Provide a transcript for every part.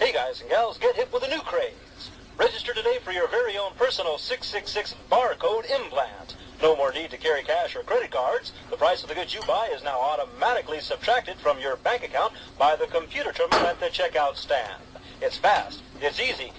Hey guys and gals, get hip with a new craze. Register today for your very own personal 666 barcode implant. No more need to carry cash or credit cards. The price of the goods you buy is now automatically subtracted from your bank account by the computer terminal at the checkout stand. It's fast, it's easy.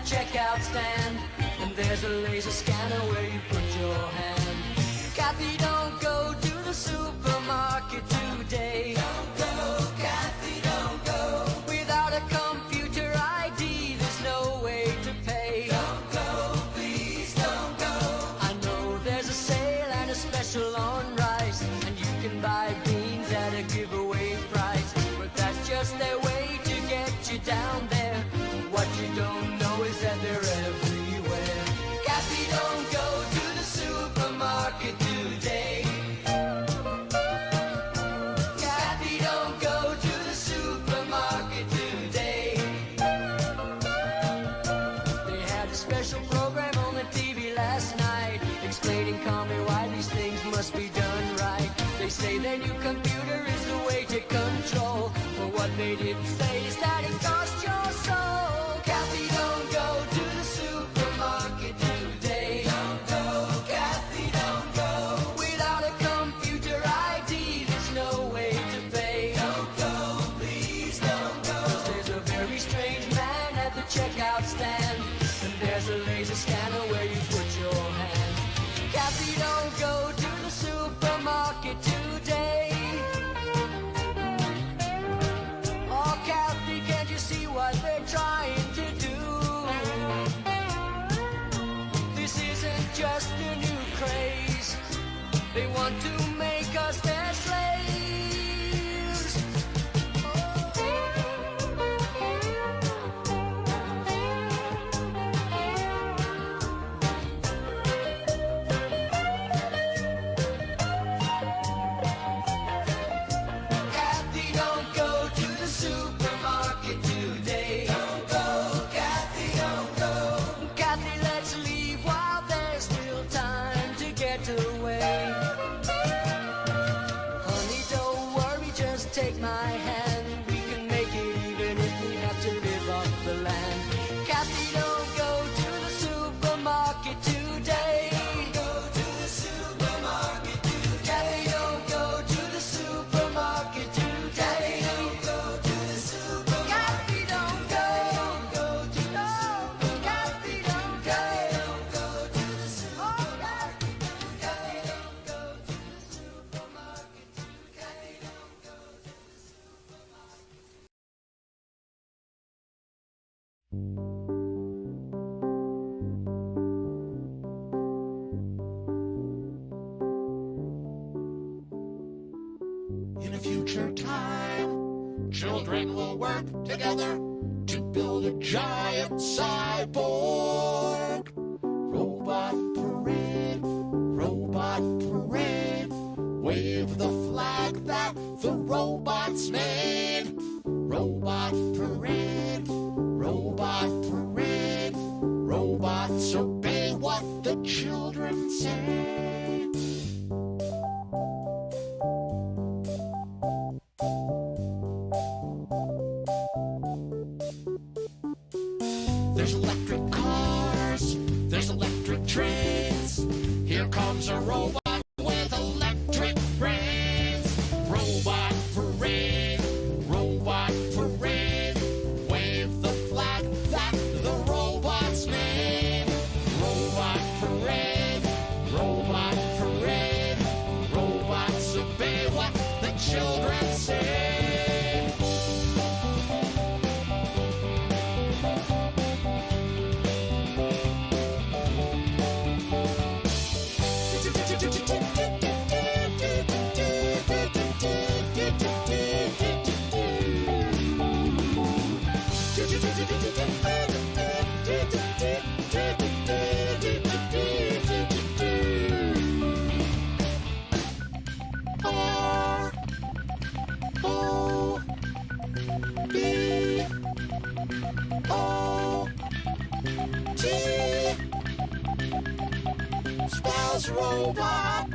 Checkout stand, and there's a laser scanner where you put your hand. Kathy, don't go to the supermarket today. Don't go, Kathy, don't go. Without a computer ID, there's no way to pay. Don't go, please don't go. I know there's a sale and a special on rice, and you can buy beans at a giveaway price, but that's just their way to get you down there. What you don't know is that they're everywhere. Kathy, don't go to the supermarket today. Kathy, don't go to the supermarket today. They had a special program on the TV last night, explaining calmly why these things must be done right. They say their new computer is the way to control, but what they didn't say is that it costs your soul. Kathy, don't go to the supermarket today. Don't go, Kathy, don't go. Without a computer ID, there's no way to pay. Don't go, please don't go. 'Cause there's a very strange man at the checkout stand, and there's a laser scanner where you put your hand. Kathy, don't go to the supermarket today. Oh, Kathy, can't you see what they're trying to do? This isn't just a new craze. They want to make us their slaves. Kathy, don't go to the supermarket today. Don't go, Kathy, don't go. Kathy, let's leave while there's still time to get away. Honey, don't worry, just take my hand. We can make it even if we have to live off the land. Kathy, don't go to the supermarket today. Don't go to the supermarket today. Kathy, don't go to the supermarket today. Don't go to the supermarket. Kathy, don't go. Don't go to the supermarket. Kathy, don't go. Don't go to the supermarket. Kathy, don't go to the supermarket. Kathy, don't go to the In a future time, children will work together to build a giant cyborg. Robot parade, robot parade. Wave the flag that the robots made. Robot parade, robot parade. Robots obey what the children say. There's electric cars, there's electric trains. Here comes a robot with electric brains. Robot parade, robot parade. Wave the flag that the robots made. Robot parade, robot parade. Robots obey what the children say. Boss Robot.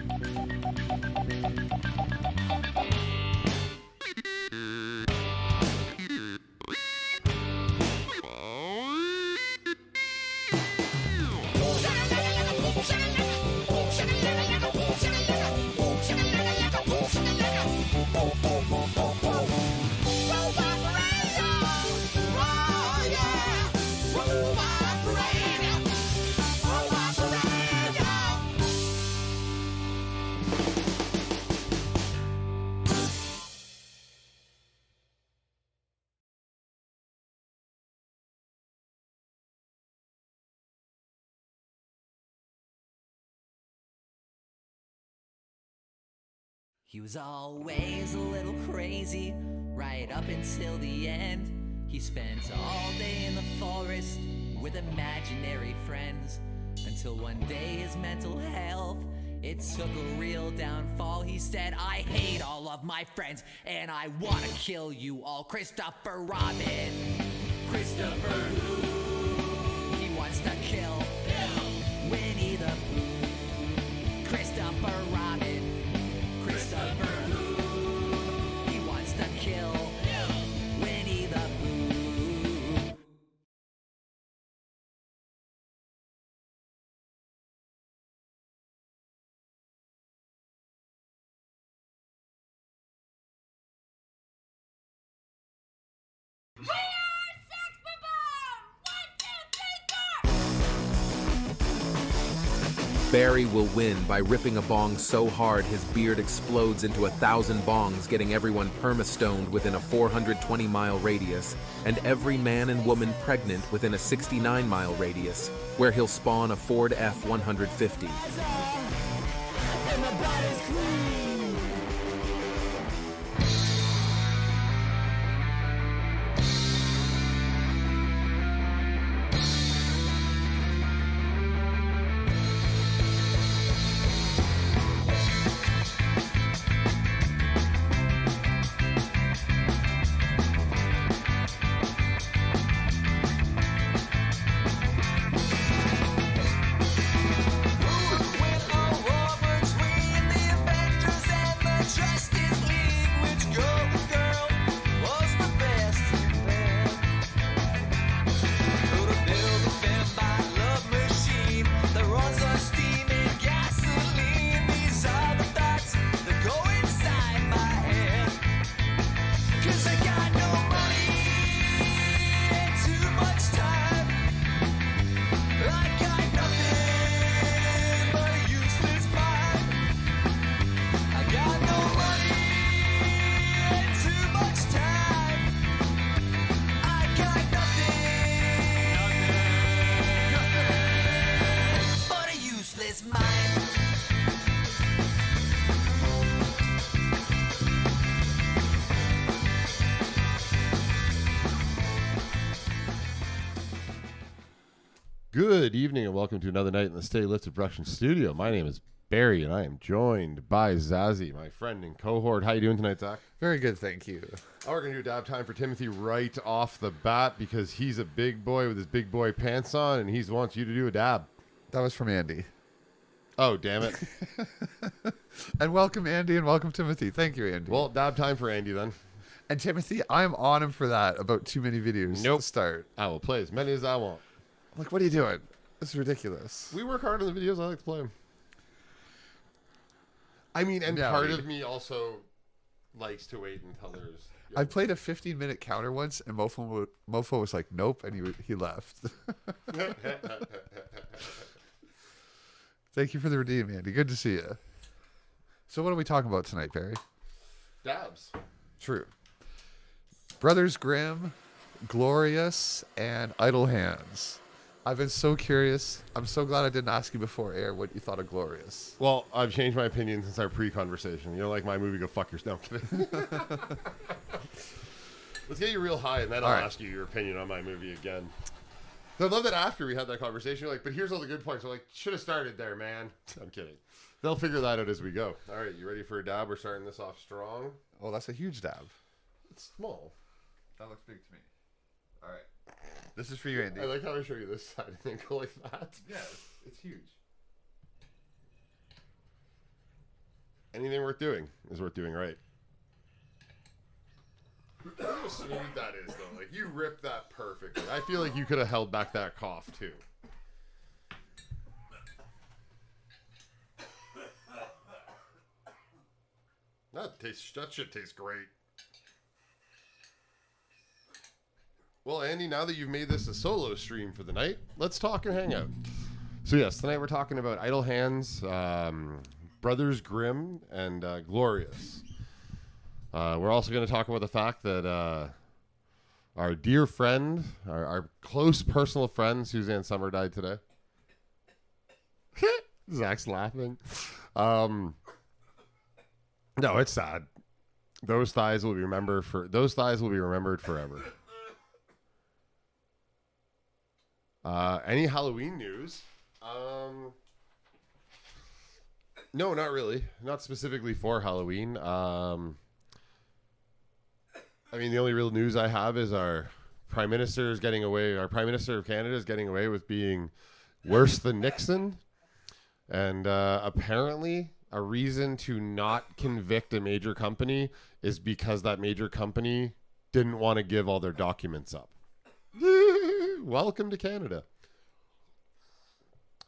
He was always a little crazy, right up until the end. He spent all day in the forest with imaginary friends, until one day his mental health, it took a real downfall. He said, I hate all of my friends, and I wanna kill you all. Christopher Robin. Christopher who? He wants to kill Winnie the Pooh. Christopher Robin. Christopher who? He wants to kill Winnie the Pooh. We are Sex Bomb! 1, 2, 3, 4! Barry will win by ripping a bong so hard his beard explodes into 1,000 bongs, getting everyone perma-stoned within a 420-mile radius, and every man and woman pregnant within a 69-mile radius, where he'll spawn a Ford F-150. Good evening and welcome to another night in the Stay Lifted Production Studio. My name is Barry and I am joined by Zazie, my friend and cohort. How you doing tonight, Zach? Very good, thank you. We're going to do a dab time for Timothy right off the bat because he's a big boy with his big boy pants on and he wants you to do a dab. That was from Andy. Oh, damn it. And welcome, Andy, and welcome, Timothy. Thank you, Andy. Well, dab time for Andy then. And Timothy, I'm on him for that about too many videos Nope. to start. I will play as many as I want. Like, what are you doing? This is ridiculous. We work hard on the videos. I like to play them. I mean, and Yeah, part of me also likes to wait until there's... I played a 15-minute counter once, and Mofo was like, nope, and he left. Thank you for the redeem, Andy. Good to see you. So what are we talking about tonight, Barry? Dabs. True. Brothers Grimm, Glorious, and Idle Hands. I've been so curious. I'm so glad I didn't ask you before air what you thought of Glorious. Well, I've changed my opinion since our pre-conversation. You don't like my movie, go fuck yourself. No, I'm kidding. Let's get you real high, and then I'll ask you your opinion on my movie again. I love that after we had that conversation, you're like, but here's all the good points. I'm like, should have started there, man. I'm kidding. They'll figure that out as we go. All right, you ready for a dab? We're starting this off strong. Oh, that's a huge dab. It's small. That looks big to me. All right. This is for you, Andy. I like how I show you this side and then go like that. Yeah, it's huge. anything worth doing is worth doing right. Look how smooth that is, though. Like, you ripped that perfectly. I feel like you could have held back that cough, too. That shit tastes great. Well, Andy, now that you've made this a solo stream for the night, let's talk and hang out. So, yes, tonight we're talking about Idle Hands, Brothers Grimm, and Glorious. We're also going to talk about the fact that our dear friend, our close personal friend, Suzanne Summer, died today. Zach's laughing. No, it's sad. Those thighs will be remembered forever. Any Halloween news? No, not really. Not specifically for Halloween. I mean, the only real news I have is our Prime Minister is getting away. Our Prime Minister of Canada is getting away with being worse than Nixon. And apparently, a reason to not convict a major company is because that major company didn't want to give all their documents up. Welcome to Canada.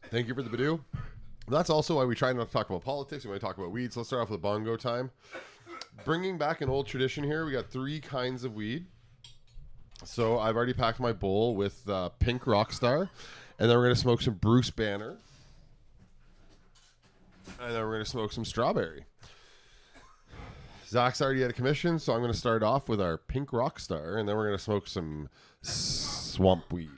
Thank you for the Badoo. That's also why we try not to talk about politics. We might talk about weed. So let's start off with bongo time. Bringing back an old tradition here. We got 3 kinds of weed. So I've already packed my bowl with Pink Rockstar. And then we're going to smoke some Bruce Banner. And then we're going to smoke some strawberry. Zach's already at a commission, so I'm going to start off with our Pink Rockstar. And then we're going to smoke some swamp weed.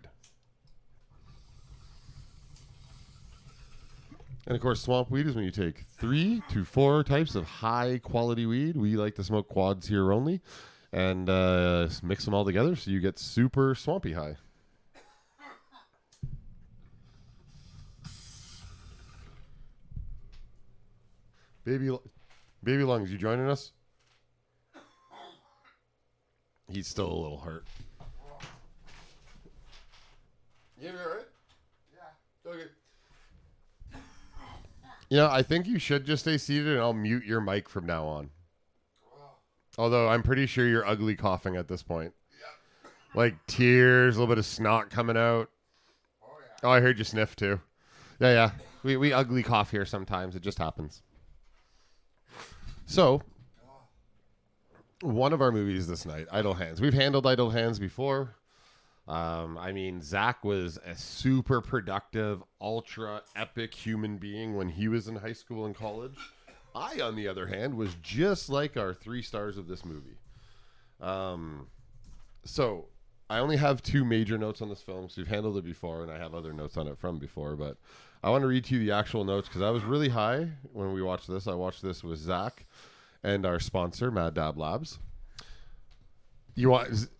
And, of course, swamp weed is when you take 3 to 4 types of high-quality weed. We like to smoke quads here only. And mix them all together so you get super swampy high. Baby Lungs, you joining us? He's still a little hurt. You gonna be alright? Yeah. Okay. You know, I think you should just stay seated and I'll mute your mic from now on. Although I'm pretty sure you're ugly coughing at this point. Yep. Like tears, a little bit of snot coming out. Oh, yeah. Oh, I heard you sniff too. Yeah. We ugly cough here sometimes. It just happens. So, one of our movies this night, Idle Hands. We've handled Idle Hands before. I mean, Zach was a super productive, ultra epic human being when he was in high school and college. I, on the other hand, was just like our 3 stars of this movie. So, I only have 2 major notes on this film, because we've handled it before, and I have other notes on it from before, but I want to read to you the actual notes, because I was really high when we watched this. I watched this with Zach and our sponsor, Mad Dab Labs.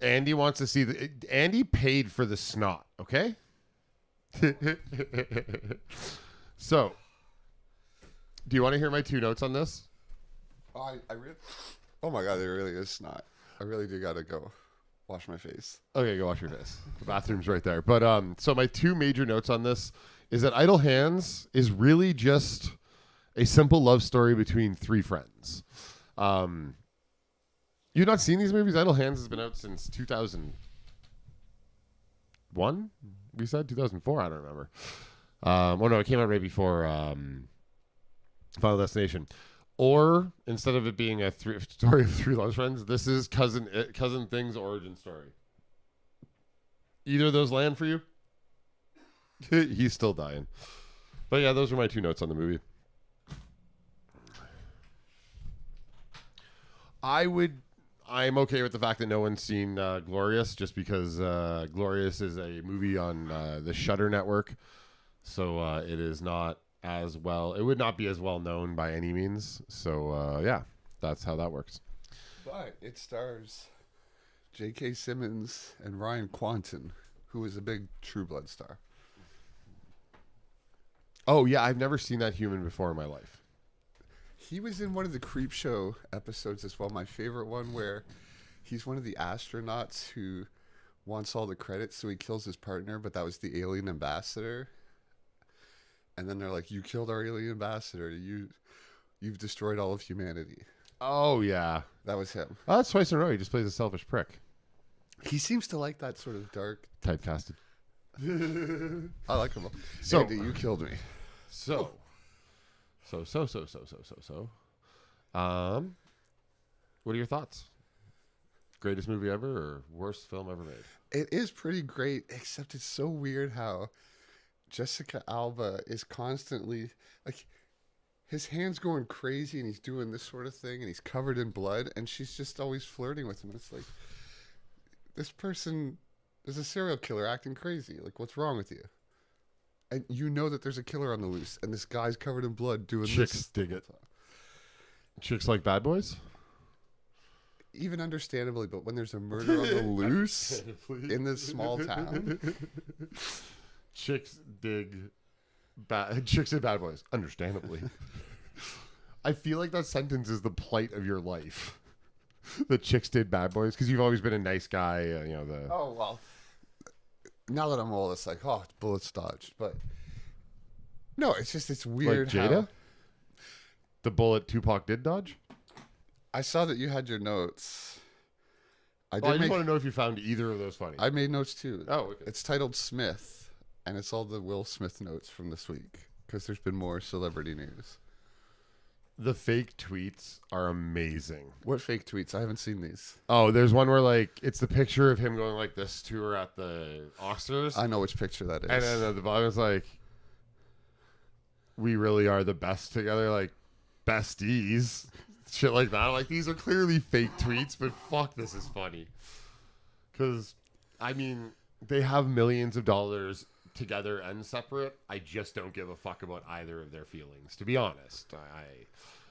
Andy wants to see Andy paid for the snot, okay? So, do you want to hear my 2 notes on this? Oh, oh my God, there really is snot. I really do gotta go wash my face. Okay, go wash your face. The bathroom's right there. But so my 2 major notes on this is that Idle Hands is really just a simple love story between 3 friends. You've not seen these movies? Idle Hands has been out since 2001? We said 2004? I don't remember. Oh, no, it came out right before Final Destination. Or, instead of it being a story of 3 love friends, this is Cousin Thing's origin story. Either of those land for you? He's still dying. But yeah, those are my 2 notes on the movie. I'm okay with the fact that no one's seen Glorious, just because Glorious is a movie on the Shudder network, so it is not as well. It would not be as well known by any means. So yeah, that's how that works. But it stars J.K. Simmons and Ryan Quanten, who is a big True Blood star. Oh yeah, I've never seen that human before in my life. He was in one of the Creep Show episodes as well. My favorite one, where he's one of the astronauts who wants all the credit, so he kills his partner, but that was the alien ambassador. And then they're like, "You killed our alien ambassador. You've destroyed all of humanity. Oh, yeah. That was him. Oh, that's twice in a row. He just plays a selfish prick. He seems to like that sort of dark. Typecasted. I like him. So- Andy, you killed me. So. What are your thoughts? Greatest movie ever or worst film ever made? It is pretty great, except it's so weird how Jessica Alba is constantly like his hand's going crazy and he's doing this sort of thing and he's covered in blood and she's just always flirting with him. It's like, this person is a serial killer acting crazy. Like, what's wrong with you? And you know that there's a killer on the loose and this guy's covered in blood doing Chicks this. dig it. Chicks like bad boys? Even understandably, but when there's a murder on the loose in this small town. Chicks dig chicks and bad boys. Understandably. I feel like that sentence is the plight of your life. The chicks did bad boys because you've always been a nice guy. Oh, well. Now that I'm old, it's like, oh, bullets dodged. But no, it's weird. Like Jada? How The bullet Tupac did dodge? I saw that you had your notes. I Well, I did just make. want to know if you found either of those funny. I made notes too. Oh, okay. It's titled Smith, and it's all the Will Smith notes from this week because there's been more celebrity news. The fake tweets are amazing. What fake tweets? I haven't seen these. Oh, there's one where like it's the picture of him going like this to her at the Oscars. I know which picture that is. And then at the bottom is like, we really are the best together, like besties. Shit like that. Like, these are clearly fake tweets, but fuck, this is funny. Because, I mean, they have millions of dollars together and separate. I just don't give a fuck about either of their feelings, to be honest.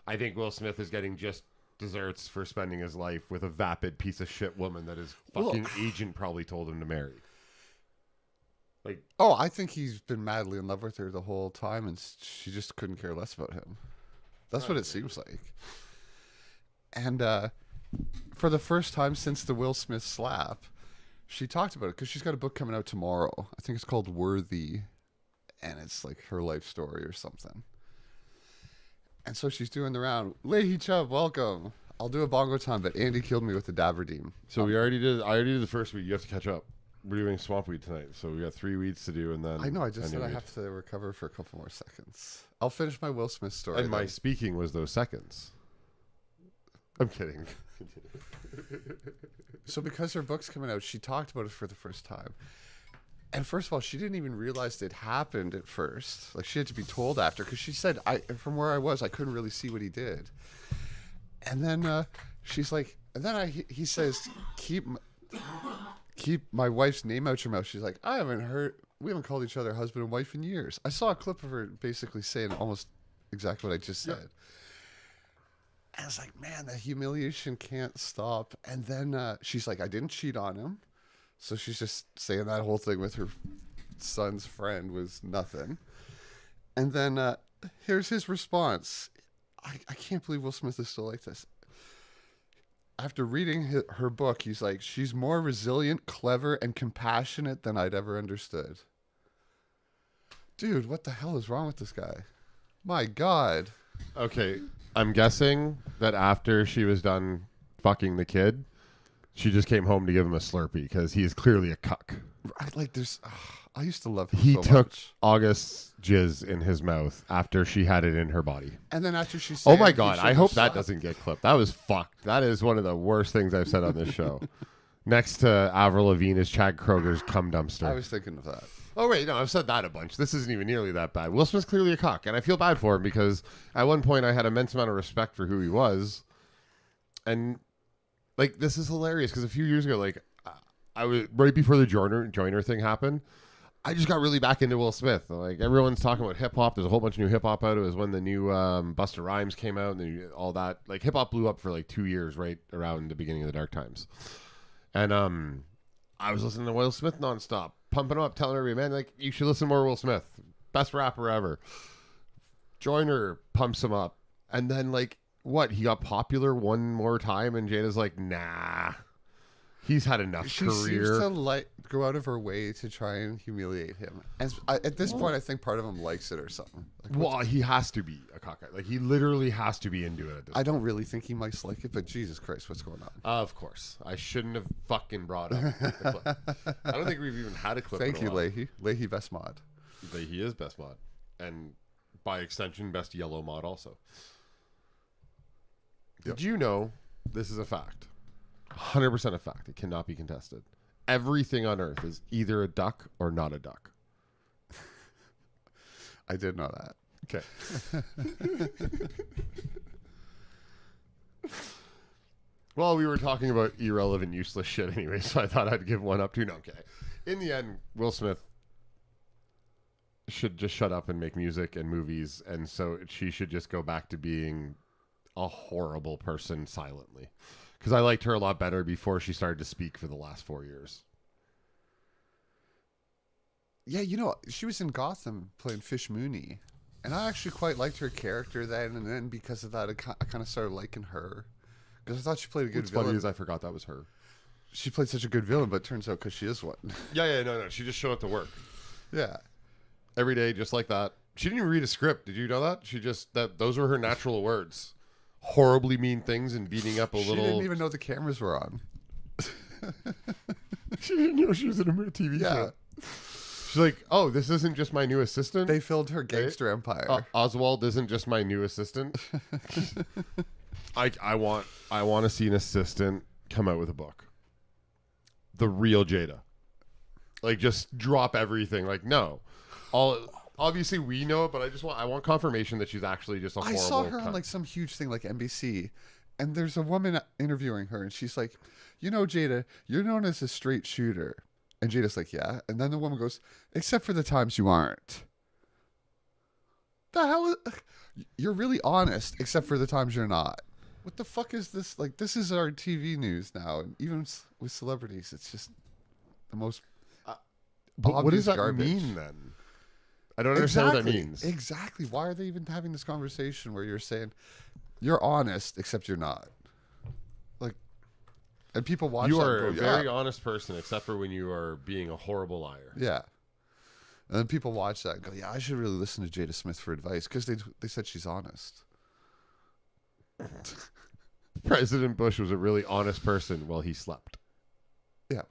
I think Will Smith is getting just desserts for spending his life with a vapid piece of shit woman that his fucking agent probably told him to marry. Like, oh, I think he's been madly in love with her the whole time, and she just couldn't care less about him. That's what it seems like. And for the first time since the Will Smith slap, she talked about it because she's got a book coming out tomorrow. I think it's called Worthy, and it's like her life story or something. And so she's doing the round. Leahy Chubb, welcome. I'll do a bongo time, but Andy killed me with the Daberdeen. so I already did the first week. You have to catch up. We're doing swamp weed tonight, so we got 3 weeds to do, and then I know. I just said I weed. have to recover for a couple more seconds. I'll finish my Will Smith story. And my then. speaking was those seconds. I'm kidding. So because her book's coming out, she talked about it for the first time. And first of all, she didn't even realize it happened at first. Like, she had to be told after, because she said, from where I was, I couldn't really see what he did. And then she's like, and then he says, keep my wife's name out your mouth. She's like, we haven't called each other husband and wife in years. I saw a clip of her basically saying almost exactly what I just said. And I was like, man, the humiliation can't stop. And then she's like, I didn't cheat on him. So she's just saying that whole thing with her son's friend was nothing. And then here's his response. I can't believe Will Smith is still like this. After reading her book, he's like, she's more resilient, clever, and compassionate than I'd ever understood. Dude, what the hell is wrong with this guy? My God. Okay, I'm guessing that after she was done fucking the kid, she just came home to give him a Slurpee because he is clearly a cuck. I used to love him He so took much. August's jizz in his mouth after she had it in her body. And then after she said, Oh my God, I hope that doesn't get clipped. That was fucked. That is one of the worst things I've said on this show. Next to Avril Lavigne is Chad Kroger's cum dumpster. I was thinking of that. Oh, wait, no, I've said that a bunch. This isn't even nearly that bad. Will Smith's clearly a cock, and I feel bad for him because at one point I had immense amount of respect for who he was. And, like, this is hilarious because a few years ago, like, I was right before the Joyner thing happened, I just got really back into Will Smith. Like, everyone's talking about hip-hop. There's a whole bunch of new hip-hop out. It was when the new Busta Rhymes came out and all that. Like, hip-hop blew up for, like, 2 years right around the beginning of the dark times. And I was listening to Will Smith nonstop, pumping him up, telling everybody, man, like, you should listen more to Will Smith. Best rapper ever. Joyner pumps him up. And then, like, what? He got popular one more time, and Jada's like, nah. He's had enough She career. seems to go out of her way to try and humiliate him. And at this point, I think part of him likes it or something. Like, Well, he has to be a cockeyed. Like, he literally has to be into it at this I don't really think he might like it, but Jesus Christ, what's going on? Of course. I shouldn't have fucking brought up the clip. I don't think we've even had a clip. Thank in a you, while. Leahy. Leahy best mod. He is best mod. And by extension, best yellow mod also. Did you know this is a fact? 100% a fact. It cannot be contested. Everything on Earth is either a duck or not a duck. I did know that. Okay. Well, we were talking about irrelevant, useless shit anyway, so I thought I'd give one up too. No, okay. In the end, Will Smith should just shut up and make music and movies, and so she should just go back to being a horrible person silently. Because I liked her a lot better before she started to speak for the last 4 years. Yeah, you know, she was in Gotham playing Fish Mooney, and I actually quite liked her character then, and then because of that, I kind of started liking her. Because I thought she played a good What's villain. funny is I forgot that was her. She played such a good villain, but it turns out because she is one. No. She just showed up to work. Yeah. Every day, just like that. She didn't even read a script. Did you know that? Those were her natural words. Horribly mean things and beating up a She little... didn't even know the cameras were on. She didn't know she was in a TV show. She's like, oh, this isn't just my new assistant? They filmed her gangster empire. Oswald isn't just my new assistant? I want to see an assistant come out with a book. The real Jada. Like, just drop everything. Like, no. Obviously, we know it, but I want confirmation that she's actually just a horrible I saw her cunt. on like some huge thing like NBC, and there's a woman interviewing her, and she's like, you know, Jada, you're known as a straight shooter. And Jada's like, yeah. And then the woman goes, except for the times you aren't. The hell? You're really honest, except for the times you're not. What the fuck is this? Like, this is our TV news now. And even with celebrities, it's just the most But what obvious does that garbage. mean then? I don't understand what that means. Exactly. Why are they even having this conversation where you're saying you're honest, except you're not? Like, and people watch You that are a and go, very yeah. honest person, except for when you are being a horrible liar. Yeah. And then people watch that and go, yeah, I should really listen to Jada Smith for advice because they said she's honest. President Bush was a really honest person while he slept. Yeah.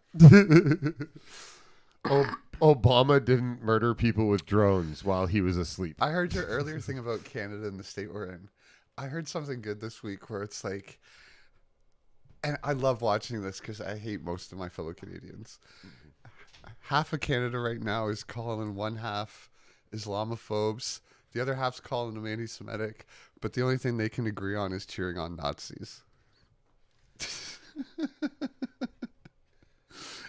Obama didn't murder people with drones while he was asleep. I heard your earlier thing about Canada and the state we're in. I heard something good this week where it's like, and I love watching this because I hate most of my fellow Canadians. Half of Canada right now is calling one half Islamophobes. The other half's calling them anti-Semitic. But the only thing they can agree on is cheering on Nazis.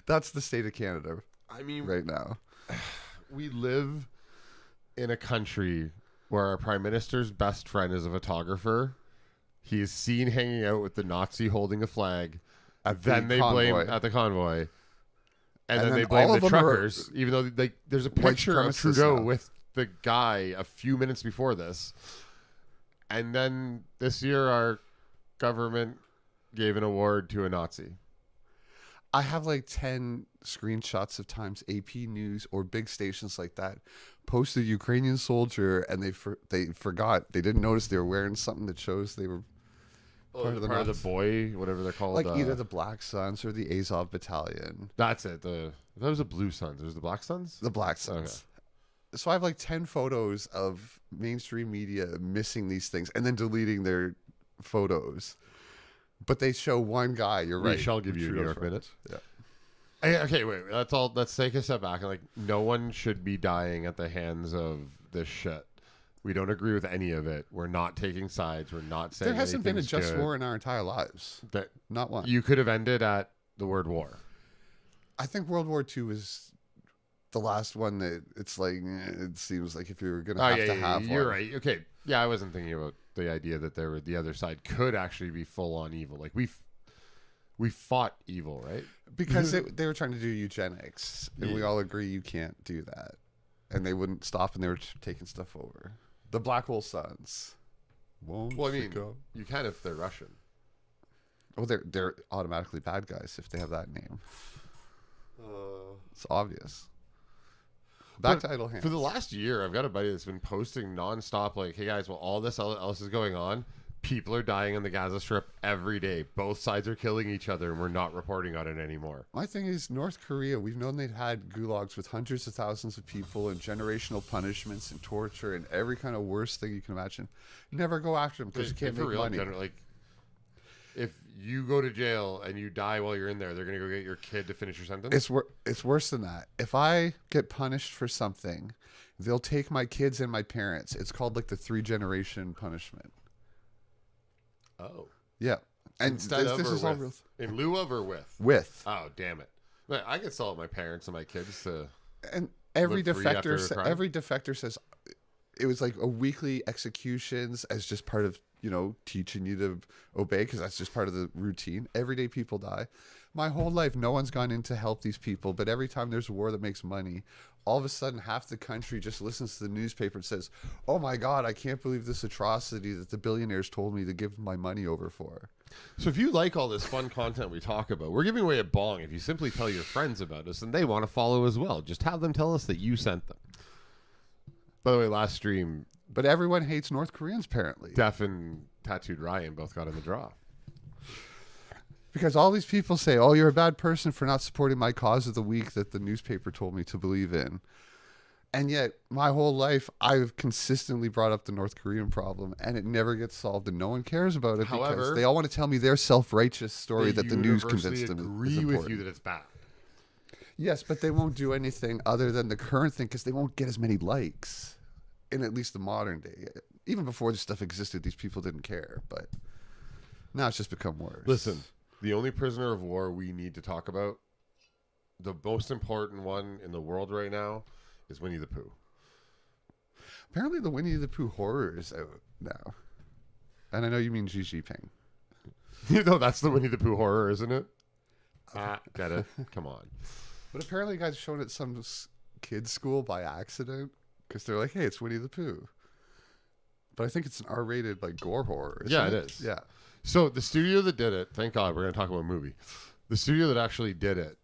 That's the state of Canada. I mean, right now. We live in a country where our prime minister's best friend is a photographer. He is seen hanging out with the Nazi holding a flag. At then the they convoy. blame at the convoy. And then then they blame all of the them are truckers, even though there's a white picture of supremacists Trudeau now. with the guy a few minutes before this. And then this year, our government gave an award to a Nazi. I have like 10 screenshots of times AP News or big stations like that posted a Ukrainian soldier and they forgot. They didn't notice they were wearing something that shows they were part of the Part of Nazis. the boy, whatever they're called. Like either the Black Suns or the Azov Battalion. That's it. That was the Blue Suns. There's the Black Suns? The Black Suns. So I have like 10 photos of mainstream media missing these things and then deleting their photos. But they show one guy. You're right. We shall give you a New Trudeau's York right. minute. Yeah. Okay, wait. That's all. Let's take a step back. Like, no one should be dying at the hands of this shit. We don't agree with any of it. We're not taking sides. We're not saying There hasn't been a anything's just good. war in our entire lives. That Not one. you could have ended at the word war. I think World War II was the last one that it's like, it seems like if you were going to have to have one. You're right. Okay. Yeah, I wasn't thinking about the idea that the other side could actually be full on evil. Like we fought evil, right? Because they were trying to do eugenics, and we all agree you can't do that. And they wouldn't stop, and they were taking stuff over. The Black Hole Suns. Well, I mean, you can if they're Russian. Well, they're automatically bad guys if they have that name. It's obvious. Back to Idle Hands. For the last year, I've got a buddy that's been posting nonstop, like, hey guys, while all this else is going on, people are dying on the Gaza Strip every day. Both sides are killing each other, and we're not reporting on it anymore. My thing is, North Korea, we've known they've had gulags with hundreds of thousands of people and generational punishments and torture and every kind of worst thing you can imagine. Never go after them because you can't make money. Like, if you go to jail and you die while you're in there, they're going to go get your kid to finish your sentence? It's worse than that. If I get punished for something, they'll take my kids and my parents. It's called like the 3-generation punishment. Oh. Yeah. And instead of this or is all with? real. In lieu of or with? With. Oh, damn it. But I could sell it my parents and my kids to And every live free after a crime? defector says it was like a weekly executions as just part of, teaching you to obey because that's just part of the routine. Everyday people die. My whole life, no one's gone in to help these people, but every time there's a war that makes money, all of a sudden half the country just listens to the newspaper and says, oh my God, I can't believe this atrocity that the billionaires told me to give my money over for. So if you like all this fun content we talk about, we're giving away a bong if you simply tell your friends about us and they want to follow as well. Just have them tell us that you sent them. By the way, last stream... But everyone hates North Koreans, apparently. Def and Tattooed Ryan both got in the draw. Because all these people say, oh, you're a bad person for not supporting my cause of the week that the newspaper told me to believe in. And yet, my whole life, I've consistently brought up the North Korean problem, and it never gets solved, and no one cares about it. However, because they all want to tell me their self-righteous story that the news convinced them is agree important. with you that it's bad. Yes, but they won't do anything other than the current thing because they won't get as many likes in at least the modern day. Even before this stuff existed, these people didn't care, but now it's just become worse. Listen, the only prisoner of war we need to talk about, the most important one in the world right now, is Winnie the Pooh. Apparently the Winnie the Pooh horror is out now. And I know you mean Xi Jinping. You know, that's the Winnie the Pooh horror, isn't it? Get it? Come on. But apparently it got shown at some kids' school by accident because they're like, hey, it's Winnie the Pooh. But I think it's an R-rated like gore horror. Yeah, it is. Yeah. So the studio that did it, thank God we're going to talk about a movie. The studio that actually did it,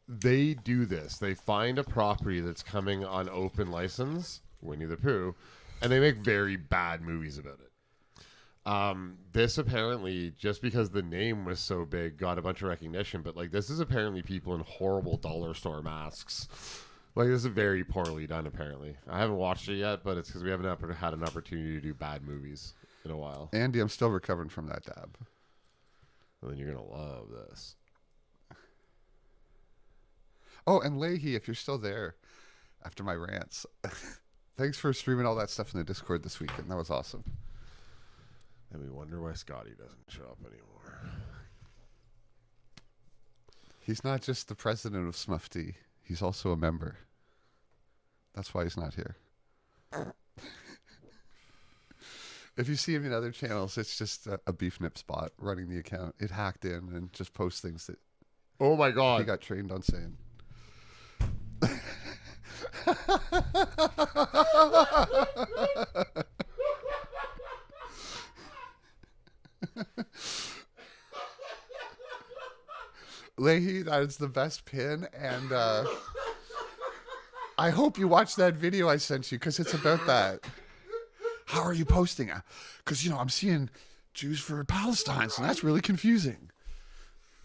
they do this. They find a property that's coming on open license, Winnie the Pooh, and they make very bad movies about it. This apparently, just because the name was so big, got a bunch of recognition. But like, this is apparently people in horrible dollar store masks. Like, this is very poorly done, apparently. I haven't watched it yet, but it's because we haven't had an opportunity to do bad movies in a while. Andy, I'm still recovering from that dab. Well, then you're going to love this. Oh, and Leahy, if you're still there after my rants, thanks for streaming all that stuff in the Discord this weekend. That was awesome. And we wonder why Scotty doesn't show up anymore. He's not just the president of Smuffty. He's also a member. That's why he's not here. If you see him in other channels, it's just a beef nip spot running the account. It hacked in and just posts things that Oh my God. he got trained on saying. Leahy, that is the best pin, and I hope you watch that video I sent you because it's about that. How are you posting? Because, I'm seeing Jews for Palestine, so that's really confusing.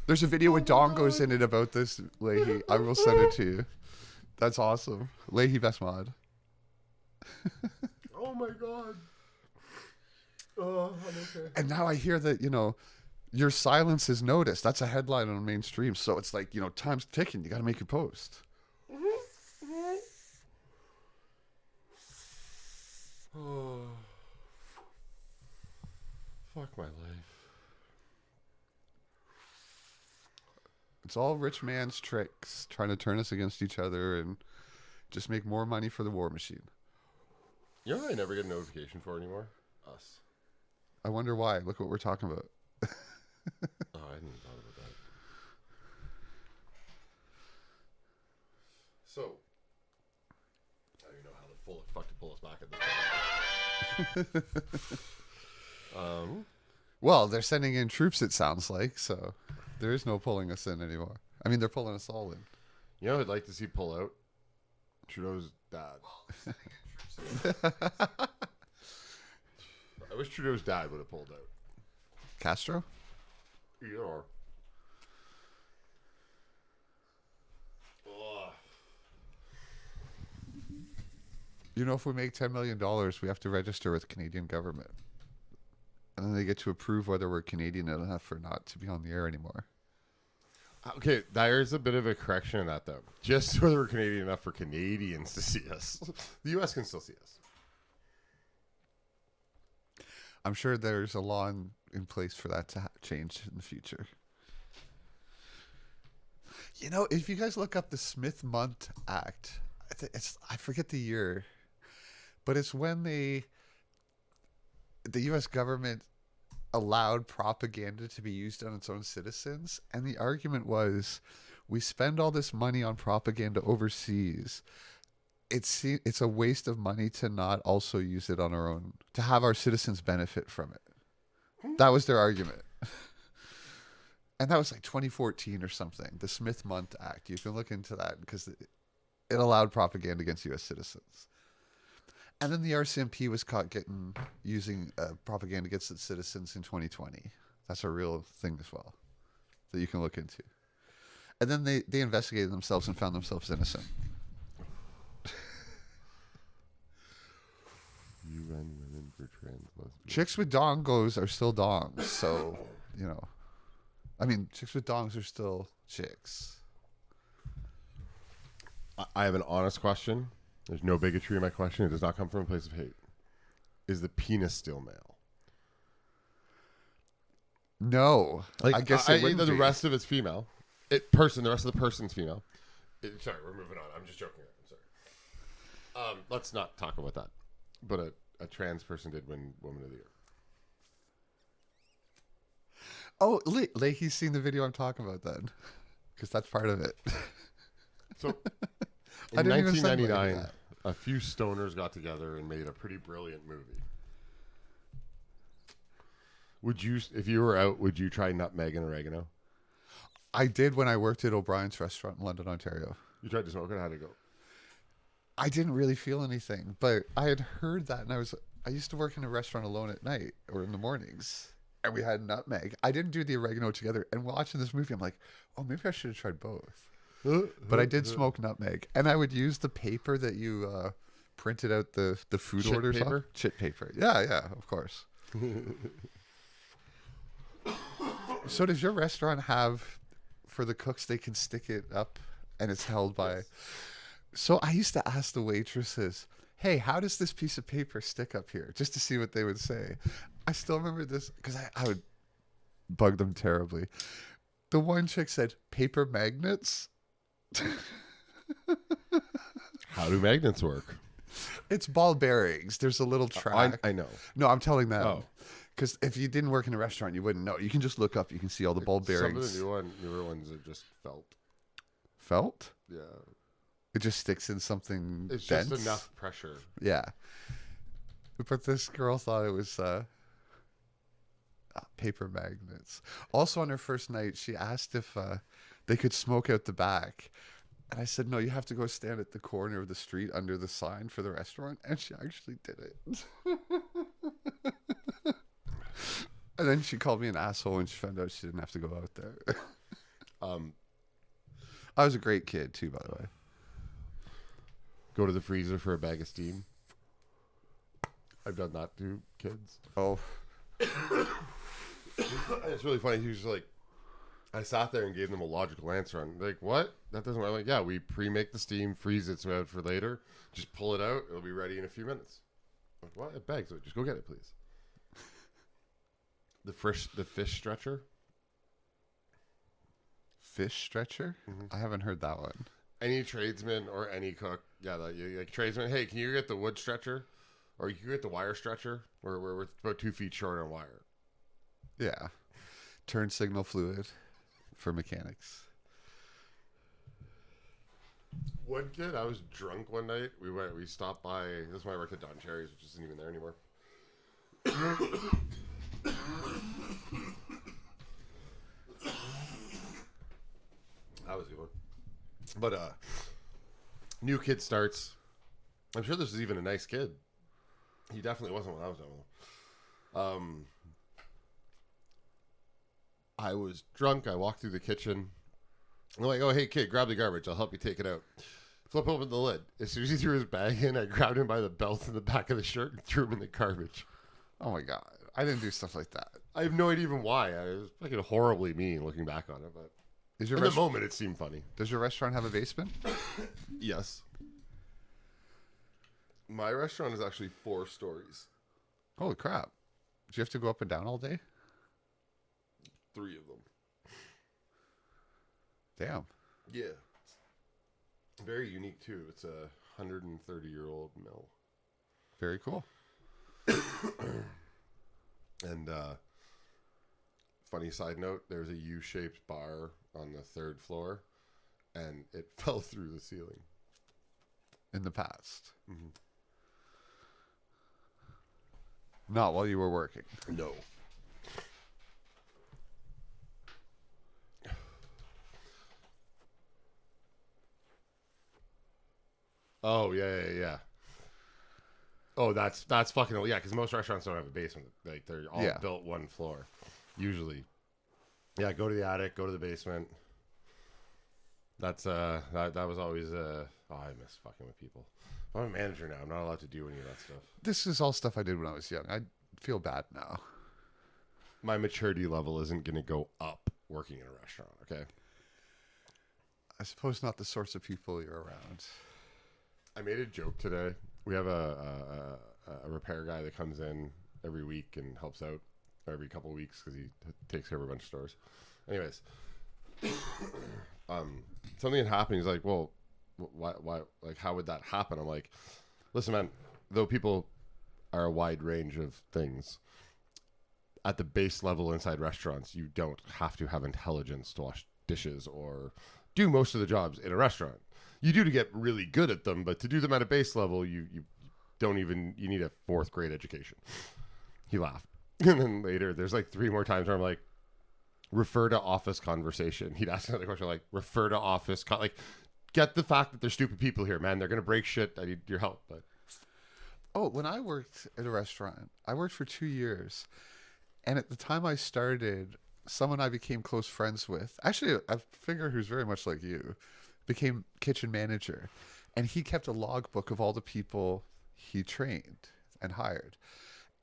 There's a video with dongos in it about this, Leahy. I will send it to you. That's awesome. Leahy best mod. Oh my God. Oh, I'm okay. And now I hear that, your silence is noticed. That's a headline on mainstream. So it's like, time's ticking. You got to make your post. Oh. Fuck my life. It's all rich man's tricks, trying to turn us against each other and just make more money for the war machine. You know what I never get a notification for anymore? Us. I wonder why. Look what we're talking about. Oh, I hadn't even thought about that. So, I don't even know how the fuck to pull us back at this point. Well, they're sending in troops, it sounds like, so there is no pulling us in anymore. I mean, they're pulling us all in. You know, I'd like to see pull out Trudeau's dad. I wish Trudeau's dad would have pulled out. Castro? Either or. You know, if we make $10 million, we have to register with the Canadian government. And then they get to approve whether we're Canadian enough or not to be on the air anymore. Okay, there's a bit of a correction in that, though. Just whether we're Canadian enough for Canadians to see us. The U.S. can still see us. I'm sure there's a law in place for that to change in the future. You know, if you guys look up the Smith-Mundt Act, I forget the year, but it's when the U.S. government allowed propaganda to be used on its own citizens, and the argument was, we spend all this money on propaganda overseas. It's a waste of money to not also use it on our own, to have our citizens benefit from it. That was their argument. And that was like 2014 or something, the Smith-Mundt Act. You can look into that because it allowed propaganda against U.S. citizens. And then the RCMP was caught using propaganda against its citizens in 2020. That's a real thing as well that you can look into. And then they investigated themselves and found themselves innocent. UN women for trans lesbians. Chicks with dongos are still dongs, so, you know. I mean, chicks with dongs are still chicks. I have an honest question. There's no bigotry in my question. It does not come from a place of hate. Is the penis still male? No. Like, I guess it wouldn't the be. rest of it's female. The rest of the person's female. Sorry, we're moving on. I'm just joking. I'm sorry. Let's not talk about that. But a trans person did win Woman of the Year. Oh, Leahy's seen the video I'm talking about then. Because that's part of it. So, I in didn't even segue into 1999, that. a few stoners got together and made a pretty brilliant movie. Would you, if you were out, would you try nutmeg and oregano? I did when I worked at O'Brien's restaurant in London, Ontario. You tried to smoke it? How'd it go? I didn't really feel anything, but I had heard that, and I used to work in a restaurant alone at night or in the mornings, and we had nutmeg. I didn't do the oregano together, and watching this movie, I'm like, oh, maybe I should have tried both. But I did smoke nutmeg, and I would use the paper that you printed out the food Chit orders paper? on. Chit paper. Yeah, of course. So does your restaurant have, for the cooks, they can stick it up and it's held by... Yes. So I used to ask the waitresses, hey, how does this piece of paper stick up here? Just to see what they would say. I still remember this because I would bug them terribly. The one chick said, paper magnets? How do magnets work? It's ball bearings. There's a little track. I know. No, I'm telling them. Oh. Because if you didn't work in a restaurant, you wouldn't know. You can just look up. You can see all the ball bearings. Some of the newer ones are just felt. Felt? Yeah. It just sticks in something It's dense. just enough pressure. Yeah. But this girl thought it was paper magnets. Also, on her first night, she asked if they could smoke out the back. And I said, no, you have to go stand at the corner of the street under the sign for the restaurant. And she actually did it. And then she called me an asshole when she found out she didn't have to go out there. I was a great kid, too, by the way. Go to the freezer for a bag of steam. I've done that to kids. Oh. It's really funny. He was like, I sat there and gave them a logical answer. I'm like, what? That doesn't work. I'm like, yeah, we pre-make the steam, freeze it so out for later. Just pull it out. It'll be ready in a few minutes. I'm like, what? A bag. So just go get it, please. The fish stretcher. Fish stretcher? Mm-hmm. I haven't heard that one. Any tradesman or any cook, yeah, like tradesman. Hey, can you get the wood stretcher, or you can get the wire stretcher? We're about 2 feet short on wire. Yeah, turn signal fluid for mechanics. One kid, I was drunk one night. We stopped by. This is when I worked at Don Cherry's, which isn't even there anymore. That was a good one. But new kid starts. I'm sure this is even a nice kid. He definitely wasn't when I was done with him. I was drunk. I walked through the kitchen. I'm like, oh, hey, kid, grab the garbage. I'll help you take it out. Flip open the lid. As soon as he threw his bag in, I grabbed him by the belt in the back of the shirt and threw him in the garbage. Oh, my God. I didn't do stuff like that. I have no idea even why. I was fucking horribly mean looking back on it, but in the moment, it seemed funny. Does your restaurant have a basement? Yes. My restaurant is actually 4 stories. Holy crap. Did you have to go up and down all day? 3 of them. Damn. Yeah. Very unique, too. It's a 130-year-old mill. Very cool. And funny side note, there's a U-shaped bar on the 3rd floor, and it fell through the ceiling. In the past. Mm-hmm. Not while you were working. No. Oh, yeah. Oh, that's fucking, yeah, because most restaurants don't have a basement. Like, they're all built one floor, usually. Yeah, go to the attic, go to the basement. That's, that was always, oh, I miss fucking with people. I'm a manager now. I'm not allowed to do any of that stuff. This is all stuff I did when I was young. I feel bad now. My maturity level isn't going to go up working in a restaurant, okay? I suppose not the sorts of people you're around. I made a joke today. We have a repair guy that comes in every week and helps out every couple of weeks because he takes care of a bunch of stores. Anyways, something had happened. He's like, well, why, like, how would that happen? I'm like, listen, man, though people are a wide range of things, at the base level inside restaurants, you don't have to have intelligence to wash dishes or do most of the jobs in a restaurant. You do to get really good at them, but to do them at a base level, you don't even, you need a 4th grade education. He laughed. And then later, there's like 3 more times where I'm like, refer to office conversation. He'd ask another question like, refer to office, like, get the fact that there's stupid people here, man. They're going to break shit. I need your help. But oh, when I worked at a restaurant, I worked for 2 years. And at the time I started, someone I became close friends with, actually a figure who's very much like you, became kitchen manager. And he kept a logbook of all the people he trained and hired.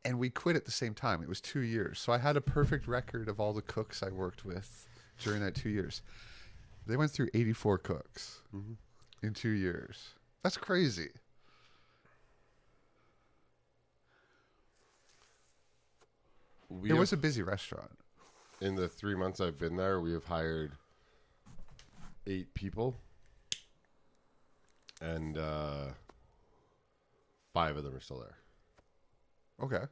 And we quit at the same time. It was 2 years. So I had a perfect record of all the cooks I worked with during that 2 years. They went through 84 cooks in 2 years. That's crazy. It was a busy restaurant. In the 3 months I've been there, we have hired 8 people. And 5 of them are still there. Okay.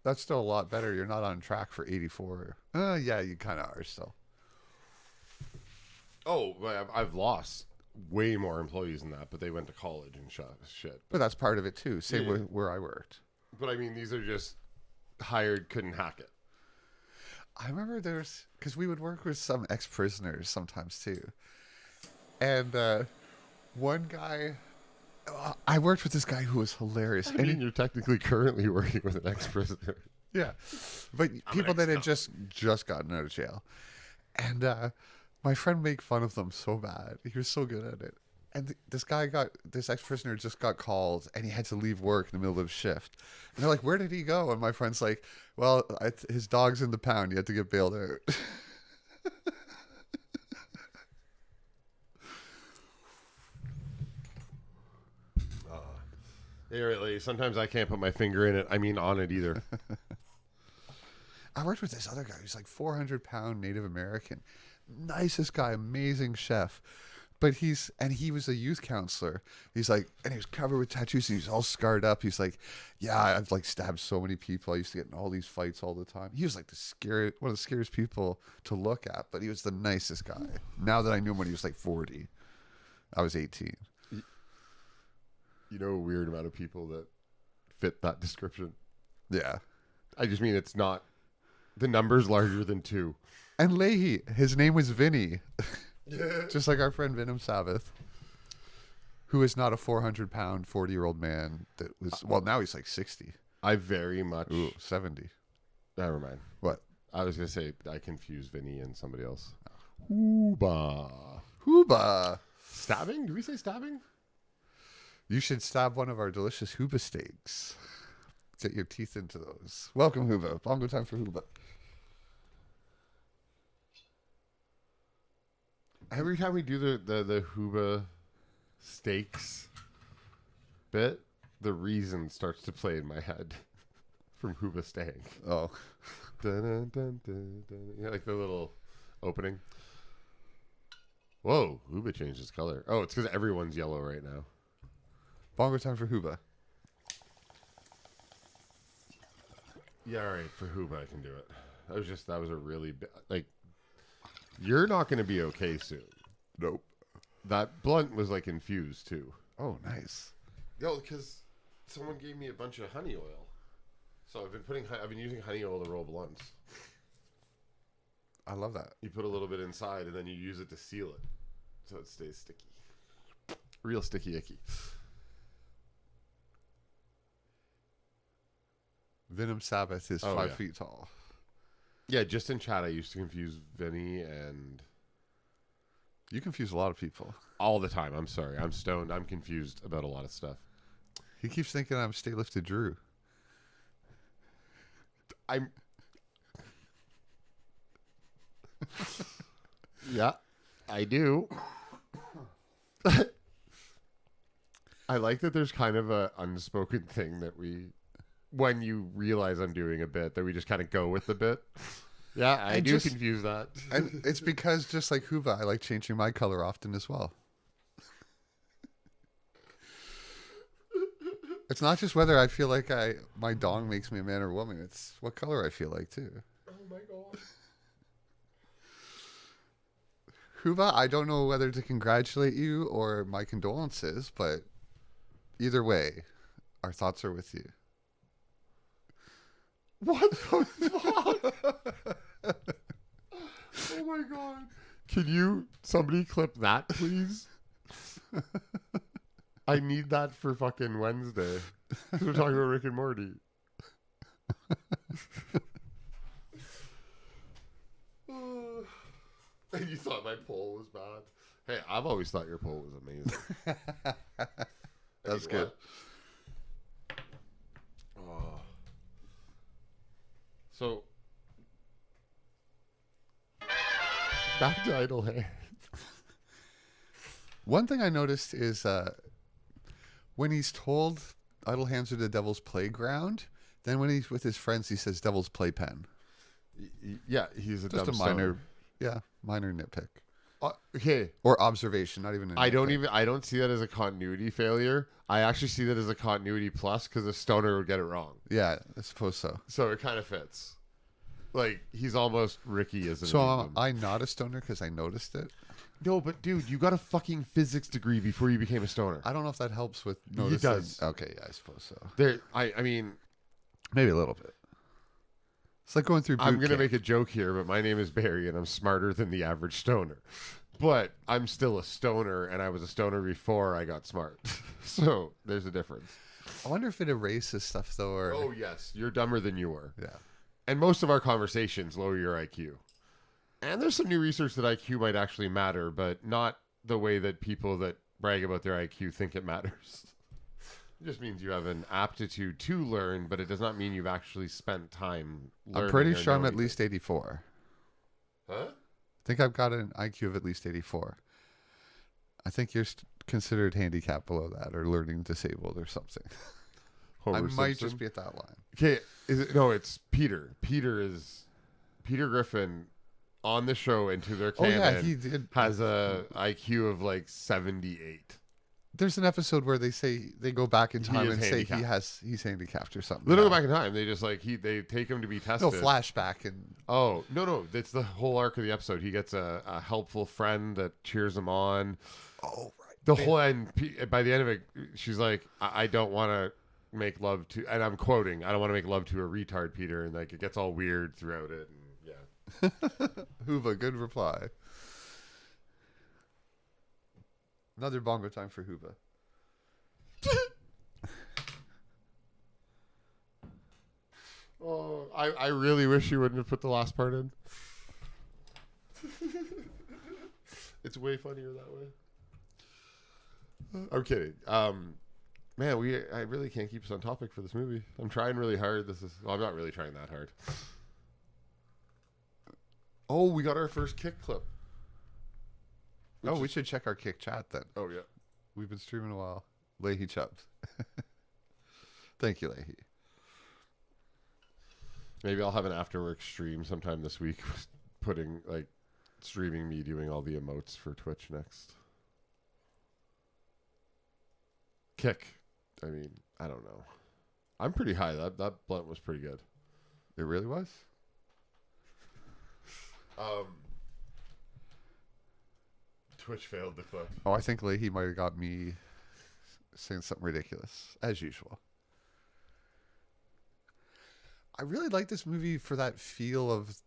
That's still a lot better. You're not on track for 84. Yeah, you kind of are still. Oh, I've lost way more employees than that, but they went to college and shit. But that's part of it too. Same with where I worked. But I mean, these are just hired, couldn't hack it. I remember because we would work with some ex-prisoners sometimes too. And one guy, I worked with this guy who was hilarious. I mean, you're technically currently working with an ex-prisoner. Yeah. But people that had just gotten out of jail. And my friend made fun of them so bad. He was so good at it. And this ex-prisoner just got called and he had to leave work in the middle of shift. And they're like, where did he go? And my friend's like, well, his dog's in the pound. He had to get bailed out. Really, sometimes I can't put my finger in it. I mean, on it either. I worked with this other guy who's like 400-pound Native American. Nicest guy, amazing chef. But he was a youth counselor. He's like, and he was covered with tattoos and he's all scarred up. He's like, yeah, I've like stabbed so many people. I used to get in all these fights all the time. He was like one of the scariest people to look at, but he was the nicest guy. Now that I knew him when he was like 40, I was 18. You know, a weird amount of people that fit that description. Yeah. I just mean it's not The number's larger than 2. And Leahy, his name was Vinny. Just like our friend Venom Sabbath, who is not a 400-pound, 40-year-old man that was, well, now he's like 60. I very much... Ooh, 70. Never mind. What? I was going to say, I confused Vinny and somebody else. Hooba. Hooba. Stabbing? Do we say stabbing? You should stab one of our delicious Hooba steaks. Get your teeth into those. Welcome, Hooba. Bongo time for Hooba. Every time we do the Hooba steaks bit, the reason starts to play in my head from Hooba Stank. Oh. Dun, dun, dun, dun, dun. You know, like the little opening. Whoa, Hooba changed its color. Oh, it's because everyone's yellow right now. Bongo time for Hooba. Yeah, all right. For Hooba, I can do it. That was a really like. You're not going to be okay soon. Nope. That blunt was like infused too. Oh, nice. Yo, because someone gave me a bunch of honey oil, so I've been using honey oil to roll blunts. I love that. You put a little bit inside, and then you use it to seal it, so it stays sticky. Real sticky icky. Venom Sabbath is 5 feet tall. Yeah, just in chat, I used to confuse Vinny and... You confuse a lot of people. All the time. I'm sorry. I'm stoned. I'm confused about a lot of stuff. He keeps thinking I'm Stay Lifted Drew. I'm... Yeah, I do. I like that there's kind of a unspoken thing that we... When you realize I'm doing a bit, that we just kind of go with the bit. Yeah, I do confuse that. And it's because, just like Hooba, I like changing my color often as well. It's not just whether I feel like my dong makes me a man or a woman. It's what color I feel like, too. Oh, my God. Hooba, I don't know whether to congratulate you or my condolences, but either way, our thoughts are with you. What the fuck? Oh my God. Can somebody clip that, please? I need that for fucking Wednesday. Because we're talking about Rick and Morty. And you thought my poll was bad? Hey, I've always thought your poll was amazing. That's good. Oh. So, back to Idle Hands. One thing I noticed is when he's told Idle Hands are the devil's playground, then when he's with his friends, he says devil's playpen. Yeah, he's just a minor, minor nitpick. Okay. Or observation, not even a nitpick. I don't see that as a continuity failure. I actually see that as a continuity plus because a stoner would get it wrong. Yeah, I suppose so. So it kind of fits. Like, he's almost Ricky as an So am I not a stoner because I noticed it? No, but dude, you got a fucking physics degree before you became a stoner. I don't know if that helps with noticing. It does. Okay, yeah, I suppose so. I mean... Maybe a little bit. It's like going through boot I'm going to camp. make a joke here, but my name is Barry, and I'm smarter than the average stoner. But I'm still a stoner, and I was a stoner before I got smart. So there's a difference. I wonder if it erases stuff, though. Or... Oh, yes. You're dumber than you were. Yeah. And most of our conversations lower your IQ. And there's some new research that IQ might actually matter, but not the way that people that brag about their IQ think it matters. It just means you have an aptitude to learn, but it does not mean you've actually spent time learning. I'm pretty sure I'm at least 84. Huh? I think I've got an IQ of at least 84. I think you're considered handicapped below that or learning disabled or something. Homer I might Simpson? just be at that line. Okay, no, it's Peter. Peter Griffin on the show and to their canon. Oh yeah, he did. Has a IQ of like 78. There's an episode where they say they go back in time and say handicapped. he's handicapped or something. They don't go back in time. They just they take him to be tested. No flashback and oh no, it's the whole arc of the episode. He gets a helpful friend that cheers him on. Oh right. The whole end. By the end of it, she's like, I don't want to make love to, and I'm quoting, I don't want to make love to a retard, Peter, and like it gets all weird throughout it, and yeah. Hoover, good reply. Another bongo time for Hoover. Oh, I really wish you wouldn't have put the last part in. It's way funnier that way. I'm kidding. Man, I really can't keep us on topic for this movie. I'm trying really hard. I'm not really trying that hard. Oh, we got our first kick clip. We should check our kick chat then. Oh, yeah. We've been streaming a while. Leahy Chubbs. Thank you, Leahy. Maybe I'll have an after-work stream sometime this week, streaming me doing all the emotes for Twitch next. Kick. I mean, I don't know. I'm pretty high. That blunt was pretty good. It really was? Twitch failed the clip. Oh, I think Leahy might have got me saying something ridiculous, as usual. I really like this movie for that feel of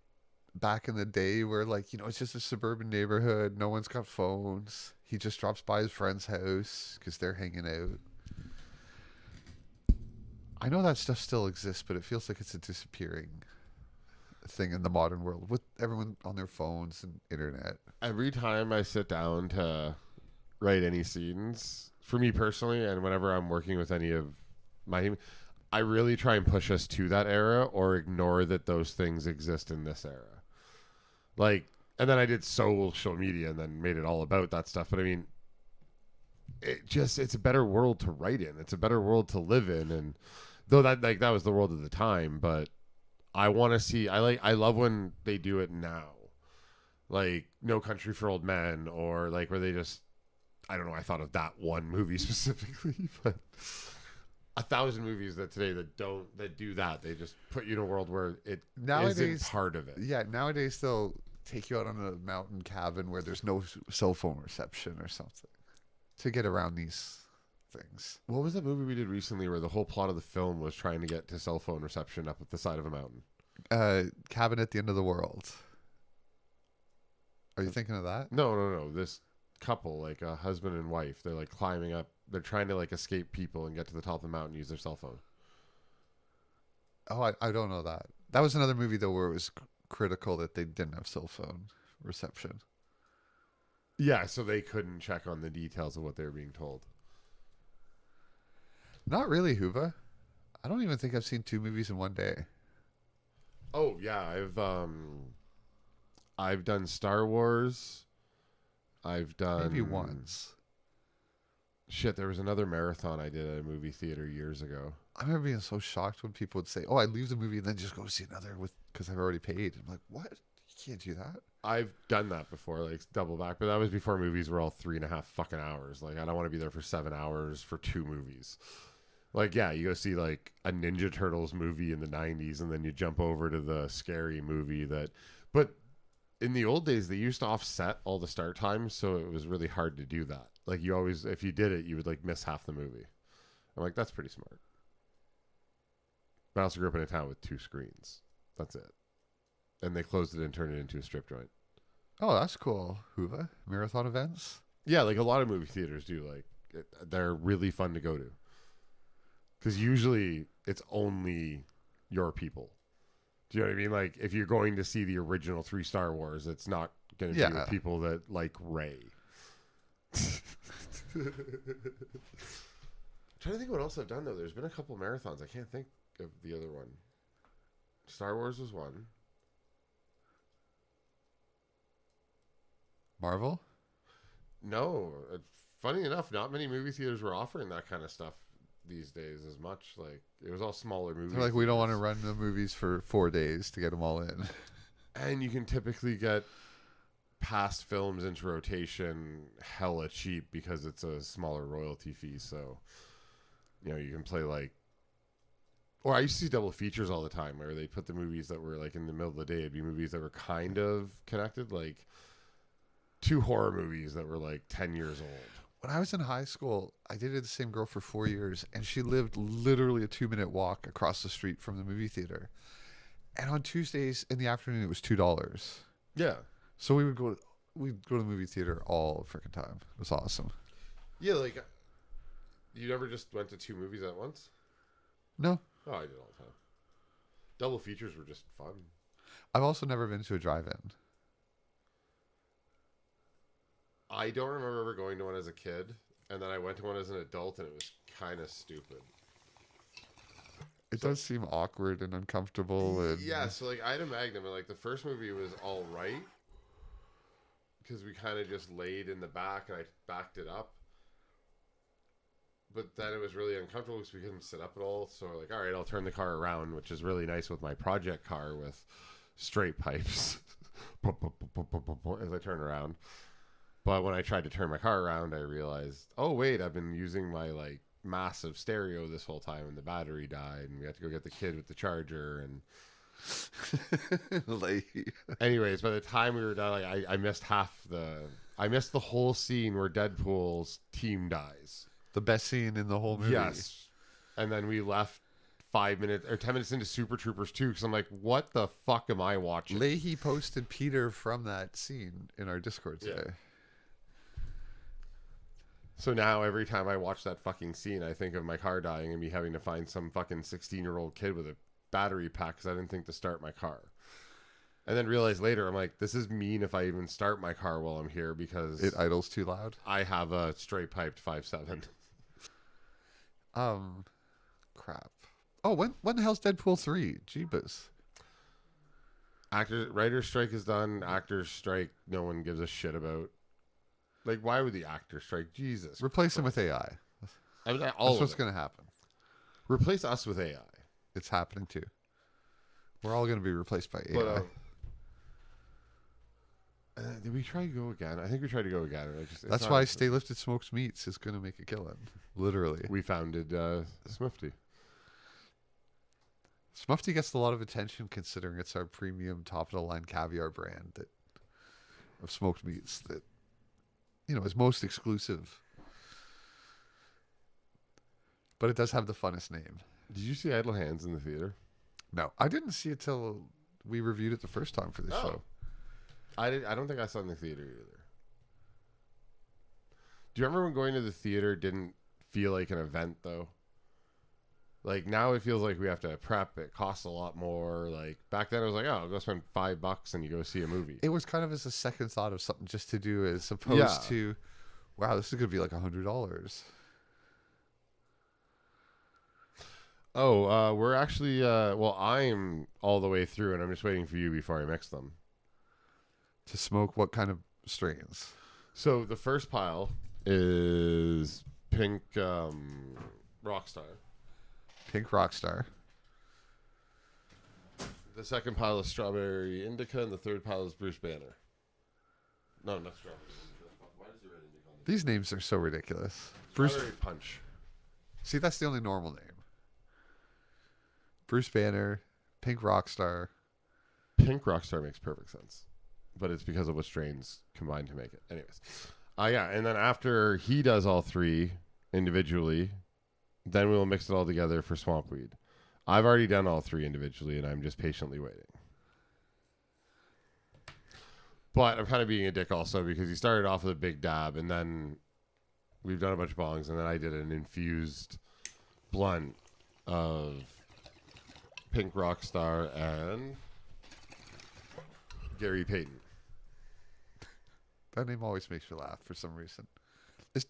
back in the day where, like, you know, it's just a suburban neighborhood. No one's got phones. He just drops by his friend's house because they're hanging out. I know that stuff still exists, but it feels like it's a disappearing thing in the modern world with everyone on their phones and internet. Every time I sit down to write any scenes, for me personally, and whenever I'm working with any of my team, I really try and push us to that era or ignore that those things exist in this era. Like, and then I did social media and then made it all about that stuff. But I mean, it's a better world to write in. It's a better world to live in. And though that was the world of the time, but I want to see, I love when they do it now. Like No Country for Old Men, or like where they just, I don't know, I thought of that one movie specifically, but 1,000 movies that do that. They just put you in a world where it isn't part of it. Yeah, nowadays they'll take you out on a mountain cabin where there's no cell phone reception or something to get around these things. What was that movie we did recently where the whole plot of the film was trying to get to cell phone reception up at the side of a mountain? Cabin at the End of the World. Are you thinking of that? No. This couple, like a husband and wife, they're like climbing up. They're trying to like escape people and get to the top of the mountain and use their cell phone. Oh, I don't know that. That was another movie though where it was critical that they didn't have cell phone reception. Yeah, so they couldn't check on the details of what they were being told. Not really, Hoover. I don't even think I've seen 2 movies in one day. Oh yeah, I've done Star Wars. I've done maybe once. Shit, there was another marathon I did at a movie theater years ago. I remember being so shocked when people would say, "Oh, I leave the movie and then just go see another because I've already paid." I'm like, "What? You can't do that." I've done that before, like double back, but that was before movies were all 3.5 fucking hours. Like, I don't want to be there for 7 hours for 2 movies. Like, yeah, you go see like a Ninja Turtles movie in the 90s, and then you jump over to the scary movie but in the old days, they used to offset all the start times, so it was really hard to do that. Like, you always, if you did it, you would like miss half the movie. I'm like, that's pretty smart. But I also grew up in a town with 2 screens. That's it. And they closed it and turned it into a strip joint. Oh, that's cool. Hoover marathon events. Yeah, like a lot of movie theaters do. Like, they're really fun to go to. Because usually it's only your people. Do you know what I mean? Like, if you're going to see the original 3 Star Wars, it's not going to be with people that like Rey. I'm trying to think what else I've done, though. There's been a couple marathons. I can't think of the other one. Star Wars was one. Marvel? No. Funny enough, not many movie theaters were offering that kind of stuff these days as much. Like, it was all smaller movies. They're like, we don't want to run the movies for 4 days to get them all in. And you can typically get past films into rotation hella cheap because it's a smaller royalty fee. So, you know, you can play like, or I used to see double features all the time where they put the movies that were like in the middle of the day. It'd be movies that were kind of connected, like 2 horror movies that were like 10 years old. when I was in high school, I dated the same girl for 4 years, and she lived literally a 2-minute walk across the street from the movie theater. And on Tuesdays in the afternoon, it was $2. Yeah. So we'd go to the movie theater all freaking time. It was awesome. Yeah, like, you never just went to 2 movies at once? No, Oh, I did all the time. Double features were just fun. I've also never been to a drive-in. I don't remember ever going to one as a kid, and then I went to one as an adult, and it was kind of stupid. It does seem awkward and uncomfortable. And Yeah, so like I had a Magnum, and like the first movie was all right because we kind of just laid in the back, and I backed it up. But then it was really uncomfortable because we couldn't sit up at all. So we're like, all right, I'll turn the car around, which is really nice with my project car with straight pipes as I turn around. But when I tried to turn my car around, I realized, oh wait, I've been using my like massive stereo this whole time, and the battery died, and we had to go get the kid with the charger. And anyways, by the time we were done, like I missed I missed the whole scene where Deadpool's team dies. the best scene in the whole movie. Yes. And then we left 5 minutes or 10 minutes into Super Troopers 2 because I'm like, what the fuck am I watching? Leahy posted Peter from that scene in our Discord today. Yeah. So now every time I watch that fucking scene, I think of my car dying and me having to find some fucking 16-year-old kid with a battery pack because I didn't think to start my car. And then realize later, I'm like, this is mean if I even start my car while I'm here because It idles too loud. I have a straight piped 5.7. Crap. Oh, when the hell's Deadpool 3? Jeebus. Writer's strike is done. Actors strike, no one gives a shit about. Like, why would the actor strike? Jesus. Replace him with AI. I mean, That's all what's of it. going to happen. Replace us with AI. It's happening too. We're all going to be replaced by AI. But, did we try to go again? I think we tried to go again. That's why Stay Lifted Smokes Meats is going to make a killing. Literally. we founded Smifty. Smufty gets a lot of attention considering it's our premium top-of-the-line caviar brand of smoked meats that, is most exclusive. But it does have the funnest name. Did you see Idle Hands in the theater? No, I didn't see it till we reviewed it the first time for this show. I don't think I saw it in the theater either. Do you remember when going to the theater didn't feel like an event though? Like now it feels like we have to prep. It costs a lot more. Like back then it was like, oh, I'll go spend $5 and you go see a movie. It was kind of as a second thought of something just to do as opposed to, wow, this is going to be like $100. Oh, we're actually, I'm all the way through and I'm just waiting for you before I mix them. To smoke what kind of strains? So the first pile is pink Rockstar. Pink Rockstar. The second pile is Strawberry Indica, and the third pile is Bruce Banner. No, not Strawberry Indica. Why does he write Indica on These names are so ridiculous. Strawberry Punch. See, that's the only normal name. Bruce Banner, Pink Rockstar. Pink Rockstar makes perfect sense. But it's because of what strains combined to make it. Anyways. Yeah, and then after he does all three individually, then we'll mix it all together for Swamp Weed. I've already done all three individually, and I'm just patiently waiting. But I'm kind of being a dick also because he started off with a big dab, and then we've done a bunch of bongs, and then I did an infused blunt of Pink Rockstar and Gary Payton. That name always makes me laugh for some reason.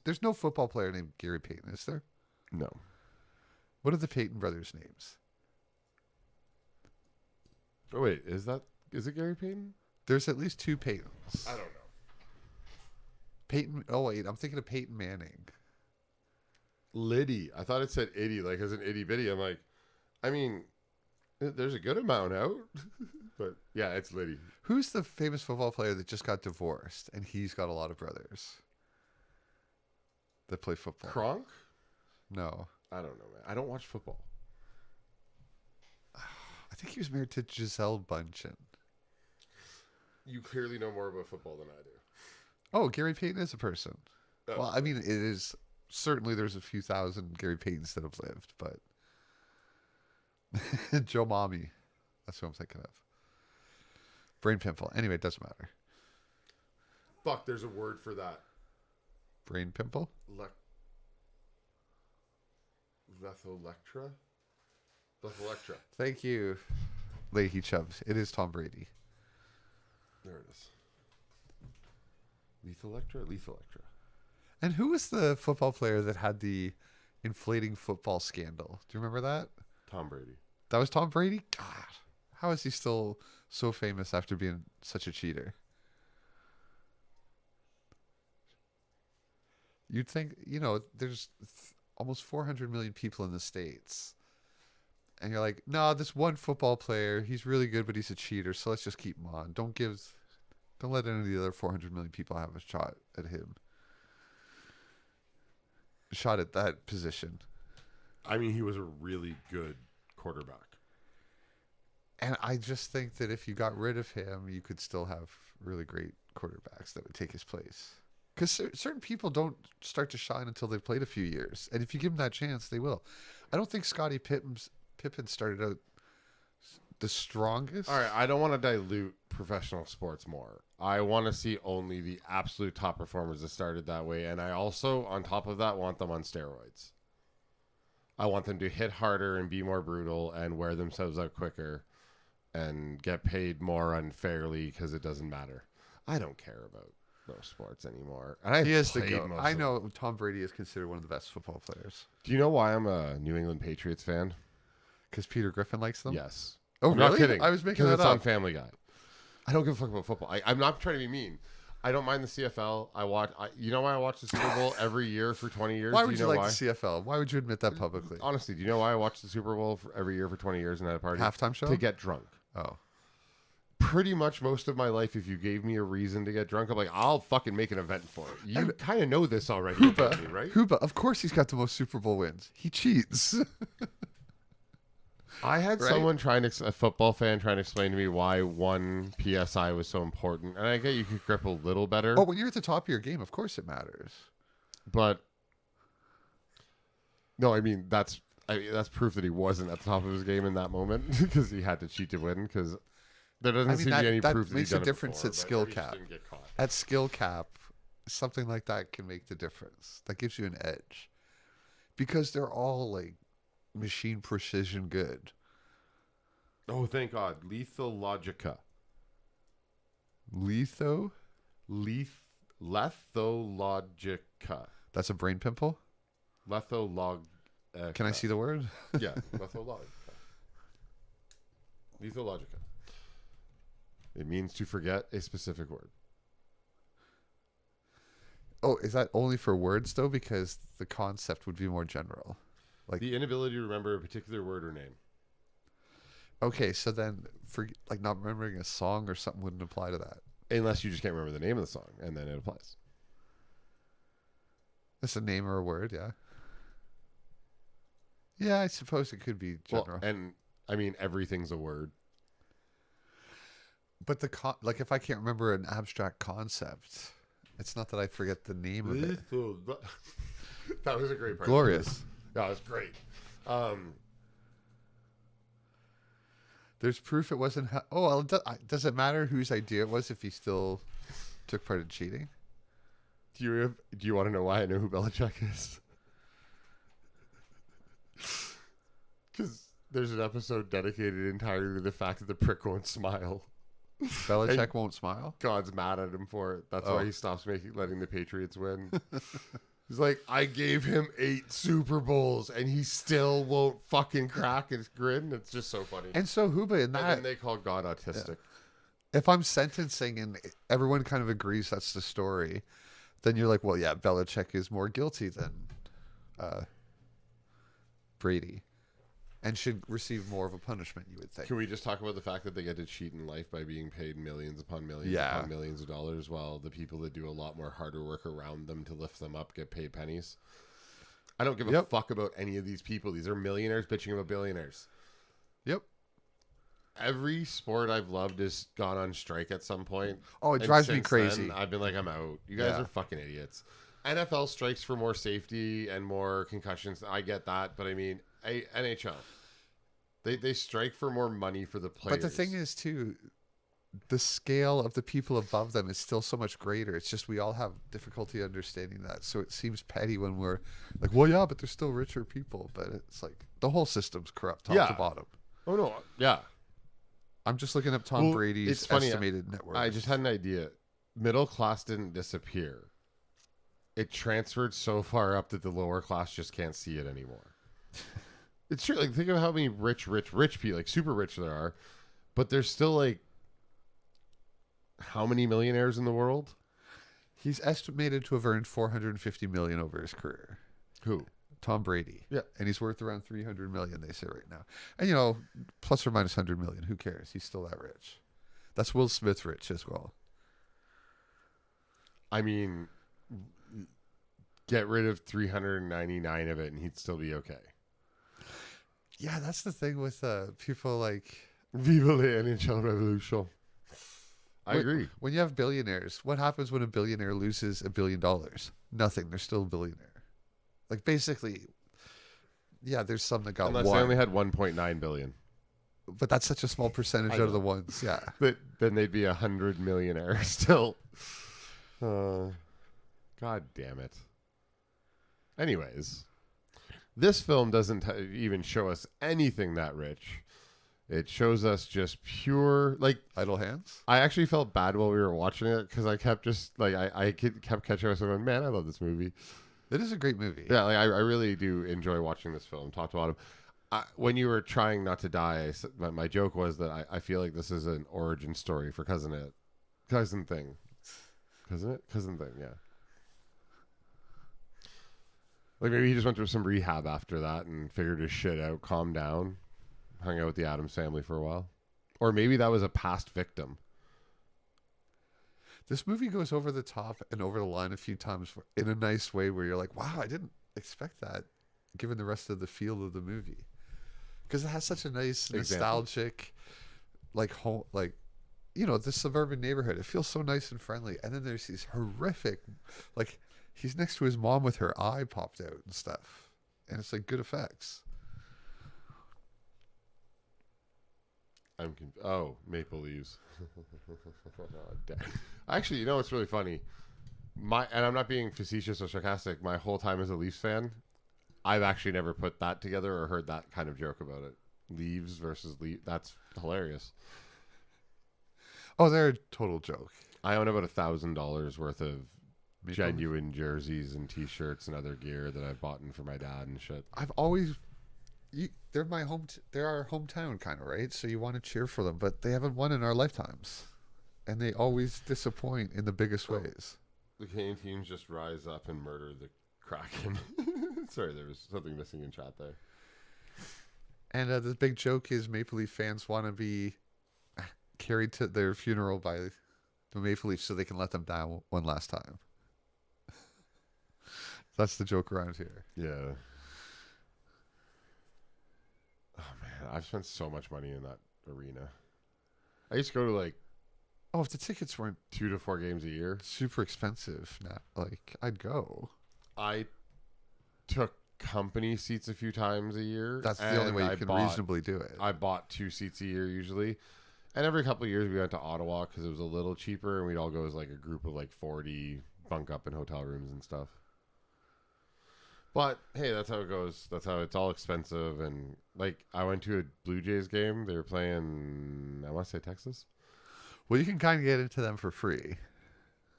There's no football player named Gary Payton, is there? No. What are the Payton brothers' names? Oh, wait. Is it Gary Payton? There's at least two Paytons. I don't know. Peyton. Oh, wait. I'm thinking of Peyton Manning. Liddy. I thought it said itty, like as an itty bitty. I'm like, I mean, there's a good amount out. But yeah, it's Liddy. Who's the famous football player that just got divorced and he's got a lot of brothers that play football? Kronk? No. I don't know, man. I don't watch football. I think he was married to Giselle Bundchen. You clearly know more about football than I do. Oh, Gary Payton is a person. Well, I mean, it is certainly there's a few thousand Gary Paytons that have lived, but Joe Mommy, that's what I'm thinking of. Brain pimple. Anyway, it doesn't matter. Fuck, there's a word for that. Brain pimple? Letholectra? Letholectra. Thank you, Leahy Chubbs. It is Tom Brady. There it is. Letholectra? Letholectra. And who was the football player that had the inflating football scandal? Do you remember that? Tom Brady. That was Tom Brady? God. How is he still so famous after being such a cheater? You'd think, there's almost 400 million people in the States. And you're like, no, this one football player, he's really good, but he's a cheater, so let's just keep him on. Don't let any of the other 400 million people have a shot at him. Shot at that position. I mean, he was a really good quarterback. And I just think that if you got rid of him, you could still have really great quarterbacks that would take his place. Because certain people don't start to shine until they've played a few years. And if you give them that chance, they will. I don't think Scottie Pippen started out the strongest. All right, I don't want to dilute professional sports more. I want to see only the absolute top performers that started that way. And I also, on top of that, want them on steroids. I want them to hit harder and be more brutal and wear themselves out quicker and get paid more unfairly because it doesn't matter. I don't care about those sports anymore. And he is the GOAT. I know Tom Brady is considered one of the best football players. Do you know why I'm a New England Patriots fan? Because Peter Griffin likes them? Yes. Oh, I'm really? not kidding. I was making that up. Because it's on Family Guy. I don't give a fuck about football. I'm not trying to be mean. I don't mind the CFL. You know why I watch the Super Bowl every year for 20 years? Why would you like the CFL? Why would you admit that publicly? Honestly, do you know why I watched the Super Bowl every year for 20 years and had a party? Halftime show? To get drunk. Oh. Pretty much most of my life, if you gave me a reason to get drunk, I'm like, I'll fucking make an event for it. You kind of know this already, about me, right? Hooba, of course he's got the most Super Bowl wins. He cheats. I had someone a football fan trying to explain to me why one PSI was so important. And I get you could grip a little better. Oh, when you're at the top of your game, of course it matters. But, no, I mean, that's proof that he wasn't at the top of his game in that moment because he had to cheat to win because there doesn't seem to be any proof that makes he's a difference at skill cap. At skill cap, something like that can make the difference. That gives you an edge. Because they're all like machine precision good. Oh, thank God. Lethologica. Lethologica. That's a brain pimple? Can I see the word? Yeah, lethologica. Lethologica. It means to forget a specific word. Oh, is that only for words though? Because the concept would be more general. Like the inability to remember a particular word or name. Okay, so then for like not remembering a song or something wouldn't apply to that. Unless you just can't remember the name of the song, and then it applies. It's a name or a word, yeah. Yeah, I suppose it could be general. Well, and I mean everything's a word. But like if I can't remember an abstract concept, it's not that I forget the name of it. That was a great part. Glorious. Yeah, it was great. There's proof it wasn't. Does it matter whose idea it was if he still took part in cheating? Do you want to know why I know who Belichick is? Because there's an episode dedicated entirely to the fact that the prick won't smile. Belichick won't smile? God's mad at him for it. That's why he stops letting the Patriots win. He's like, I gave him 8 Super Bowls and he still won't fucking crack his grin. It's just so funny. And so Huba in that, and then they call God autistic. Yeah. If I'm sentencing and everyone kind of agrees that's the story, then you're like, well, yeah, Belichick is more guilty than Brady and should receive more of a punishment, you would think. Can we just talk about the fact that they get to cheat in life by being paid millions upon millions upon millions of dollars, while the people that do a lot more harder work around them to lift them up get paid pennies? I don't give a fuck about any of these people. These are millionaires bitching about billionaires. Yep. Every sport I've loved has gone on strike at some point. Oh, it drives me crazy. I've been like, I'm out. You guys are fucking idiots. NFL strikes for more safety and more concussions. I get that, but I mean, NHL, they strike for more money for the players. But the thing is, too, the scale of the people above them is still so much greater. It's just we all have difficulty understanding that. So it seems petty when we're like, well, yeah, but they're still richer people. But it's like the whole system's corrupt top to bottom. Oh, no. Yeah. I'm just looking up Tom Brady's estimated net worth. I just had an idea. Middle class didn't disappear. It transferred so far up that the lower class just can't see it anymore. It's true. Like, think of how many rich people, like super rich there are, but there's still like how many millionaires in the world? He's estimated to have earned $450 million over his career. Who? Tom Brady. Yeah. And he's worth around $300 million, they say right now. And, you know, plus or minus $100 million. Who cares? He's still that rich. That's Will Smith rich as well. I mean, get rid of 399 of it and he'd still be okay. Yeah, that's the thing with people like... Viva la NHL Revolution. I agree. When you have billionaires, what happens when a billionaire loses $1 billion? Nothing. They're still a billionaire. Like, basically, yeah, there's some that got Unless one. they only had 1.9 billion. But that's such a small percentage out of the ones, yeah. But then they'd be 100 millionaire still. God damn it. Anyways, this film doesn't even show us anything that rich. It shows us just pure, like... Idle hands? I actually felt bad while we were watching it because I kept just, like, I kept catching myself going, man, I love this movie. It is a great movie. Yeah, like, I really do enjoy watching this film, top to bottom. When you were trying not to die, my joke was that I feel like this is an origin story for Cousin Thing. Cousin Thing, yeah. Like, maybe he just went through some rehab after that and figured his shit out, calmed down, hung out with the Addams family for a while. Or maybe that was a past victim. This movie goes over the top and over the line a few times in a nice way where you're like, wow, I didn't expect that given the rest of the feel of the movie. Because it has such a nice, nostalgic, like, home, like, you know, this suburban neighborhood. It feels so nice and friendly. And then there's these horrific, like, he's next to his mom with her eye popped out and stuff. And it's like good effects. Maple Leaves. Actually, you know what's really funny? And I'm not being facetious or sarcastic. My whole time as a Leafs fan, I've actually never put that together or heard that kind of joke about it. Leaves versus Leaf. That's hilarious. Oh, they're a total joke. I own about $1,000 worth of genuine jerseys and T-shirts and other gear that I've bought for my dad and shit. I've always... they're they're our hometown kind of, right? So you want to cheer for them, but they haven't won in our lifetimes. And they always disappoint in the biggest ways. The Canadian teams just rise up and murder the Kraken. Sorry, there was something missing in chat there. And the big joke is Maple Leaf fans want to be carried to their funeral by the Maple Leafs so they can let them down one last time. That's the joke around here. Yeah. Oh, man. I've spent so much money in that arena. I used to go to, like... Oh, if the tickets weren't 2 to 4 games a year. Super expensive. Like, I'd go. I took company seats a few times a year. That's the only way you can reasonably do it. I bought 2 seats a year usually. And every couple of years we went to Ottawa because it was a little cheaper. And we'd all go as like a group of like 40, bunk up in hotel rooms and stuff. But, hey, that's how it goes. That's how it's all expensive. And, like, I went to a Blue Jays game. They were playing, I want to say Texas. Well, you can kind of get into them for free.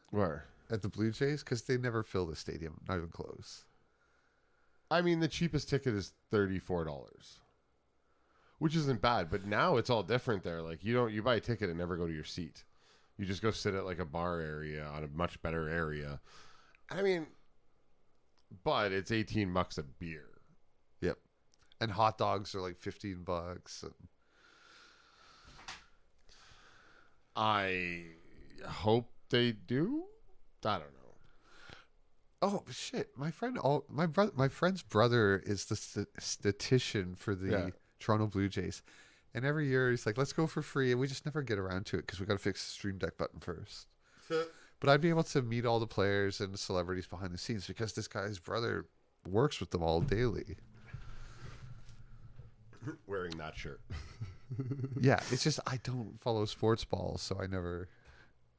Where? At the Blue Jays, because they never fill the stadium, not even close. I mean, the cheapest ticket is $34, which isn't bad. But now it's all different there. Like, you buy a ticket and never go to your seat. You just go sit at, like, a bar area on a much better area. I mean, but it's $18 a beer. Yep. And hot dogs are like $15. And... I hope they do. I don't know. Oh shit! My friend's brother is the statistician for the Toronto Blue Jays, and every year he's like, "Let's go for free," and we just never get around to it because we got to fix the Stream Deck button first. But I'd be able to meet all the players and the celebrities behind the scenes because this guy's brother works with them all daily. Wearing that shirt. Yeah, it's just I don't follow sports balls, so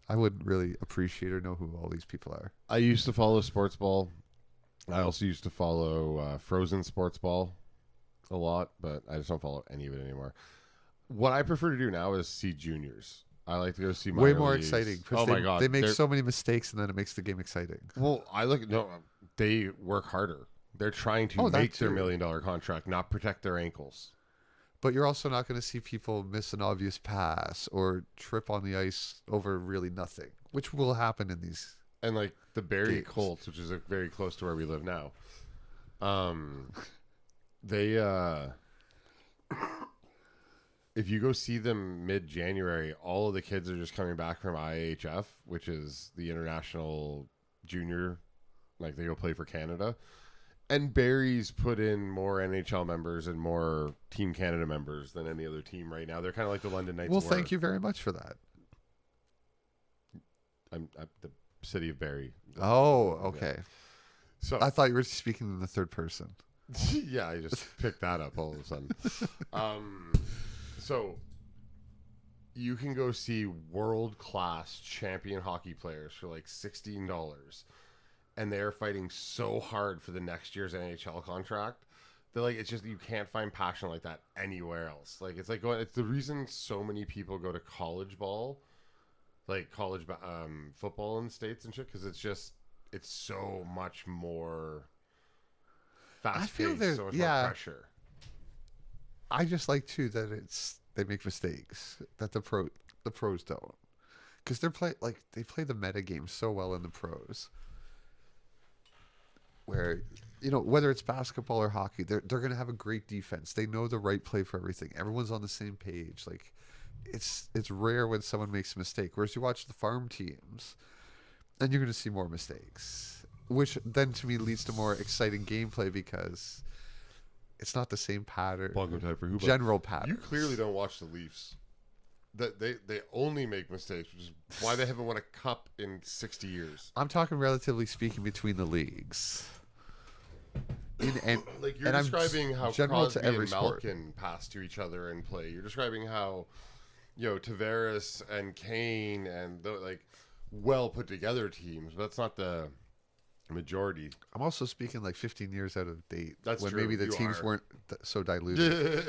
I wouldn't really appreciate or know who all these people are. I used to follow sports ball. I also used to follow Frozen sports ball a lot, but I just don't follow any of it anymore. What I prefer to do now is see juniors. I like to go see way minor more leagues. exciting. Oh my god, they make so many mistakes, and then it makes the game exciting. Well, they work harder. They're trying to make their $1 million contract, not protect their ankles. But you're also not going to see people miss an obvious pass or trip on the ice over really nothing, which will happen in these. And like the Barrie games. Colts, which is very close to where we live now. They if you go see them mid-January, all of the kids are just coming back from IHF, which is the International Junior, like they go play for Canada. And Barrie's put in more NHL members and more Team Canada members than any other team right now. They're kind of like the London Knights. Well, thank you very much for that. I'm the city of Barrie. Oh, okay. Yeah. So I thought you were speaking in the third person. Yeah, I just picked that up all of a sudden. So you can go see world-class champion hockey players for like $16. And they're fighting so hard for the next year's NHL contract that like it's just you can't find passion like that anywhere else. Like it's the reason so many people go to college ball, like college football in the States and shit, because it's so much more fast paced, so much more pressure. I just like too that they make mistakes that the pros don't, because they play the meta game so well in the pros. Where, whether it's basketball or hockey, they're going to have a great defense. They know the right play for everything. Everyone's on the same page. Like, it's rare when someone makes a mistake. Whereas you watch the farm teams, and you're going to see more mistakes, which then to me leads to more exciting gameplay because it's not the same pattern. Bongo type for who? General pattern. You clearly don't watch the Leafs. That they only make mistakes, which is why they haven't won a cup in 60 years. I'm talking relatively speaking between the leagues. Like you're describing how Crosby and Malkin pass to each other and play. You're describing how, Tavares and Kane and well put together teams, but that's not the majority. I'm also speaking like 15 years out of date. That's when true. Maybe the teams weren't so diluted.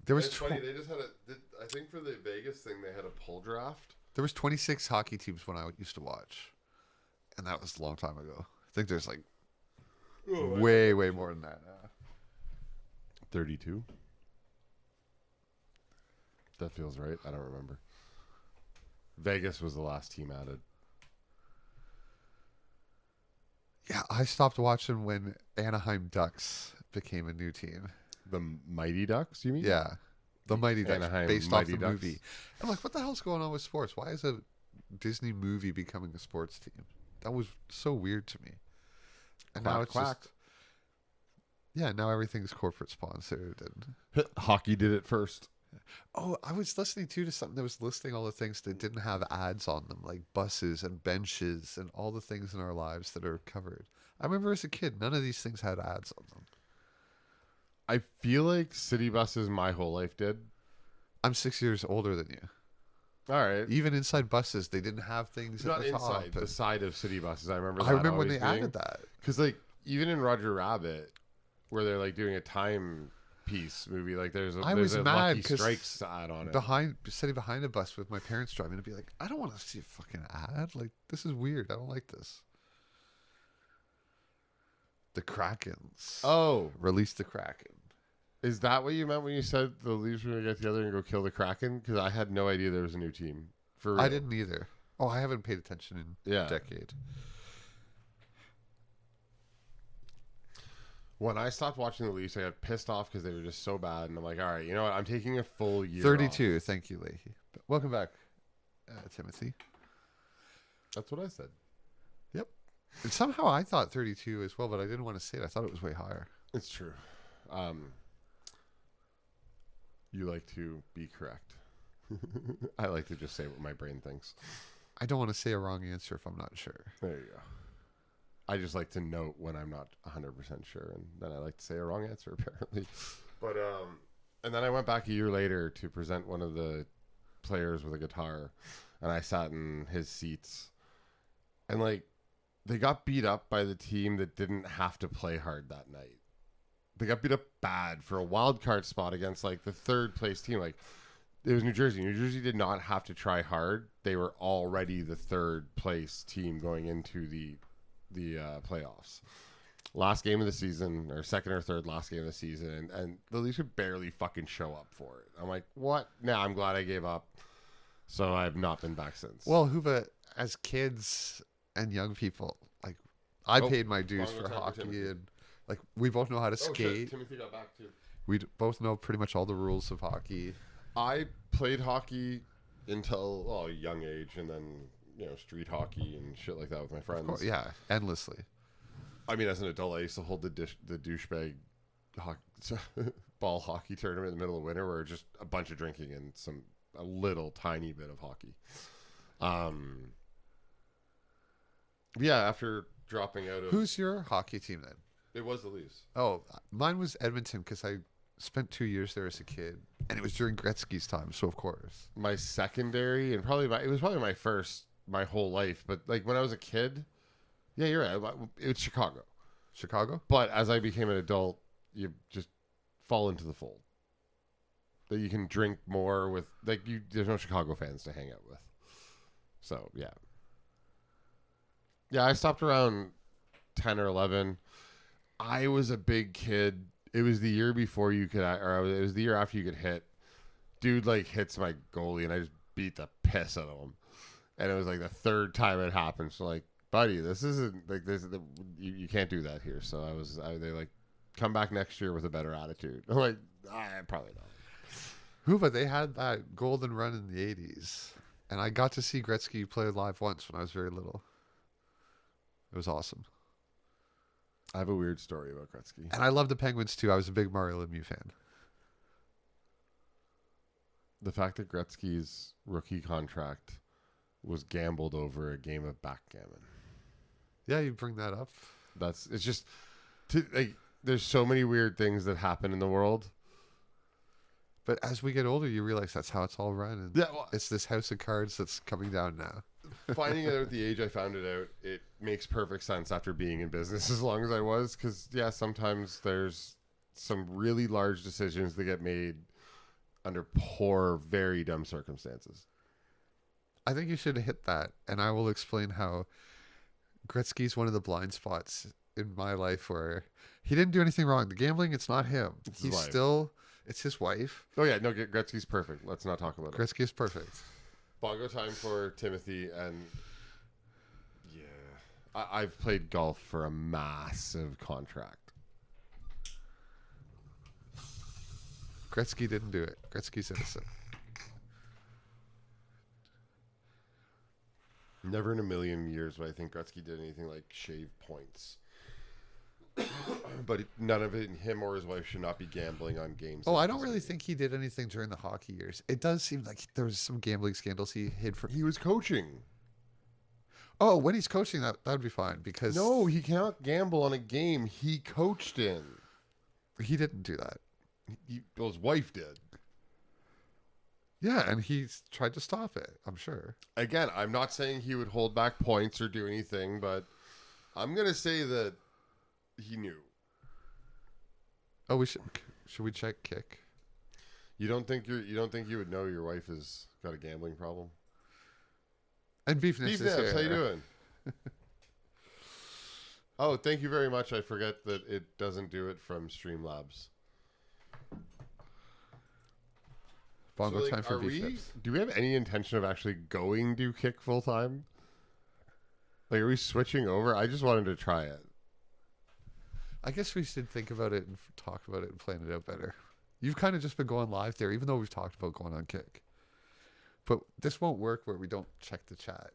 There was funny. They just had I think for the Vegas thing, they had a pull draft. There was 26 hockey teams when I used to watch, and that was a long time ago. I think there's way more than that now. 32. That feels right. I don't remember. Vegas was the last team added. Yeah, I stopped watching when Anaheim Ducks became a new team. The Mighty Ducks, you mean? Yeah. The Mighty Ducks, Anaheim based Mighty off the Ducks. movie. I'm like, what the hell's going on with sports? Why is a Disney movie becoming a sports team? That was so weird to me. And now it's just... Yeah, now everything's corporate sponsored. And hockey did it first. Oh, I was listening to something that was listing all the things that didn't have ads on them, like buses and benches and all the things in our lives that are covered. I remember as a kid, none of these things had ads on them. I feel like city buses my whole life did. I'm 6 years older than you. All right. Even inside buses, they didn't have things Not at the inside, top. the side of city buses. I remember that. I remember when always they added that. Because, even in Roger Rabbit, where they're, doing a time piece movie, there's a mad Lucky Strikes ad on it. Sitting behind a bus with my parents driving, I'd be like, I don't want to see a fucking ad. This is weird. I don't like this. The Krakens. Oh. Release the Kraken. Is that what you meant when you said the Leafs were going to get together and go kill the Kraken? Because I had no idea there was a new team. For real. I didn't either. Oh, I haven't paid attention in a decade. When I stopped watching the Leafs, I got pissed off because they were just so bad. And I'm like, all right, you know what? I'm taking a full year 32. off. Thank you, Leahy. Welcome back, Timothy. That's what I said. Yep. And somehow I thought 32 as well, but I didn't want to say it. I thought it was way higher. It's true. You like to be correct. I like to just say what my brain thinks. I don't want to say a wrong answer if I'm not sure. There you go. I just like to note when I'm not 100% sure, and then I like to say a wrong answer apparently. But and then I went back a year later to present one of the players with a guitar, and I sat in his seats, and like they got beat up by the team that didn't have to play hard that night. They got beat up bad for a wild card spot against like the third place team. Like it was New Jersey. New Jersey did not have to try hard. They were already the third place team going into the playoffs. Last game of the season, or second or third last game of the season, and the Leafs would barely fucking show up for it. I'm like, what? Nah, I'm glad I gave up. So I've not been back since. Well, Huva, as kids and young people, like I paid my dues for hockey, and like we both know how to skate. Shit. Timothy got back too. We both know pretty much all the rules of hockey. I played hockey until a young age, and then street hockey and shit like that with my friends. Yeah, endlessly. I mean, as an adult, I used to hold the douchebag ball hockey tournament in the middle of winter, where just a bunch of drinking and a little tiny bit of hockey. Yeah, after dropping out of... Who's your hockey team then? It was the Leafs. Oh, mine was Edmonton because I spent 2 years there as a kid, and it was during Gretzky's time, so of course. My secondary, and it was probably my first, my whole life, but like when I was a kid... Yeah, you're right. It's Chicago. Chicago? But as I became an adult, you just fall into the fold. That you can drink more with, there's no Chicago fans to hang out with. So, yeah. Yeah, I stopped around 10 or 11. I was a big kid. It was the year before you could, or it was the year after you could hit. Dude, hits my goalie, and I just beat the piss out of him. And it was the third time it happened. So, buddy, this isn't you can't do that here. So they come back next year with a better attitude. I'm like, probably not. Huva, they had that golden run in the 80s, and I got to see Gretzky play live once when I was very little. It was awesome. I have a weird story about Gretzky. And I love the Penguins too. I was a big Mario Lemieux fan. The fact that Gretzky's rookie contract was gambled over a game of backgammon. Yeah, you bring that up. It's just there's so many weird things that happen in the world. But as we get older, you realize that's how it's all run. And yeah, it's this house of cards that's coming down now. Finding it out at the age I found it out, it makes perfect sense after being in business as long as I was. Because, yeah, sometimes there's some really large decisions that get made under poor, very dumb circumstances. I think you should hit that, and I will explain how Gretzky's one of the blind spots in my life where he didn't do anything wrong. The gambling, it's not him. It's his wife. Oh, yeah, no, Gretzky's perfect. Let's not talk about it. Gretzky is perfect. Bongo time for Timothy, and yeah, I've played golf for a massive contract. Gretzky didn't do it. Gretzky's innocent. Never in a million years would I think Gretzky did anything like shave points. But none of it, him or his wife should not be gambling on games. Oh, I don't really think he did anything during the hockey years. It does seem like there was some gambling scandals he hid from. He was coaching. Oh, when he's coaching, that'd be fine because no, he cannot gamble on a game he coached in. He didn't do that. His wife did. Yeah, and he tried to stop it, I'm sure. Again, I'm not saying he would hold back points or do anything, but I'm going to say that he knew. Oh, should we check GEEK? You don't think you would know your wife has got a gambling problem? And Beef Nips is here. How you doing? Oh, thank you very much. I forget that it doesn't do it from Streamlabs. Bongo time for Beef Nips. Do we have any intention of actually going to GEEK full time? Are we switching over? I just wanted to try it. I guess we should think about it and talk about it and plan it out better. You've kind of just been going live there, even though we've talked about going on GEEK. But this won't work where we don't check the chat.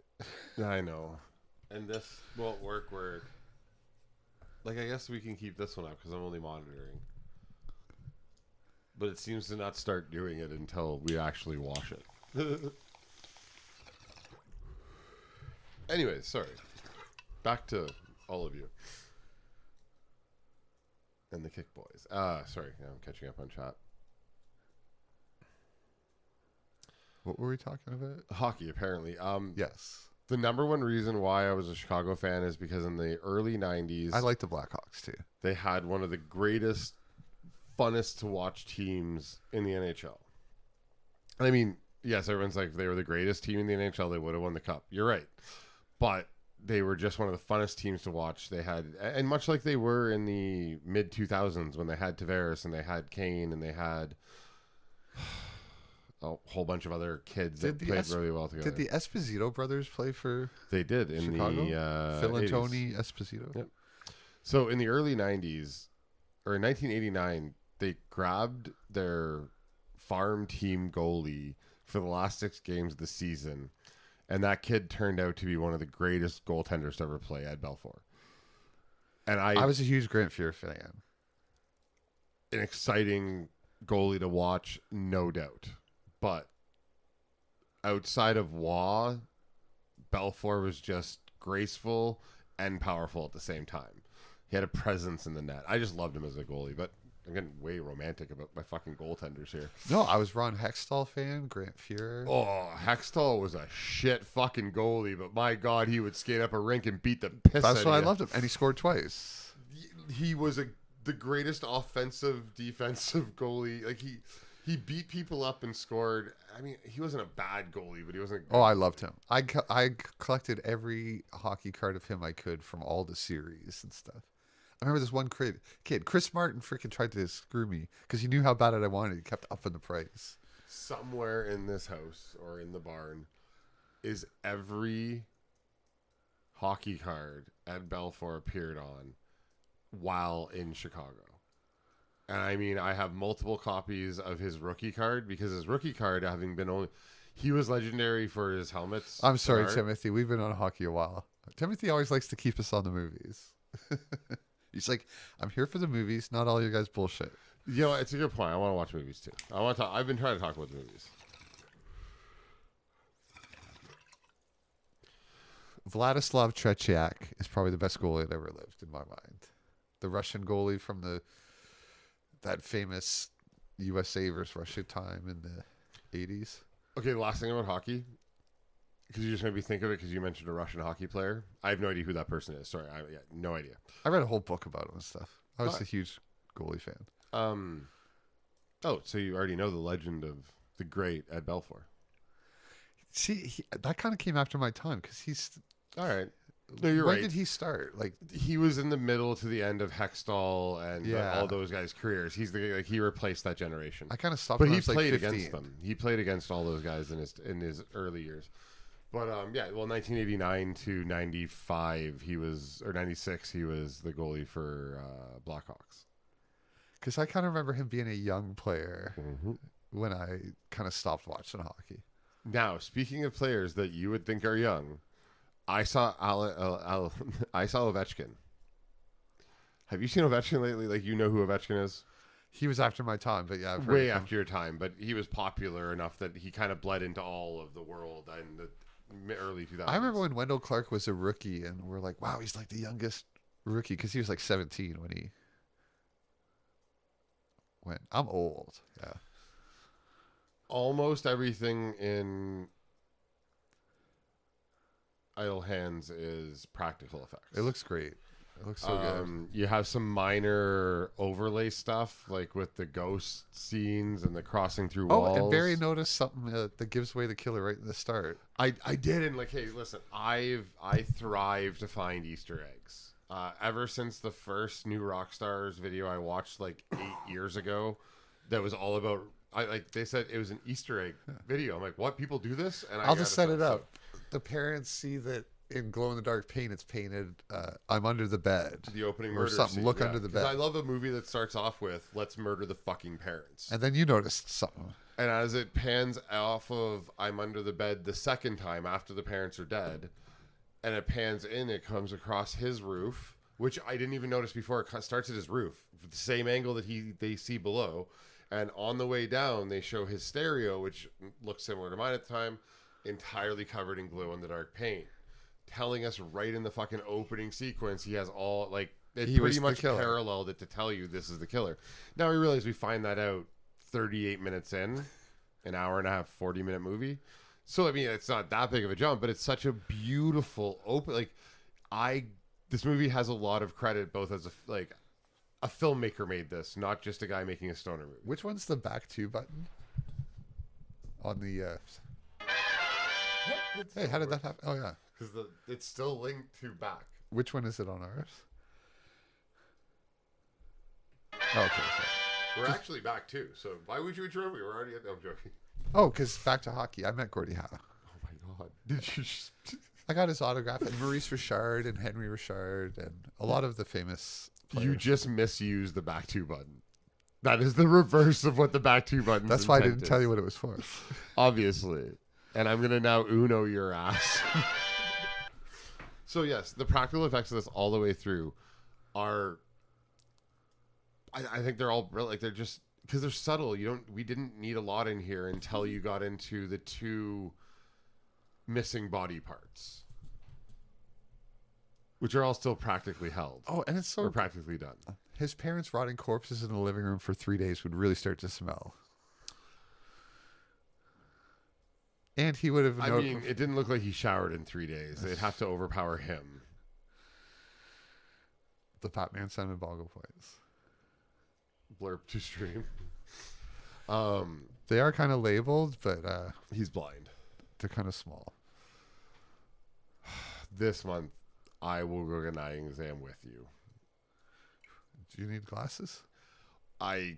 I know. And this won't work where... I guess we can keep this one up because I'm only monitoring. But it seems to not start doing it until we actually wash it. Anyways, sorry. Back to all of you. And the Kick Boys. Sorry, I'm catching up on chat. What were we talking about? Hockey, apparently. Yes. The number one reason why I was a Chicago fan is because in the early 90s... I like the Blackhawks, too. They had one of the greatest, funnest to watch teams in the NHL. I mean, yes, everyone's like, if they were the greatest team in the NHL, they would have won the cup. You're right. But they were just one of the funnest teams to watch. They had, and much like they were in the mid-2000s when they had Tavares and they had Kane and they had a whole bunch of other kids that played really well together. Did the Esposito brothers play for They did in Chicago? the Phil and 80s. Tony Esposito? Yep. So in the early 90s, or in 1989, they grabbed their farm team goalie for the last 6 games of the season, and that kid turned out to be one of the greatest goaltenders to ever play at Belfour. And I was a huge Grant Fuhr fan. An exciting goalie to watch, no doubt. But outside of Waugh, Belfour was just graceful and powerful at the same time. He had a presence in the net. I just loved him as a goalie, but I'm getting way romantic about my fucking goaltenders here. No, I was Ron Hextall fan, Grant Fuhr. Oh, Hextall was a shit fucking goalie, but my God, he would skate up a rink and beat the piss out of you. That's why I loved him, and he scored twice. He was the greatest offensive, defensive goalie. Like, he beat people up and scored. I mean, he wasn't a bad goalie, but he wasn't. Oh, I loved him. I collected every hockey card of him I could from all the series and stuff. I remember this one kid, Chris Martin, freaking tried to screw me because he knew how bad I wanted. He kept upping the price. Somewhere in this house or in the barn is every hockey card Ed Belfour appeared on while in Chicago. And I mean, I have multiple copies of his rookie card because his rookie card, having been only, he was legendary for his helmets. I'm sorry, Timothy. We've been on hockey a while. Timothy always likes to keep us on the movies. He's like, I'm here for the movies, not all your guys' bullshit. You know, it's a good point. I want to watch movies too. I've been trying to talk about the movies. Vladislav Tretiak is probably the best goalie that ever lived in my mind. The Russian goalie from that famous USA versus Russia time in the 80s. Okay, the last thing about hockey, because you just made me think of it because you mentioned a Russian hockey player. I have no idea who that person is. Sorry, no idea. I read a whole book about him and stuff. I was a huge goalie fan. Oh, so you already know the legend of the great Ed Belfour. See, that kind of came after my time because he's... All right. No, you're right. When did he start? Like, he was in the middle to the end of Hextall and all those guys' careers. He's he replaced that generation. I kind of stopped. But when he I was played like 15. against them. He played against all those guys in his early years. But 1989 to 95, he was, or 96, he was the goalie for Blackhawks. Because I kind of remember him being a young player when I kind of stopped watching hockey. Now, speaking of players that you would think are young, I saw Ovechkin. Have you seen Ovechkin lately? Like, you know who Ovechkin is? He was after my time, but yeah, I've heard way after your time. But he was popular enough that he kind of bled into all of the world in the early 2000s. I remember when Wendell Clark was a rookie, and we're like, "Wow, he's like the youngest rookie," because he was like 17 when he went. I'm old. Yeah. Almost everything in Idle Hands is practical effects. It looks great. It looks so good. You have some minor overlay stuff, like with the ghost scenes and the crossing through walls. Oh, and Barry noticed something that gives away the killer right in the start. I did, and like, hey, listen, I thrive to find Easter eggs. Ever since the first New Rockstars video I watched like 8 years ago, that was all about. They said it was an Easter egg video. I'm like, what? People do this? And I'll just set it up. The parents see that in glow in the dark paint, it's painted. I'm under the bed. The opening or murder something. Scene, Look under the bed. I love a movie that starts off with "Let's murder the fucking parents," and then you noticed something. And as it pans off of "I'm under the bed" the second time after the parents are dead, and it pans in, it comes across his roof, which I didn't even notice before. It starts at his roof, the same angle that they see below. And on the way down, they show his stereo, which looks similar to mine at the time, entirely covered in glow-in-the-dark paint. telling us right in the fucking opening sequence he has all like it He was pretty the much killer. paralleled it to tell you this is the killer. Now we realize we find that out 38 minutes in, an hour and a half, 40-minute movie. So I mean, it's not that big of a jump, but it's such a beautiful open. Like this movie has a lot of credit both as a filmmaker made this, not just a guy making a stoner movie. Which one's the back to button? On the. Hey, how did that happen? Oh yeah. Because it's still linked to back. Which one is it on ours? Oh, okay. We're actually back too. So why would you interrupt me? We're already at. I'm joking. Oh, because back to hockey. I met Gordie Howe. Oh my god! Did you? Just... I got his autograph, and Maurice Richard and Henry Richard and a lot of the famous players. You just misused the back two button. That is the reverse of what the back two button. That's why I didn't tell you what it was for. Obviously. And I'm gonna now Uno your ass. So yes, the practical effects of this all the way through are. I think they're all like they're just because they're subtle. We didn't need a lot in here until you got into the two missing body parts, which are all still practically held. Oh, and it's so or practically done. His parents' rotting corpses in the living room for 3 days would really start to smell. And he would have. I mean, it didn't look like he showered in 3 days. They'd have to overpower him. The Batman Simon Bongo plays. Blurb to stream. They are kind of labeled, but he's blind. They're kind of small. This month, I will go get an eye exam with you. Do you need glasses? I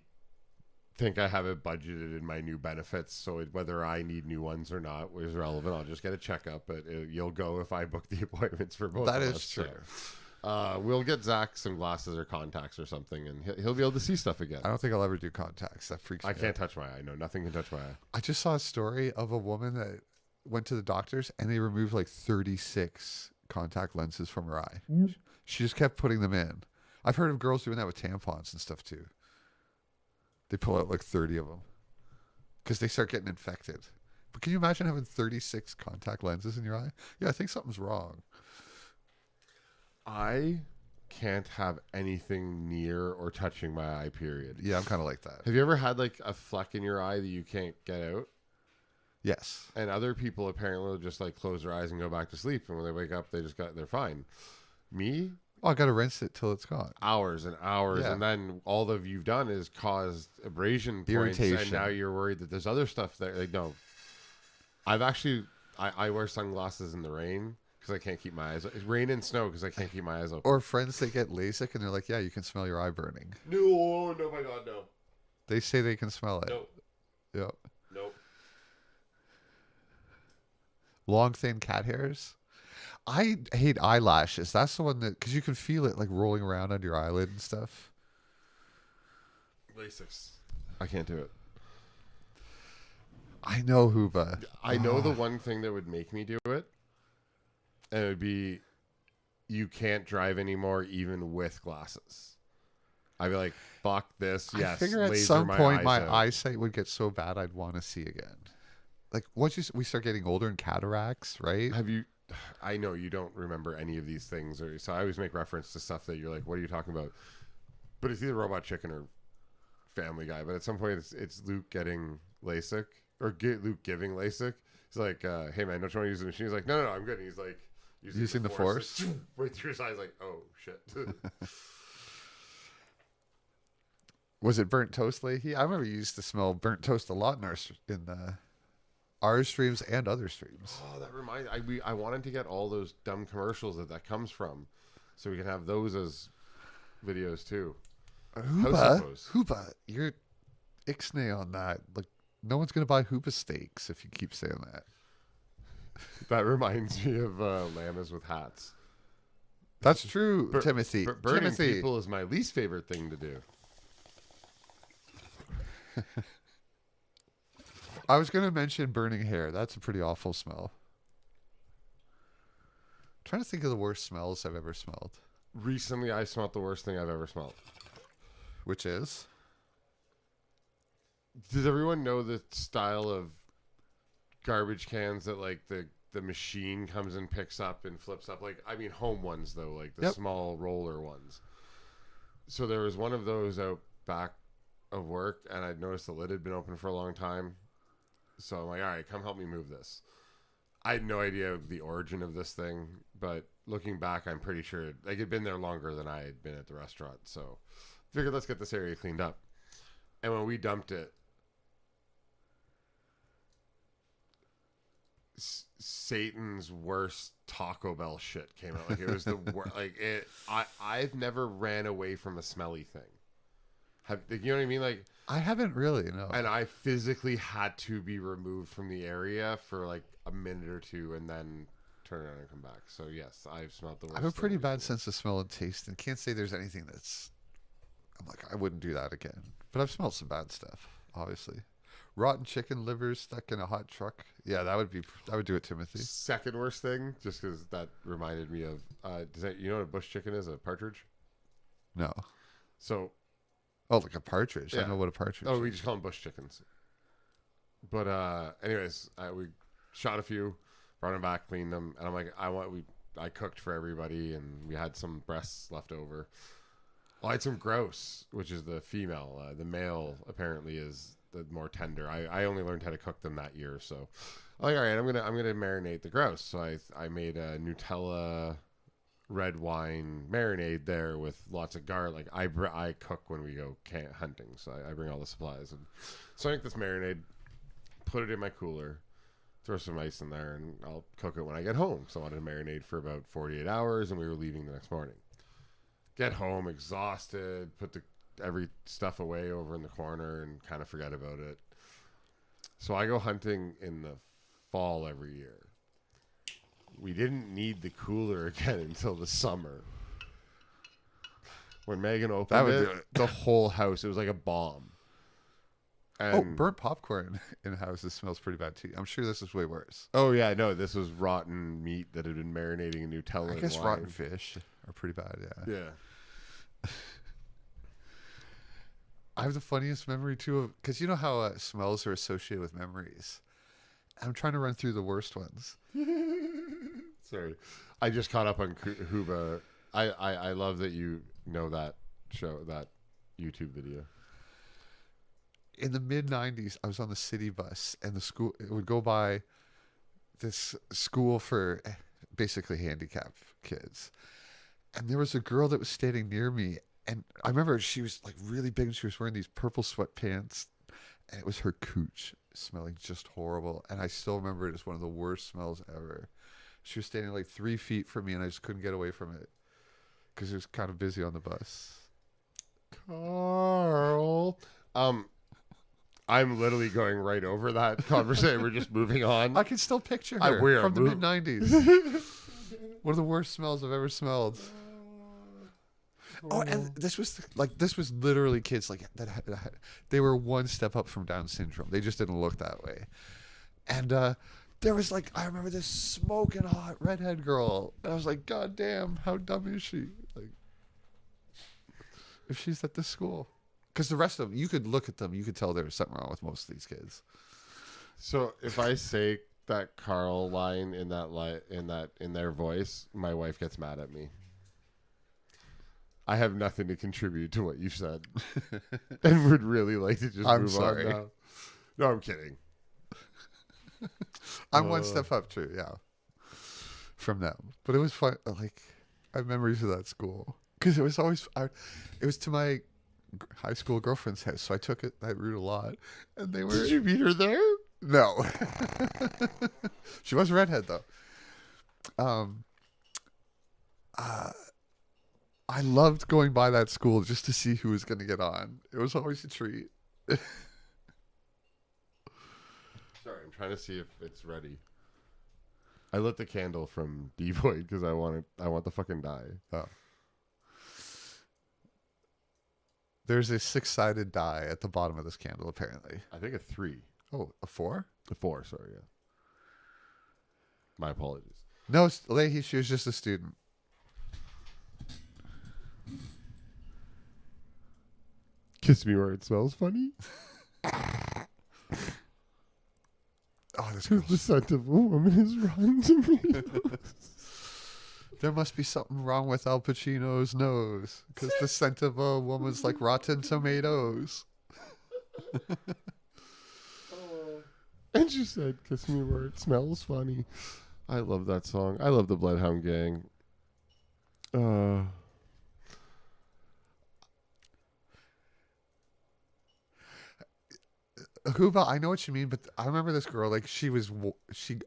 think I have it budgeted in my new benefits, so whether I need new ones or not is relevant. I'll just get a checkup, but you'll go if I book the appointments for both That of is us. true. So, we'll get Zach some glasses or contacts or something, and he'll be able to see stuff again. I don't think I'll ever do contacts. That freaks me out. I can't touch my eye. No, nothing can touch my eye. I just saw a story of a woman that went to the doctors and they removed like 36 contact lenses from her eye. She just kept putting them in. I've heard of girls doing that with tampons and stuff too. They pull out like 30 of them because they start getting infected. But can you imagine having 36 contact lenses in your eye? Yeah, I think something's wrong. I can't have anything near or touching my eye, period. Yeah, I'm kind of like that. Have you ever had like a fleck in your eye that you can't get out? Yes. And other people apparently will just like close their eyes and go back to sleep, and when they wake up, they're fine. Me? Oh, I got to rinse it till it's gone. Hours and hours, Yeah. and then all that you've done is caused abrasion points, and Irritation. now you're worried that there's other stuff there. Like, no. I've actually, I wear sunglasses in the rain because I can't keep my eyes. It's rain and snow because I can't keep my eyes open. Or friends that get LASIK and they're like, yeah, you can smell your eye burning. No, my God, no. They say they can smell it. No. Yep. Nope. Long, thin cat hairs. I hate eyelashes. That's the one that, because you can feel it like rolling around under your eyelid and stuff. LASIK. I can't do it. I know, Hooba. I know the one thing that would make me do it, and it would be you can't drive anymore even with glasses. I'd be like, fuck this. Yes, I figure at laser some point my out. eyesight would get so bad I'd want to see again. Like once we start getting older and cataracts, right? Have you? I know you don't remember any of these things, so I always make reference to stuff that you're like, what are you talking about? But it's either Robot Chicken or Family Guy. But at some point, it's Luke getting LASIK or Luke giving LASIK. He's like, hey man, don't you want to use the machine? He's like, no, I'm good. And he's like, using the force. Like, right through his eyes, like, oh shit. Was it burnt toast, Leahy? I remember you used to smell burnt toast a lot in our streams and other streams. Oh, that reminds I wanted to get all those dumb commercials that comes from, so we can have those as videos too. Hooba, you're ixnay on that. Like, no one's gonna buy Hooba steaks if you keep saying that. That reminds me of llamas with hats. That's true, Timothy. Burning people is my least favorite thing to do. I was going to mention burning hair. That's a pretty awful smell. I'm trying to think of the worst smells I've ever smelled. Recently, I smelled the worst thing I've ever smelled. Which is? Does everyone know the style of garbage cans that like the the machine comes and picks up and flips up. Like, I mean, home ones though, like the small roller ones. So there was one of those out back of work, and I'd noticed the lid had been open for a long time. So I'm like, all right, come help me move this. I had no idea of the origin of this thing, but looking back, I'm pretty sure it had been there longer than I had been at the restaurant. So figured, let's get this area cleaned up. And when we dumped it, Satan's worst Taco Bell shit came out. Like, it was the worst. Like, I've never ran away from a smelly thing. You know what I mean? Like, I haven't really, no. And I physically had to be removed from the area for like a minute or two, and then turn around and come back. So yes, I've smelled the worst. I have a pretty bad sense of smell and taste, and can't say there's anything that's. I'm like, I wouldn't do that again. But I've smelled some bad stuff, obviously. Rotten chicken livers stuck in a hot truck. Yeah, that would do it, Timothy. Second worst thing, just because that reminded me of. You know what a bush chicken is? A partridge? No. So. Oh, like a partridge. Yeah. I know what a partridge is. Oh, we just call them bush chickens. But anyways, we shot a few, brought them back, cleaned them, and I'm like, I cooked for everybody, and we had some breasts left over. Well, I had some grouse, which is the female. The male apparently is the more tender. I only learned how to cook them that year, so I'm like, all right, I'm gonna marinate the grouse. So I made a Nutella red wine marinade there with lots of garlic. I cook when we go hunting, so I bring all the supplies, and so I make this marinade, put it in my cooler, throw some ice in there, and I'll cook it when I get home. So I wanted to marinate for about 48 hours, and we were leaving the next morning. Get home exhausted, put every stuff away over in the corner, and kind of forget about it. So I go hunting in the fall every year. We didn't need the cooler again until the summer. When Megan opened it, the whole house, it was like a bomb. And burnt popcorn in houses smells pretty bad too. I'm sure this is way worse. Oh yeah, no, this was rotten meat that had been marinating in Nutella. I guess wine. rotten fish are pretty bad, yeah. Yeah. I have the funniest memory too of, because you know how smells are associated with memories. I'm trying to run through the worst ones. Sorry, I just caught up on Huba. I love that you know that show, that YouTube video. In the mid 90s, I was on the city bus, and the school, it would go by this school for basically handicapped kids. And there was a girl that was standing near me, and I remember she was like really big, and she was wearing these purple sweatpants, and it was her cooch smelling just horrible. And I still remember it as one of the worst smells ever. She was standing like 3 feet from me, and I just couldn't get away from it because it was kind of busy on the bus. Carl, I'm literally going right over that conversation. We're just moving on. I can still picture her from the mid 90s. One of the worst smells I've ever smelled. Oh, and this was literally kids like that. They were one step up from Down syndrome. They just didn't look that way. And there was like, I remember this smoking hot redhead girl, and I was like, God damn, how dumb is she? Like, if she's at this school, because the rest of them, you could look at them, you could tell there was something wrong with most of these kids. So if I say that Carl line in their voice, my wife gets mad at me. I have nothing to contribute to what you said, and would really like to just move on now. No, I'm kidding. I'm one step up too, yeah, from them. But it was fun. Like, I have memories of that school because it was always. It was to my high school girlfriend's house, so I took that route a lot. And they were. Did you meet her there? No. She was a redhead though. I loved going by that school just to see who was going to get on. It was always a treat. Sorry, I'm trying to see if it's ready. I lit the candle from Devoid because I want the fucking die. Oh. There's a 6-sided die at the bottom of this candle, apparently. I think a 3. Oh, a 4? A 4, sorry, yeah. My apologies. No, she was just a student. Kiss me where it smells funny. Oh, Oh, this The scent of a woman is rotten tomatoes. There must be something wrong with Al Pacino's nose, because the scent of a woman's like rotten tomatoes. And she said, "Kiss me where it smells funny." I love that song. I love the Bloodhound Gang. Huba, I know what you mean, but I remember this girl, like she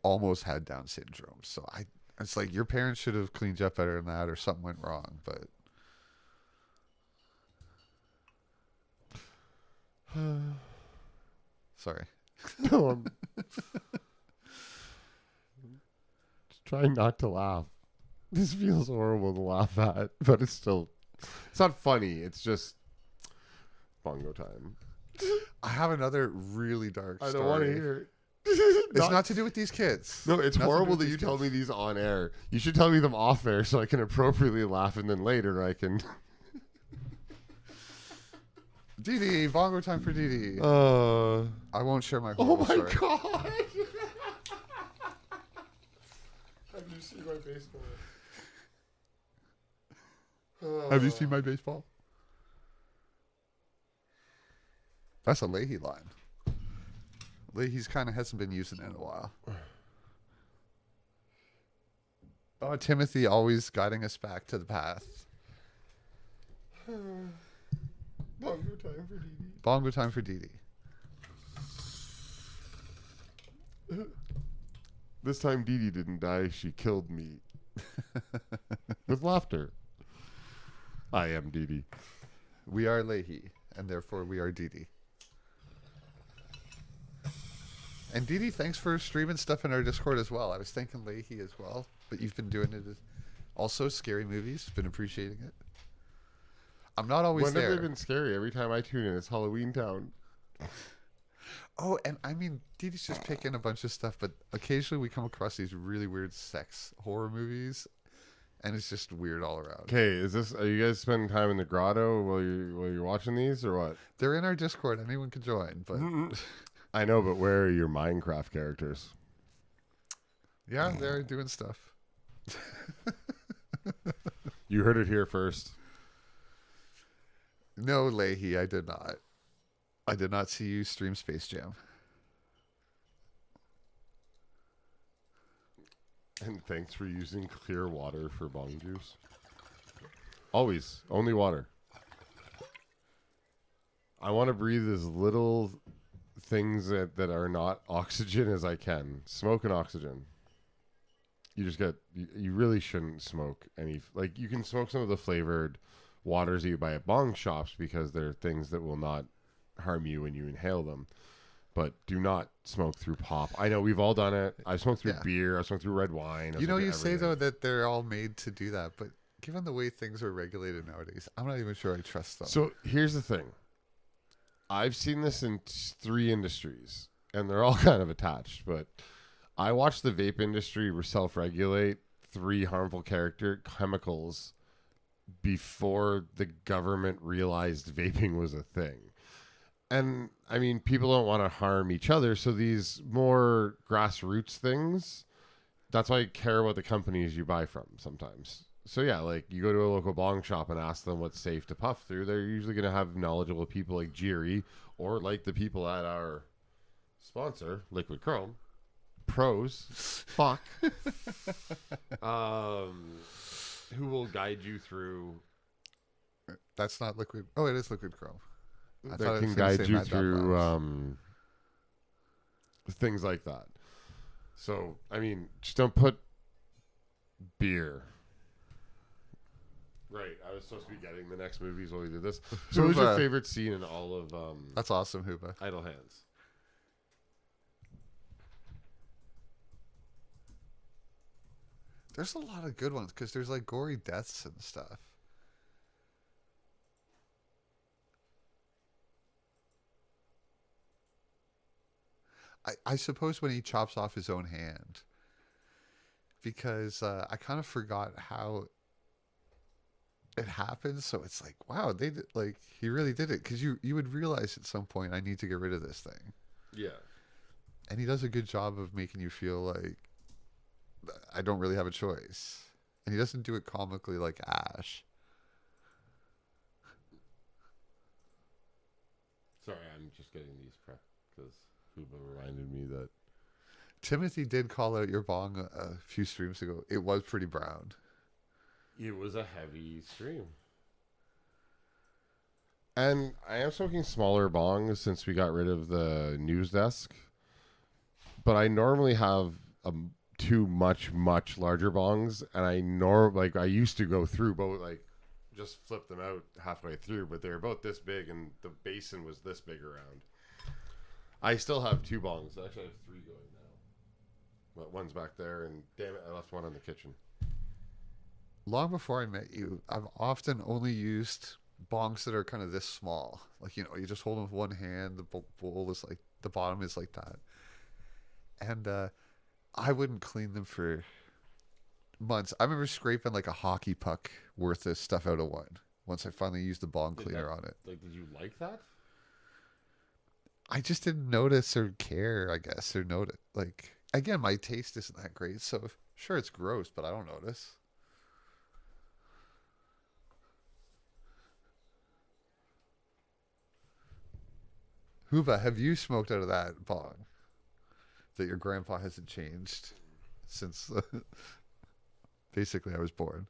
almost had Down syndrome. So it's like your parents should have cleaned you up better than that, or something went wrong. But sorry. No, I'm just trying not to laugh. This feels horrible to laugh at, but it's not funny. It's just bongo time. I have another really dark story. I don't want to hear it. It's not to do with these kids. No, it's Nothing to horrible do with that you these tell kids. me these on air. You should tell me them off air so I can appropriately laugh, and then later I can. Dee Dee, bongo time for Dee Dee. I won't share my Oh horrible my story. god! Have you seen my baseball? Have you seen my baseball? That's a Leahy line. Leahy's kind of hasn't been using it in a while. Oh, Timothy always guiding us back to the path. Bongo time for Dee Dee. Bongo time for Dee Dee. This time Dee Dee didn't die, she killed me. With laughter. I am Dee Dee. We are Leahy, and therefore we are Dee Dee. And Dee Dee, thanks for streaming stuff in our Discord as well. I was thanking Leahy as well, but you've been doing it also. Scary movies, been appreciating it. I'm not always When there. have they been scary? Every time I tune in, it's Halloween Town. Oh, and I mean, Dee Dee's just picking a bunch of stuff, but occasionally we come across these really weird sex horror movies, and it's just weird all around. Okay, are you guys spending time in the grotto while you're watching these, or what? They're in our Discord. Anyone can join, but I know, but where are your Minecraft characters? yeah, they're doing stuff. You heard it here first. No, Leahy, I did not. I did not see you stream Space Jam. And thanks for using clear water for bong juice. Always. Only water. I want to breathe as little things that are not oxygen as I can. Smoke and oxygen. You really shouldn't smoke any. Like, you can smoke some of the flavored waters that you buy at bong shops because they're things that will not harm you when you inhale them. But do not smoke through pop. I know we've all done it. I've smoked through beer. I've smoked through red wine. You know, you say though that they're all made to do that, but given the way things are regulated nowadays, I'm not even sure I trust them. So here's the thing. I've seen this in 3 industries, and they're all kind of attached. But I watched the vape industry self-regulate 3 harmful chemicals before the government realized vaping was a thing. And I mean, people don't want to harm each other, so these more grassroots things, that's why I care about the companies you buy from sometimes. So yeah, like you go to a local bong shop and ask them what's safe to puff through. They're usually going to have knowledgeable people like Jiri, or like the people at our sponsor, Liquid Chrome, pros, fuck, who will guide you through. That's not liquid. Oh, it is Liquid Chrome. That can guide you through things like that. So, I mean, just don't put beer. Right, I was supposed to be getting the next movies while we did this. So, what was your favorite scene in all of That's awesome, Huba. Idle Hands? There's a lot of good ones because there's like gory deaths and stuff. I suppose when he chops off his own hand, because I kind of forgot how it happens. So it's like, wow, they did, like he really did it, because you would realize at some point I need to get rid of this thing. Yeah. And he does a good job of making you feel like I don't really have a choice. And he doesn't do it comically like Ash. Sorry, I'm just getting these prepped because Huba reminded me that. Timothy did call out your bong a few streams ago. It was pretty brown. It was a heavy stream. And I am smoking smaller bongs since we got rid of the news desk. But I normally have two much larger bongs, and I used to go through both, like just flip them out halfway through, but they're about this big, and the basin was this big around. I still have two bongs. Actually, I have three going now, but one's back there, and damn it, I left one in the kitchen. Long before I met you, I've often only used bongs that are kind of this small. Like, you know, you just hold them with one hand. The bowl is like, the bottom is like that. And I wouldn't clean them for months. I remember scraping like a hockey puck worth of stuff out of one once I finally used the bong cleaner on it. Like, did you like that? I just didn't notice or care, I guess, or notice. Like, again, my taste isn't that great, so sure, it's gross, but I don't notice. Huba, have you smoked out of that bong that your grandpa hasn't changed since basically I was born?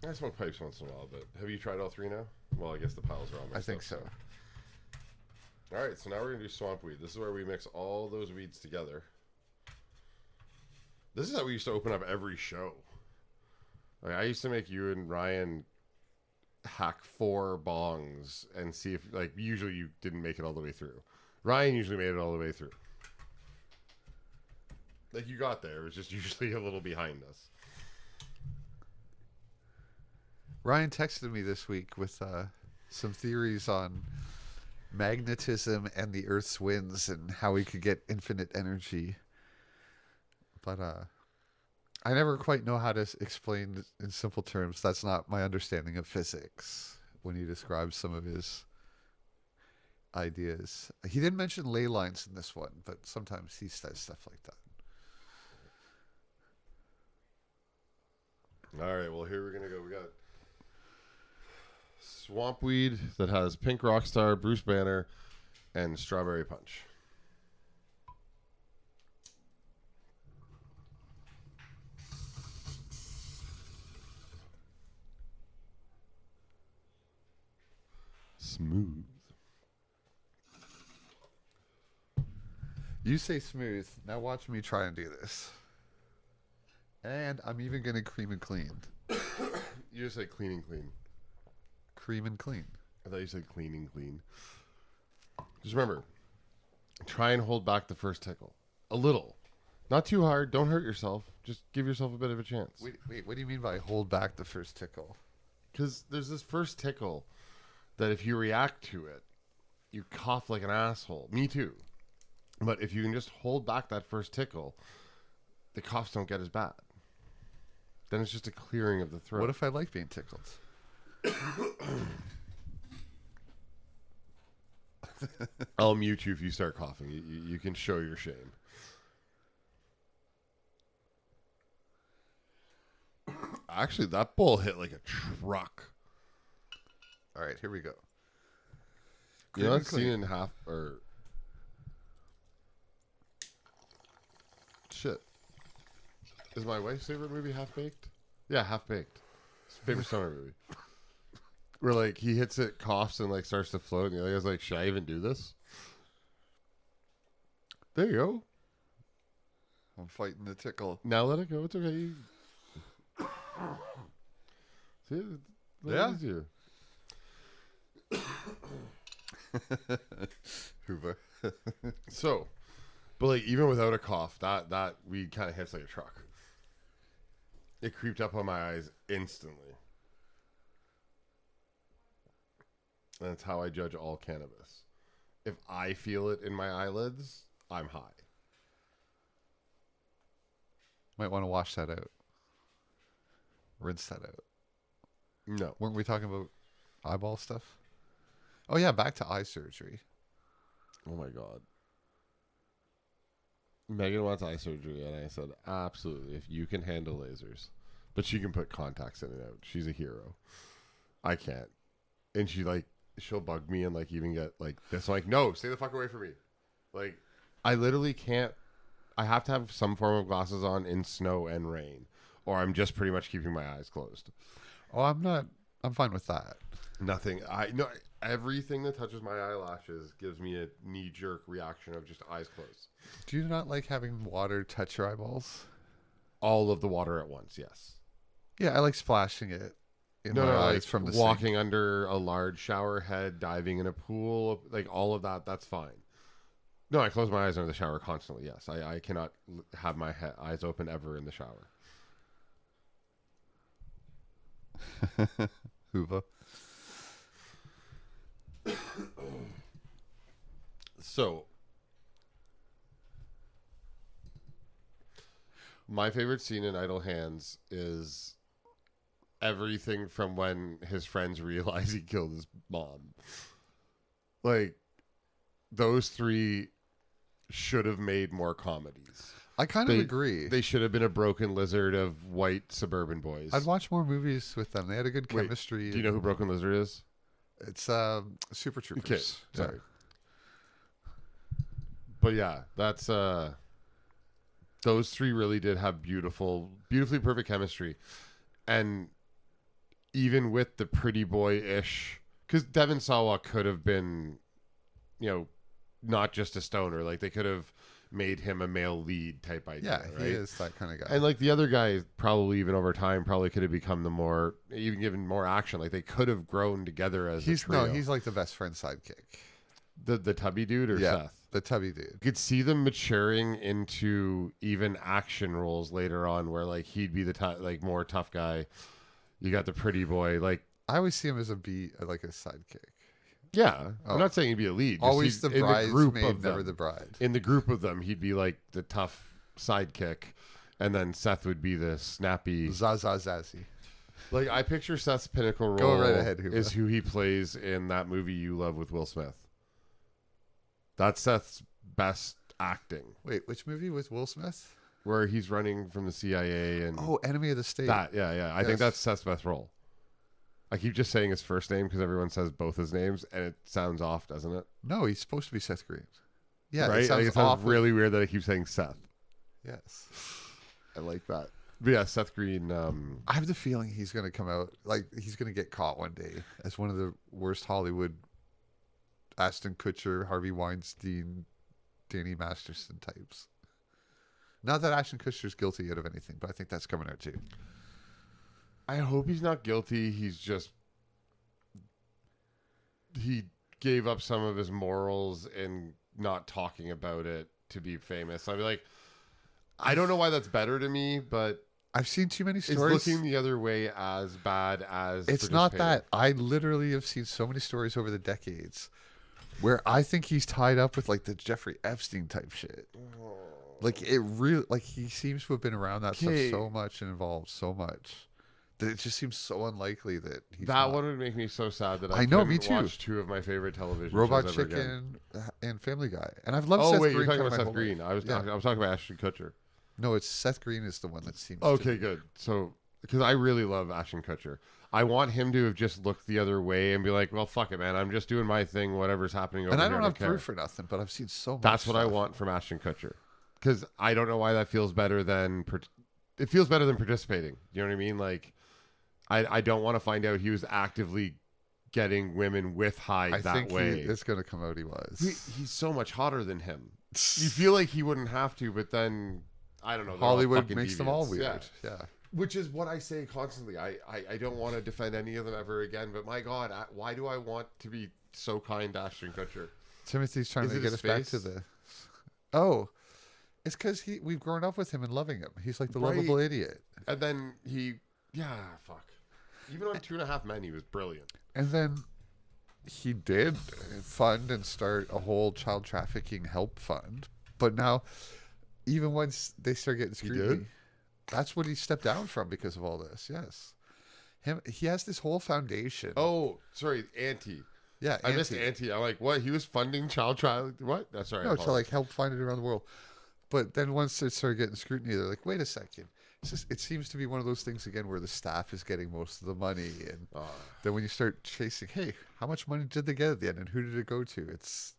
I smoke pipes once in a while, but have you tried all three now? Well, I guess the piles are on my I think so. All right, so now we're going to do swamp weed. This is where we mix all those weeds together. This is how we used to open up every show. Like, I used to make you and Ryan hack 4 bongs and see if, like, usually you didn't make it all the way through. Ryan usually made it all the way through. Like, you got there. It was just usually a little behind us. Ryan texted me this week with some theories on magnetism and the Earth's winds and how we could get infinite energy. But I never quite know how to explain in simple terms. That's not my understanding of physics when he describes some of his ideas. He didn't mention ley lines in this one, but sometimes he says stuff like that. All right, well, here we're going to go. We got swamp weed that has Pink Rockstar, Bruce Banner, and Strawberry Punch. Smooth. You say smooth. Now watch me try and do this. And I'm even going to cream and clean. You just said clean and clean. Cream and clean. I thought you said clean and clean. Just remember, try and hold back the first tickle. A little. Not too hard. Don't hurt yourself. Just give yourself a bit of a chance. Wait, what do you mean by hold back the first tickle? Because there's this first tickle that if you react to it, you cough like an asshole. Me too. But if you can just hold back that first tickle, the coughs don't get as bad. Then it's just a clearing of the throat. What if I like being tickled? I'll mute you if you start coughing. You can show your shame. Actually, that bowl hit like a truck. All right, here we go. You know, I've seen it in half or shit. Is my wife's favorite movie Half Baked? Yeah, Half Baked. It's her favorite summer movie. Where like he hits it, coughs, and like starts to float, and the other guy's like, "Should I even do this?" There you go. I'm fighting the tickle. Now let it go. It's okay. See, yeah. Easier. Hoover. So, but like even without a cough, that weed kind of hits like a truck. It creeped up on my eyes instantly. And that's how I judge all cannabis. If I feel it in my eyelids, I'm high. Might want to wash that out. rinse that out. No. Weren't we talking about eyeball stuff? Oh yeah, back to eye surgery. Oh my God. Megan wants eye surgery, and I said, absolutely, if you can handle lasers. But she can put contacts in and out. She's a hero. I can't. And she'll bug me and like even get like this. I'm like, no, stay the fuck away from me. Like, I literally can't. I have to have some form of glasses on in snow and rain, or I'm just pretty much keeping my eyes closed. Oh, I'm not. I'm fine with that. Nothing. Everything that touches my eyelashes gives me a knee-jerk reaction of just eyes closed. Do you not like having water touch your eyeballs? All of the water at once, yes. Yeah, I like splashing it in my eyes like from the walking sink. under a large shower head, diving in a pool, like all of that. That's fine. No, I close my eyes under the shower constantly. Yes, I cannot have my eyes open ever in the shower. Hoover. So, my favorite scene in Idle Hands is everything from when his friends realize he killed his mom. Like, those three should have made more comedies. I kind of agree. They should have been a Broken Lizard of white suburban boys. I'd watch more movies with them. They had a good chemistry. Do you know who Broken Lizard is? It's Super Troopers. Okay, sorry. Yeah. But yeah, that's those three really did have beautifully perfect chemistry. And even with the pretty boy-ish, because Devon Sawa could have been, not just a stoner. Like, they could have made him a male lead type idea. Yeah, right? he is that kind of guy. And like the other guy, probably even over time, probably could have become even given more action. Like, they could have grown together as a trio. No, he's like the best friend sidekick. The tubby dude or Seth? The tubby dude. You could see them maturing into even action roles later on, where like he'd be the more tough guy. You got the pretty boy. Like, I always see him as a sidekick. Yeah, I'm not saying he'd be a lead. Always the bridesmaid, never the bride. In the group of them, he'd be like the tough sidekick, and then Seth would be the snappy Zazzy. Like, I picture Seth's pinnacle role. Go right ahead, Hoover. Is who he plays in that movie You Love with Will Smith. That's Seth's best acting. Wait, which movie with Will Smith? Where he's running from the CIA and Enemy of the State. Yeah. I think that's Seth's best role. I keep just saying his first name because everyone says both his names, and it sounds off, doesn't it? No, he's supposed to be Seth Green. Yeah, right. It sounds really weird that I keep saying Seth. Yes, I like that. But yeah, Seth Green. I have the feeling he's going to come out like he's going to get caught one day as one of the worst Hollywood Ashton Kutcher, Harvey Weinstein, Danny Masterson types. Not that Ashton Kutcher's guilty out of anything, but I think that's coming out too. I hope he's not guilty. He gave up some of his morals in not talking about it to be famous. I'd be like, I don't know why that's better to me, but I've seen too many stories. Is looking the other way as bad as it's not that. I literally have seen so many stories over the decades where I think he's tied up with like the Jeffrey Epstein type shit. Like it really, like he seems to have been around that stuff so much and involved so much that it just seems so unlikely that he's that one would make me so sad that I know, me too. Watch two of my favorite television Robot shows Chicken and Family Guy, and I've loved. Oh Seth wait, Green you're talking about Seth Green. Life. I was talking about Ashton Kutcher. No, it's Seth Green is the one that seems. Okay, good. So because I really love Ashton Kutcher, I want him to have just looked the other way and be like, "Well, fuck it, man. I'm just doing my thing. Whatever's happening over here." And I don't have proof for nothing, but I've seen so much. That's what stuff. I want from Ashton Kutcher. Because I don't know why that feels better than it feels better than participating. You know what I mean? Like, I don't want to find out he was actively getting women with Hyde that way. It's going to come out he was. He's so much hotter than him. You feel like he wouldn't have to, but then I don't know. Hollywood makes them all weird. Yeah. Which is what I say constantly. I don't want to defend any of them ever again. But my God, why do I want to be so kind to Ashton Kutcher? Timothy's trying to get us back to the. Oh. It's because we've grown up with him and loving him. He's like the lovable idiot. And then fuck. Even on 2.5 Men, he was brilliant. And then he did fund and start a whole child trafficking help fund. But now, even once they start getting scrutiny, That's what he stepped down from because of all this. Yes. He has this whole foundation. Oh, sorry, Auntie. Yeah, I missed Auntie. I'm like, what? He was funding child trial? What? That's all right. No, to like help find it around the world. But then once it started getting scrutiny, they're like, wait a second. It seems to be one of those things again where the staff is getting most of the money. And then when you start chasing, hey, how much money did they get at the end and who did it go to? It's...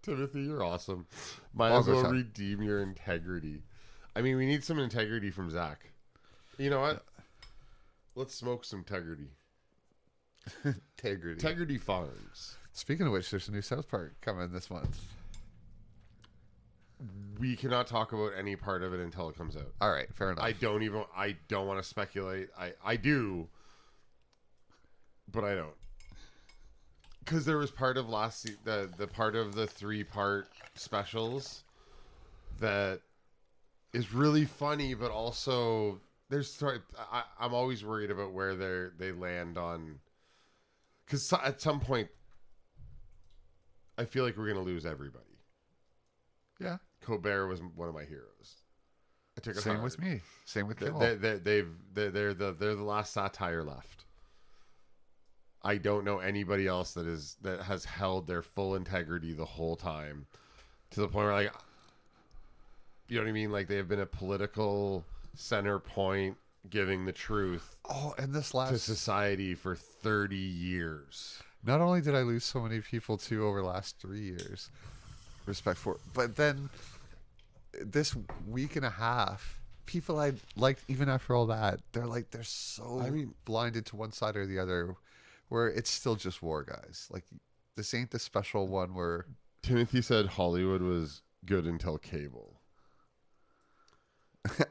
Timothy, you're awesome. Might as well redeem your integrity. I mean, we need some integrity from Zach. You know what? Let's smoke some integrity. Integrity Farms. Speaking of which, there's a new South Park coming this month. We cannot talk about any part of it until it comes out. All right, fair enough. I don't want to speculate. I do, but I don't. Because there was part of the part of the 3-part specials that is really funny, but also I'm always worried about where they land on. Because at some point, I feel like we're gonna lose everybody. Yeah. Colbert was one of my heroes. I took it Same hard. with me. Same with Kimmel. They're the last satire left. I don't know anybody else that has held their full integrity the whole time, to the point where, like, you know what I mean? Like, they have been a political center point, giving the truth. And this to society for 30 years. Not only did I lose so many people too over the last 3 years, respect for, but then this week and a half, people I liked even after all that, they're so blinded to one side or the other, where it's still just war, guys. Like, this ain't the special one where Timothy said Hollywood was good until cable.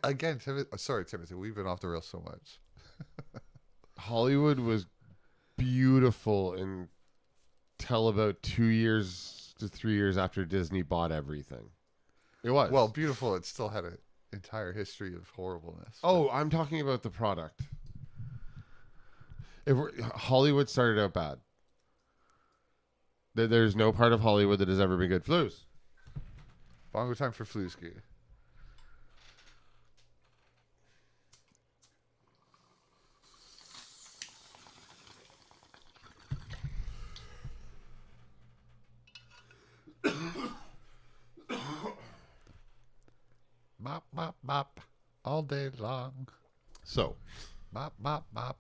Again, Timothy, we've been off the rails so much. Hollywood was beautiful until about 2 years to 3 years after Disney bought everything. It was. Well, beautiful. It still had an entire history of horribleness. Oh, I'm talking about the product. Hollywood started out bad. There's no part of Hollywood that has ever been good. Flues. Bongo time for Fluesky. Mop, mop, mop, all day long. So, mop, mop, mop.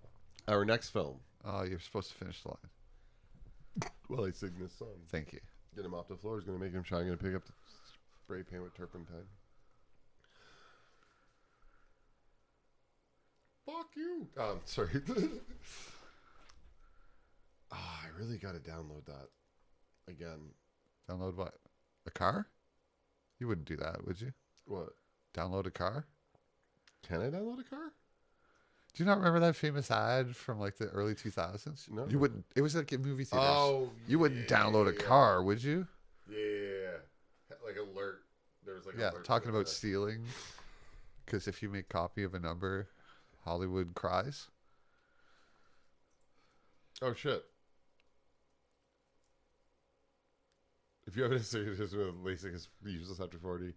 Our next film. Oh, you're supposed to finish the line. Well, I sing this song. Thank you. Get him off the floor is going to make him shy. I'm going to pick up the spray paint with turpentine. Fuck you. Sorry. I really got to download that again. Download what? A car? You wouldn't do that, would you? What? Download a car? Can I download a car? Do you not remember that famous ad from like the early 2000s? No. You wouldn't. It was like in movie theaters. Oh, you wouldn't download a car, would you? Yeah. Like alert. There was like alert talking about stealing. Because if you make copy of a number, Hollywood cries. Oh shit. If you have a serious history with LASIK is useless after 40.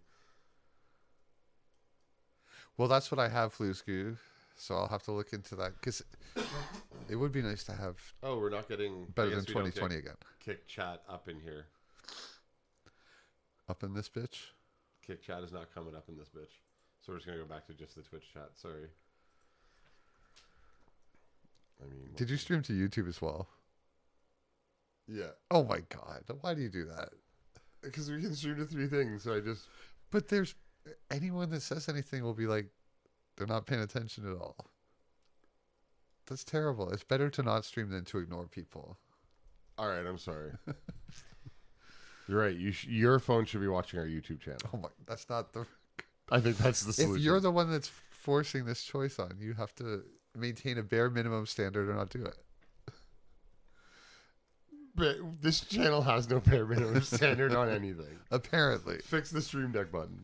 Well, that's what I have, Flusku. So I'll have to look into that because it would be nice to have. Oh, we're not getting better than 2020 again. Kick chat up in here. Up in this bitch. Kick chat is not coming up in this bitch. So we're just gonna go back to just the Twitch chat. Sorry. I mean, did you stream to YouTube as well? Yeah. Oh my god! Why do you do that? Because we can stream to 3 things. So I just. But there's anyone that says anything will be like. They're not paying attention at all. That's terrible. It's better to not stream than to ignore people. All right, I'm sorry. You're right. Your phone should be watching our YouTube channel. Oh my, that's not the. I think that's the solution. If you're the one that's forcing this choice on, you have to maintain a bare minimum standard or not do it. But this channel has no bare minimum standard on anything. Apparently. Fix the stream deck button.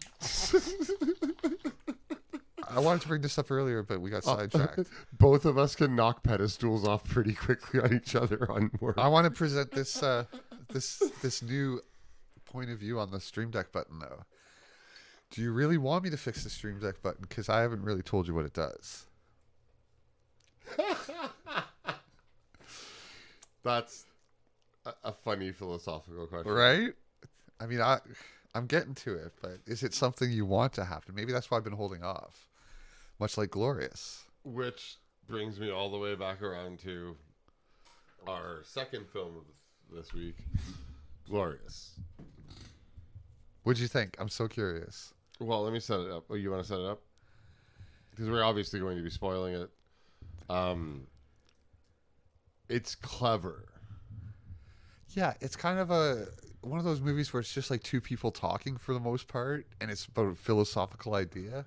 I wanted to bring this up earlier, but we got sidetracked. Both of us can knock pedestals off pretty quickly on each other on work. I want to present this this new point of view on the Stream Deck button, though. Do you really want me to fix the Stream Deck button? Because I haven't really told you what it does. That's a funny philosophical question. Right? I mean, I'm getting to it, but is it something you want to happen? Maybe that's why I've been holding off. Much like Glorious. Which brings me all the way back around to our second film of this week, Glorious. What'd you think? I'm so curious. Well, let me set it up. Oh, you want to set it up? Because we're obviously going to be spoiling it. It's clever. Yeah, it's kind of one of those movies where it's just like two people talking for the most part, and it's about a philosophical idea.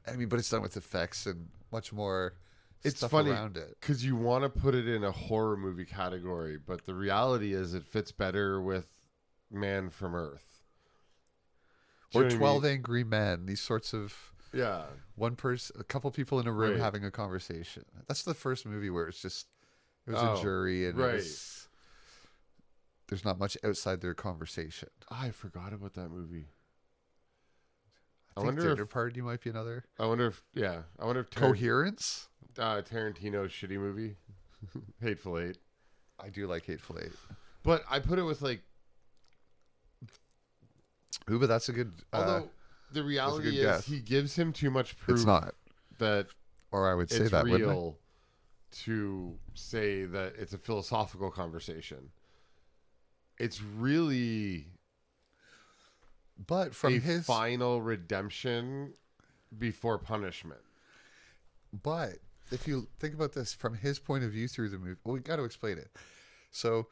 I mean, but it's done with effects and much more It's stuff funny around it. because you want to put it in a horror movie category, but the reality is it fits better with Man from Earth. Do Or you know what I 12 mean? Angry Men, these sorts of Yeah. one person, a couple people in a room Right. having a conversation. That's the first movie where it was Oh, a jury and right. there's not much outside their conversation. I forgot about that movie. I think Dinner Party might be another. I wonder if Coherence? Tarantino's shitty movie, Hateful Eight. I do like Hateful Eight. But I put it with like, Ooh, but that's a good. although the reality good is guess. he gives him too much proof It's not. that Or I would say it's that, wouldn't I? real to say that it's a philosophical conversation. It's really But from a his. final redemption before punishment. But if you think about this from his point of view through the movie, well, we got to explain it. So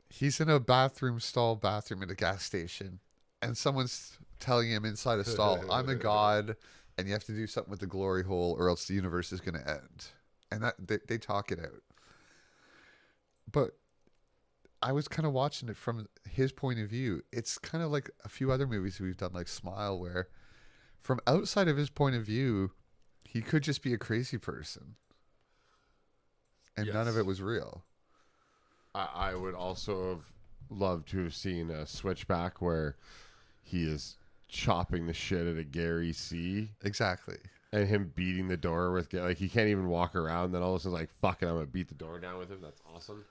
he's in a bathroom at a gas station, and someone's telling him inside a stall, "I'm a god, and you have to do something with the glory hole, or else the universe is going to end." And that they talk it out. But I was kind of watching it from his point of view. It's kind of like a few other movies we've done, like Smile, where from outside of his point of view, he could just be a crazy person. And none of Yes. it was real. I would also have loved to have seen a switchback where he is chopping the shit out of Gary C. Exactly. And him beating the door with, like, he can't even walk around. Then all of a sudden, like, fuck it, I'm going to beat the door down with him. That's awesome.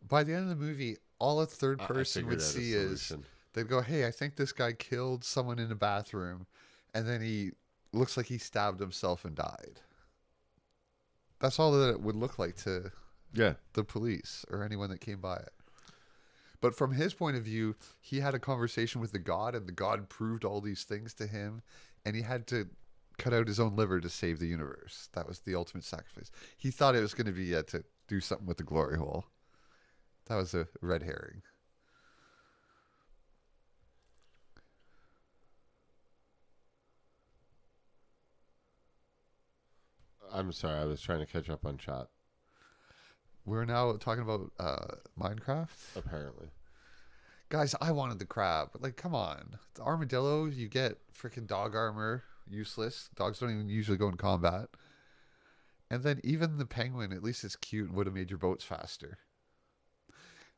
By the end of the movie, all a third I person figured would out a see is solution. they'd go, "Hey, I think this guy killed someone in a bathroom," and then he looks like he stabbed himself and died. That's all that it would look like to the police or anyone that came by it. But from his point of view, he had a conversation with the god, and the god proved all these things to him, and he had to cut out his own liver to save the universe. That was the ultimate sacrifice. He thought it was going to be to do something with the glory hole. That was a red herring. I'm sorry, I was trying to catch up on chat, We're now talking about Minecraft. apparently. Guys, I wanted the crab. Like, come on. The armadillo, you get freaking dog armor. Useless. Dogs don't even usually go in combat. And then even the penguin, at least it's cute and would have made your boats faster.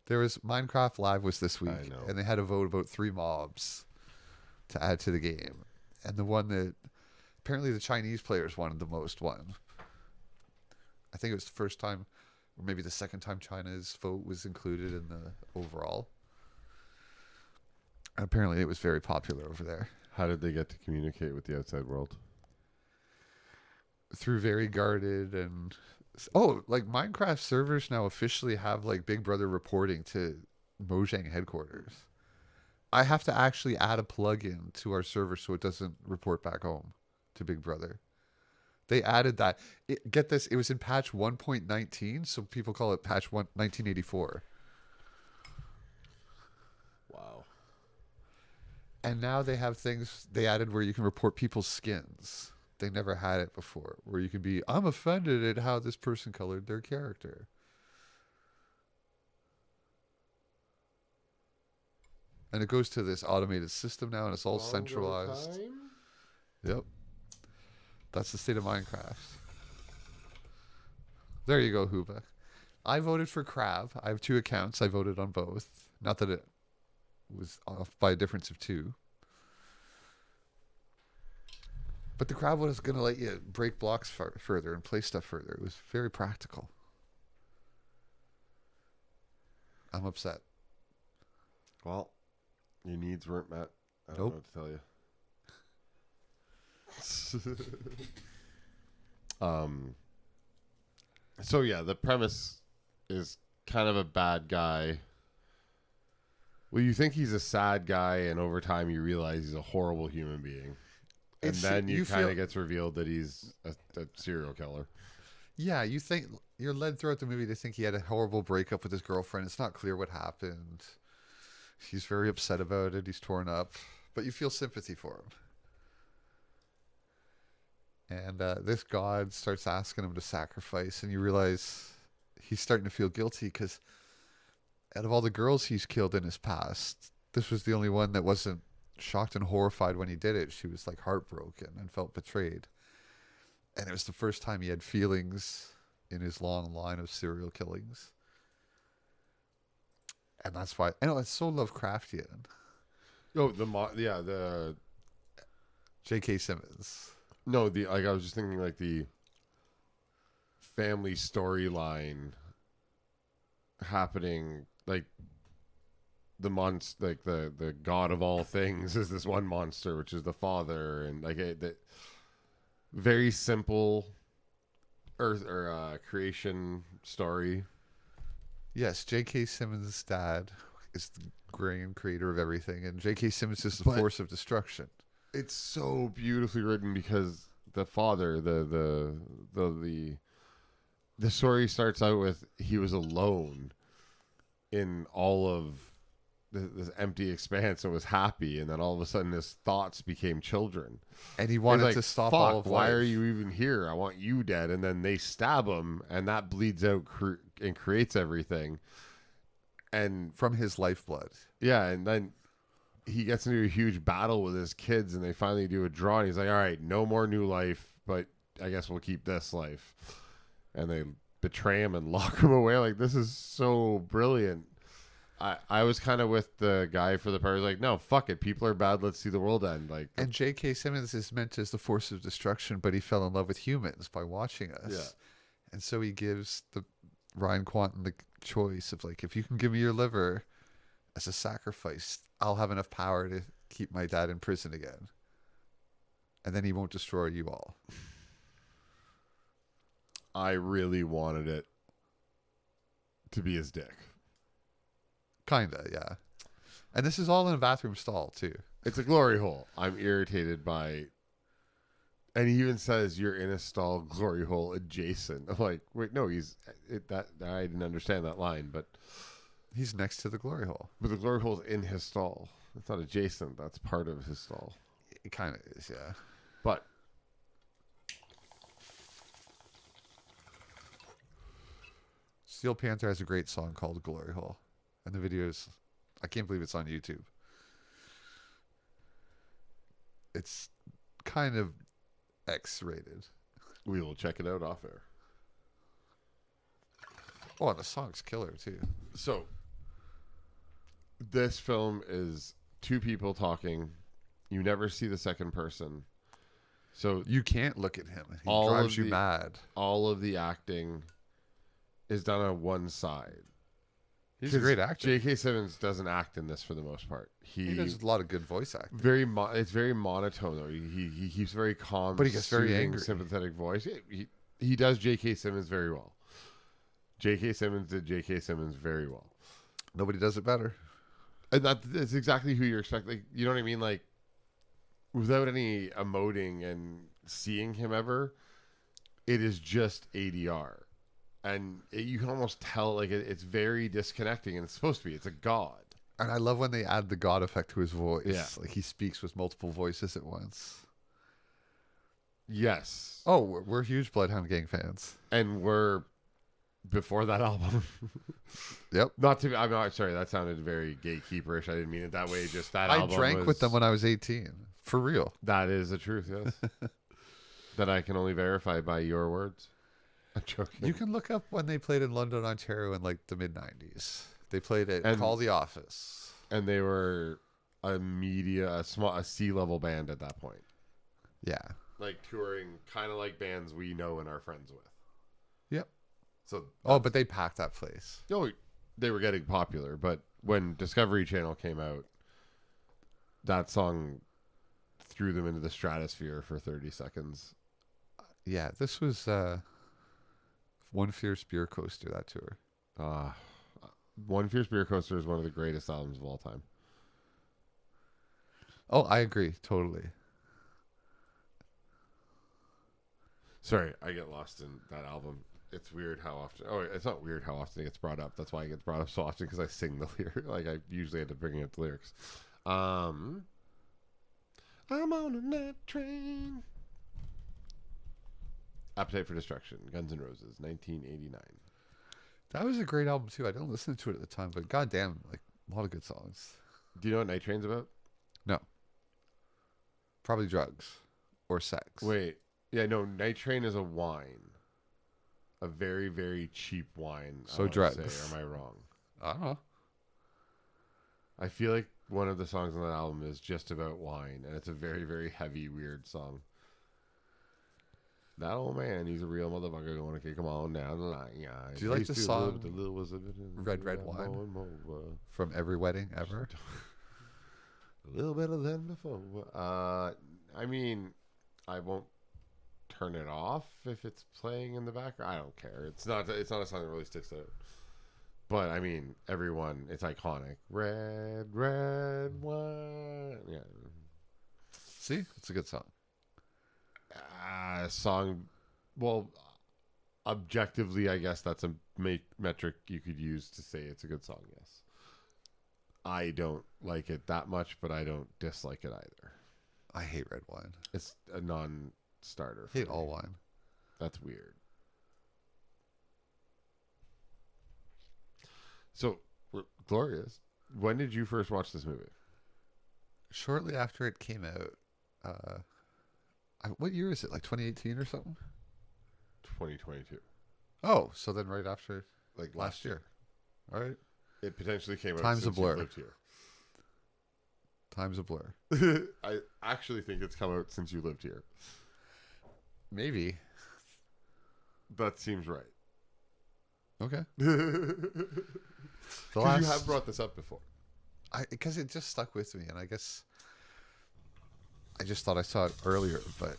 There was Minecraft Live was this week, I know. and they had a vote about 3 mobs to add to the game. And the one that apparently the Chinese players wanted the most won. I think it was the first time, or maybe the second time China's vote was included in the overall. Apparently, it was very popular over there. How did they get to communicate with the outside world? Through very guarded and like Minecraft servers now officially have like Big Brother reporting to Mojang headquarters. I have to actually add a plugin to our server so it doesn't report back home to Big Brother. They added that. Get this, it was in patch 1.19, so people call it patch 1984. Wow. And now they have things they added where you can report people's skins. They never had it before, where you can be, "I'm offended at how this person colored their character." And it goes to this automated system now, and it's all centralized. Time? Yep. That's the state of Minecraft. There you go, Huba. I voted for Crab. I have 2 accounts. I voted on both. Not that it was off by a difference of 2. But the crowd was going to let you break blocks further and play stuff further. It was very practical. I'm upset. Well, your needs weren't met. I don't Nope. know what to tell you. So yeah, the premise is kind of a bad guy. Well, you think he's a sad guy, and over time you realize he's a horrible human being. And then you kind of gets revealed that he's a serial killer. Yeah, you think you're led throughout the movie to think he had a horrible breakup with his girlfriend. It's not clear what happened. He's very upset about it. He's torn up, but you feel sympathy for him. And this god starts asking him to sacrifice, and you realize he's starting to feel guilty because out of all the girls he's killed in his past, this was the only one that wasn't shocked and horrified when he did it. She was like heartbroken and felt betrayed. And it was the first time he had feelings in his long line of serial killings. And that's why, I know it's so Lovecraftian. Oh, the J.K. Simmons. No, I was just thinking like the family storyline happening, like the the god of all things is this one monster, which is the father, and like that very simple earth or creation story. Yes, J.K. Simmons' dad is the Grimm creator of everything, and J.K. Simmons is the force of destruction. It's so beautifully written because the father, the story starts out with he was alone in all of this empty expanse and was happy, and then all of a sudden his thoughts became children, and he wanted to stop all of life. Why are you even here? I want you dead. And then they stab him, and that bleeds out and creates everything, and from his lifeblood. Yeah, and then he gets into a huge battle with his kids, and they finally do a draw, and he's like, all right, no more new life, but I guess we'll keep this life. And they betray him and lock him away. Like, this is so brilliant. I was kind of with the guy for the part. Like, no, fuck it. People are bad. Let's see the world end. Like, and J.K. Simmons is meant as the force of destruction, but he fell in love with humans by watching us. Yeah. And so he gives the Ryan Quanten the choice of like, if you can give me your liver as a sacrifice, I'll have enough power to keep my dad in prison again. And then he won't destroy you all. I really wanted it to be his dick. Kinda, yeah. And this is all in a bathroom stall, too. It's a glory hole. I'm irritated by... And he even says, you're in a stall glory hole adjacent. I'm like, wait, no, I didn't understand that line, but... He's next to the glory hole. But the glory hole's in his stall. It's not adjacent. That's part of his stall. It kind of is, yeah. But... Steel Panther has a great song called Glory Hole. And the video is... I can't believe it's on YouTube. It's kind of X-rated. We will check it out off air. Oh, and the song's killer, too. So, this film is two people talking. You never see the second person. So you can't look at him. He drives you mad. All of the acting is done on one side. He's a great actor. J.K. Simmons doesn't act in this for the most part. He does a lot of good voice acting. It's very monotone though. He keeps very calm, but he gets very angry, sympathetic voice. He does J.K. Simmons very well. J.K. Simmons did J.K. Simmons very well. Nobody does it better. And that's exactly who you're expecting. Like, you know what I mean? Like, without any emoting and seeing him ever, it is just ADR. And you can almost tell, like, it's very disconnecting, and it's supposed to be. It's a god. And I love when they add the god effect to his voice. Yeah. Like, he speaks with multiple voices at once. Yes. Oh, we're huge Bloodhound Gang fans. And we're before that album. Yep. I'm not sorry, that sounded very gatekeeperish. I didn't mean it that way. Just that album. I drank with them when I was 18. For real. That is the truth, yes. That I can only verify by your words. I'm joking. You can look up when they played in London, Ontario in like the mid-90s. They played at Call the Office. And they were a C-level band at that point. Yeah. like touring kind of like bands we know and are friends with. Yep. So but they packed that place. no, they were getting popular. But when Discovery Channel came out, that song threw them into the stratosphere for 30 seconds. Yeah, this was One Fierce Beer Coaster, that tour. One Fierce Beer Coaster is one of the greatest albums of all time. Oh, I agree. Totally. Sorry, I get lost in that album. It's weird how often... Oh, it's not weird how often it gets brought up. That's why it gets brought up so often, because I sing the lyrics. Like, I usually end up bringing up the lyrics. I'm on a night train. Appetite for Destruction, Guns N' Roses, 1989. That was a great album, too. I didn't listen to it at the time, but goddamn, like, a lot of good songs. Do you know what Night Train's about? No. Probably drugs. Or sex. Wait. Yeah, no, Night Train is a wine. A very, very cheap wine. So I wanna drugs. say, or am I wrong? I don't know. I feel like one of the songs on that album is just about wine, and it's a very, very heavy, weird song. That old man, he's a real motherfucker. Gonna kick him on down the line. Yeah. Do you like the song Red, Red Wine? Wine? From every wedding ever? A little better than before. I mean, I won't turn it off if it's playing in the background. I don't care. It's not a song that really sticks out. But I mean, everyone, it's iconic. Red, red wine. Yeah. See? It's a good song. Song, well, objectively, I guess that's a metric you could use to say it's a good song, yes. I don't like it that much, but I don't dislike it either. I hate red wine. It's a non-starter. I hate all wine. That's weird. So, Glorious, when did you first watch this movie? Shortly after it came out. What year is it? Like 2018 or something? 2022. Oh, so then right after, Like last year. All right. It potentially came out Time's a since blur. you've lived here. Time's a blur. I actually think it's come out since you lived here. Maybe. That seems right. Okay. Because you have brought this up before. Because it just stuck with me, and I guess I just thought I saw it earlier, but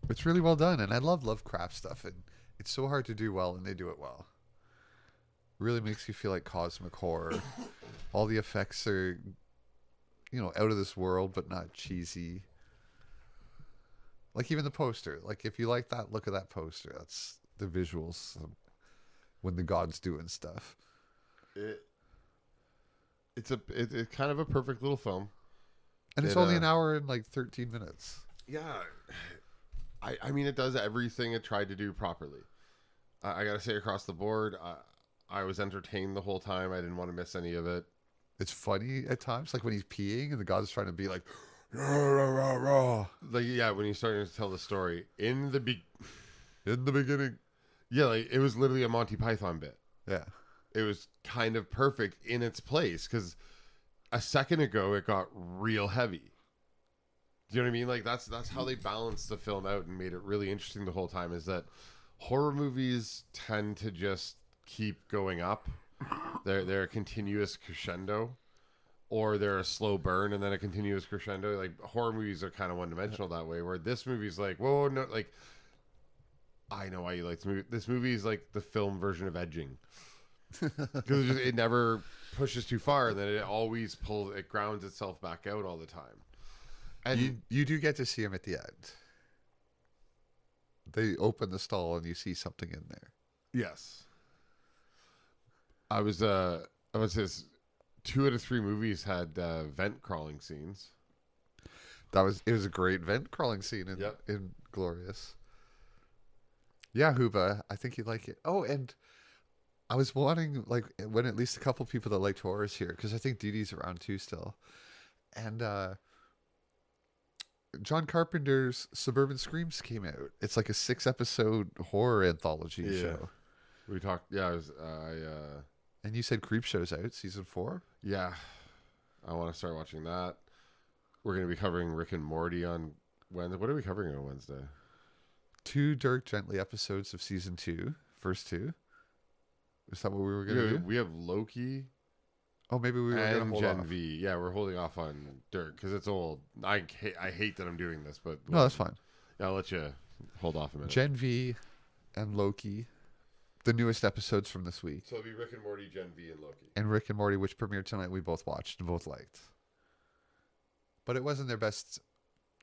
it's really well done, and I love Lovecraft stuff, and it's so hard to do well, and they do it well. Really makes you feel like cosmic horror. All the effects are, out of this world, but not cheesy. Like even the poster. Like if you like that, look at that poster. That's the visuals when the god's doing stuff. It's kind of a perfect little film. And it's only an hour and like 13 minutes. Yeah. I mean, it does everything it tried to do properly. I got to say, across the board, I was entertained the whole time. I didn't want to miss any of it. It's funny at times, like when he's peeing and the god's trying to be like, rah, rah, rah, rah. Like, yeah, when he's starting to tell the story. In the beginning. Yeah, like, it was literally a Monty Python bit. Yeah. It was kind of perfect in its place, because a second ago it got real heavy. Do you know what I mean? Like that's how they balanced the film out and made it really interesting the whole time, is that horror movies tend to just keep going up. They're a continuous crescendo, or they're a slow burn and then a continuous crescendo. Like horror movies are kind of one-dimensional that way, where this movie's like, whoa, no, like, I know why you like this movie. This movie is like the film version of Edging. Because it never pushes too far, and then it grounds itself back out all the time. And you do get to see him at the end. They open the stall and you see something in there. Yes. I would say 2 out of 3 movies had vent crawling scenes. It was a great vent crawling scene in Glorious. Yeah, Huba, I think you'd like it. Oh, and I was wanting, like, when at least a couple people that liked horrors here, because I think Dee Dee's around too still. And John Carpenter's Suburban Screams came out. It's like a 6-episode horror anthology show. We talked, and you said Creepshow's out, season 4? Yeah. I want to start watching that. We're going to be covering Rick and Morty on What are we covering on Wednesday? 2 Dirk Gently episodes of season 2, first 2. Is that what we were gonna do? We have Loki. Oh, maybe we were gonna And hold Gen off. V. Yeah, we're holding off on Dirk because it's old. I hate that I'm doing this, but No, that's fine. I'll let you hold off a minute. Gen V and Loki, the newest episodes from this week. So it'll be Rick and Morty, Gen V, and Loki. And Rick and Morty, which premiered tonight, we both watched and both liked. But it wasn't their best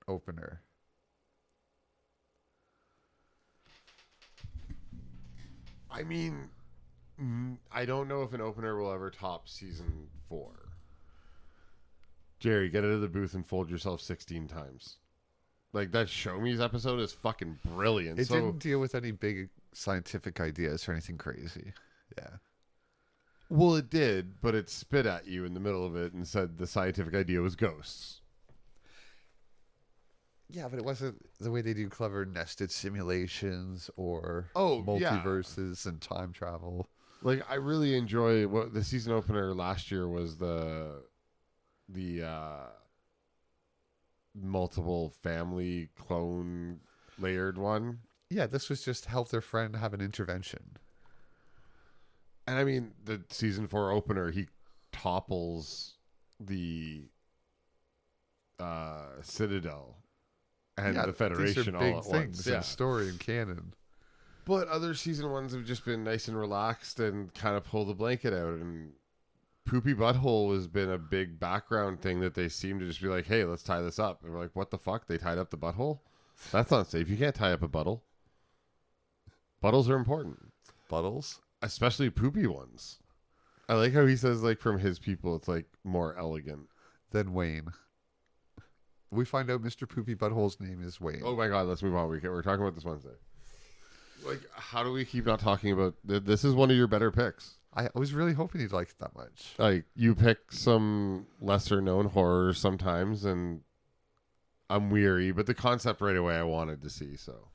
opener. I mean, I don't know if an opener will ever top season 4. Jerry, get out of the booth and fold yourself 16 times. Like, that Show Me's episode is fucking brilliant. It didn't deal with any big scientific ideas or anything crazy. Yeah. Well, it did, but it spit at you in the middle of it and said the scientific idea was ghosts. Yeah, but it wasn't the way they do clever nested simulations or Oh, multiverses and time travel. Like, I really enjoy what the season opener last year was the multiple family clone layered one. Yeah, this was just help their friend have an intervention. And I mean, the season 4 opener, he topples the Citadel and the Federation these are all big at things once. in story and canon. But other season ones have just been nice and relaxed and kind of pull the blanket out. And Poopy Butthole has been a big background thing that they seem to just be like, hey, let's tie this up. And we're like, what the fuck? They tied up the butthole? That's not safe. You can't tie up a buttle. Buttles are important. Buttles? Especially poopy ones. I like how he says, like, from his people, it's, like, more elegant. Then Wayne. We find out Mr. Poopy Butthole's name is Wayne. Oh, my God. Let's move on. We're talking about this Wednesday. Like, how do we keep not talking about... This is one of your better picks. I was really hoping he'd like it that much. Like, you pick some lesser-known horrors sometimes, and I'm weary, but the concept right away I wanted to see, so...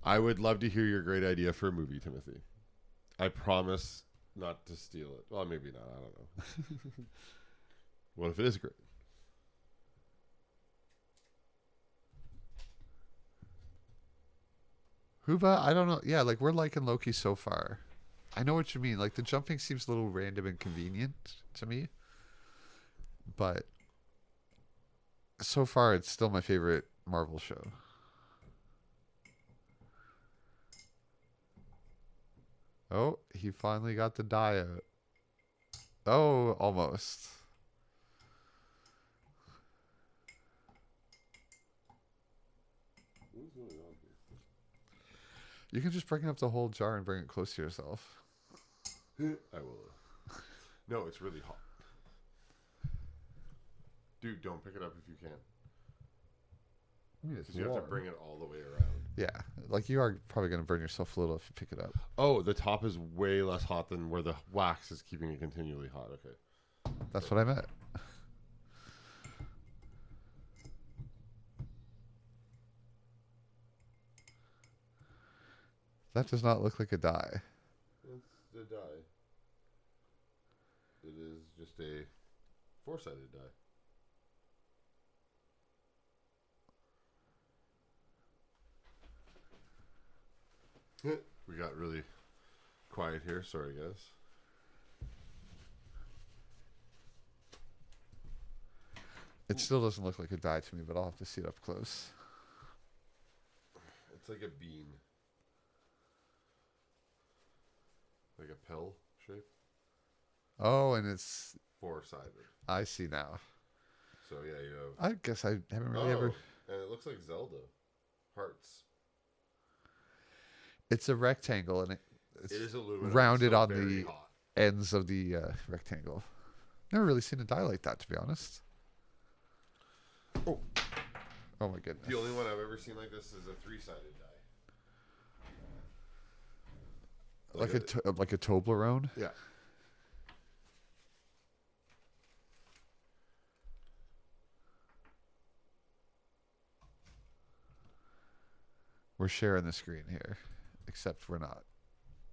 I would love to hear your great idea for a movie, Timothy. I promise not to steal it. Well, maybe not. I don't know. What if it is great? Huba, I don't know. Yeah, like, we're liking Loki so far. I know what you mean. Like, the jumping seems a little random and convenient to me. But so far, it's still my favorite Marvel show. Oh, he finally got the die out. Oh, almost. You can just bring up the whole jar and bring it close to yourself. I will. No, it's really hot. Dude, don't pick it up if you can. I mean, it's You have warm. to bring it all the way around. Yeah, like you are probably going to burn yourself a little if you pick it up. Oh, the top is way less hot than where the wax is keeping it continually hot. Okay. That's what I meant. That does not look like a die. It's the die. It is just a four-sided die. We got really quiet here. Sorry, guys. It still doesn't look like a die to me, but I'll have to see it up close. It's like a bean. Like a pill shape. Oh, and it's... Four-sided. I see now. So, yeah, you have... I guess I haven't really ever... And it looks like Zelda. Hearts. It's a rectangle, and it's It is aluminum. rounded so on very the hot. ends of the rectangle. Never really seen a die like that, to be honest. Oh. Oh my goodness. The only one I've ever seen like this is a three-sided die. Like a Toblerone? Yeah. We're sharing the screen here, except we're not.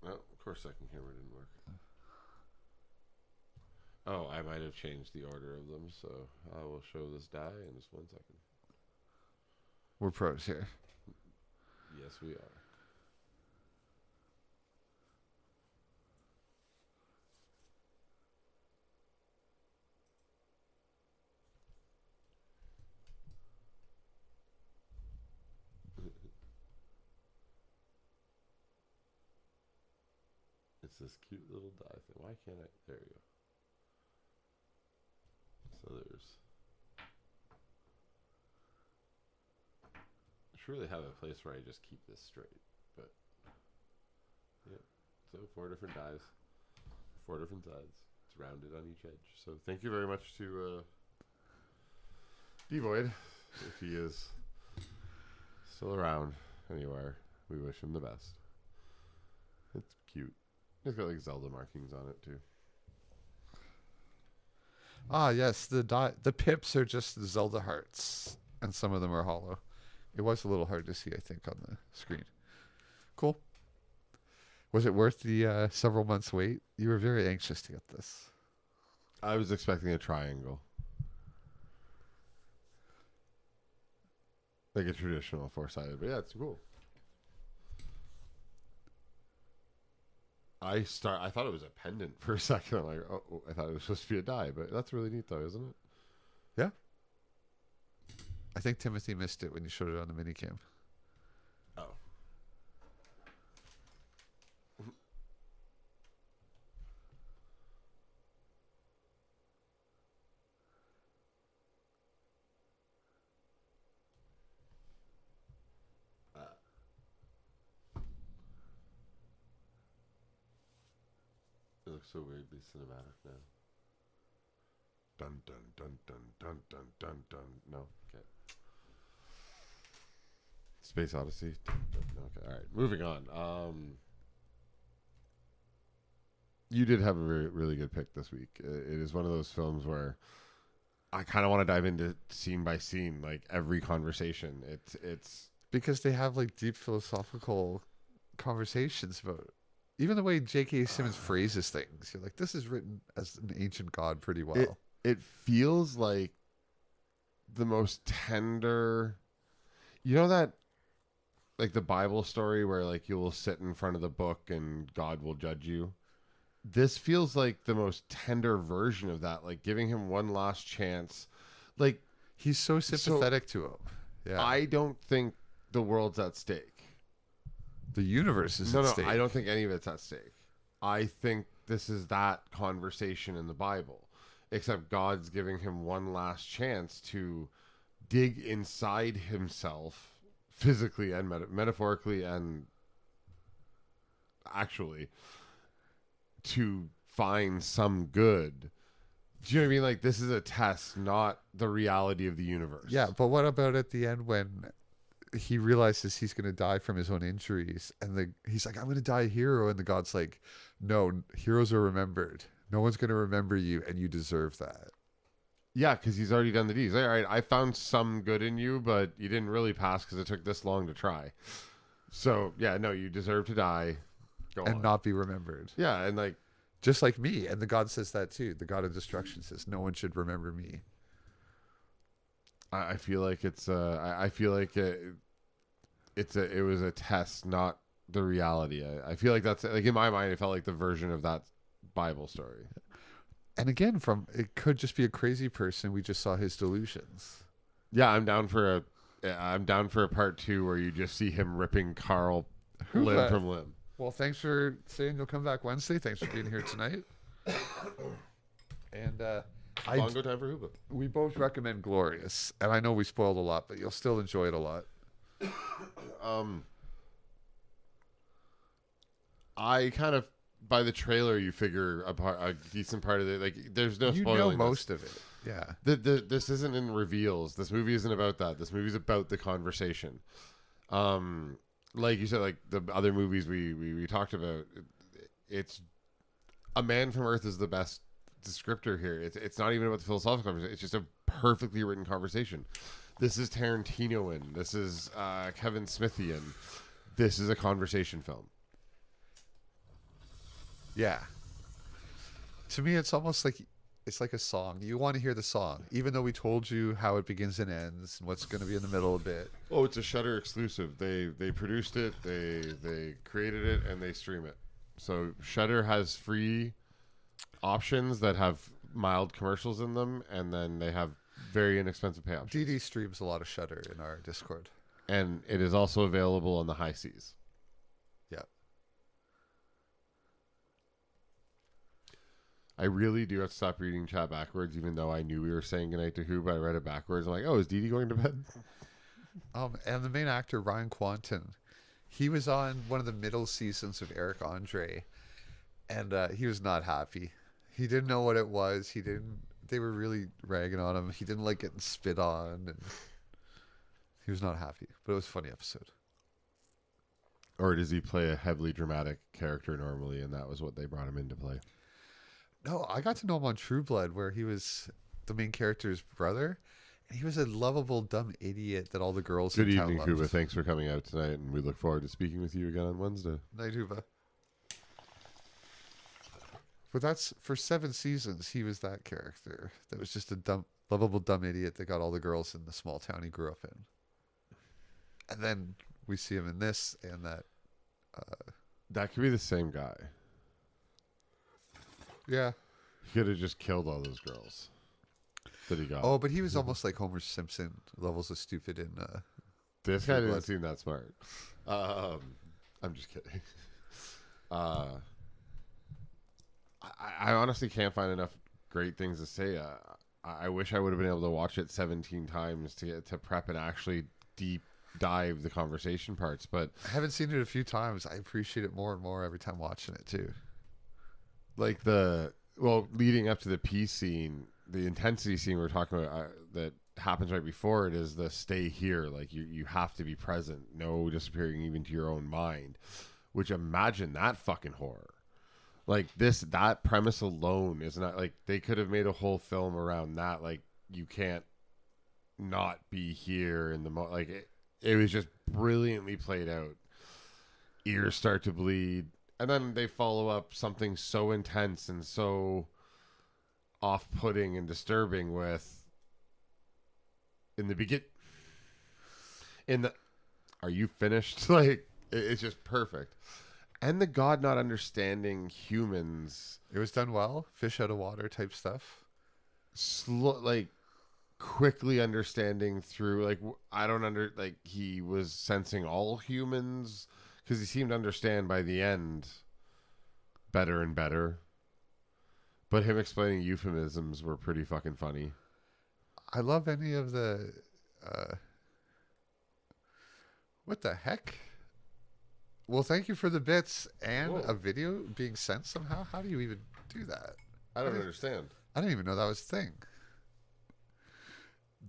Well, of course, second camera didn't work. Oh, I might have changed the order of them, so I will show this die in just 1 second. We're pros here. Yes, we are. It's this cute little die thing. Why can't I? There you go. So there's. I should really have a place where I just keep this straight, but yeah. So 4 different dies, 4 different sides. It's rounded on each edge. So thank you very much to Devoid, if he is still around anywhere. We wish him the best. It's cute. It's got like Zelda markings on it too. Ah, yes, the pips are just the Zelda hearts, and some of them are hollow. It was a little hard to see, I think, on the screen. Cool. Was it worth the several months wait? You were very anxious to get this. I was expecting a triangle. Like a traditional 4-sided, but yeah, it's cool. I thought it was a pendant for a second. I'm like, oh, I thought it was supposed to be a die, but that's really neat though, isn't it? Yeah. I think Timothy missed it when you showed it on the minicam. Oh. It looks so weirdly cinematic now. Dun dun dun dun dun dun dun dun. No, okay. Space Odyssey. Dun, dun, okay, all right. Moving on. You did have a really good pick this week. It is one of those films where I kind of want to dive into scene by scene, like every conversation. It's because they have like deep philosophical conversations about it. Even the way J.K. Simmons phrases things, you're like, this is written as an ancient god pretty well. It feels like the most tender, you know, that like the Bible story where like you will sit in front of the book and God will judge you. This feels like the most tender version of that, like giving him one last chance. Like he's so sympathetic to him. Yeah. I don't think the world's at stake. The universe is at stake. I don't think any of it's at stake. I think this is that conversation in the Bible, except God's giving him one last chance to dig inside himself, physically and metaphorically and actually, to find some good. Do you know what I mean? Like, this is a test, not the reality of the universe. Yeah, but what about at the end when he realizes he's going to die from his own injuries, and he's like, I'm going to die a hero, and the God's like, no, heroes are remembered. No one's going to remember you, and you deserve that. Yeah, because he's already done the deeds. All right, I found some good in you, but you didn't really pass because it took this long to try. So, yeah, no, you deserve to die. Go on. Not be remembered. Yeah, and like... Just like me, and the God says that too. The God of destruction says, no one should remember me. I feel like it's I feel like it was a test, not the reality. I feel like that's like in my mind it felt like the version of that Bible story. And again, it could just be a crazy person. We just saw his delusions. Yeah, I'm down for a part 2 where you just see him ripping Carl limb from limb. Well, thanks for saying you'll come back Wednesday. Thanks for being here tonight. And Bongo time for Hooba. We both recommend Glorious, and I know we spoiled a lot, but you'll still enjoy it a lot. I kind of, by the trailer, you figure a decent part of it. Like, there's no spoiling. You know most of it. Yeah. This isn't in reveals. This movie isn't about that. This movie's about the conversation. Like you said, like the other movies we talked about, it's A Man from Earth is the best descriptor here. It's not even about the philosophical conversation. It's just a perfectly written conversation. This is Tarantinoan. This is Kevin Smithian. This is a conversation film. Yeah. To me, it's almost like it's like a song. You want to hear the song, even though we told you how it begins and ends and what's going to be in the middle a bit. Oh, it's a Shudder exclusive. They produced it, they created it, and they stream it. So Shudder has free options that have mild commercials in them, and then they have very inexpensive pay options. DD streams a lot of Shudder in our Discord. And it is also available on the high seas. Yeah. I really do have to stop reading chat backwards, even though I knew we were saying goodnight to who, but I read it backwards. I'm like, oh, is Dee Dee going to bed? And the main actor, Ryan Quanten, he was on one of the middle seasons of Eric Andre, and he was not happy. He didn't know what it was. They were really ragging on him. He didn't like getting spit on, and he was not happy. But it was a funny episode. Or does he play a heavily dramatic character normally, and that was what they brought him in to play? No, I got to know him on True Blood, where he was the main character's brother, and he was a lovable, dumb idiot that all the girls Good in town evening, loved. Kuba. Thanks for coming out tonight, and we look forward to speaking with you again on Wednesday. Night, Uba. But that's for 7 seasons. He was that character that was just a dumb, lovable, dumb idiot that got all the girls in the small town he grew up in. And then we see him in this and that. That could be the same guy. Yeah. He could have just killed all those girls that he got. Oh, but he was almost like Homer Simpson levels of stupid in. This guy didn't seem that smart. I'm just kidding. I honestly can't find enough great things to say. I wish I would have been able to watch it 17 times to prep and actually deep dive the conversation parts. But I haven't seen it a few times. I appreciate it more and more every time watching it too. Like leading up to the peace scene, the intensity scene we're talking about that happens right before it is the stay here. Like you have to be present. No disappearing even to your own mind. Which, imagine that fucking horror. Like that premise alone is not like they could have made a whole film around that. Like you can't not be here in the like it was just brilliantly played out. Ears start to bleed, and then they follow up something so intense and so off-putting and disturbing with are you finished? Like it's just perfect. And the God not understanding humans. It was done well. Fish out of water type stuff. Quickly understanding through, he was sensing all humans because he seemed to understand by the end better and better. But him explaining euphemisms were pretty fucking funny. I love any of the, what the heck? Well, thank you for the bits and a video being sent somehow. How do you even do that? I don't understand. I didn't even know that was a thing.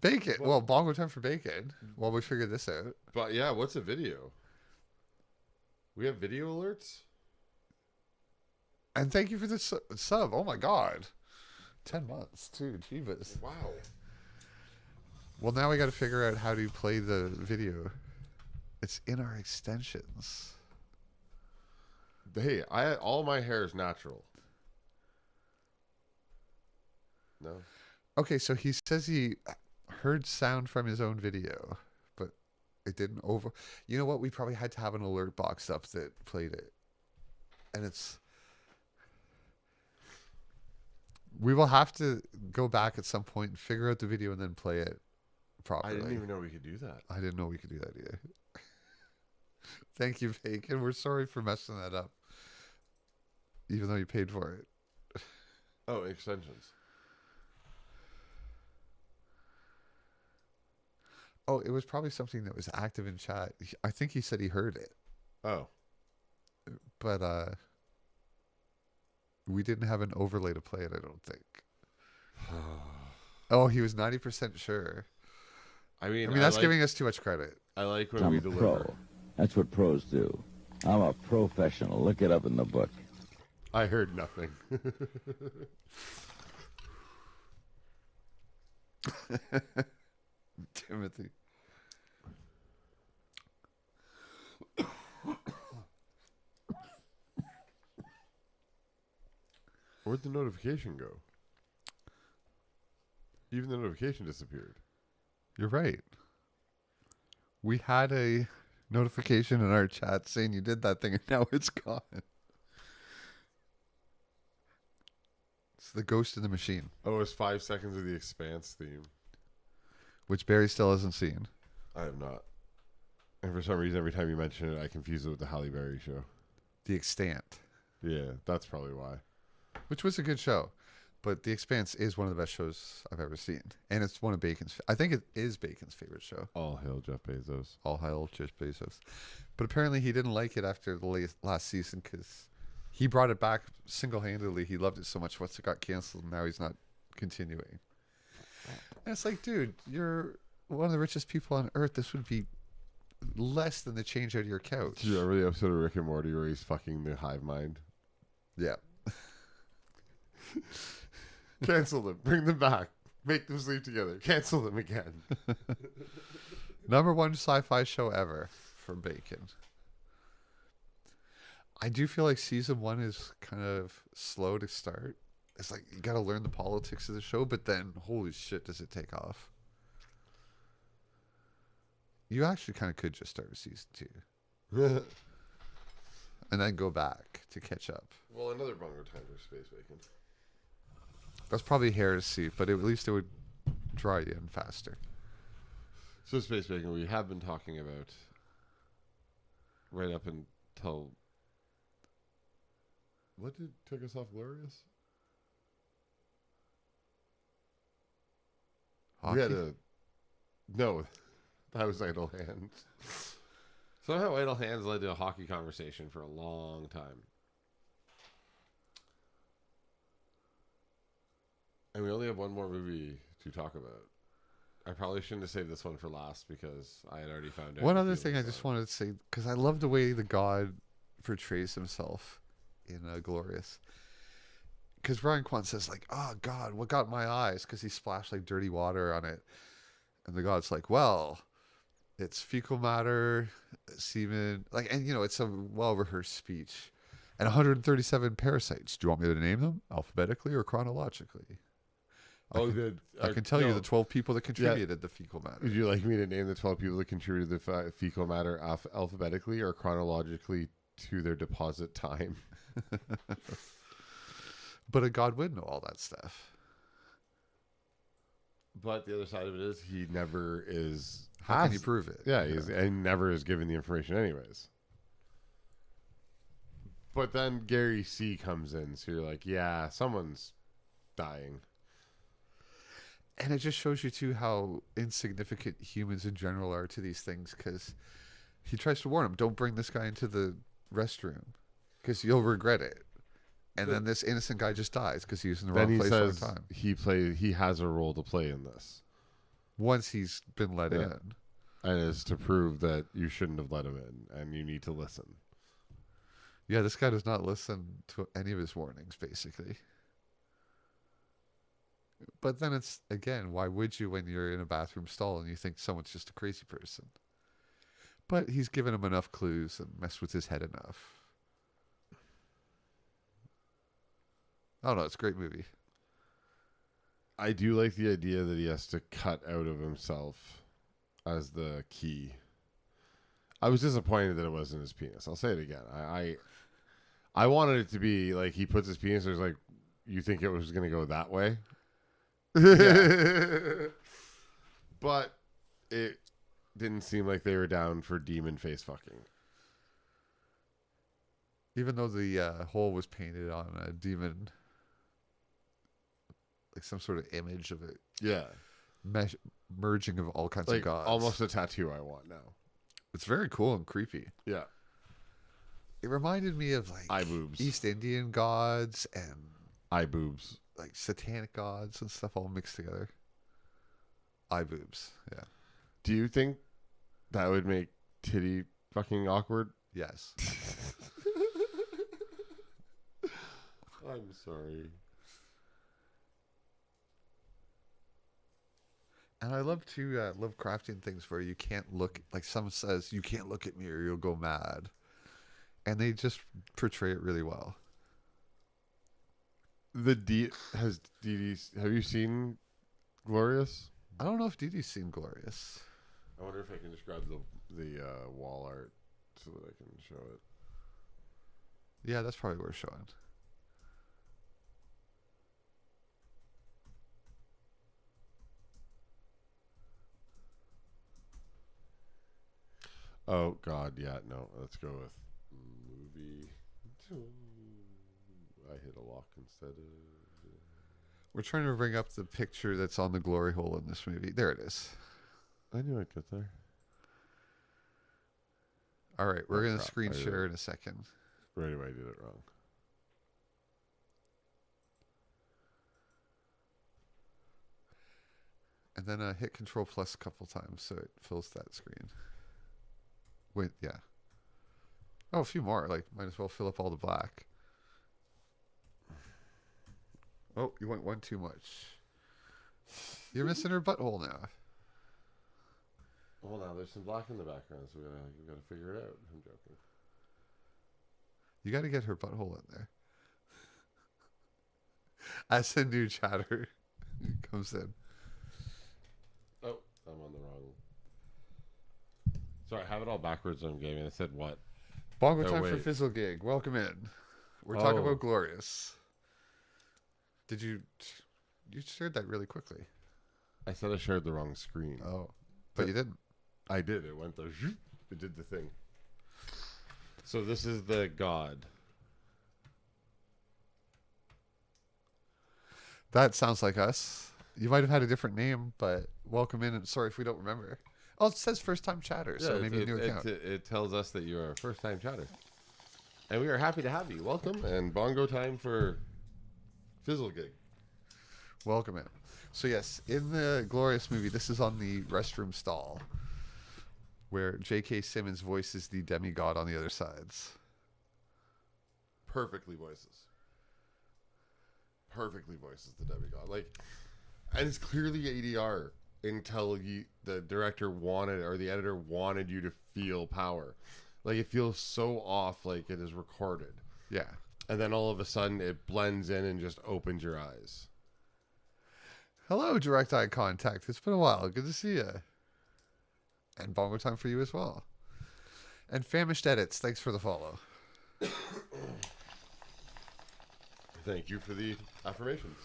Bacon. Well, bongo time for bacon while we figure this out. But yeah, what's a video? We have video alerts? And thank you for the sub. Oh my God. 10 months too. Jeebus. Wow. Well, now we got to figure out how to play the video. It's in our extensions. Hey, all my hair is natural. No. Okay, so he says he heard sound from his own video, but it didn't over. You know what? We probably had to have an alert box up that played it, and it's. We will have to go back at some point and figure out the video and then play it properly. I didn't even know we could do that. I didn't know we could do that either. Thank you, Bacon. We're sorry for messing that up. Even though you paid for it. Oh, extensions. Oh, it was probably something that was active in chat. I think he said he heard it. Oh. But we didn't have an overlay to play it, I don't think. Oh, he was 90% sure. I mean that's giving us too much credit. I like when I'm we a deliver. pro. That's what pros do. I'm a professional. Look it up in the book. I heard nothing. Timothy. Where'd the notification go? Even the notification disappeared. You're right. We had a notification in our chat saying you did that thing, and now it's gone. It's the ghost in the machine. Oh, it was 5 seconds of the Expanse theme. Which Barry still hasn't seen. I have not. And for some reason, every time you mention it, I confuse it with the Halle Berry show. The Extant. Yeah, that's probably why. Which was a good show. But The Expanse is one of the best shows I've ever seen. And it's one of Bacon's... I think it is Bacon's favorite show. All hail Jeff Bezos. All hail Jeff Bezos. But apparently he didn't like it after the last season because he brought it back single-handedly. He loved it so much once it got canceled, and now he's not continuing. And it's like, dude, you're one of the richest people on earth. This would be less than the change out of your couch. Did you remember the episode of Rick and Morty where he's fucking the hive mind? Yeah. Cancel them. Bring them back. Make them sleep together. Cancel them again. Number one sci-fi show ever for Bacon. I do feel like season 1 is kind of slow to start. It's like you got to learn the politics of the show, but then holy shit, does it take off? You actually kind of could just start with season 2 and then go back to catch up. Well, another Bongo time for Space Bacon. That's probably heresy, but at least it would draw you in faster. So Space Bacon, we have been talking about right up until what took us off Glorious? Hockey? We had no, that was Idle Hands. Somehow Idle Hands led to a hockey conversation for a long time. And we only have one more movie to talk about. I probably shouldn't have saved this one for last because I had already found out. One other thing I just wanted to say, because I love the way the god portrays himself in Glorious. Because Ryan Kwan says, like, oh, God, what got my eyes? Because he splashed, like, dirty water on it. And the god's like, well, it's fecal matter, semen. Like, and, you know, it's a well-rehearsed speech. And 137 parasites. Do you want me to name them alphabetically or chronologically? I can tell you the 12 people that contributed the fecal matter. Would you like me to name the 12 people that contributed the fecal matter alphabetically or chronologically to their deposit time? But a god would know all that stuff. But the other side of it is he never is... How can you prove it? Yeah, and never is given the information anyways. But then Gary C. comes in, so you're like, yeah, someone's dying. And it just shows you, too, how insignificant humans in general are to these things, because he tries to warn him, don't bring this guy into the restroom, because you'll regret it. And then this innocent guy just dies because he was in the wrong place at the time. He has a role to play in this. Once he's been let in. And it's to prove that you shouldn't have let him in, and you need to listen. Yeah, this guy does not listen to any of his warnings, basically. But then it's, again, why would you when you're in a bathroom stall and you think someone's just a crazy person? But he's given him enough clues and messed with his head enough. I don't know, it's a great movie. I do like the idea that he has to cut out of himself as the key. I was disappointed that it wasn't his penis. I'll say it again. I wanted it to be like he puts his penis, there's like, you think it was going to go that way? Yeah. But it didn't seem like they were down for demon face fucking. Even though the hole was painted on a demon, like some sort of image of it. Yeah. Merging of all kinds like of gods. Almost a tattoo I want now. It's very cool and creepy. Yeah. It reminded me of like eye boobs, East Indian gods and eye boobs, like satanic gods and stuff all mixed together. Eye boobs, yeah. Do you think that would make titty fucking awkward? Yes. I'm sorry. And I love to love crafting things where you can't look, like someone says, you can't look at me or you'll go mad. And they just portray it really well. Have you seen Glorious? I don't know if Dee Dee's seen Glorious. I wonder if I can just grab the wall art so that I can show it. Yeah, that's probably worth showing. Oh, God, yeah, no. Let's go with movie. I hit a lock instead of... We're trying to bring up the picture that's on the glory hole in this movie. There it is. I knew I'd get there. All right, we're going to crap. screen share in a second. Right away, I did it wrong. And then hit Control Plus a couple times so it fills that screen. Wait, yeah. Oh, a few more. Like, might as well fill up all the black. Oh, you went one too much. You're missing her butthole now. Well, now there's some black in the background, so we gotta figure it out. I'm joking. You got to get her butthole in there. As the new chatter comes in. Oh, I'm on the wrong. Sorry, I have it all backwards on gaming. I said what? Bongo Oh, time for wait. Fizzle Gig. Welcome in. We're talking Oh. about Glorious. Did you shared that really quickly? I said I shared the wrong screen. Oh, but you didn't. I did. It went the... It did the thing. So this is the god. That sounds like us. You might have had a different name, but welcome in. And sorry if we don't remember. Oh, it says first time chatter, so maybe a new account. It tells us that you are a first time chatter. And we are happy to have you. Welcome. And bongo time for Fizzle Gig. Welcome in. So yes, in the Glorious movie, this is on the restroom stall where J.K. Simmons voices the demigod on the other sides. Perfectly voices the demigod. Like, and it's clearly ADR until the director wanted, or the editor wanted you to feel power. Like, it feels so off, like it is recorded. Yeah. And then all of a sudden it blends in and just opens your eyes. Hello, direct eye contact. It's been a while. Good to see you. And bongo time for you as well. And famished edits. Thanks for the follow. Thank you for the affirmations.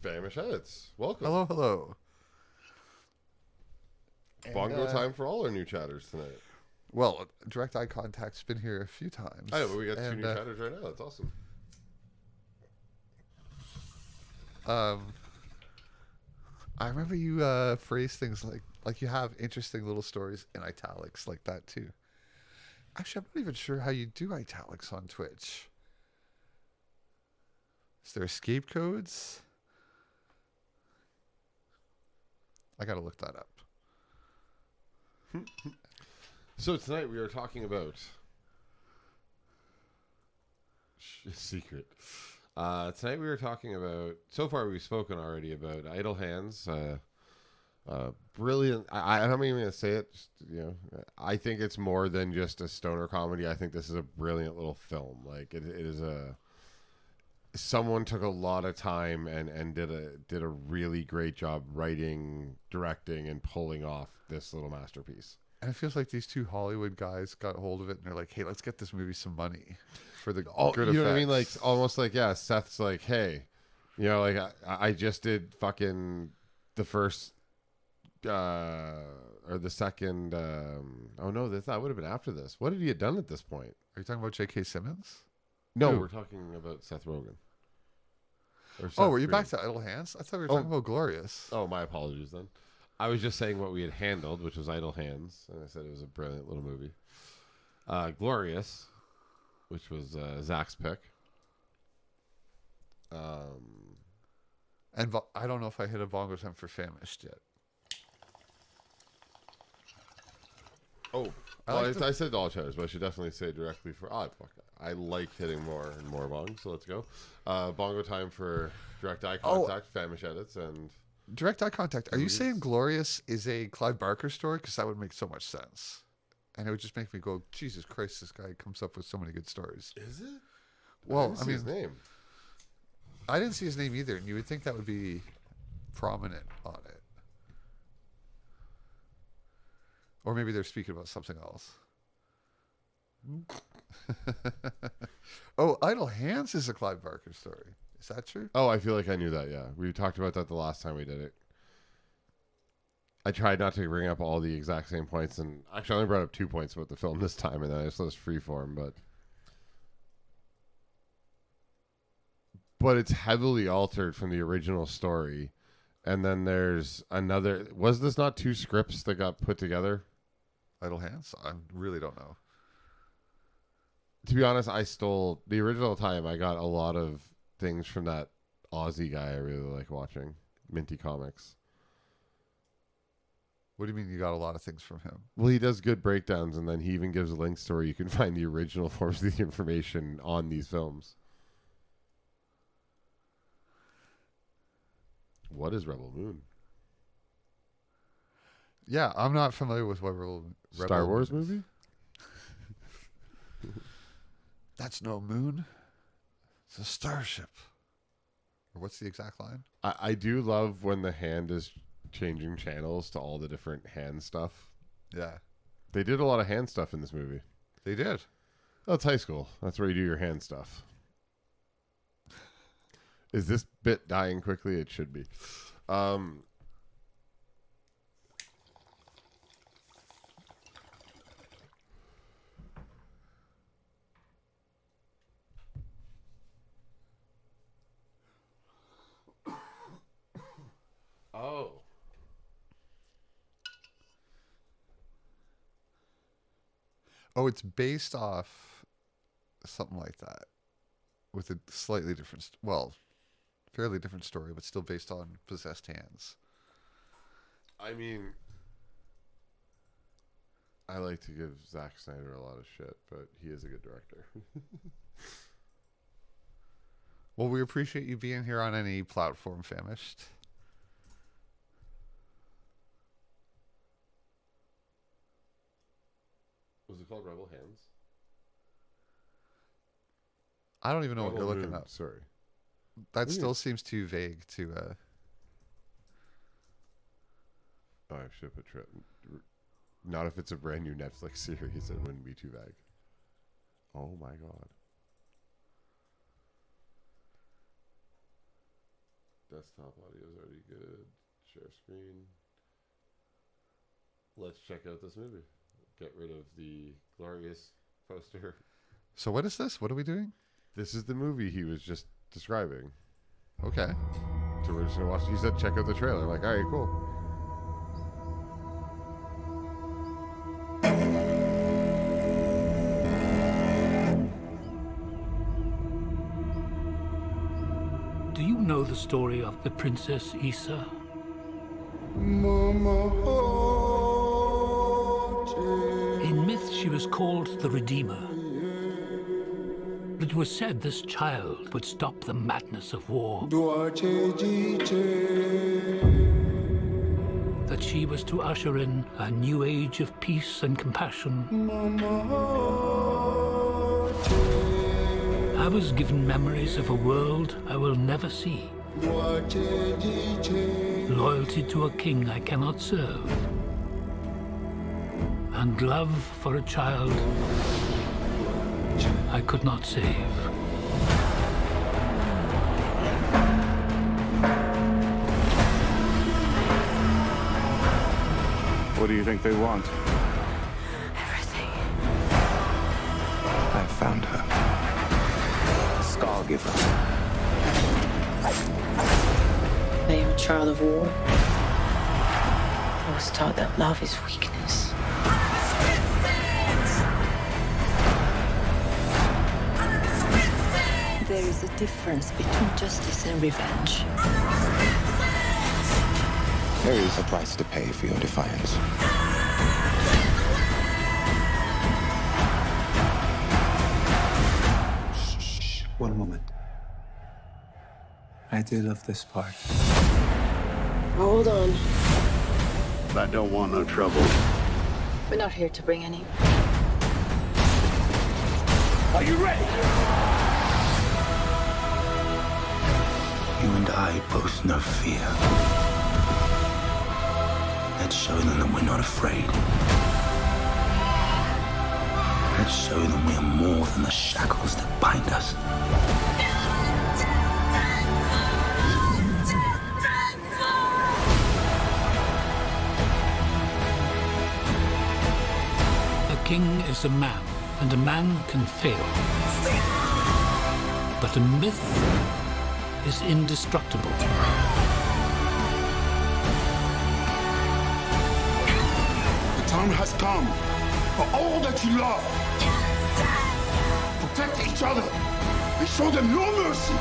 Famish edits. Welcome. Hello, hello. Bongo time for all our new chatters tonight. Well, direct eye contact's been here a few times. I know, but we got two new chatters right now. That's awesome. I remember you phrase things like you have interesting little stories in italics like that too. Actually, I'm not even sure how you do italics on Twitch. Is there escape codes? I gotta look that up. So tonight we are talking about secret. Tonight we were talking about. So far we've spoken already about Idle Hands. Brilliant. I'm not even gonna say it. Just, I think it's more than just a stoner comedy. I think this is a brilliant little film. Like it is a. Someone took a lot of time and did a really great job writing, directing, and pulling off this little masterpiece. And it feels like these two Hollywood guys got hold of it and they're like, "Hey, let's get this movie some money for the good effects." You know what I mean? Like almost like Seth's like, "Hey, like I just did fucking the first or the second. Oh no, that would have been after this. What had he done at this point? Are you talking about J.K. Simmons? No, Who? we're talking about Seth Rogen. Were you back to Idle Hands? I thought we were talking about Glorious. Oh, my apologies then. I was just saying what we had handled, which was Idle Hands, and I said it was a brilliant little movie. Glorious, which was Zach's pick. And I don't know if I hit a bongo time for Famished yet. Oh, I said all chatters, but I should definitely say directly for... fuck. I like hitting more and more bongs, so let's go. Bongo time for direct eye contact, Famish edits, and... Direct eye contact. Are you saying Glorious is a Clive Barker story? Because that would make so much sense. And it would just make me go, Jesus Christ, this guy comes up with so many good stories. Is it? Well, I didn't see his name. I didn't see his name either, and you would think that would be prominent on it. Or maybe they're speaking about something else. Oh, Idle Hands is a Clive Barker story. Is that true? Oh, I feel like I knew that, yeah. We talked about that the last time we did it. I tried not to bring up all the exact same points, and actually I only brought up 2 points about the film this time, and then I just let us freeform, but it's heavily altered from the original story. And then there's another... Was this not 2 scripts that got put together? Idle Hands? I really don't know. To be honest, I stole... The original time, I got a lot of things from that Aussie guy I really like watching. Minty Comics. What do you mean you got a lot of things from him? Well, he does good breakdowns, and then he even gives links to where you can find the original forms of the information on these films. What is Rebel Moon? Yeah, I'm not familiar with what Rebel Star Wars Moon is. movie? That's no moon. It's a starship. Or what's the exact line? I do love when the hand is changing channels to all the different hand stuff. Yeah. They did a lot of hand stuff in this movie. They did. Oh, it's high school. That's where you do your hand stuff. Is this bit dying quickly? It should be. Oh. Oh, it's based off something like that. With a slightly different, fairly different story, but still based on possessed hands. I mean, I like to give Zack Snyder a lot of shit, but he is a good director. Well, we appreciate you being here on any platform, Famished. Was it called Rebel Hands? I don't even know Rebel what you're looking Moon, up. Sorry. That still seems too vague to... Oh, I should put not if it's a brand new Netflix series. It wouldn't be too vague. Oh my god. Desktop audio is already good. Share screen. Let's check out this movie. Get rid of the glorious poster. So what is this? What are we doing? This is the movie he was just describing. Okay. So we're just gonna watch. He said, "Check out the trailer." I'm like, all right, cool. Do you know the story of the Princess Issa? In myth, she was called the Redeemer. It was said this child would stop the madness of war. That she was to usher in a new age of peace and compassion. I was given memories of a world I will never see. Loyalty to a king I cannot serve. And love for a child I could not save. What do you think they want? Everything. I found her. Scargiver. I am a child of war. I was taught that love is weakness. There is a difference between justice and revenge. There is a price to pay for your defiance. Shh. One moment. I do love this part. Hold on. I don't want no trouble. We're not here to bring any. Are you ready? You and I I boast no fear. Let's show them that we're not afraid. Let's show them we are more than the shackles that bind us. A king is a man, and a man can fail. But a myth is indestructible. The time has come for all that you love. Protect each other and show them no mercy.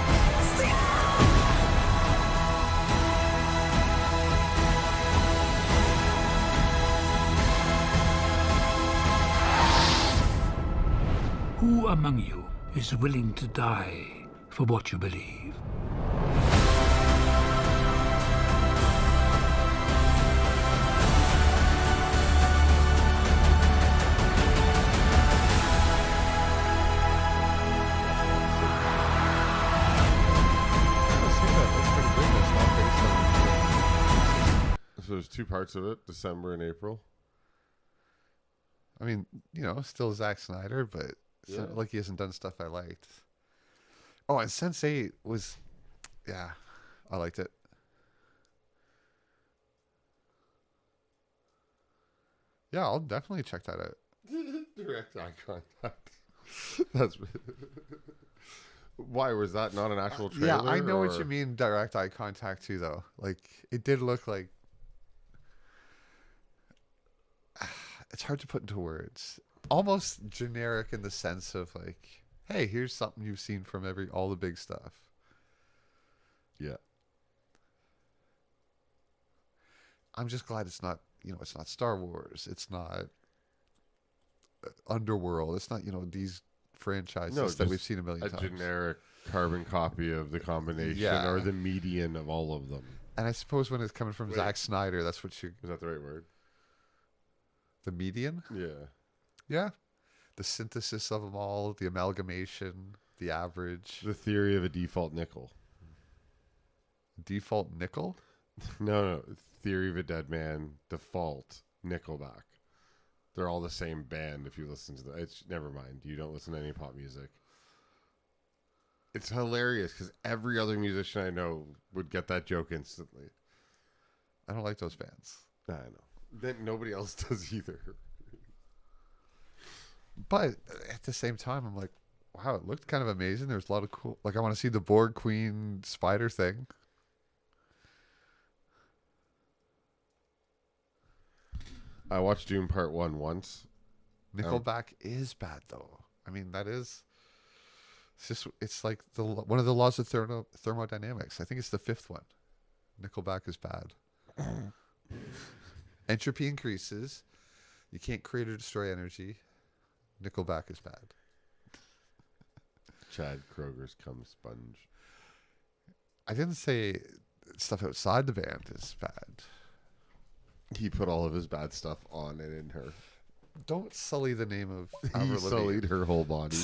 Who among you is willing to die for what you believe? So there's two parts of it, December and April. I mean, you know, still Zack Snyder, but it's Yeah. not like he hasn't done stuff I liked. Oh, and Sense8 was, yeah, I liked it. Yeah, I'll definitely check that out. Direct eye contact. That's why was that not an actual trailer? Yeah, I know what or- you mean, direct eye contact too, though. Like, it did look like. It's hard to put into words. Almost generic in the sense of like, hey, here's something you've seen from all the big stuff. Yeah. I'm just glad it's not, it's not Star Wars. It's not Underworld. It's not, these franchises that we've seen a million times. A generic carbon copy of the combination or the median of all of them. And I suppose when it's coming from Zack Snyder, that's what you... Is that the right word? The median? Yeah. Yeah. The synthesis of them all, the amalgamation, the average. The theory of a default nickel. Default nickel? No. Theory of a Dead Man, default, Nickelback. They're all the same band if you listen to them. It's never mind. You don't listen to any pop music. It's hilarious because every other musician I know would get that joke instantly. I don't like those bands. I know. Then nobody else does either. But at the same time, I'm like, wow, it looked kind of amazing. There's a lot of cool... Like, I want to see the Borg Queen spider thing. I watched Dune Part 1 once. Nickelback is bad, though. I mean, that is... It's like one of the laws of thermodynamics. I think it's the fifth one. Nickelback is bad. Entropy increases. You can't create or destroy energy. Nickelback is bad. Chad Kroger's Cum Sponge. I didn't say stuff outside the band is bad. He put all of his bad stuff on and in her. Don't sully the name of He Avril Lavigne. sullied her whole body.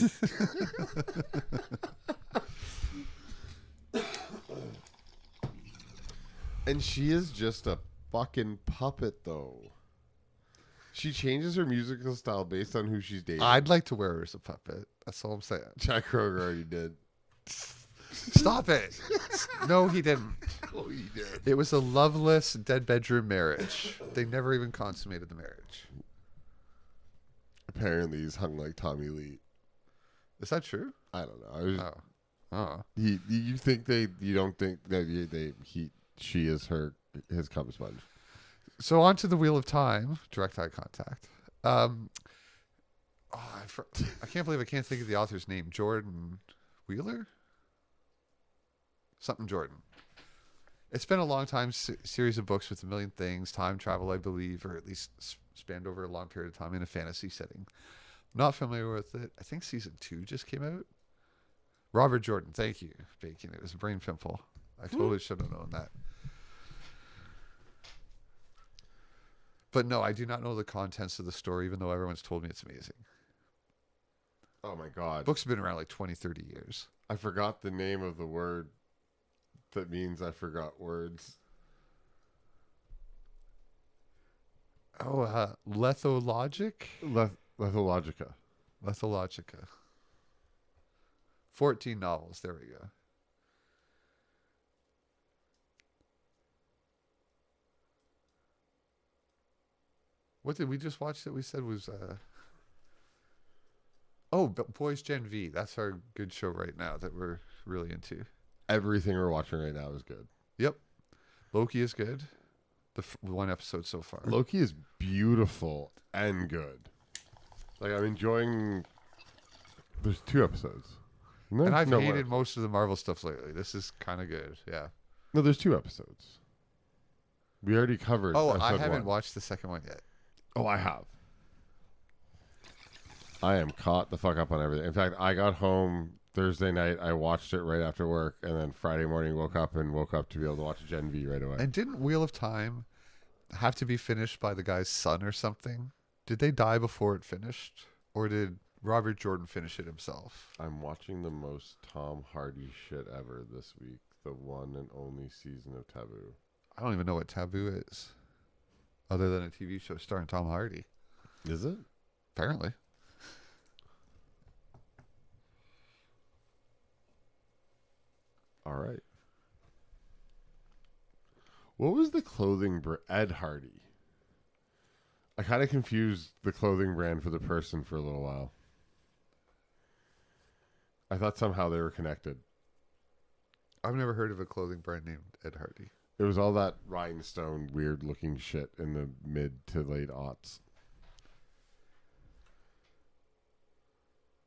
And she is just a fucking puppet, though. She changes her musical style based on who she's dating. I'd like to wear her as a puppet. That's all I'm saying. Chad Kroger already did. Stop it. No, he didn't. Oh, he did. It was a loveless, dead bedroom marriage. They never even consummated the marriage. Apparently, he's hung like Tommy Lee. Is that true? I don't know. Oh. You think you don't think that she is his cum sponge. So on to the Wheel of Time, direct eye contact. I can't believe I can't think of the author's name. Jordan Wheeler? Something Jordan. It's been a long time series of books with a million things, time travel, I believe, or at least spanned over a long period of time in a fantasy setting. Not familiar with it. I think season 2 just came out. Robert Jordan, thank you, Bacon. It was a brain pimple. I totally should have known that. But no, I do not know the contents of the story, even though everyone's told me it's amazing. Oh my God. Books have been around like 20, 30 years. I forgot the name of the word that means I forgot words. Oh, Lethologic? Lethologica. Lethologica. 14 novels. There we go. What did we just watch that we said was... Boys Gen V. That's our good show right now that we're really into. Everything we're watching right now is good. Yep. Loki is good. The one episode so far. Loki is beautiful and good. Like, I'm enjoying... There's 2 episodes. No, and I've no hated more. most of the Marvel stuff lately. This is kind of good. Yeah. No, there's 2 episodes. We already covered I episode haven't 1. watched the second one yet. Oh, I have. I am caught the fuck up on everything. In fact, I got home Thursday night. I watched it right after work, and then Friday morning woke up to be able to watch Gen V right away. And didn't Wheel of Time have to be finished by the guy's son or something? Did they die before it finished? Or did Robert Jordan finish it himself? I'm watching the most Tom Hardy shit ever this week. The one and only season of Taboo. I don't even know what Taboo is. Other than a TV show starring Tom Hardy. Is it? Apparently. All right. What was the clothing brand? Ed Hardy. I kind of confused the clothing brand for the person for a little while. I thought somehow they were connected. I've never heard of a clothing brand named Ed Hardy. It was all that rhinestone weird looking shit in the mid to late aughts.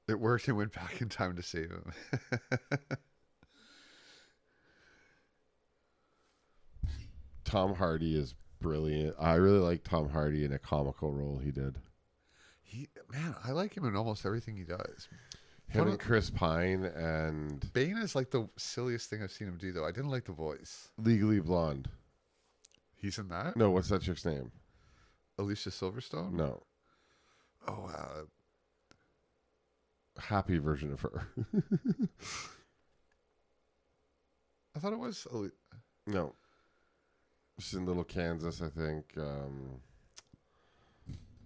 It worked and went back in time to save him. Tom Hardy is brilliant. I really like Tom Hardy in a comical role he did. I like him in almost everything he does. Him and Chris Pine and... Bane is like the silliest thing I've seen him do, though. I didn't like the voice. Legally Blonde. He's in that? No, what's that chick's name? Alicia Silverstone? No. Oh, happy version of her. I thought it was... No. She's in Little Kansas, I think.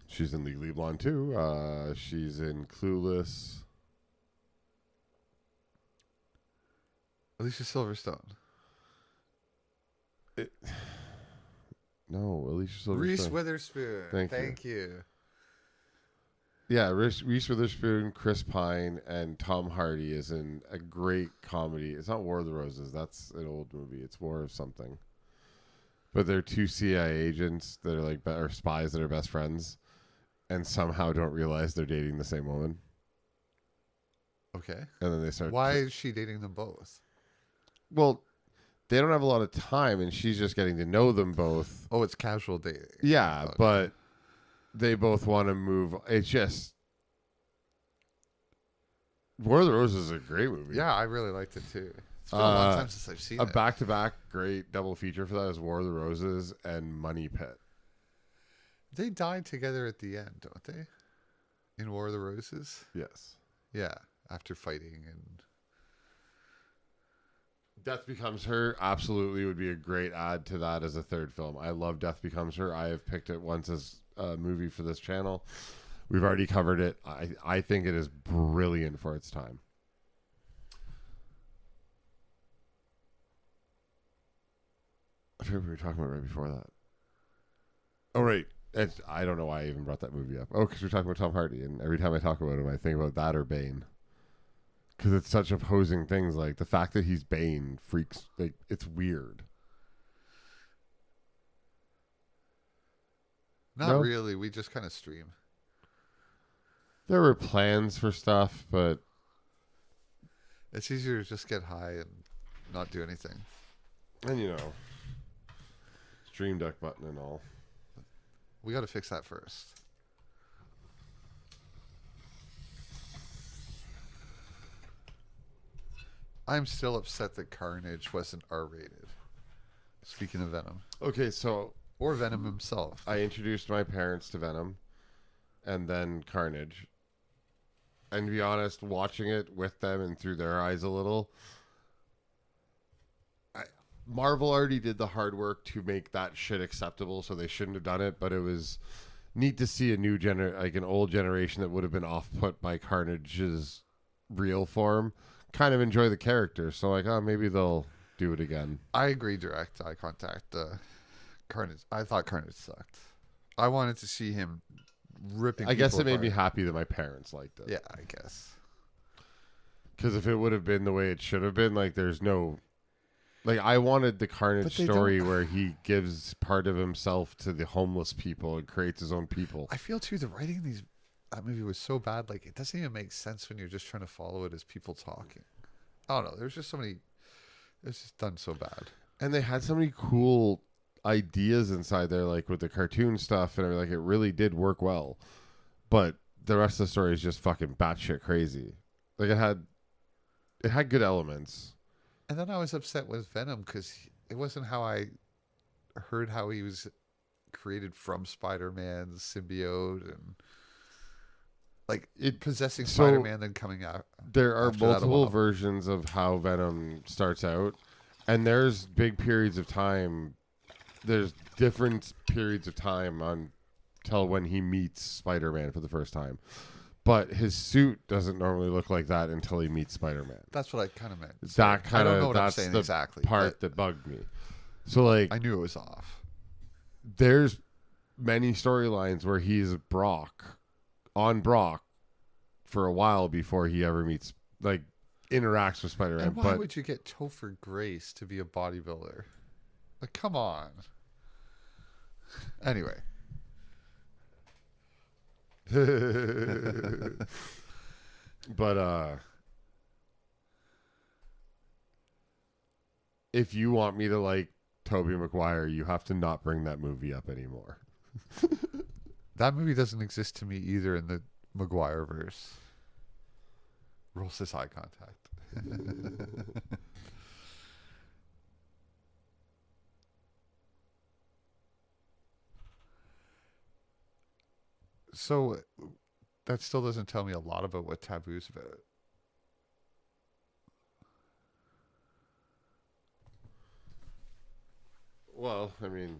She's in Legally Blonde, too. She's in Clueless. Alicia Silverstone. No, Alicia Silverstone. Reese Witherspoon. Thank you. Yeah, Reese Witherspoon, Chris Pine, and Tom Hardy is in a great comedy. It's not War of the Roses. That's an old movie. It's War of something. But they're 2 CIA agents that are or spies that are best friends and somehow don't realize they're dating the same woman. Okay. And then they start... Why is she dating them both? Well, they don't have a lot of time, and she's just getting to know them both. Oh, it's casual dating. Yeah, but they both want to move. It's just... War of the Roses is a great movie. Yeah, I really liked it, too. It's been a long time since I've seen it. A back-to-back great double feature for that is War of the Roses and Money Pit. They died together at the end, don't they? In War of the Roses? Yes. Yeah, after fighting and... Death Becomes Her absolutely would be a great add to that as a third film. I love Death Becomes Her. I have picked it once as a movie for this channel. We've already covered it. I think it is brilliant for its time. I forget what we were talking about right before that. Oh, right. I don't know why I even brought that movie up. Oh, because we're talking about Tom Hardy, and every time I talk about him, I think about that or Bane. Because it's such opposing things. Like, the fact that he's Bane freaks... Like, it's weird. Not really. We just kind of stream. There were plans for stuff, but... It's easier to just get high and not do anything. And, you know... Stream Deck button and all. We got to fix that first. I'm still upset that Carnage wasn't R-rated. Speaking of Venom. Okay, so... Or Venom himself. I introduced my parents to Venom and then Carnage. And to be honest, watching it with them and through their eyes a little, Marvel already did the hard work to make that shit acceptable, so they shouldn't have done it. But it was neat to see a new an old generation that would have been off put by Carnage's real form kind of enjoy the character. So like, oh, maybe they'll do it again. I agree. Direct eye contact. Carnage. I thought Carnage sucked. I wanted to see him ripping. I guess it made apart. me happy that my parents liked it. Yeah, I guess. Because if it would have been the way it should have been, like, there's no. Like, I wanted the Carnage story where he gives part of himself to the homeless people and creates his own people. I feel, too, the writing in that movie was so bad. Like, it doesn't even make sense when you're just trying to follow it as people talking. I don't know. There's just so many. It's just done so bad. And they had so many cool ideas inside there, like with the cartoon stuff and everything. Like, it really did work well. But the rest of the story is just fucking batshit crazy. Like, it had good elements. And then I was upset with Venom because it wasn't how I heard how he was created from Spider-Man's symbiote and like possessing Spider-Man, then coming out. There are multiple versions of how Venom starts out, and there's big periods of time. There's different periods of time until when he meets Spider-Man for the first time. But his suit doesn't normally look like that until he meets Spider-Man. That's what I kind of meant. That kind of that's the exactly part that bugged me. So like, I knew it was off. There's many storylines where he's on Brock for a while before he ever meets, like, interacts with Spider-Man. And why would you get Topher Grace to be a bodybuilder? Like, come on. Anyway. But if you want me to like Tobey Maguire, you have to not bring that movie up anymore. That movie doesn't exist to me either in the Maguire verse. Rolls his eye contact. So that still doesn't tell me a lot about what Taboo's about. Well, I mean,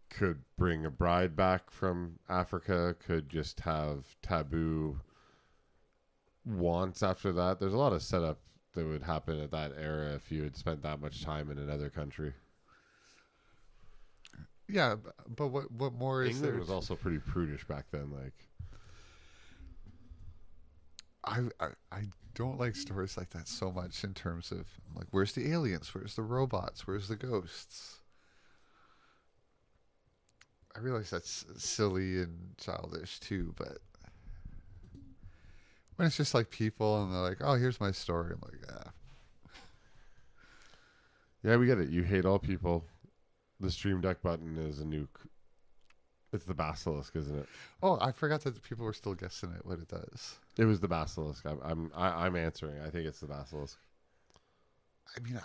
could bring a bride back from Africa, could just have Taboo wants after that. There's a lot of setup that would happen at that era if you had spent that much time in another country. Yeah, but what more is England there? was also pretty prudish back then. Like, I don't like stories like that so much in terms of like, where's the aliens? Where's the robots? Where's the ghosts? I realize that's silly and childish too, but when it's just like people and they're like, oh, here's my story, I'm like, ah. Yeah, we get it. You hate all people. The stream deck button is a nuke. It's the basilisk, isn't it? Oh, I forgot that people were still guessing it. What it does? It was the basilisk. I'm answering. I think it's the basilisk. I mean,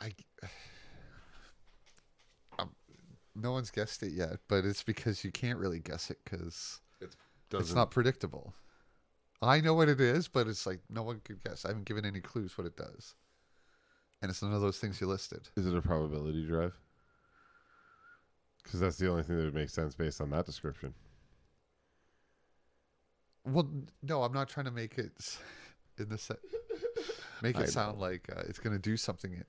no one's guessed it yet, but it's because you can't really guess it because it's not predictable. I know what it is, but it's like no one could guess. I haven't given any clues what it does, and it's none of those things you listed. Is it a probability drive? Because that's the only thing that would make sense based on that description. Well, no, I'm not trying to make it in the make it sound like it's going to do something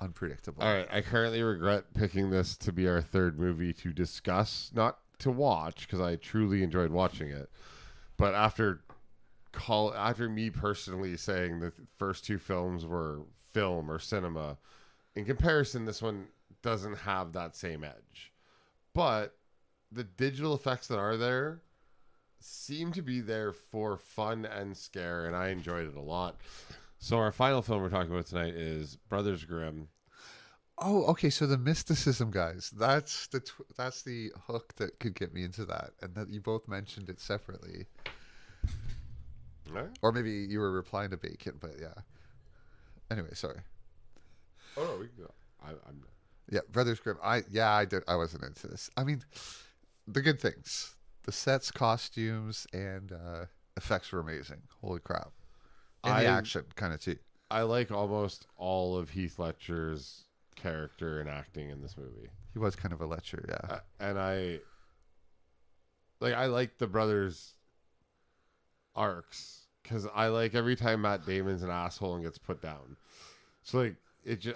unpredictable. All right, I currently regret picking this to be our third movie to discuss, not to watch, because I truly enjoyed watching it. But after me personally saying the first two films were film or cinema, in comparison, this one doesn't have that same edge. But the digital effects that are there seem to be there for fun and scare, and I enjoyed it a lot. So our final film we're talking about tonight is Brothers Grimm. Oh, okay. So the mysticism, guys, that's the hook that could get me into that, and that you both mentioned it separately. Right. Or maybe you were replying to Bacon, but yeah. Anyway, sorry. Oh no, we can go. I'm. Yeah, Brothers Grimm. I wasn't into this. I mean, the good things, the sets, costumes, and effects were amazing. Holy crap! And the action, kind of too. I like almost all of Heath Ledger's character and acting in this movie. He was kind of a lecher, yeah. And I like the brothers' arcs because I like every time Matt Damon's an asshole and gets put down. So like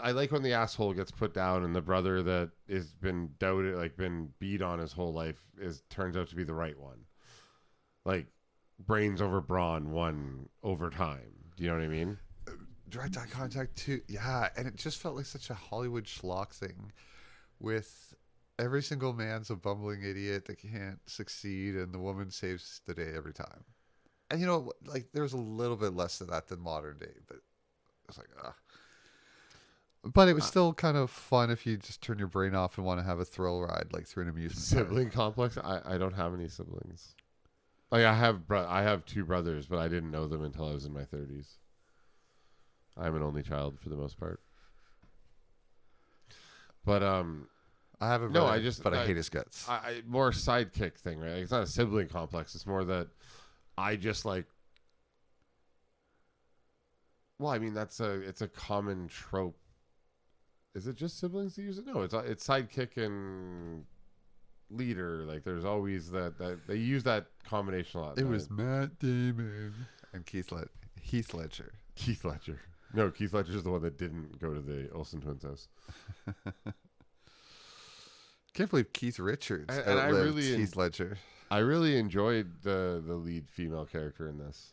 I like when the asshole gets put down and the brother that has been doubted, like been beat on his whole life, turns out to be the right one. Like brains over brawn won over time. Do you know what I mean? Direct eye contact too, yeah. And it just felt like such a Hollywood schlock thing, with every single man's a bumbling idiot that can't succeed, and the woman saves the day every time. And you know, like there's a little bit less of that than modern day, but it's like, But it was still kind of fun if you just turn your brain off and want to have a thrill ride, like through an amusement Sibling complex. I don't have any siblings. Like I have two brothers, but I didn't know them until I was in my 30s. I'm an only child for the most part. But I have a brother, I hate his guts. I more sidekick thing, right? Like, it's not a sibling complex. It's more that I just like. Well, I mean it's a common trope. Is it just siblings that use it? No, it's sidekick and leader. Like there's always that they use that combination a lot. It was Matt Damon and Heath Ledger. Keith Ledger. No, Keith Ledger's the one that didn't go to the Olsen twins' house. Can't believe Keith Richards and I really Heath Ledger. I really enjoyed the lead female character in this.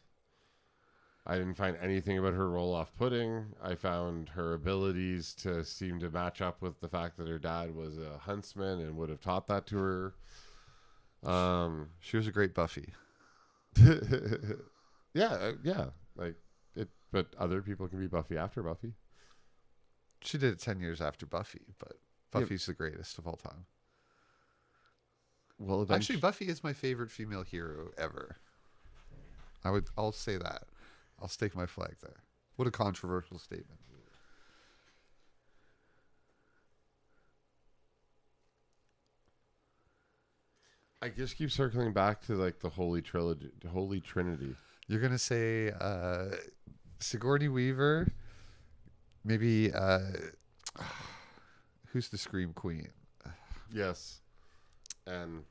I didn't find anything about her role off-putting. I found her abilities to seem to match up with the fact that her dad was a huntsman and would have taught that to her. She was a great Buffy. Yeah. Like it, but other people can be Buffy after Buffy. She did it 10 years after Buffy, but Buffy's the greatest of all time. Well, actually, Buffy is my favorite female hero ever. I'll say that. I'll stake my flag there. What a controversial statement. I just keep circling back to like the Holy Trinity. You're gonna say Sigourney Weaver, maybe who's the Scream Queen? Yes. And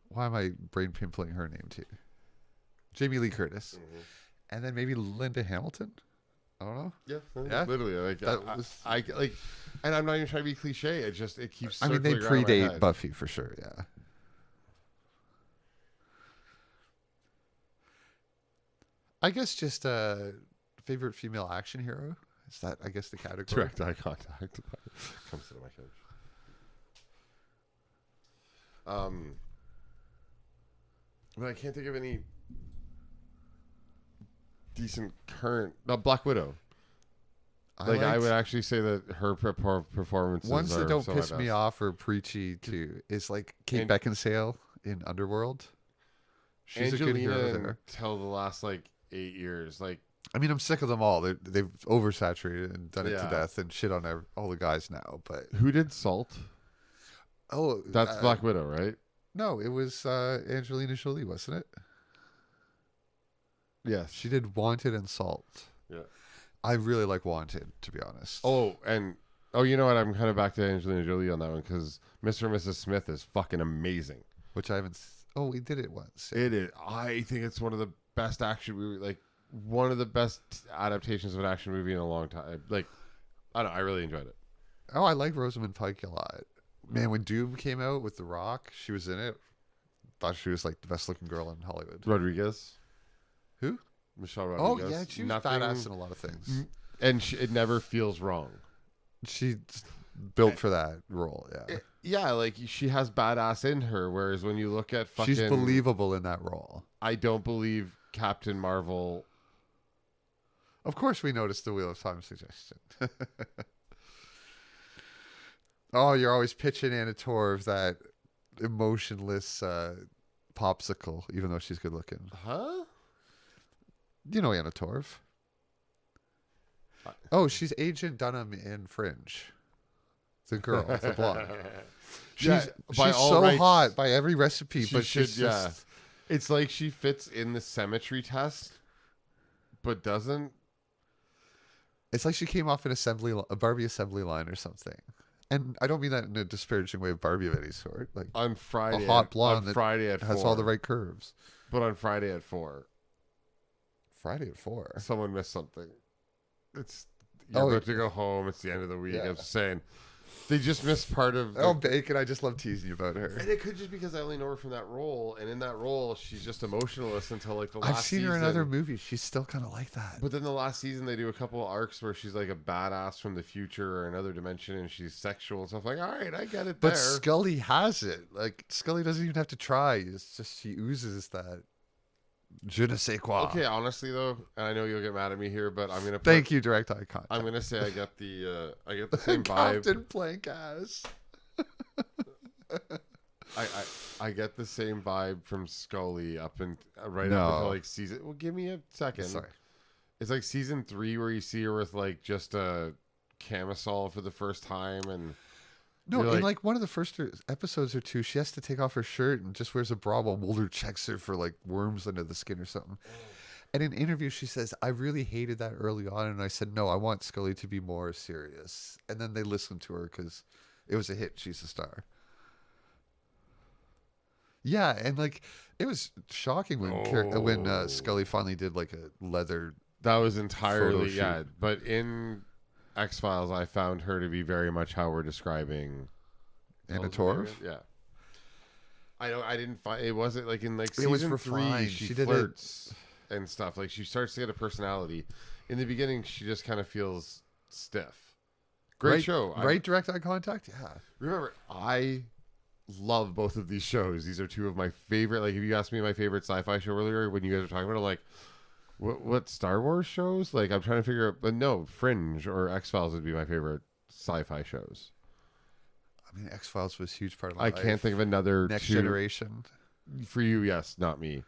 why am I brain pimpling her name too? Jamie Lee Curtis. Mm-hmm. And then maybe Linda Hamilton. I don't know. Yeah, literally. Like I like, and I'm not even trying to be cliche. It keeps. I mean, they predate Buffy for sure. Yeah. I guess just favorite female action hero. Is that I guess the category? Direct eye contact. Come sit on my couch. But I can't think of any decent current. Black Widow. I would actually say that her performances ones that don't some piss of me best. off or preachy too is like Kate Beckinsale in Underworld. She's Angelina a good hero there. Until the last 8 years, I mean, I'm sick of them all. They've oversaturated and done it to Yeah. death and shit on all the guys now. But who did Salt? Oh, that's Black Widow, right? No, it was Angelina Jolie, wasn't it? Yes, she did Wanted and Salt. Yeah, I really like Wanted, to be honest. Oh, you know what? I'm kind of back to Angelina Jolie on that one because Mr. and Mrs. Smith is fucking amazing. Which I haven't. Oh, we did it once. It is. I think it's one of the best action movie, one of the best adaptations of an action movie in a long time. I don't know. I really enjoyed it. Oh, I like Rosamund Pike a lot. Man, when Doom came out with The Rock, she was in it. Thought she was the best looking girl in Hollywood. Rodriguez. Who? Michelle Rodriguez. Oh yeah, she was badass in a lot of things. And it never feels wrong. She's built for that role. Yeah. She has badass in her. Whereas when you look at fucking, she's believable in that role. I don't believe Captain Marvel. Of course, we noticed the Wheel of Time suggestion. Oh, you're always pitching Anna Torv that emotionless popsicle, even though she's good looking. Huh? You know Anna Torv. Oh, she's Agent Dunham in Fringe. The girl, the blonde. She's so rights, hot by every recipe, but she's just... It's like she fits in the symmetry test, but doesn't. It's like she came off a Barbie assembly line or something. And I don't mean that in a disparaging way of Barbie of any sort. Like on Friday, a hot blonde on Friday at has 4. all the right curves. But on Friday at 4. Friday at 4. Someone missed something. You're about to go home. It's the end of the week. Yeah. I'm saying they just missed part of. Bacon! I just love teasing you about her. And it could just because I only know her from that role, and in that role, she's just emotionless until like the last. I've seen her in other movies. She's still kind of like that. But then the last season, they do a couple of arcs where she's like a badass from the future or another dimension, and she's sexual and stuff. Like, all right, I get it. But there. Scully has it. Like Scully doesn't even have to try. It's just she oozes that. Je ne sais quoi. Okay, honestly though, and I know you'll get mad at me here, but I'm gonna. Thank you, direct eye contact. I'm gonna say I get the same vibe. Captain Plank ass. I get the same vibe from Scully up and up until like season. Well, give me a second. Sorry. It's like season 3 where you see her with like just a camisole for the first time, and no, in like one of the first episodes or two, she has to take off her shirt and just wears a bra while Mulder checks her for like worms under the skin or something. And in an interview, she says, "I really hated that early on," and I said, "No, I want Scully to be more serious." And then they listened to her because it was a hit. She's a star. Yeah, and like it was shocking when Scully finally did like a leather. That was entirely But in X-Files, I found her to be very much how we're describing Anna Torv. Yeah, I didn't find it wasn't like in like it was season refined. 3 she flirts and stuff. Like she starts to get a personality. In the beginning, she just kind of feels stiff. Great show, right? Direct eye contact. Yeah. Remember, I love both of these shows. These are two of my favorite. Like, if you asked me my favorite sci-fi show earlier when you guys were talking about it, I'm like, what Star Wars shows? Like, I'm trying to figure out. But no, Fringe or X-Files would be my favorite sci-fi shows. I mean, X-Files was a huge part of my I life. can't think of another Next Generation. For you, yes, not me.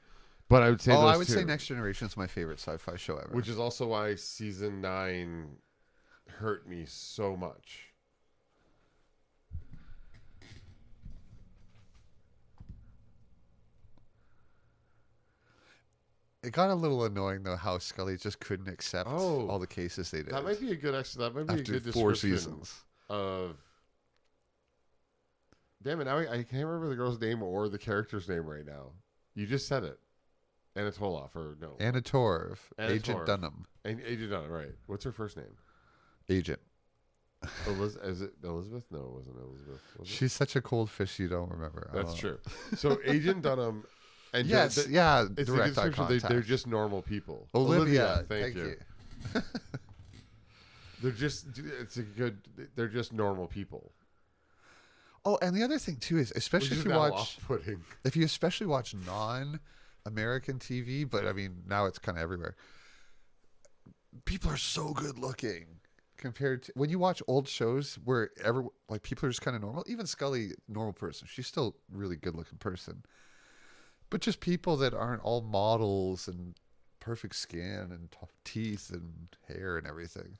But I would say I would two, say Next Generation is my favorite sci-fi show ever. which is also why season 9 hurt me so much. It got a little annoying though how Scully just couldn't accept all the cases they did. That might be a good that might be after a good 4 description seasons of. Damn it! Now I can't remember the girl's name or the character's name right now. You just said it, Anatolov or no? Anna Torv, Agent Dunham. Agent Dunham, right? What's her first name? Agent. Is it Elizabeth? No, it wasn't Elizabeth. Was it? She's such a cold fish you don't remember. That's true. So Agent Dunham. And yes, it's direct eye contact. They're just normal people. Olivia, thank you. They're just. They're just normal people. Oh, and the other thing too is, especially if you especially watch non-American TV, but I mean now it's kind of everywhere. People are so good looking compared to when you watch old shows where people are just kind of normal. Even Scully, normal person, she's still a really good looking person. But just people that aren't all models and perfect skin and teeth and hair and everything.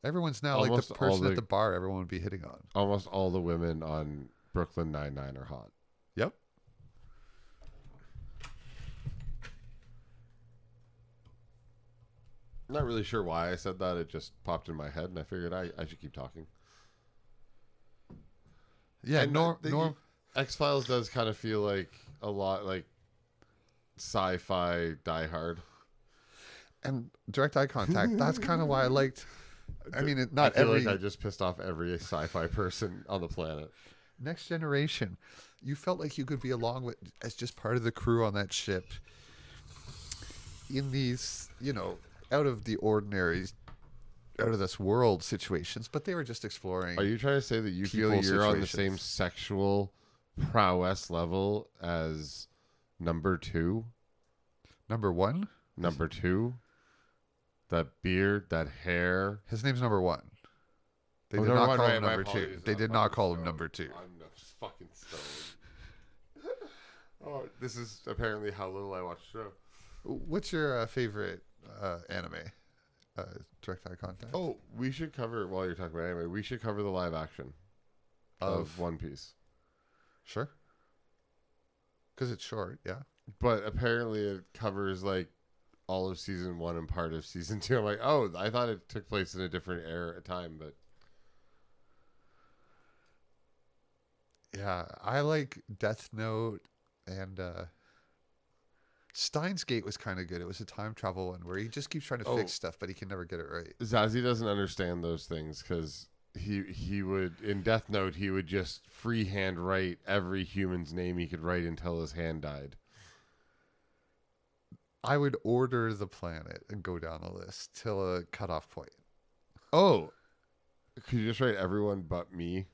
Everyone's now like the person at the bar everyone would be hitting on. Almost all the women on Brooklyn Nine-Nine are hot. Yep. I'm not really sure why I said that. It just popped in my head, and I figured I should keep talking. Yeah, X-Files does kind of feel like a lot like sci-fi Die Hard. And direct eye contact, that's kind of why I liked... I mean, I feel like I just pissed off every sci-fi person on the planet. Next Generation, you felt like you could be along with as just part of the crew on that ship in these, out of the ordinary, out of this world situations, but they were just exploring. Are you trying to say that you feel you're on the same sexual prowess level as number 2? Number 1? Number 2? That beard, that hair. His name's number 1. They did not call him number 2. They did not call him number 2. I'm just fucking stoned. Oh, this is apparently how little I watch the show. What's your favorite anime? Direct eye contact. Oh, we should cover, while you're talking about anime, we should cover the live action of One Piece. Sure. Because it's short, yeah. But apparently it covers like all of season 1 and part of season 2. I'm like, oh, I thought it took place in a different era at time, but yeah, I like Death Note, and Steins Gate was kind of good. It was a time travel one where he just keeps trying to fix stuff, but he can never get it right. Zazie doesn't understand those things because he would, in Death Note, he would just freehand write every human's name he could write until his hand died. I would order the planet and go down the list till a cutoff point. Oh, could you just write everyone but me?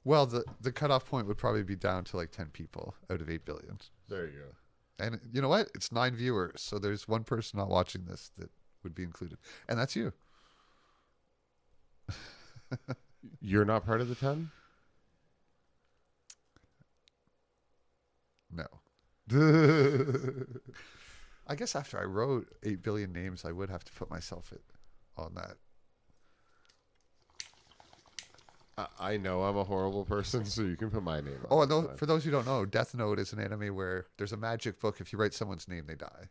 Well, the cutoff point would probably be down to like 10 people out of 8 billion. There you go. And you know what? It's 9 viewers, so there's one person not watching this that would be included, and that's you. You're not part of the 10? No. I guess after I wrote 8 billion names, I would have to put myself on that. I know I'm a horrible person, so you can put my name on. Oh, and for those who don't know, Death Note is an anime where there's a magic book. If you write someone's name, they die.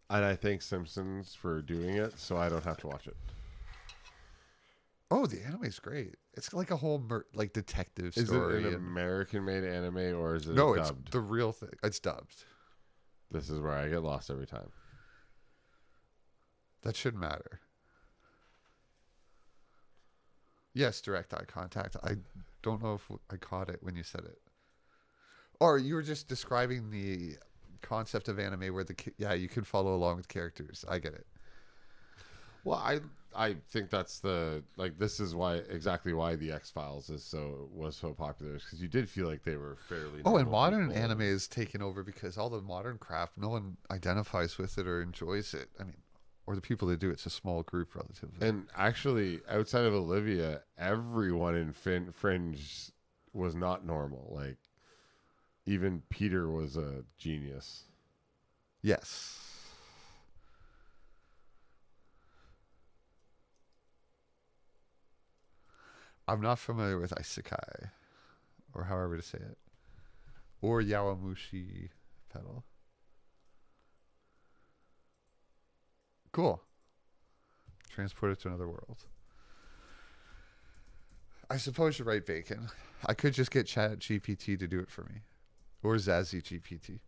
And I thank Simpsons for doing it, so I don't have to watch it. Oh, the anime is great. It's like a whole like detective Is story. Is it an American-made anime, or is it no? dubbed? It's the real thing. It's dubbed. This is where I get lost every time. That shouldn't matter. Yes, direct eye contact. I don't know if I caught it when you said it. Or you were just describing the concept of anime where you can follow along with characters. I get it. Well, I think that's this is exactly why the X-Files was so popular, because you did feel like they were fairly. Oh, and modern anime is taken over because all the modern crap, no one identifies with it or enjoys it. I mean, or the people that do, it's a small group relatively. And actually, outside of Olivia, everyone in Fringe was not normal. Like, even Peter was a genius. Yes. I'm not familiar with isekai, or however to say it, or Yawamushi pedal. Cool. Transport it to another world. I suppose you're right, Bacon. I could just get Chat GPT to do it for me, or Zazie GPT.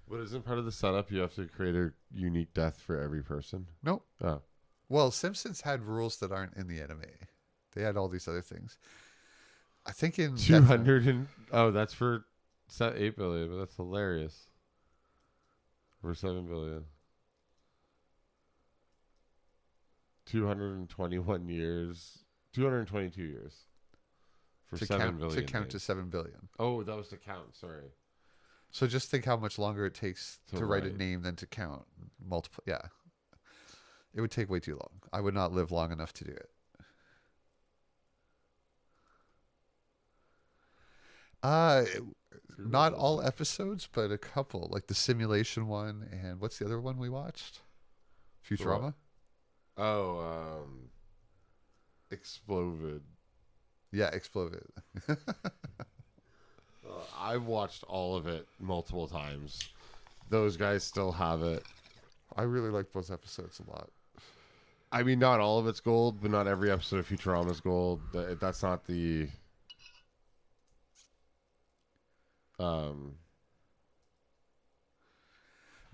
But isn't part of the setup you have to create a unique death for every person? Nope. Oh. Well, Simpsons had rules that aren't in the anime. They had all these other things. I think in 200 that's for 8 billion, but that's hilarious. For 7 billion. 221 years, 222 years for 7 billion. To count to 7 billion. Oh, that was to count. Sorry. So just think how much longer it takes to write a name than to count. Multiple. Yeah. It would take way too long. I would not live long enough to do it. Not all episodes, but a couple, like the simulation one, and what's the other one we watched? Futurama. Oh, Exploded. Yeah, Exploded. I've watched all of it multiple times. Those guys still have it. I really like those episodes a lot. I mean, not all of it's gold, but not every episode of Futurama is gold. That's not the.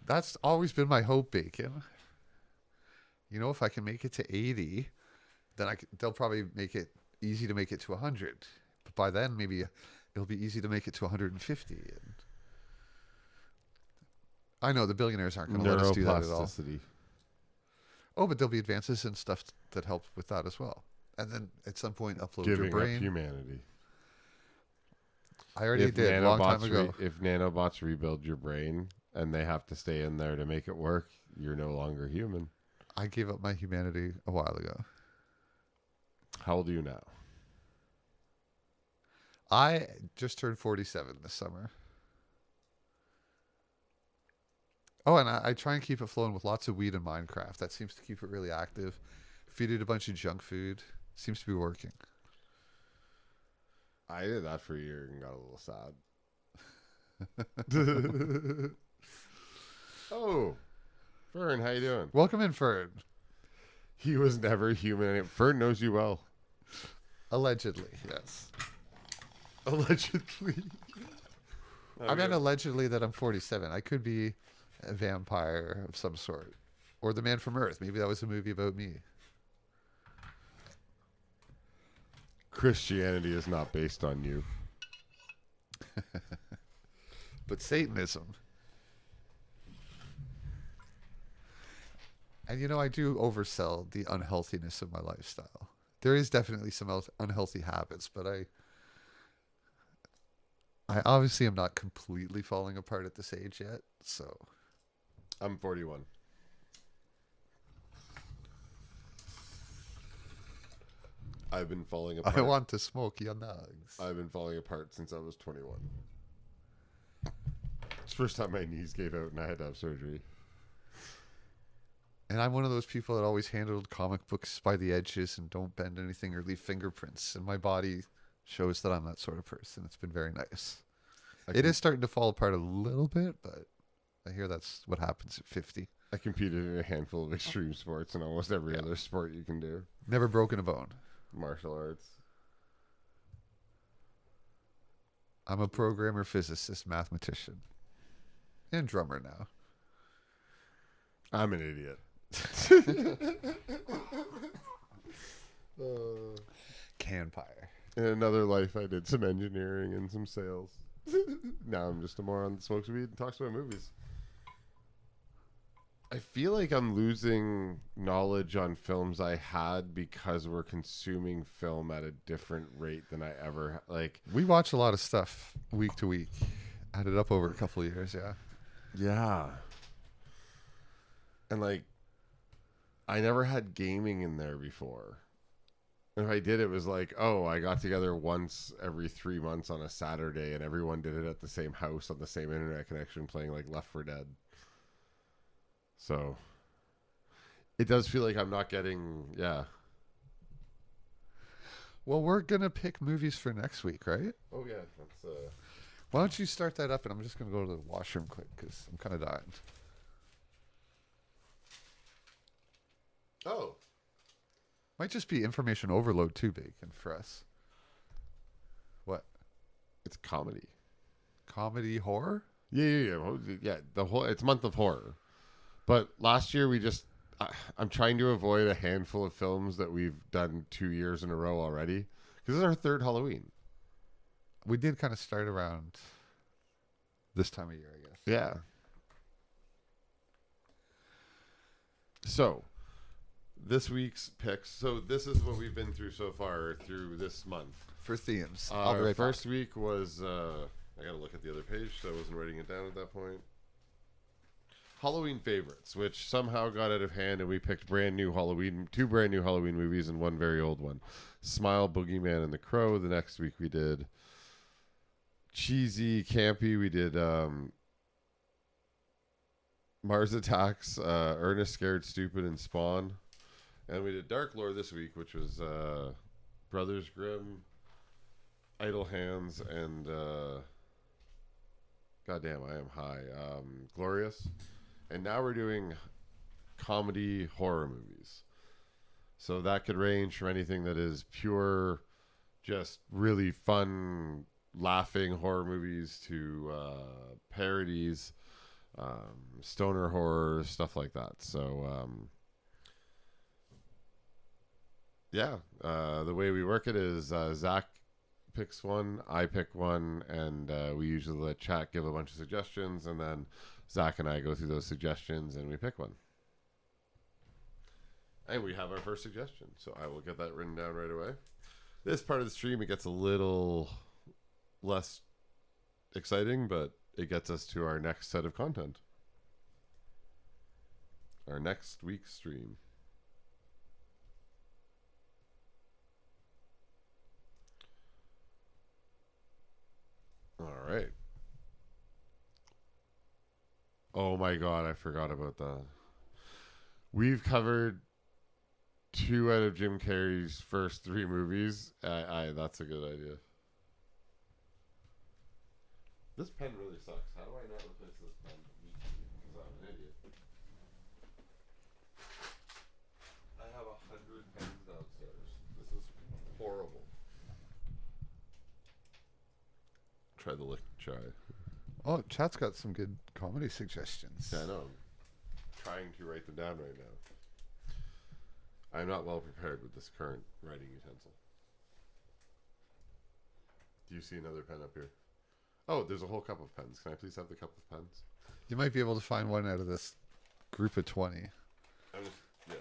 That's always been my hope, Bacon. You know, if I can make it to 80, then they'll probably make it easy to make it to 100. But by then, maybe it'll be easy to make it to 150. And I know the billionaires aren't going to let us do that at all. Oh, but there'll be advances in stuff that help with that as well. And then at some point, upload your brain. Giving up humanity. I already did a long time ago. If nanobots rebuild your brain and they have to stay in there to make it work, you're no longer human. I gave up my humanity a while ago. How old are you now? I just turned 47 this summer. Oh, and I try and keep it flowing with lots of weed and Minecraft. That seems to keep it really active. Feed it a bunch of junk food. Seems to be working. I did that for a year and got a little sad. Oh, Fern, how you doing? Welcome in, Fern. He was never human. Fern knows you well. Allegedly, yes. Allegedly. I meant allegedly that I'm 47. I could be a vampire of some sort. Or the Man from Earth. Maybe that was a movie about me. Christianity is not based on you. But Satanism. And you know, I do oversell the unhealthiness of my lifestyle. There is definitely some unhealthy habits, but I obviously am not completely falling apart at this age yet, so. I'm 41. I've been falling apart. I want to smoke your nugs. I've been falling apart since I was 21. It's the first time my knees gave out and I had to have surgery. And I'm one of those people that always handled comic books by the edges and don't bend anything or leave fingerprints. And my body shows that I'm that sort of person. It's been very nice. It is starting to fall apart a little bit, but I hear that's what happens at 50. I competed in a handful of extreme sports and almost every other sport you can do. Never broken a bone. Martial arts. I'm a programmer, physicist, mathematician, and drummer now. I'm an idiot. Canpire. In another life, I did some engineering and some sales. Now I'm just a moron that smokes weed and talks about movies. I feel like I'm losing knowledge on films I had because we're consuming film at a different rate than I ever like. We watch a lot of stuff week to week. Added up over a couple of years, yeah. Yeah. And like, I never had gaming in there before. If I did, it was like, oh, I got together once every 3 months on a Saturday and everyone did it at the same house on the same internet connection playing like Left 4 Dead. So it does feel like I'm not getting, yeah. Well, we're going to pick movies for next week, right? Oh, yeah. That's, Why don't you start that up and I'm just going to go to the washroom quick because I'm kind of dying. Oh. Might just be information overload too big and for us. What? It's comedy. Comedy horror? Yeah. The whole it's month of horror, but last year I'm trying to avoid a handful of films that we've done 2 years in a row already because this is our third Halloween. We did kind of start around this time of year, I guess. Yeah. So. This week's picks. So this is what we've been through so far through this month. For themes. Our first week was, I got to look at the other page, so I wasn't writing it down at that point. Halloween favorites, which somehow got out of hand, and we picked two brand new Halloween movies and one very old one. Smile, Boogeyman, and The Crow. The next week we did cheesy, campy. We did Mars Attacks, Ernest, Scared, Stupid, and Spawn. And we did Dark Lore this week, which was Brothers Grimm, Idle Hands, and goddamn, I am high. Glorious. And now we're doing comedy horror movies. So that could range from anything that is pure, just really fun, laughing horror movies to parodies, stoner horror, stuff like that. So, yeah, the way we work it is Zach picks one, I pick one, and we usually let chat give a bunch of suggestions, and then Zach and I go through those suggestions and we pick one. And we have our first suggestion, so I will get that written down right away. This part of the stream, it gets a little less exciting, but it gets us to our next set of content. Our next week's stream. All right. Oh my God, I forgot about that. We've covered 2 out of Jim Carrey's first 3 movies. That's a good idea. This pen really sucks. How do I not replace this pen? Because I'm an idiot. I have 100 pens downstairs. This is horrible. Try the lick chai. Oh, chat's got some good comedy suggestions. Yeah, I know. I'm trying to write them down right now. I'm not well prepared with this current writing utensil. Do you see another pen up here? Oh, there's a whole cup of pens. Can I please have the cup of pens? You might be able to find one out of this group of 20. Yeah.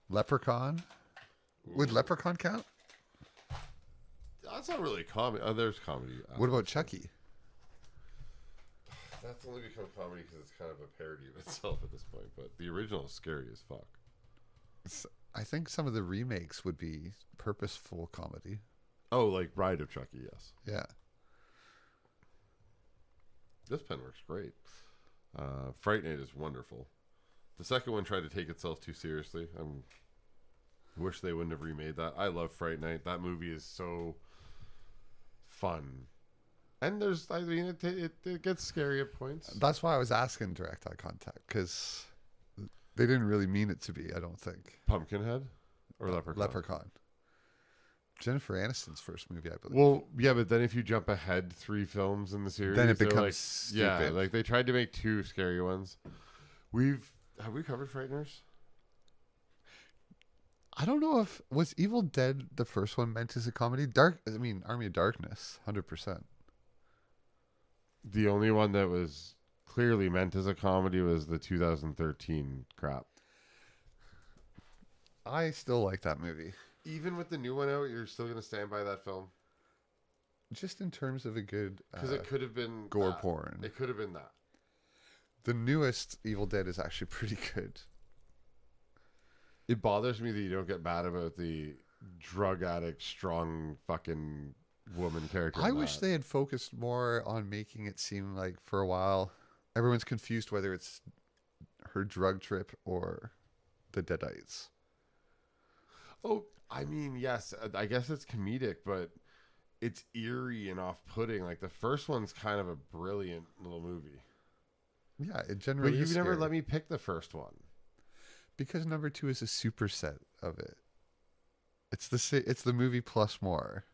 Leprechaun? Would Leprechaun count? That's not really comedy. Oh, there's comedy. What about Chucky? That's only become comedy because it's kind of a parody of itself at this point. But the original is scary as fuck. I think some of the remakes would be purposeful comedy. Oh, like Bride of Chucky, yes. Yeah. This pen works great. Fright Night is wonderful. The second one tried to take itself too seriously. I wish they wouldn't have remade that. I love Fright Night. That movie is so fun. And it gets scary at points. That's why I was asking direct eye contact, because they didn't really mean it to be, I don't think. Pumpkinhead or Leprechaun? Leprechaun. Jennifer Aniston's first movie, I believe. Well, yeah, but then if you jump ahead 3 films in the series, then it becomes like, stupid. Yeah, like they tried to make 2 scary ones. Have we covered Frighteners? I don't know if was Evil Dead the first one meant as a comedy. Army of Darkness, 100%. The only one that was clearly meant as a comedy was the 2013 crap. I still like that movie. Even with the new one out, you're still going to stand by that film? Just in terms of a good... Because it could have been... gore porn. It could have been that. The newest Evil Dead is actually pretty good. It bothers me that you don't get mad about the drug addict, strong fucking woman character. I wish they had focused more on making it seem like for a while everyone's confused whether it's her drug trip or the Deadites. Oh, I mean, yes, I guess it's comedic, but it's eerie and off-putting. Like the first one's kind of a brilliant little movie. Yeah, it generally But is you've never scary. let me pick the first one. Because number 2 is a superset of it. It's the movie plus more.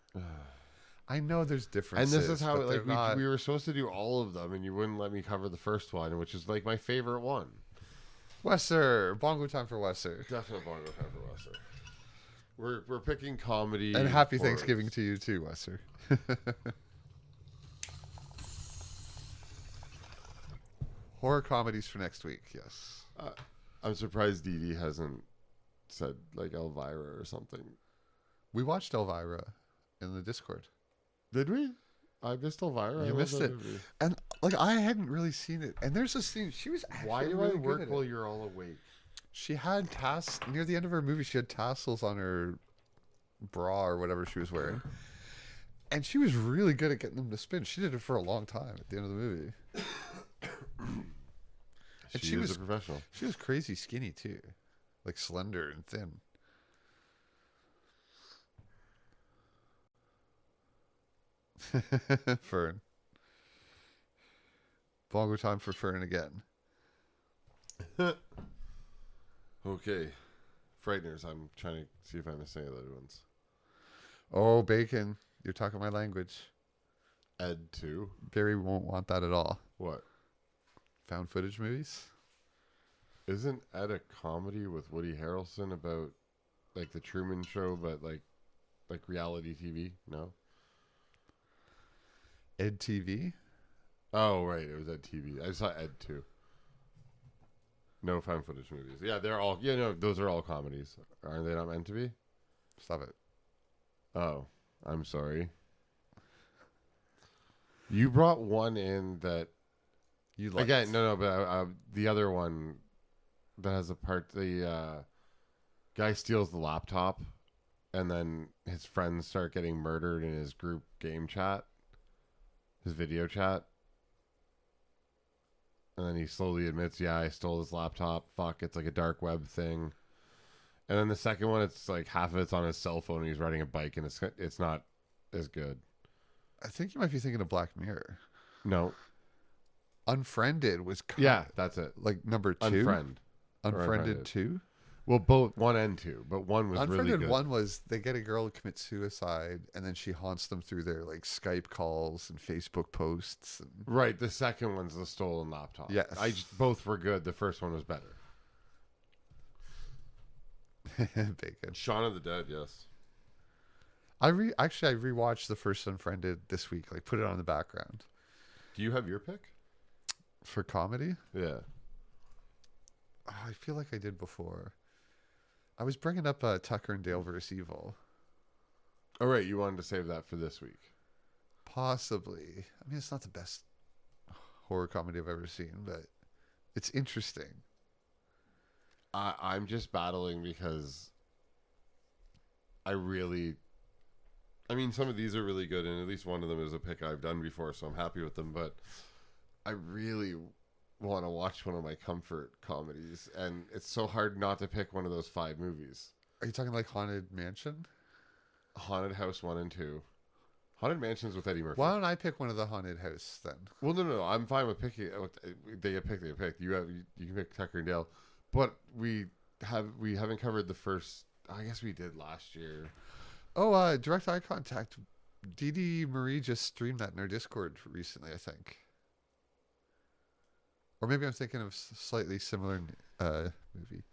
I know there's differences. And this is how like we were supposed to do all of them, and you wouldn't let me cover the first one, which is like my favorite one. Wesser, bongo time for Wesser. Definite bongo time for Wesser. We're picking comedy. And happy horror. Thanksgiving to you too, Wesser. Horror comedies for next week, yes. I'm surprised Dee Dee hasn't said like Elvira or something. We watched Elvira in the Discord. Did we? I missed Elvira. You missed it. And like I hadn't really seen it. And there's a scene she was actually Why do really I good work at while it. you're all awake? She had near the end of her movie, she had tassels on her bra or whatever she was wearing. And she was really good at getting them to spin. She did it for a long time at the end of the movie. And she was a professional. She was crazy skinny too. Like slender and thin. Fern. Bongo time for Fern again. Okay. Frighteners. I'm trying to see if I missed any of the other ones. Oh, Bacon. You're talking my language. Ed 2. Barry won't want that at all. What? Found footage movies? Isn't Ed a comedy with Woody Harrelson about like the Truman Show, but like reality TV? No. Ed TV? Oh, right. It was Ed TV. I saw Ed 2. No found footage movies. Yeah, they're all. Yeah, no, those are all comedies. Aren't they not meant to be? Stop it. Oh, I'm sorry. You brought one in that you liked. Again. No, but the other one that has a part. The guy steals the laptop, and then his friends start getting murdered in his group game chat, his video chat. And then he slowly admits, yeah, I stole his laptop. Fuck, it's like a dark web thing. And then the second one, it's like half of it's on his cell phone and he's riding a bike and it's not as good. I think you might be thinking of Black Mirror. No. Unfriended was yeah, that's it. Like number 2? Unfriend. Unfriended 2? Well, both 1 and 2, but 1 was really Unfriended good. 1 was they get a girl to commit suicide, and then she haunts them through their like Skype calls and Facebook posts. And... Right. The second one's the stolen laptop. Yes. Both were good. The first one was better. Bacon. Shaun of the Dead, yes. I rewatched the first Unfriended this week. Like, put it on the background. Do you have your pick for comedy? Yeah. Oh, I feel like I did before. I was bringing up Tucker and Dale vs. Evil. Oh, right. You wanted to save that for this week. Possibly. I mean, it's not the best horror comedy I've ever seen, but it's interesting. I'm just battling because I mean, some of these are really good, and at least one of them is a pick I've done before, so I'm happy with them, but I really want to watch one of my comfort comedies, and it's so hard not to pick one of those 5 movies. Are you talking like Haunted Mansion? Haunted House 1 and 2. Haunted Mansion's with Eddie Murphy. Why don't I pick one of the Haunted House then? Well, no. I'm fine with picking. They get picked. You can pick Tucker and Dale, but we haven't covered the first. I guess we did last year. Oh, Direct Eye Contact. Dee Marie just streamed that in our Discord recently, I think. Or maybe I'm thinking of slightly similar movie.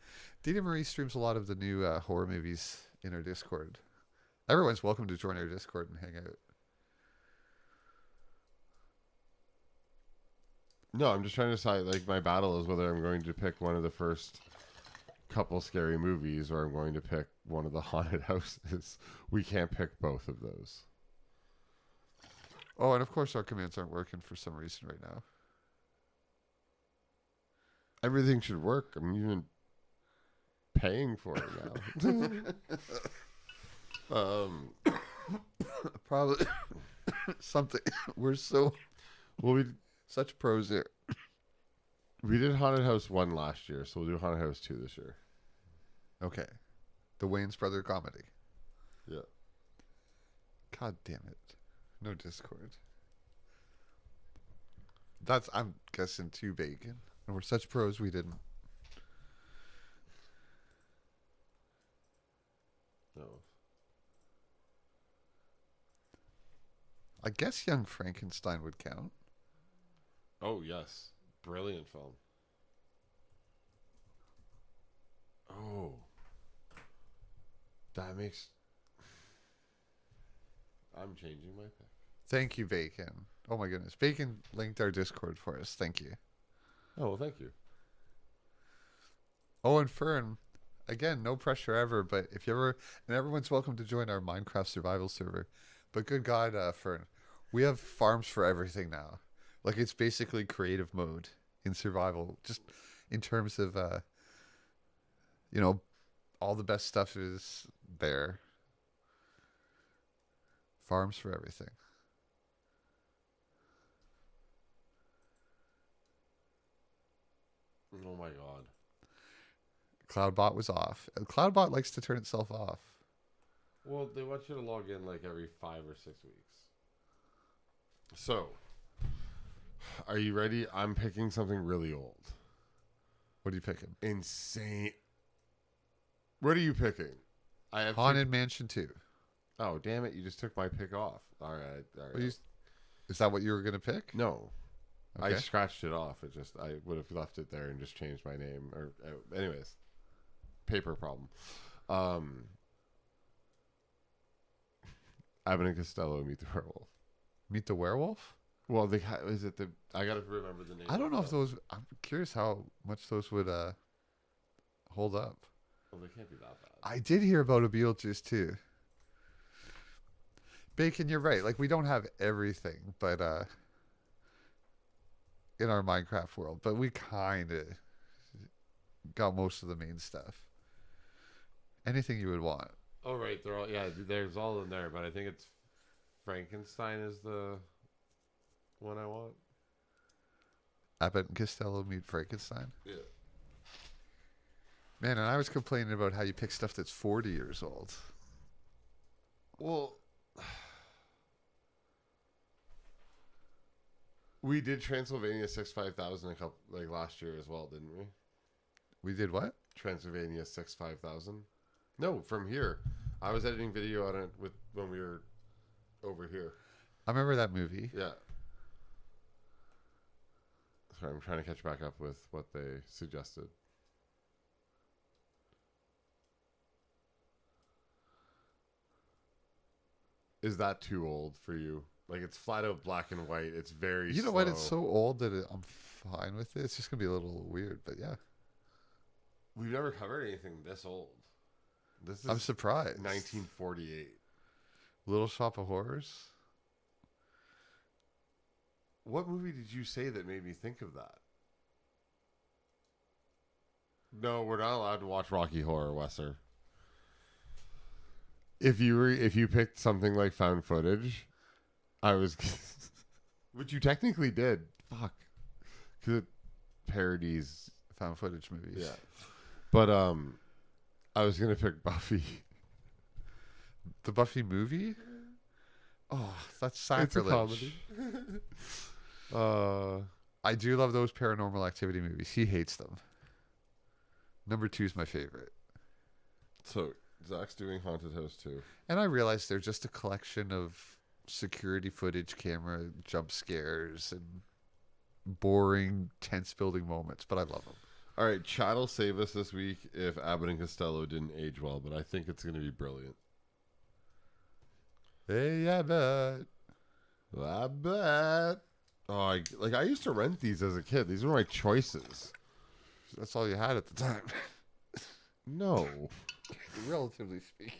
Dee Marie streams a lot of the new horror movies in our Discord. Everyone's welcome to join our Discord and hang out. No, I'm just trying to decide. Like, my battle is whether I'm going to pick one of the first couple scary movies or I'm going to pick one of the haunted houses. We can't pick both of those. Oh, and of course our commands aren't working for some reason right now. Everything should work. I'm even paying for it now. Probably something. We're such pros here. We did Haunted House 1 last year, so we'll do Haunted House 2 this year. Okay. The Wayans brother comedy. Yeah. God damn it. No Discord. I'm guessing 2 bacon. And we're such pros we didn't. No. I guess Young Frankenstein would count. Oh, yes. Brilliant film. Oh. That makes... I'm changing my pick. Thank you, Bacon. Oh my goodness. Bacon linked our Discord for us. Thank you. Oh, well, thank you. Oh, and Fern, again, no pressure ever, but if you ever, and everyone's welcome to join our Minecraft survival server. But good God, Fern, we have farms for everything now. Like, it's basically creative mode in survival, just in terms of, all the best stuff is there. Farms for everything. Oh my God. Cloudbot was off. Cloudbot likes to turn itself off. Well, they want you to log in like every 5 or 6 weeks. So, are you ready? I'm picking something really old. What are you picking? Insane. What are you picking? I have Haunted Mansion 2. Oh, damn it. You just took my pick off. All right. Is that what you were going to pick? No. Okay. I scratched it off. I would have left it there and just changed my name. Anyways. Paper problem. Abbott and Costello Meet the Werewolf. Meet the Werewolf? Well, is it the... I got to remember the name. I don't know if those... I'm curious how much those would hold up. Well, they can't be that bad. I did hear about a Beetlejuice too. Bacon, you're right. Like, we don't have everything, but in our Minecraft world, but we kind of got most of the main stuff. Anything you would want. Oh, right. There's all in there, but I think it's Frankenstein is the one I want. Abbott and Costello Meet Frankenstein? Yeah. Man, and I was complaining about how you pick stuff that's 40 years old. Well, we did Transylvania 65000 last year as well, didn't we? We did what? Transylvania 5000. No, from here. I was editing video on it when we were over here. I remember that movie. Yeah. Sorry, I'm trying to catch back up with what they suggested. Is that too old for you? Like, it's flat out black and white. It's very You know slow. what? It's so old that I'm fine with it. It's just going to be a little weird, but yeah. We've never covered anything this old. This is I'm surprised. 1948. Little Shop of Horrors? What movie did you say that made me think of that? No, we're not allowed to watch Rocky Horror, Wesser. If you picked something like found footage, I was, which you technically did. Fuck, because it parodies found footage movies. Yeah, but I was gonna pick Buffy. The Buffy movie? Oh, that's sacrilege. It's a comedy. I do love those Paranormal Activity movies. He hates them. Number 2 is my favorite. So Zach's doing Haunted House 2. And I realize they're just a collection of security footage, camera jump scares, and boring, tense-building moments, but I love them. All right, Chad will save us this week if Abbott and Costello didn't age well, but I think it's going to be brilliant. Hey, Abbott. Abbott. Oh, I used to rent these as a kid. These were my choices. That's all you had at the time. No. Relatively speaking.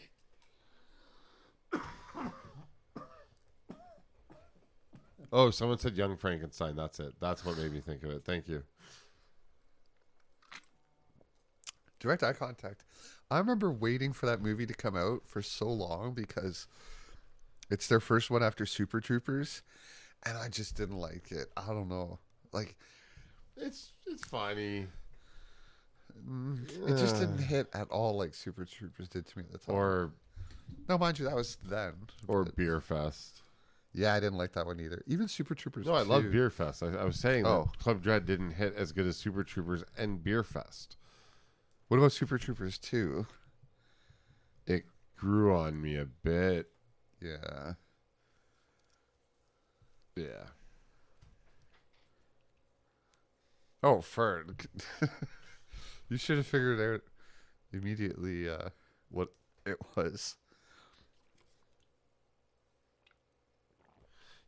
Oh, someone said Young Frankenstein. That's it. That's what made me think of it. Thank you. Direct eye contact. I remember waiting for that movie to come out for so long because it's their first one after Super Troopers, and I just didn't like it. I don't know. Like, it's funny. It just didn't hit at all like Super Troopers did to me at the time. Or, no, mind you, that was then. Or Beer Fest. Yeah, I didn't like that one either. Even Super Troopers. No, I love Beer Fest. I was saying that Oh. Club Dread didn't hit as good as Super Troopers and Beer Fest. What about Super Troopers 2? It grew on me a bit. Yeah. Yeah. Oh, Fern. You should have figured out immediately what it was.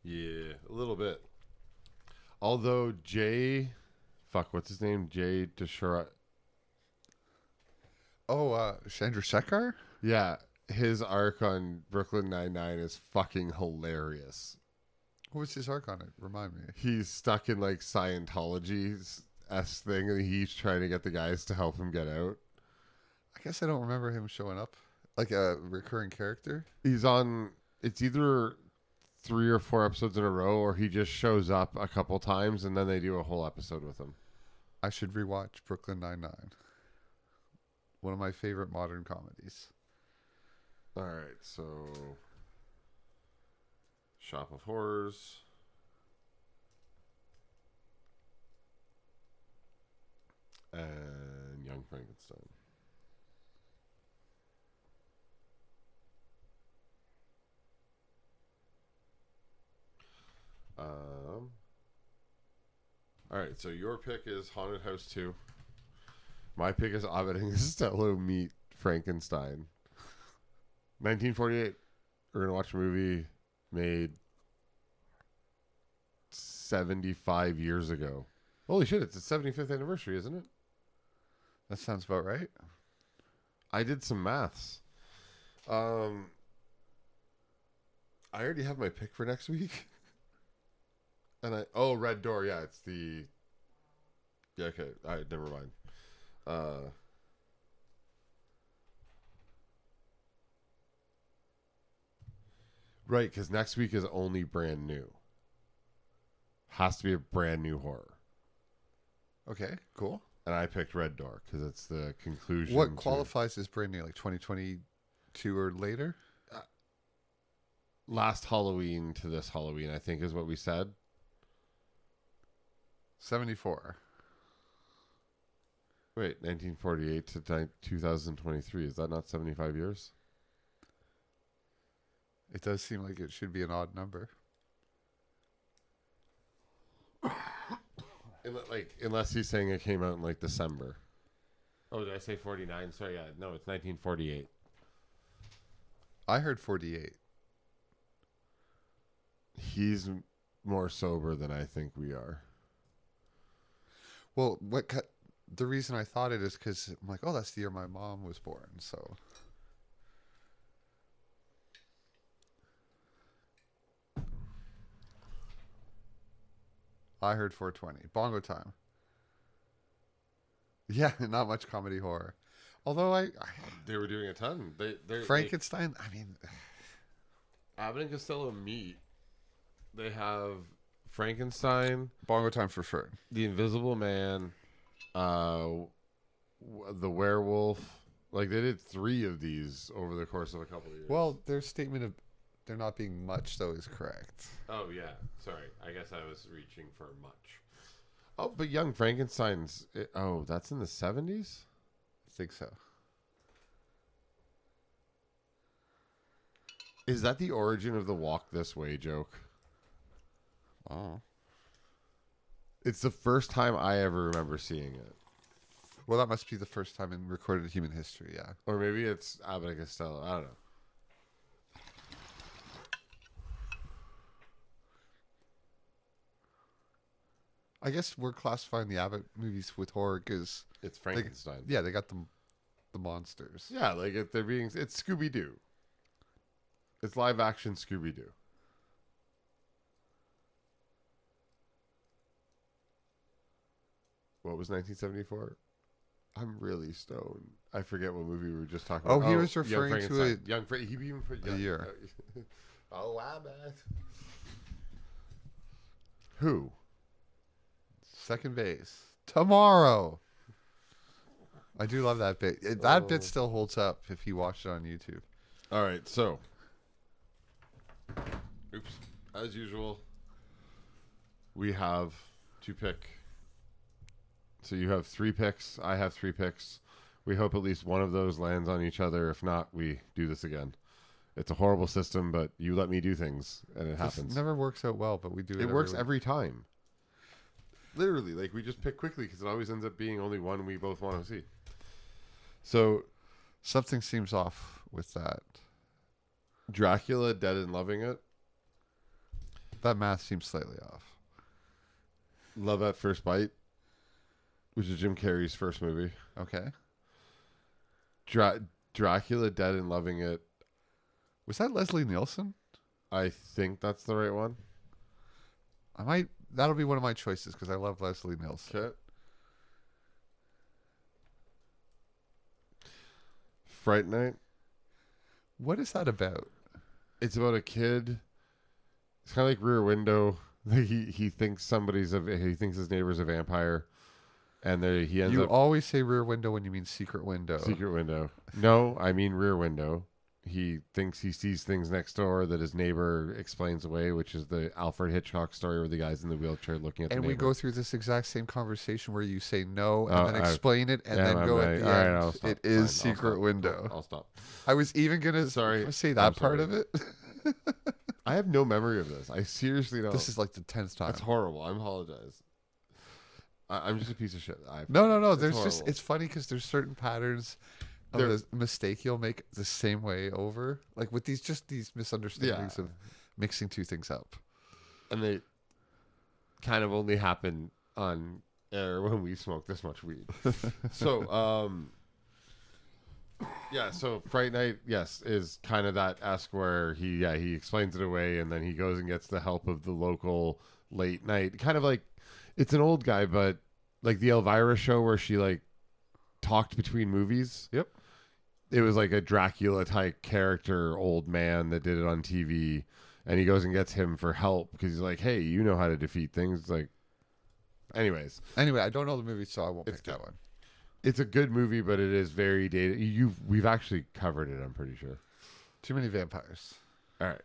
Yeah, a little bit. Although what's his name? Jay Deshara. Oh, Chandrasekhar? Yeah, his arc on Brooklyn Nine-Nine is fucking hilarious. What was his arc on it? Remind me. He's stuck in like Scientology's thing, and he's trying to get the guys to help him get out. I guess I don't remember him showing up like a recurring character. He's on. It's either 3 or 4 episodes in a row, or he just shows up a couple times, and then they do a whole episode with him. I should rewatch Brooklyn Nine-Nine. One of my favorite modern comedies. All right, so Shop of Horrors. And Young Frankenstein. All right, so your pick is Haunted House 2. My pick is Abbott and Costello meet Frankenstein. 1948. We're going to watch a movie made 75 years ago. Holy shit, it's its 75th anniversary, isn't it? That sounds about right. I did some maths. I already have my pick for next week. And Red Door, yeah, it's the... Yeah, okay, all right, never mind. Right, because next week is only brand new. Has to be a brand new horror. Okay, cool. And I picked Red Door because it's the conclusion. What qualifies as brand new? Like 2022 or later? Last Halloween to this Halloween, I think, is what we said. 74. Wait, 1948 to 2023. Is that not 75 years? It does seem like it should be an odd number. Unless he's saying it came out in like December. Oh, did I say 49? Sorry, yeah. No, it's 1948. I heard 48. He's more sober than I think we are. Well, the reason I thought it is because I'm like, oh, that's the year my mom was born. So I heard 420. Bongo time. Yeah, not much comedy horror. Although they were doing a ton. Frankenstein. I mean, Abbott and Costello meet. They have Frankenstein, Bongo time for sure. The Invisible Man, the Werewolf. Like they did 3 of these over the course of a couple of years. Well, their statement of there not being much though is correct. Oh yeah, sorry. I guess I was reaching for much. Oh, but Young Frankenstein's. That's in the 70s. I think so. Is that the origin of the walk this way joke? Oh. It's the first time I ever remember seeing it. Well, that must be the first time in recorded human history, yeah. Or maybe it's Abbott and Costello. I don't know. I guess we're classifying the Abbott movies with horror because it's Frankenstein. They got the monsters. Yeah, like it's Scooby Doo. It's live action Scooby Doo. What was 1974? I'm really stoned. I forget what movie we were just talking about. Oh, he was referring to he even put a year. Oh, Abbott. Who? Second base. Tomorrow. I do love that bit. That bit still holds up if you watch it on YouTube. All right, so. Oops. As usual, we have to pick. So you have 3 picks. I have 3 picks. We hope at least one of those lands on each other. If not, we do this again. It's a horrible system, but you let me do things, and it happens. It never works out well, but we do it. It works every time. Literally, like we just pick quickly because it always ends up being only one we both want to see. So, something seems off with that. Dracula, Dead and Loving It. That math seems slightly off. Love at First Bite, which is Jim Carrey's first movie. Okay. Dracula, Dead and Loving It. Was that Leslie Nielsen? I think that's the right one. That'll be one of my choices because I love Leslie Nielsen. Okay. Fright Night. What is that about? It's about a kid. It's kind of like Rear Window. He thinks he thinks his neighbor's a vampire, and he ends up. You always say Rear Window when you mean Secret Window. Secret Window. No, I mean Rear Window. He thinks he sees things next door that his neighbor explains away, which is the Alfred Hitchcock story where the guy's in the wheelchair looking at the neighbor. And we go through this exact same conversation where you say no and then explain it and then go at the all end. Right, I'll stop. It is Secret Window. I'll stop. I was even going to say that part of it. I have no memory of this. I seriously don't. This is like the 10th time. That's horrible. I apologize. I'm just a piece of shit. No. It's funny because there's certain patterns of a mistake you'll make the same way over, like with these misunderstandings of mixing 2 things up, and they kind of only happen on air when we smoke this much weed. So so Fright Night is kind of that esque where he explains it away and then he goes and gets the help of the local late night, kind of like it's an old guy, but like the Elvira show where she like talked between movies. Yep. It was like a Dracula type character, old man that did it on TV, and he goes and gets him for help because he's like, "Hey, you know how to defeat things." Like, anyway, I don't know the movie, so I won't pick that one. It's a good movie, but it is very dated. We've actually covered it, I'm pretty sure. Too many vampires. All right.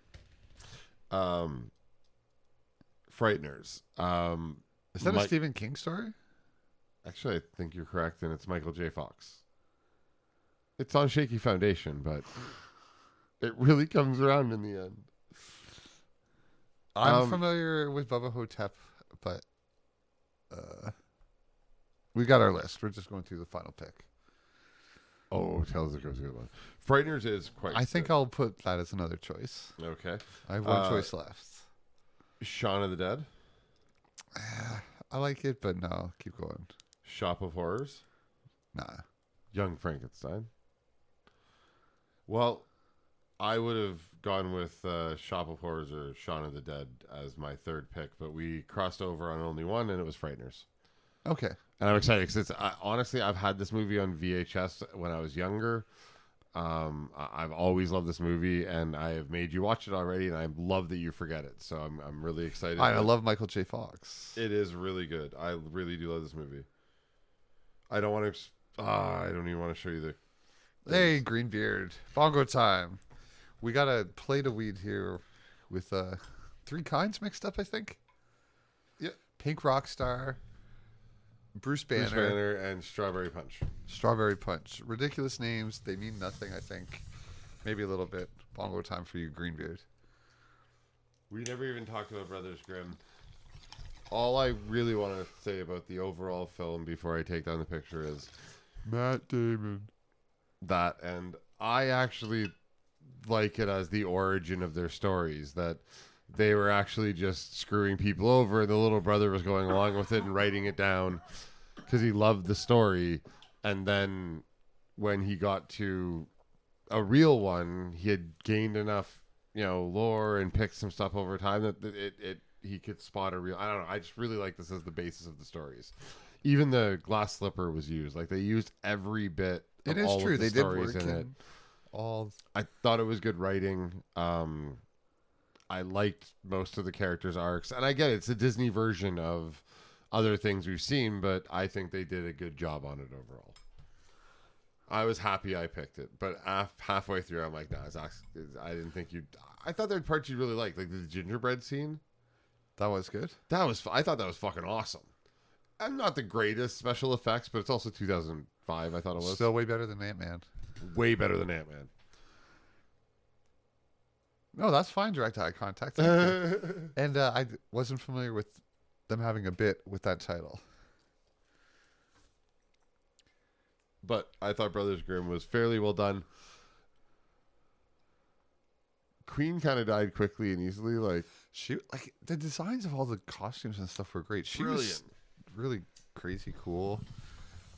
Frighteners. Is that a Stephen King story? Actually, I think you're correct, and it's Michael J. Fox. It's on shaky foundation, but it really comes around in the end. I'm familiar with Bubba Hotep, but we got our list. We're just going through the final pick. Oh, Tales of Goes a good one. Frighteners is quite I think good. I'll put that as another choice. Okay. I have one choice left. Shaun of the Dead. I like it, but no, keep going. Shop of Horrors. Nah. Young Frankenstein. Well, I would have gone with Shop of Horrors or Shaun of the Dead as my third pick, but we crossed over on only one, and it was Frighteners. Okay. And I'm excited because honestly, I've had this movie on VHS when I was younger. I've always loved this movie, and I have made you watch it already, and I love that you forget it. So I'm really excited. I love Michael J. Fox. It is really good. I really do love this movie. I don't want to. I don't even want to show you the. Hey, Greenbeard, bongo time. We got a plate of weed here with 3 kinds mixed up, I think. Yeah. Pink Rockstar, Bruce Banner, and Strawberry Punch. Strawberry Punch. Ridiculous names. They mean nothing, I think. Maybe a little bit. Bongo time for you, Greenbeard. We never even talked about Brothers Grimm. All I really want to say about the overall film before I take down the picture is Matt Damon. That, and I actually like it as the origin of their stories, that they were actually just screwing people over, and the little brother was going along with it and writing it down because he loved the story. And then when he got to a real one, he had gained enough, lore and picked some stuff over time that he could spot a real. I don't know. I just really like this as the basis of the stories. Even the glass slipper was used. Like, they used every bit. It is true. They did work in it. I thought it was good writing. I liked most of the characters' arcs, and I get it. It's a Disney version of other things we've seen, but I think they did a good job on it overall. I was happy I picked it, but halfway through, I'm like, nah, I didn't think you'd. I thought there were parts you really liked, like the gingerbread scene. That was good. I thought that was fucking awesome. I'm not the greatest special effects, but it's also 2005. I thought it was still way better than Ant-Man. Way better than Ant-Man. No, that's fine. Direct eye contact. And I wasn't familiar with them having a bit with that title. But I thought Brothers Grimm was fairly well done. Queen kind of died quickly and easily. Like, the designs of all the costumes and stuff were great. She brilliant. was really crazy cool.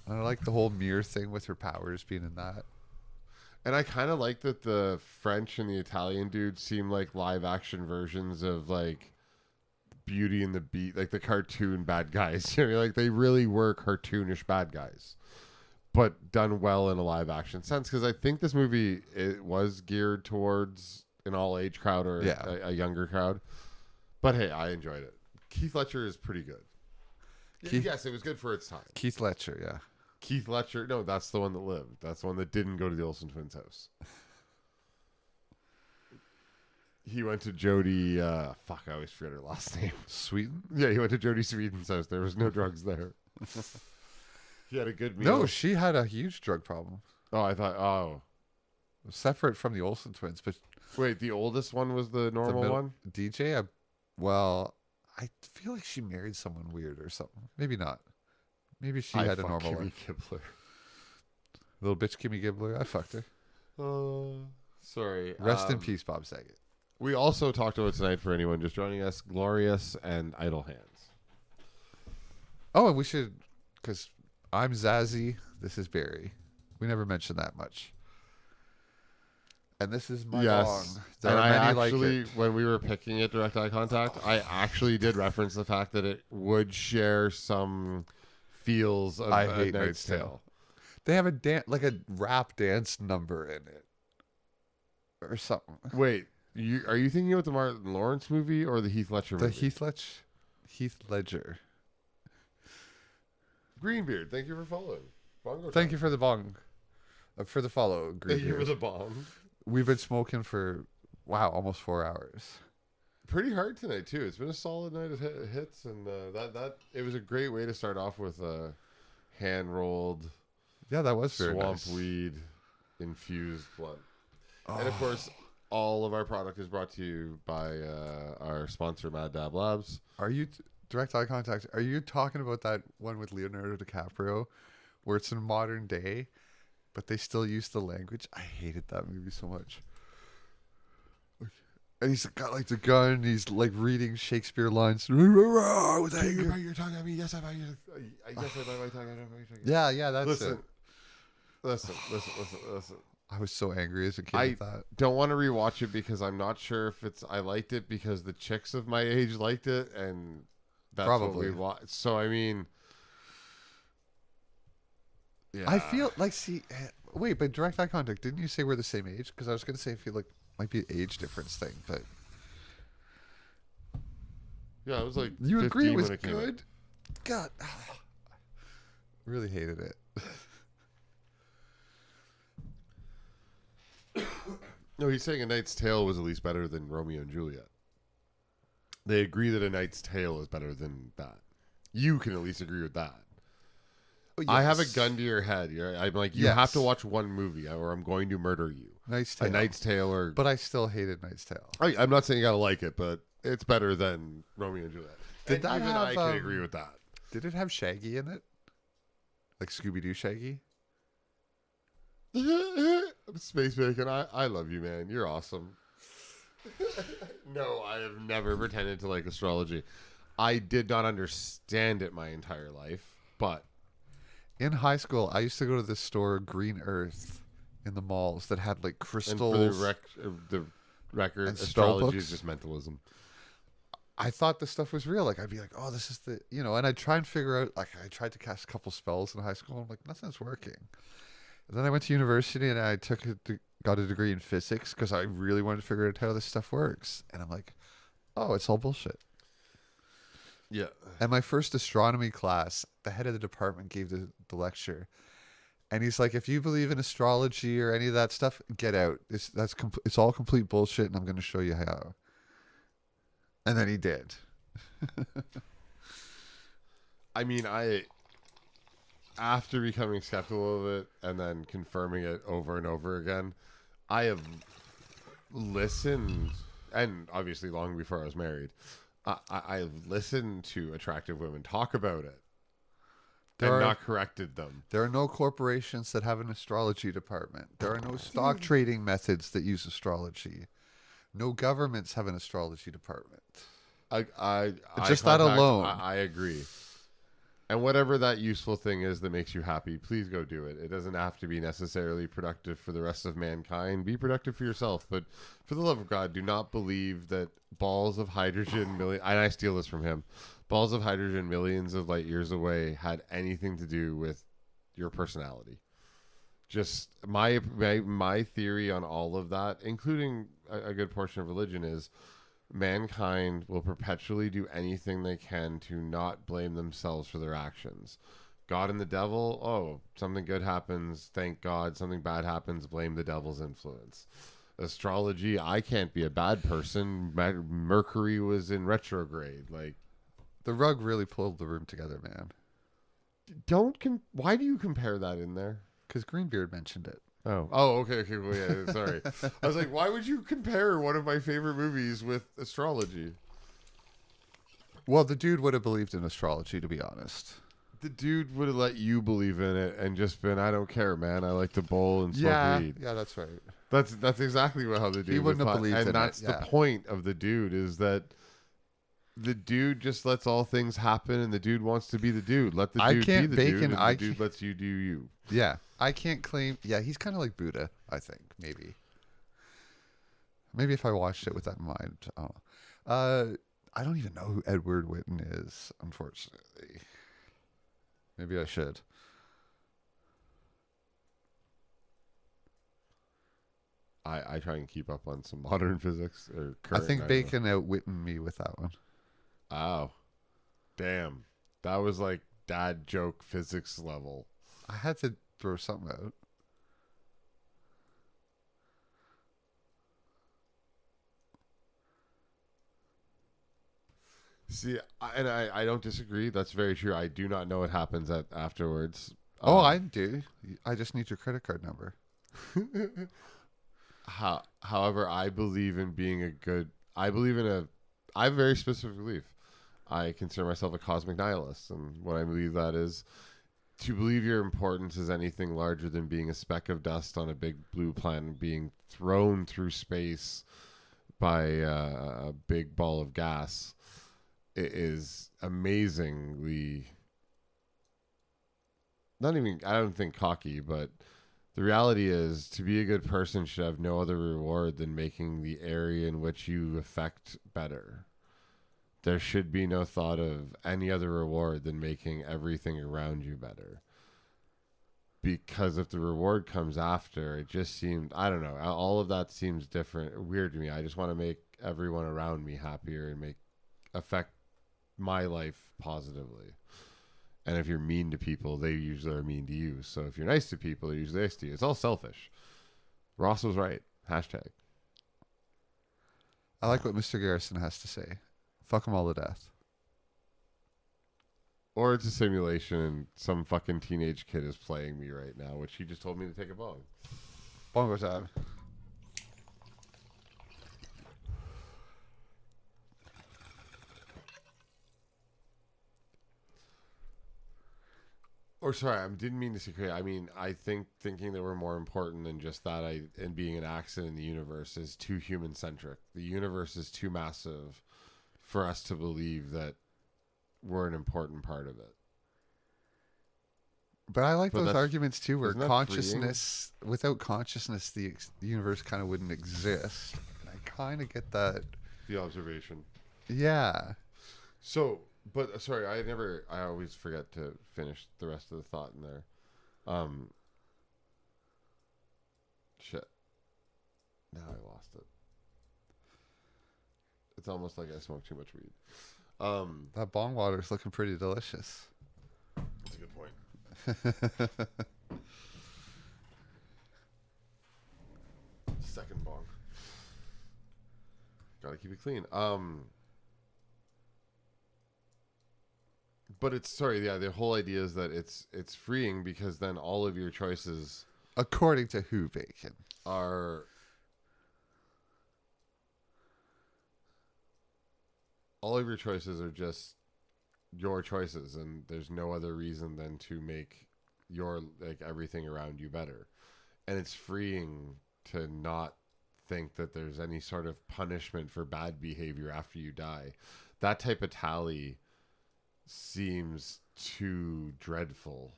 And I like the whole mirror thing with her powers being in that. And I kind of like that the French and the Italian dudes seem like live action versions of like Beauty and the Beast, like the cartoon bad guys. Like, they really were cartoonish bad guys, but done well in a live action sense. Because I think this movie, it was geared towards an all age crowd or a younger crowd. But hey, I enjoyed it. Keith Ledger is pretty good. Yes, it was good for its time. Keith Ledger, yeah. Keith Ledger, no, that's the one that lived. That's the one that didn't go to the Olsen twins' house. He went to Jodie, I always forget her last name. Sweden? Yeah, he went to Jodie Sweden's house. There was no drugs there. He had a good meal. No, she had a huge drug problem. Separate from the Olsen twins. But wait, the oldest one was the normal one? DJ? I feel like she married someone weird or something. Maybe not. Maybe she had a normal Kimmy life. Gibbler. Little bitch Kimmy Gibbler. I fucked her. Sorry. Rest in peace, Bob Saget. We also talked about tonight, for anyone just joining us, Glorious and Idle Hands. Oh, and we should, because I'm Zazzy. This is Barry. We never mentioned that much. And this is my bong. And I actually, when we were picking it, Direct Eye Contact, I actually did reference the fact that it would share some feels of I A hate Knight's Tale. They have a rap dance number in it, or something. Wait, are you thinking about the Martin Lawrence movie or the Heath Ledger movie? The Heath Ledger. Greenbeard, thank you for following. Bongo Thank you for the bong, for the follow. Greenbeard. Thank you for the bong. We've been smoking for almost 4 hours. Pretty hard tonight too. It's been a solid night of hits, and that it was a great way to start off with hand rolled. Yeah, that was very swamp nice. weed infused blunt. And of course, all of our product is brought to you by our sponsor, Mad Dab Labs. Are you direct eye contact? Are you talking about that one with Leonardo DiCaprio, where it's in modern day, but they still use the language? I hated that movie so much. And he's got like the gun. He's like reading Shakespeare lines. With anger. You bite your tongue at me. Yes, I bite your. Yes, I bite my tongue. I don't bite your tongue. Yeah, that's listen, it. Listen. I was so angry as a kid with that. Don't want to rewatch it because I'm not sure if it's. I liked it because the chicks of my age liked it, and that's Probably. what we watched. So I mean, yeah. I feel like wait, but direct eye contact. Didn't you say we're the same age? Because I was gonna say I feel like might be an age difference thing, but yeah, it was like you agree it was when it came out. good. God, really hated it. No, he's saying A Knight's Tale was at least better than Romeo and Juliet. They agree that A Knight's Tale is better than that. You can at least agree with that. Oh, yes. I have a gun to your head. I'm like, you have Yes. to watch one movie or I'm going to murder you. Knight's Tale. A Knight's Tale or... But I still hated Knight's Tale. I'm not saying you gotta like it, but it's better than Romeo and Juliet. Did that even have, I can agree with that. Did it have Shaggy in it? Like Scooby-Doo Shaggy? Space Bacon, I love you, man. You're awesome. No, I have never pretended to like astrology. I did not understand it my entire life, but... In high school, I used to go to this store, Green Earth, in the malls that had like crystals. And for the record, and spell astrology is books. just mentalism. I thought this stuff was real. Like, I'd be like, oh, this is the, and I'd try and figure out, like, I tried to cast a couple spells in high school. I'm like, nothing's working. And then I went to university and I got a degree in physics because I really wanted to figure out how this stuff works. And I'm like, oh, it's all bullshit. Yeah. And my first astronomy class, the head of the department gave the lecture. And he's like, if you believe in astrology or any of that stuff, get out. It's all complete bullshit, and I'm going to show you how. And then he did. I mean, after becoming skeptical of it and then confirming it over and over again, I have listened, and obviously long before I was married, I've listened to attractive women talk about it and not corrected them. There are no corporations that have an astrology department. There are no stock trading methods that use astrology. No governments have an astrology department. Just that alone. I agree. And whatever that useful thing is that makes you happy, please go do it. It doesn't have to be necessarily productive for the rest of mankind. Be productive for yourself. But for the love of God, do not believe that balls of hydrogen, and I steal this from him, balls of hydrogen millions of light years away had anything to do with your personality. Just my theory on all of that, including a good portion of religion, is mankind will perpetually do anything they can to not blame themselves for their actions. God and the devil, oh, something good happens, thank God. Something bad happens, blame the devil's influence. Astrology, I can't be a bad person. Mercury was in retrograde. Like, the rug really pulled the room together, man. Why do you compare that in there? Because Greenbeard mentioned it. Oh, okay, well, yeah, sorry. I was like, why would you compare one of my favorite movies with astrology? Well, the dude would have believed in astrology, to be honest. The dude would have let you believe in it and just been, I don't care, man. I like to bowl and smoke weed. Yeah, that's right. That's exactly how the dude wouldn't have believed in it. And that's the point of the dude, is that the dude just lets all things happen, and the dude wants to be the dude. Let the dude be the dude, and the dude lets you do you. Yeah, I can't claim... Yeah, he's kind of like Buddha, I think, maybe. Maybe if I watched it with that in mind. I don't even know who Edward Whitten is, unfortunately. Maybe I should. I try and keep up on some modern physics. Or current, I think Bacon outwitted me with that one. Oh. Damn. That was like dad joke physics level. I had to throw something out. See, I don't disagree. That's very true. I do not know what happens afterwards. I do. I just need your credit card number. However, I believe in being a good. I have a very specific belief. I consider myself a cosmic nihilist, and what I believe that is, to believe your importance is anything larger than being a speck of dust on a big blue planet being thrown through space by a big ball of gas. It is amazingly, not even, I don't think cocky, but the reality is, to be a good person should have no other reward than making the area in which you affect better. There should be no thought of any other reward than making everything around you better. Because if the reward comes after, it just seems, I don't know, all of that seems different, weird to me. I just want to make everyone around me happier and affect my life positively. And if you're mean to people, they usually are mean to you. So if you're nice to people, they're usually nice to you. It's all selfish. Ross was right. Hashtag. I like what Mr. Garrison has to say. Fuck them all to death. Or it's a simulation and some fucking teenage kid is playing me right now, which he just told me to take a bong. Bongo time. Or sorry, I didn't mean to say crazy. I mean, I think thinking that we're more important than just that and being an accident in the universe is too human-centric. The universe is too massive for us to believe that we're an important part of it. But I like those arguments too, where consciousness, without consciousness, the universe kind of wouldn't exist. And I kind of get that. The observation. Yeah. So, but sorry, I always forget to finish the rest of the thought in there. Shit. Now I lost it. It's almost like I smoked too much weed. That bong water is looking pretty delicious. That's a good point. Second bong. Gotta keep it clean. But the whole idea is that it's freeing because then all of your choices, according to who, Bacon, are all of your choices are just your choices, and there's no other reason than to make your everything around you better. And it's freeing to not think that there's any sort of punishment for bad behavior after you die. That type of tally seems too dreadful.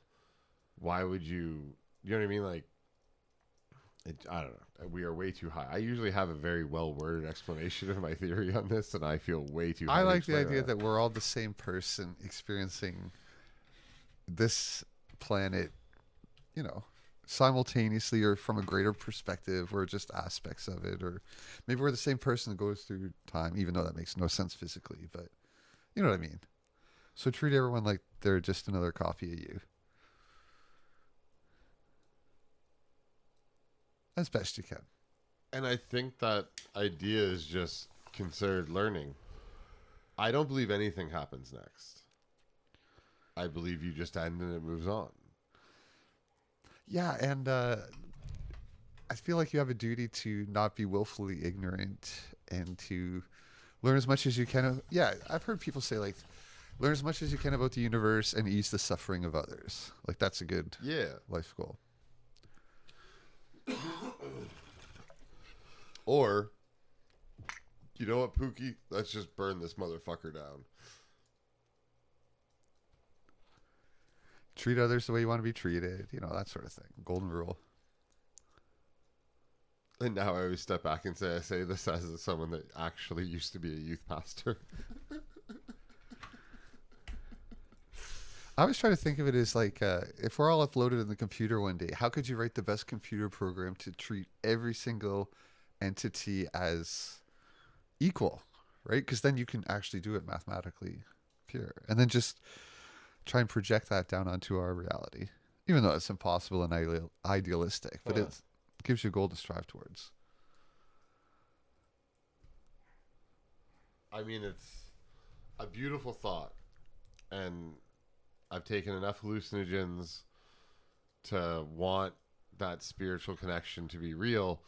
Why would you know what I mean? I don't know. We are way too high. I usually have a very well-worded explanation of my theory on this, and I feel way too high. I like the idea that we're all the same person experiencing this planet, simultaneously or from a greater perspective, or just aspects of it, or maybe we're the same person that goes through time, even though that makes no sense physically, but you know what I mean. So treat everyone like they're just another copy of you. As best you can. And I think that idea is just considered learning. I don't believe anything happens next. I believe you just end and it moves on. Yeah, and I feel like you have a duty to not be willfully ignorant and to learn as much as you can. Yeah, I've heard people say, learn as much as you can about the universe and ease the suffering of others. That's a good life goal. Or, you know what, Pookie? Let's just burn this motherfucker down. Treat others the way you want to be treated. That sort of thing. Golden rule. And now I always step back and say this as someone that actually used to be a youth pastor. I always try to think of it as if we're all uploaded in the computer one day, how could you write the best computer program to treat every single entity as equal, right? Because then you can actually do it mathematically pure. And then just try and project that down onto our reality, even though it's impossible and idealistic, but it gives you a goal to strive towards. I mean, a beautiful thought, and I've taken enough hallucinogens to want that spiritual connection to be real,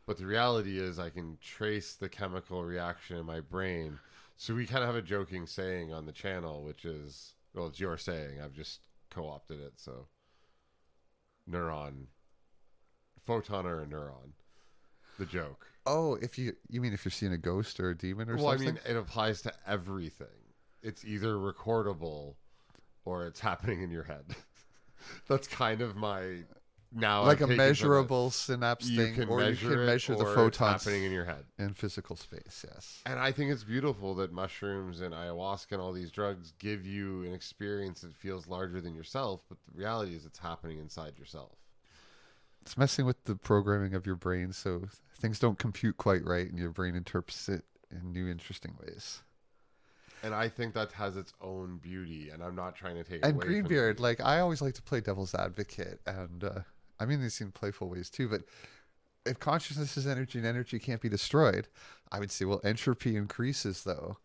but the reality is I can trace the chemical reaction in my brain. So we kind of have a joking saying on the channel, which is, well, it's your saying, I've just co-opted it. So neuron, photon or a neuron, the joke. Oh, you mean if you're seeing a ghost or a demon or something? Well, I mean, it applies to everything. It's either recordable or it's happening in your head. That's kind of my now like a measurable synapse thing, or you can measure the photons happening in your head in physical space. Yes, and I think it's beautiful that mushrooms and ayahuasca and all these drugs give you an experience that feels larger than yourself, but the reality is it's happening inside yourself. It's messing with the programming of your brain, so things don't compute quite right, and your brain interprets it in new, interesting ways. And I think that has its own beauty, and I'm not trying to take and away Greenbeard, from like, I always like to play devil's advocate, and I mean these in playful ways too, but if consciousness is energy and energy can't be destroyed, I would say, well, entropy increases though,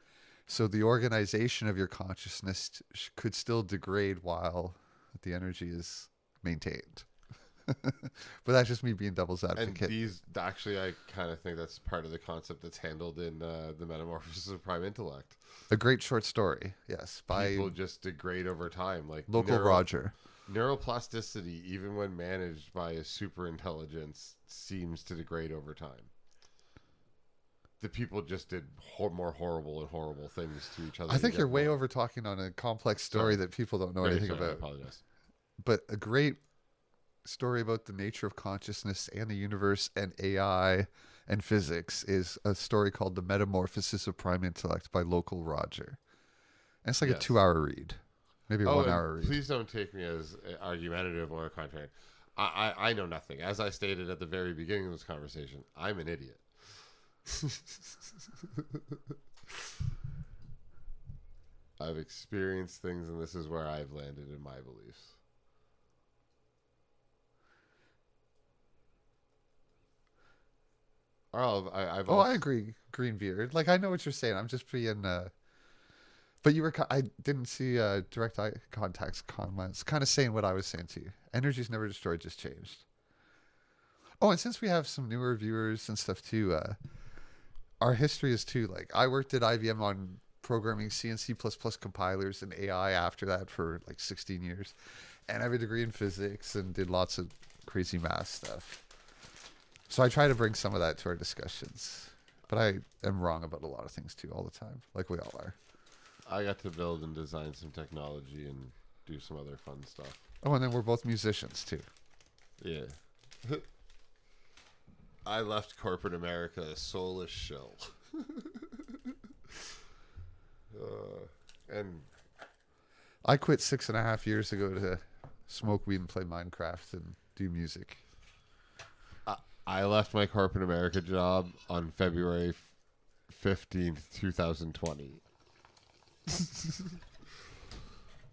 so the organization of your consciousness could still degrade while the energy is maintained. But that's just me being devil's advocate. And these, actually, I kind of think that's part of the concept that's handled in the Metamorphosis of Prime Intellect. A great short story, yes. By people just degrade over time, like Local Roger. Neuroplasticity, even when managed by a super intelligence, seems to degrade over time. The people just did more horrible and horrible things to each other. I think you're way over talking on a complex story that people don't know anything about. I apologize. But a great story about the nature of consciousness and the universe and AI and physics is a story called The Metamorphosis of Prime Intellect by Local Roger. And it's like a 2-hour read. Maybe a 1 hour read. Please don't take me as argumentative or contrary. I know nothing. As I stated at the very beginning of this conversation, I'm an idiot. I've experienced things, and this is where I've landed in my beliefs. I agree, Greenbeard. Like, I know what you're saying. I'm just being... But you were... I didn't see direct eye contact's comments. Kind of saying what I was saying to you. Energy's never destroyed, just changed. Oh, and since we have some newer viewers and stuff too, our history is too, like, I worked at IBM on programming C and C++ compilers and AI after that for like 16 years. And I have a degree in physics and did lots of crazy math stuff. So I try to bring some of that to our discussions. But I am wrong about a lot of things too all the time, like we all are. I got to build and design some technology and do some other fun stuff. Oh, and then we're both musicians too. Yeah. I left corporate America a soulless shell. And I quit 6.5 years ago to smoke weed and play Minecraft and do music. I left my corporate America job on February 15th, 2020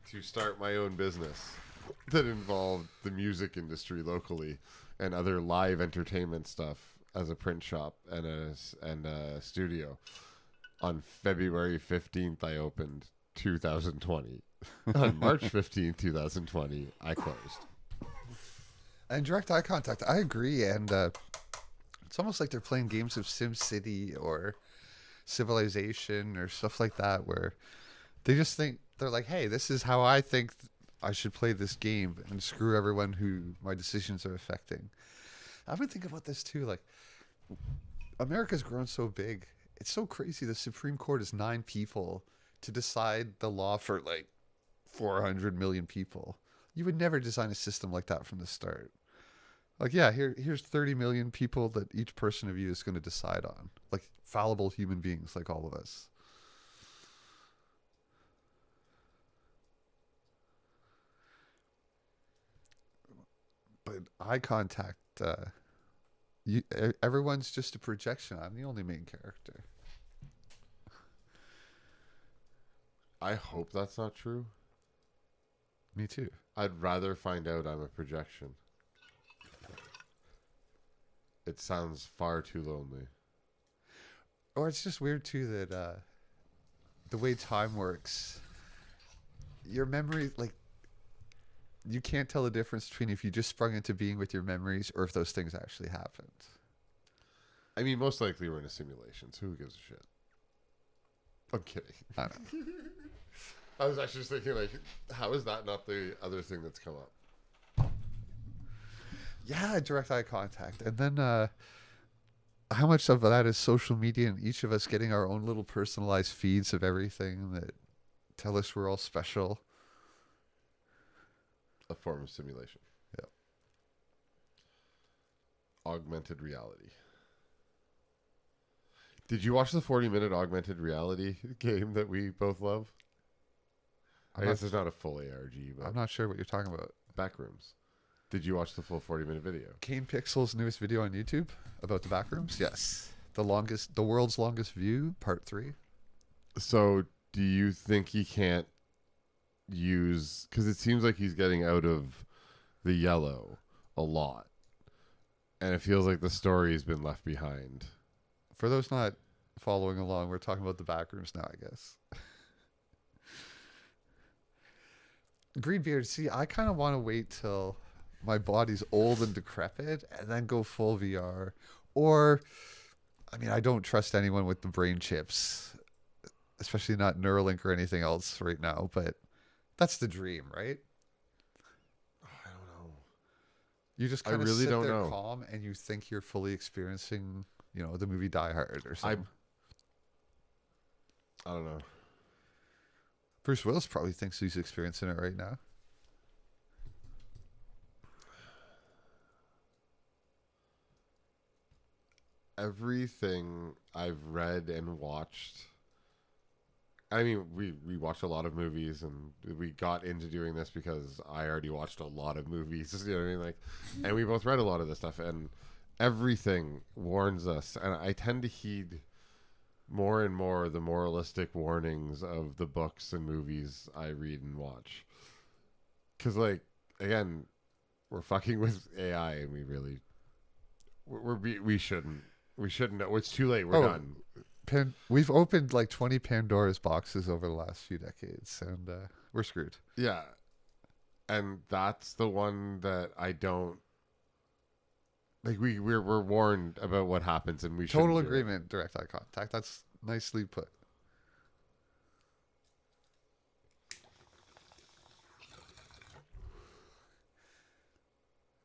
to start my own business that involved the music industry locally and other live entertainment stuff as a print shop and a studio. On February 15th, I opened 2020. On March 15th, 2020, I closed. And direct eye contact, I agree. And it's almost like they're playing games of SimCity or Civilization or stuff like that, where they just think, they're like, hey, this is how I think I should play this game, and screw everyone who my decisions are affecting. I've been thinking about this too. Like, America's grown so big. It's so crazy. The Supreme Court is 9 people to decide the law for like 400 million people. You would never design a system like that from the start. Like, yeah, here's 30 million people that each person of you is going to decide on. Like, fallible human beings like all of us. But eye contact, everyone's just a projection. I'm the only main character. I hope that's not true. Me too. I'd rather find out I'm a projection. It sounds far too lonely. Or it's just weird too that the way time works, your memory, like, you can't tell the difference between if you just sprung into being with your memories or if those things actually happened. I mean, most likely we're in a simulation, so who gives a shit? I'm kidding. I don't know. I was actually just thinking, like, how is that not the other thing that's come up? Yeah, direct eye contact. And then how much of that is social media and each of us getting our own little personalized feeds of everything that tell us we're all special? A form of simulation. Yeah. Augmented reality. Did you watch the 40-minute augmented reality game that we both love? I guess it's not a full ARG, but I'm not sure what you're talking about. Backrooms. Did you watch the full 40-minute video? Kane Pixel's newest video on YouTube about the backrooms? Yes. The world's longest view, part 3. So, do you think he can't use, because it seems like he's getting out of the yellow a lot, and it feels like the story has been left behind. For those not following along, we're talking about the backrooms now, I guess. Greenbeard, see, I kind of want to wait till my body's old and decrepit and then go full VR. Or, I mean, I don't trust anyone with the brain chips, especially not Neuralink or anything else right now, but that's the dream, right? I don't know. You just kind of really sit don't there know. calm and you think you're fully experiencing, you know, the movie Die Hard or something. I don't know. Bruce Willis probably thinks he's experiencing it right now. Everything I've read and watched, I mean, we watched a lot of movies, and we got into doing this because I already watched a lot of movies, you know what I mean? Like, and we both read a lot of this stuff, and everything warns us, and I tend to heed more and more the moralistic warnings of the books and movies I read and watch. Because, like, again, we're fucking with AI, and we shouldn't. We shouldn't know. It's too late. We're done. We've opened like 20 Pandora's boxes over the last few decades, and we're screwed. Yeah. And that's the one that I don't... Like, we're warned about what happens, and we should Total agreement, direct eye contact. That's nicely put.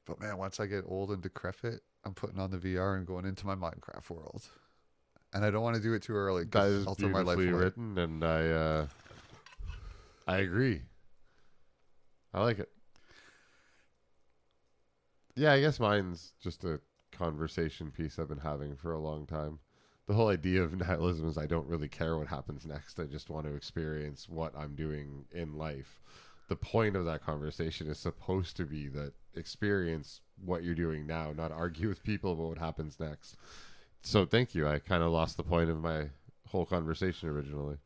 But man, once I get old and decrepit, I'm putting on the VR and going into my Minecraft world. And I don't want to do it too early. That is I'll throw my life beautifully away. written, and I agree. I like it. Yeah, I guess mine's just a conversation piece I've been having for a long time. The whole idea of nihilism is I don't really care what happens next. I just want to experience what I'm doing in life. The point of that conversation is supposed to be that experience what you're doing now, not argue with people about what happens next. So thank you. I kind of lost the point of my whole conversation originally.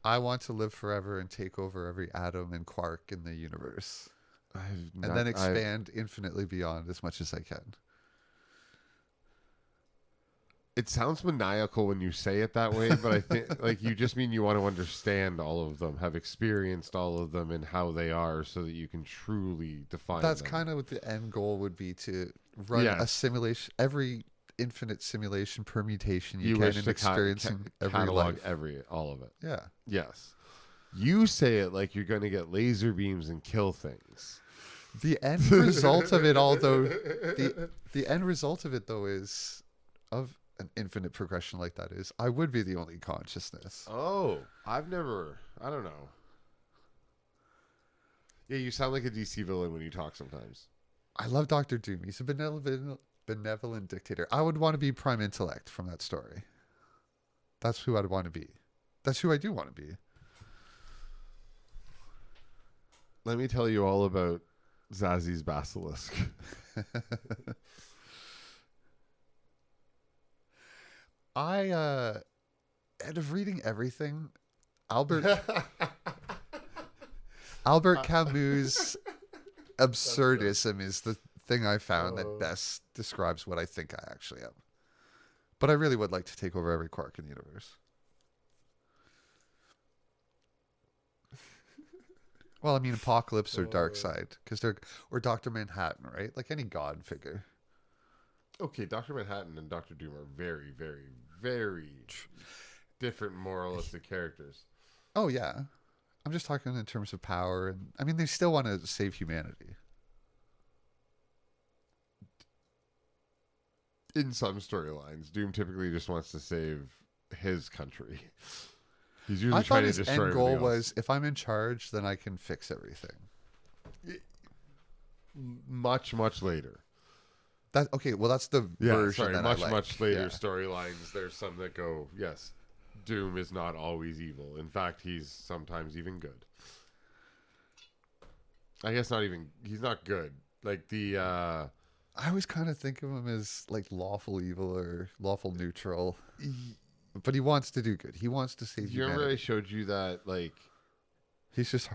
I want to live forever and take over every atom and quark in the universe. And then expand infinitely beyond as much as I can. It sounds maniacal when you say it that way, but I think like you just mean you want to understand all of them, have experienced all of them and how they are so that you can truly define That's them. kind of what the end goal would be, to run a simulation, every infinite simulation permutation you can in experiencing every catalog life. all of it. Yeah. Yes. You say it like you're going to get laser beams and kill things. The end result of it all, though, the end result of it, though, is of an infinite progression like that is I would be the only consciousness. Oh, I don't know. Yeah, you sound like a DC villain when you talk sometimes. I love Dr. Doom. He's a benevolent dictator. I would want to be Prime Intellect from that story. That's who I'd want to be. That's who I do want to be. Let me tell you all about Zazi's Basilisk. Out of reading everything, Albert Camus' absurdism is the thing I found that best describes what I think I actually am. But I really would like to take over every quark in the universe. Well, I mean, Apocalypse or Darkseid, because they're or Dr. Manhattan, right? Like any god figure. Okay, Dr. Manhattan and Dr. Doom are very, very, very different moralistic characters. Oh yeah, I'm just talking in terms of power, and I mean they still want to save humanity. In some storylines, Doom typically just wants to save his country. He's usually I trying thought to his destroy end goal everything else. was, if I'm in charge, then I can fix everything. Much, much later. That okay? Well, that's the version that I like. Much later Yeah. storylines. There's some that go, yes, Doom is not always evil. In fact, he's sometimes even good. I guess not even. He's not good. Like the. I always kind of think of him as like lawful evil or lawful neutral, but he wants to do good. He wants to save Do you remember I humanity. showed you that like He's just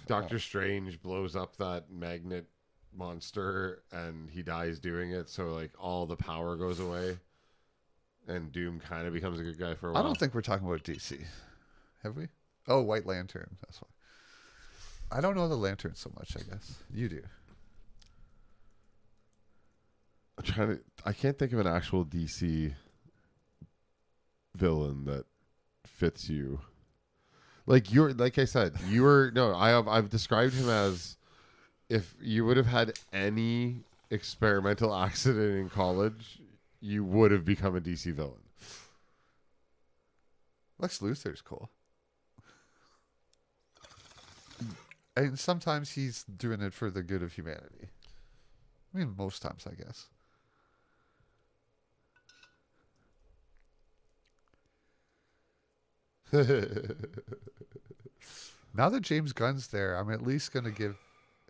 Doctor Strange blows up that magnet monster and he dies doing it, so like all the power goes away, and Doom kind of becomes a good guy for a while. I don't think we're talking about DC, have we? Oh, White Lantern. That's why. I don't know the Lantern so much. I guess you do. I'm trying to. I can't think of an actual DC villain that fits you. Like I said, you were no. I've described him as if you would have had any experimental accident in college, you would have become a DC villain. Lex Luthor's cool. And sometimes he's doing it for the good of humanity. I mean, most times, I guess. Now that James Gunn's there, I'm at least going to give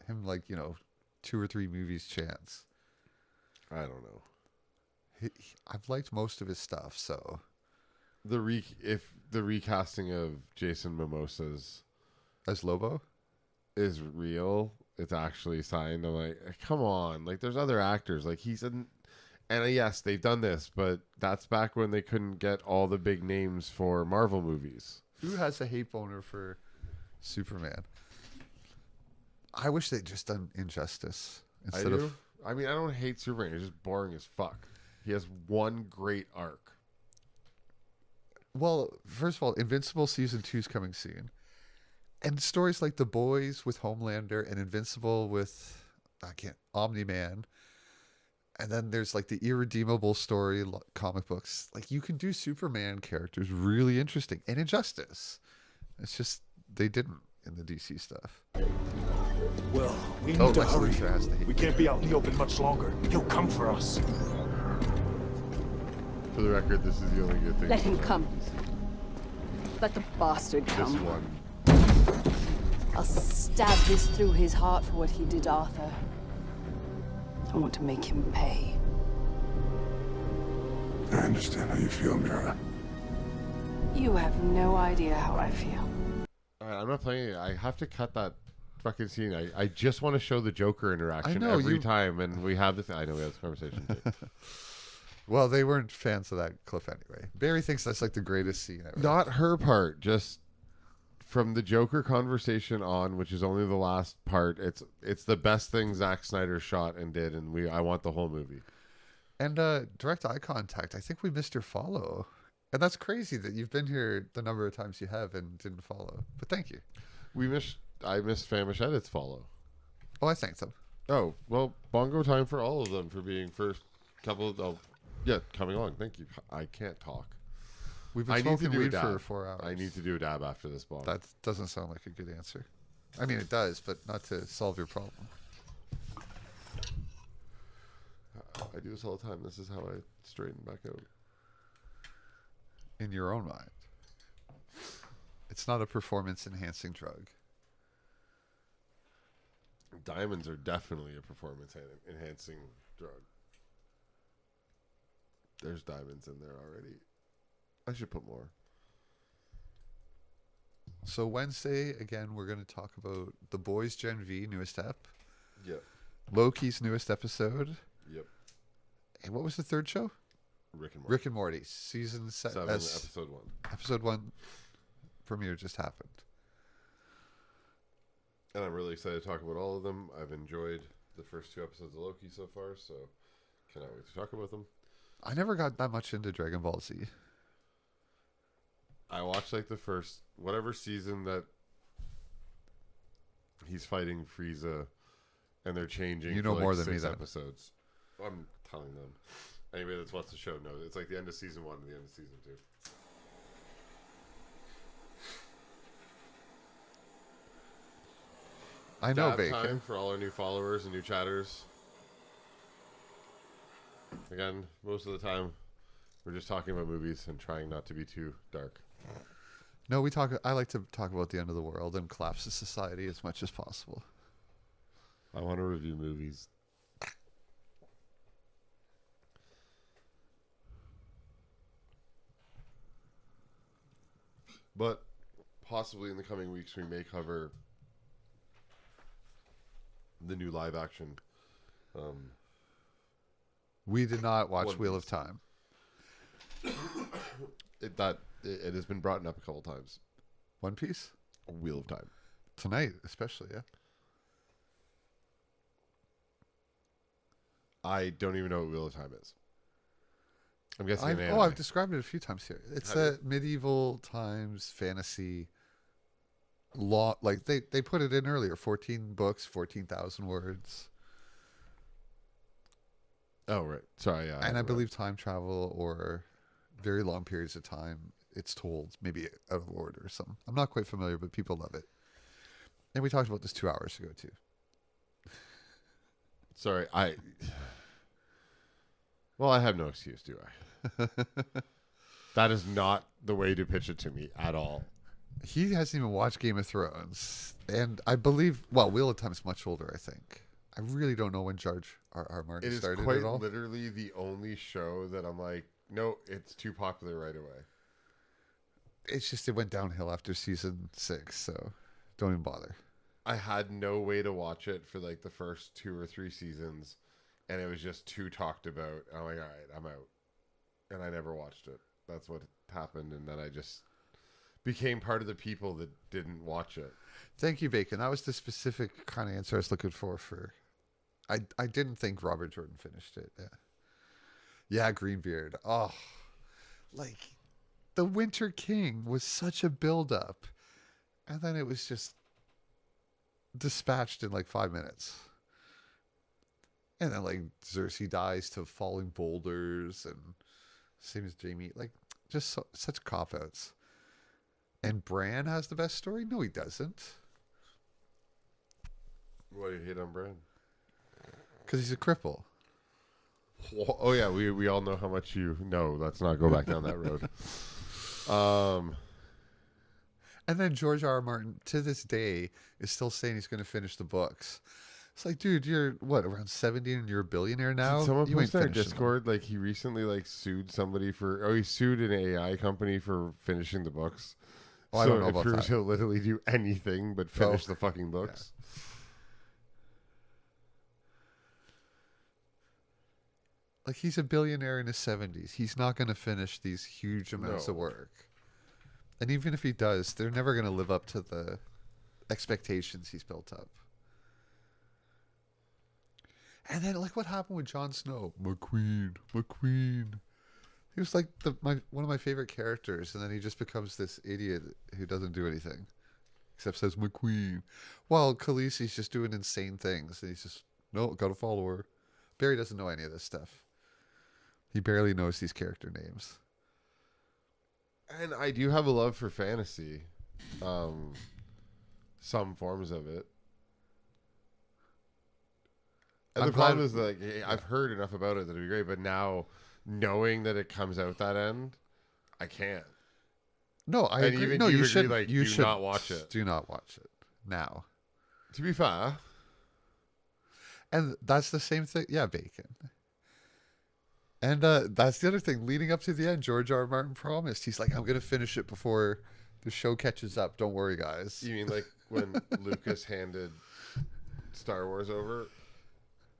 him, like, 2 or 3 movies chance. I don't know. I've liked most of his stuff, so. If the recasting of Jason Momoa's as Lobo is real, it's actually signed. I'm like, come on, like there's other actors. Like he's in, and yes, they've done this, but that's back when they couldn't get all the big names for Marvel movies. Who has a hate boner for Superman? I wish they'd just done Injustice instead of. I mean, I don't hate Superman. He's just boring as fuck. He has one great arc. Well, first of all, Invincible season 2 is coming soon, and stories like The Boys with Homelander and Invincible with Omni-Man, and then there's like the Irredeemable story comic books. Like you can do Superman characters really interesting, and Injustice. It's just they didn't in the DC stuff. Well, we need to Lex hurry. Luthor has the hate. We can't be out in the open much longer. He'll come for us. For the record, this is the only good thing. Let him come. Let the bastard come. This one. I'll stab this through his heart for what he did Arthur. I want to make him pay. I understand how you feel, Mira. You have no idea how I feel. All right, I'm not playing it. I have to cut that fucking scene. I just want to show the Joker interaction every time, and we have this. I know we have this conversation too. Well, they weren't fans of that clip anyway. Barry thinks that's like the greatest scene ever. Not her part, just from the Joker conversation on, which is only the last part. It's the best thing Zack Snyder shot and did, and I want the whole movie. And direct eye contact. I think we missed your follow, and that's crazy that you've been here the number of times you have and didn't follow. But thank you. I missed Famish Edits follow. Oh, I thanked them. Oh well, bongo time for all of them for being first couple of. Oh, yeah, coming along. Thank you. I can't talk. We've been smoking weed for 4 hours. I need to do a dab after this bong. That doesn't sound like a good answer. I mean, it does, but not to solve your problem. I do this all the time. This is how I straighten back out. In your own mind. It's not a performance-enhancing drug. Diamonds are definitely a performance-enhancing drug. There's diamonds in there already. I should put more. So Wednesday, again, we're going to talk about The Boys Gen V, newest ep. Yep. Loki's newest episode. Yep. And what was the third show? Rick and Morty. Rick and Morty. Season 7. Episode 1. Episode 1 premiere just happened. And I'm really excited to talk about all of them. I've enjoyed the first 2 episodes of Loki so far, so cannot wait to talk about them. I never got that much into Dragon Ball Z. I watched like the first whatever season that he's fighting Frieza, and they're changing. You know for more like than me 6 then. episodes. I'm telling them. Anybody that's watched the show knows it's like the end of season 1 and the end of season 2. I know, Dab Bacon. time for all our new followers and new chatters. Again, most of the time, we're just talking about movies and trying not to be too dark. No, I like to talk about the end of the world and collapse of society as much as possible. I want to review movies. But possibly in the coming weeks, we may cover the new live action. We did not watch One Wheel Piece. of Time. It has been brought up a couple times. One Piece? Wheel of Time. Tonight, especially, yeah. I don't even know what Wheel of Time is. I'm guessing an anime. I've described it a few times here. It's a medieval times fantasy law. Like they put it in earlier. 14 books, 14,000 words. Oh, right. Sorry. Yeah, And I believe time travel or very long periods of time, it's told maybe out of order or something. I'm not quite familiar, but people love it. And we talked about this 2 hours ago, too. Sorry, Well, I have no excuse, do I? That is not the way to pitch it to me at all. He hasn't even watched Game of Thrones. And I believe, Wheel of Time is much older, I think. I really don't know when George R. Martin started It is quite at all. literally the only show that I'm like, no, it's too popular right away. It's just it went downhill after season 6, so don't even bother. I had no way to watch it for like the first 2 or 3 seasons, and it was just too talked about. I'm like, all right, I'm out. And I never watched it. That's what happened, and then I just became part of the people that didn't watch it. Thank you, Bacon. That was the specific kind of answer I was looking for. I didn't think Robert Jordan finished it. Yeah, Greenbeard. Oh, like the Winter King was such a build-up, and then it was just dispatched in like 5 minutes. And then like Cersei dies to falling boulders, and same as Jaime. Like just such cop-outs. And Bran has the best story? No, he doesn't. Why do you hate on Bran? Because he's a cripple. Oh yeah, we all know how much you know. Let's not go back down that road. And then George R. Martin, to this day, is still saying he's going to finish the books. It's like, dude, you're what, around 70 and you're a billionaire now? Did someone You ain't post on finishing Discord like he recently like sued somebody for? Oh, he sued an AI company for finishing the books. Oh, I don't know about that. He'll literally do anything but finish the fucking books. Yeah. Like, he's a billionaire in his 70s. He's not going to finish these huge amounts of work. And even if he does, they're never going to live up to the expectations he's built up. And then, like, what happened with Jon Snow? McQueen. He was like one of my favorite characters, and then he just becomes this idiot who doesn't do anything except says McQueen. While Khaleesi's just doing insane things, and he's just, no, gotta follow her. Barry doesn't know any of this stuff. He barely knows these character names. And I do have a love for fantasy, some forms of it. And the problem is, like, I've heard enough about it that it'd be great, but now knowing that it comes out that end, I can't. No, I agree. Even no, you agree, should. Like, you should not watch it. Do not watch it now. To be fair, and that's the same thing. Yeah, Bacon. And that's the other thing. Leading up to the end, George R. Martin promised. He's like, I'm going to finish it before the show catches up. Don't worry, guys. You mean like when Lucas handed Star Wars over?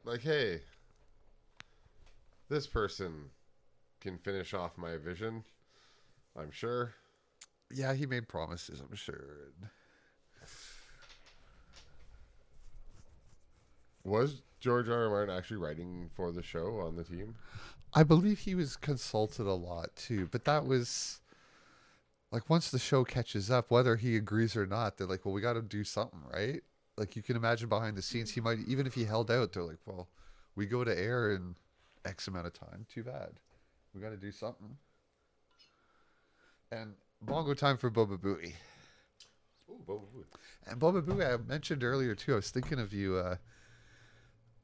Like, hey, this person can finish off my vision, I'm sure. Yeah, he made promises, I'm sure. Was George R. R. Martin actually writing for the show on the team? I believe he was consulted a lot too, but that was like once the show catches up, whether he agrees or not, they're like, well, we got to do something, right? Like you can imagine behind the scenes, he might, even if he held out, they're like, well, we go to air in X amount of time. Too bad. We got to do something. And Bongo time for Boba Booey. Ooh, Boba Booey. And Boba Booey, I mentioned earlier too. I was thinking of you.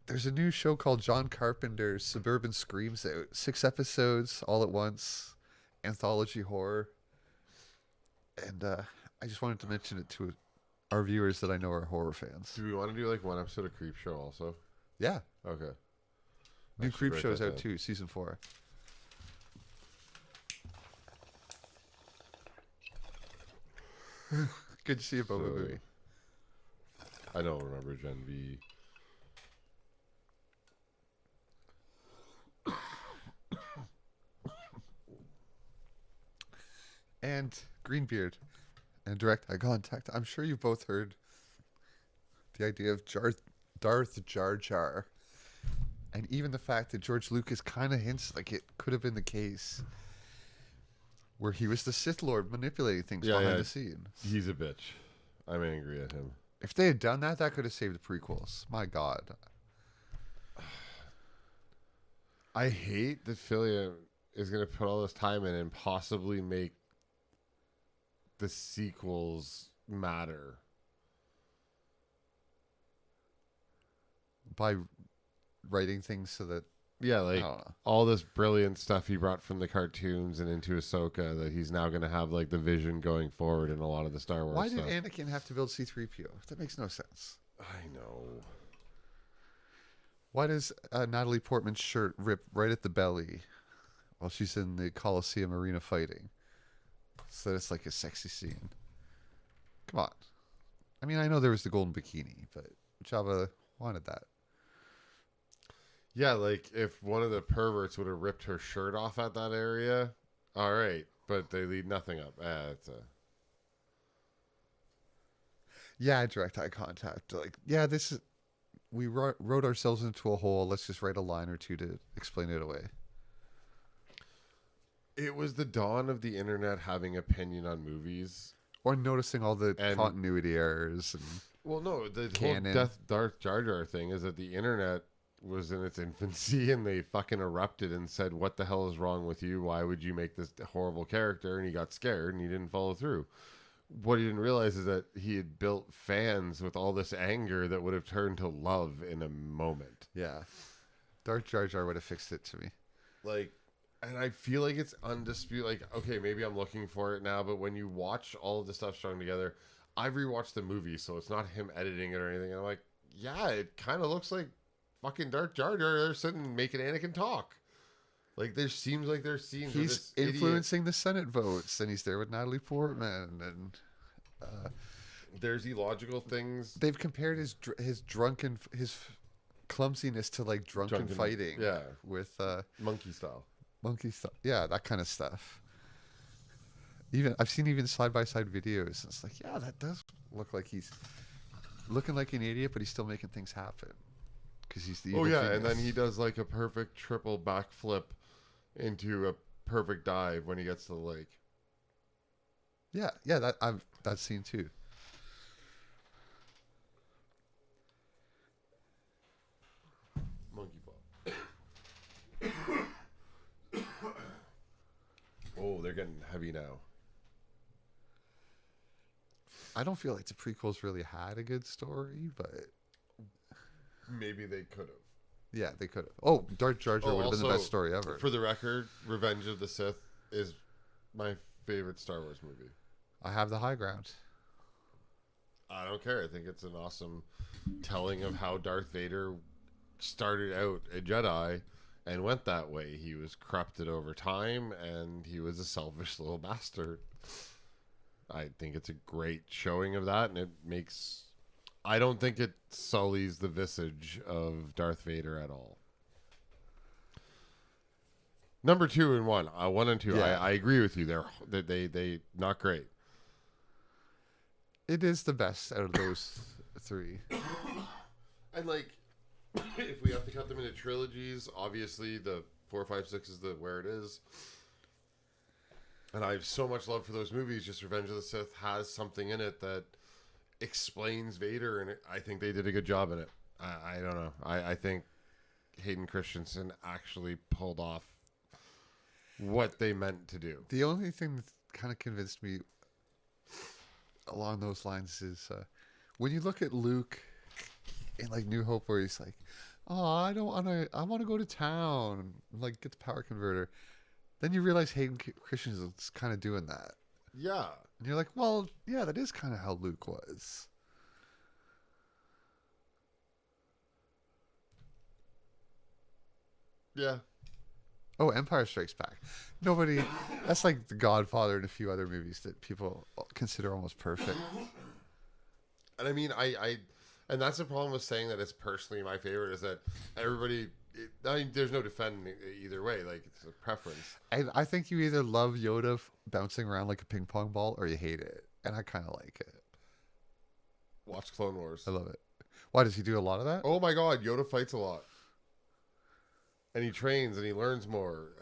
There's a new show called John Carpenter's Suburban Screams out. 6 episodes all at once. Anthology horror. And I just wanted to mention it to our viewers that I know are horror fans. Do we want to do like one episode of Creep Show also? Yeah. Okay. New Creep Show's out too, season 4. Good to see you, Boba Booey. I don't remember Gen V. And Greenbeard and Direct Eye Contact. I'm sure you've both heard the idea of Darth Jar Jar. And even the fact that George Lucas kind of hints like it could have been the case where he was the Sith Lord manipulating things behind the scenes. He's a bitch. I'm angry at him. If they had done that, that could have saved the prequels. My God. I hate that Fillion is going to put all this time in and possibly make the sequels matter. By writing things so that... Yeah, like all this brilliant stuff he brought from the cartoons and into Ahsoka that he's now going to have like the vision going forward in a lot of the Star Wars Why stuff. did Anakin have to build C-3PO? That makes no sense. I know. Why does Natalie Portman's shirt rip right at the belly while she's in the Coliseum arena fighting? So it's like a sexy scene. Come on. I mean, I know there was the golden bikini, but Jabba wanted that. Yeah, like if one of the perverts would have ripped her shirt off at that area, all right, but they leave nothing up. Yeah, Direct Eye Contact. Like, yeah, this is... We wrote ourselves into a hole. Let's just write a line or two to explain it away. It was the dawn of the internet having opinion on movies. Or noticing all the continuity errors. And well, no, the canon. whole Darth Jar Jar thing is that the internet was in its infancy and they fucking erupted and said, what the hell is wrong with you? Why would you make this horrible character? And he got scared and he didn't follow through. What he didn't realize is that he had built fans with all this anger that would have turned to love in a moment. Yeah. Darth Jar Jar would have fixed it to me. Like, and I feel like it's undisputed. Like, okay, maybe I'm looking for it now, but when you watch all of the stuff strung together, I've rewatched the movie, so it's not him editing it or anything. And I'm like, yeah, it kind of looks like fucking Darth Jar Jar. They're sitting making Anakin talk. Like, there seems like there's scenes where he's influencing the Senate votes, and he's there with Natalie Portman, and there's illogical things. They've compared his clumsiness to like drunken fighting. Yeah, with monkey style. Yeah, that kind of stuff. Even I've seen side by side videos, and it's like, yeah, that does look like he's looking like an idiot, but he's still making things happen because he's the evil genius. And then he does like a perfect triple backflip into a perfect dive when he gets to the lake. Yeah, that scene too. Monkey paw. Oh, they're getting heavy now. I don't feel like the prequels really had a good story, but maybe they could have. Yeah, they could have. Oh, Darth Jar Jar would have been the best story ever. For the record, Revenge of the Sith is my favorite Star Wars movie. I have the high ground. I don't care. I think it's an awesome telling of how Darth Vader started out a Jedi and went that way. He was corrupted over time, and he was a selfish little bastard. I think it's a great showing of that, and it makes... I don't think it sullies the visage of Darth Vader at all. Number 2 and 1. 1 and 2. Yeah. I agree with you. They not great. It is the best out of those 3. And like, if we have to cut them into trilogies, obviously the 4, 5, 6 is where it is. And I have so much love for those movies. Just Revenge of the Sith has something in it that explains Vader, and I think they did a good job in it. I don't know. I think Hayden Christensen actually pulled off what they meant to do. The only thing that kind of convinced me along those lines is when you look at Luke in like New Hope, where he's like, "Oh, I want to go to town, and, like get the power converter." Then you realize Hayden Christensen's kind of doing that. Yeah, and you're like, "Well, yeah, that is kind of how Luke was." Yeah. Oh, Empire Strikes Back. Nobody. That's like The Godfather and a few other movies that people consider almost perfect. And I mean, and that's the problem with saying that it's personally my favorite, is that everybody. I mean, there's no defending either way. Like, it's a preference. I think you either love Yoda bouncing around like a ping pong ball, or you hate it, and I kind of like it. Watch Clone Wars. I love it. Why does he do a lot of that? Oh my God, Yoda fights a lot. And he trains and he learns more.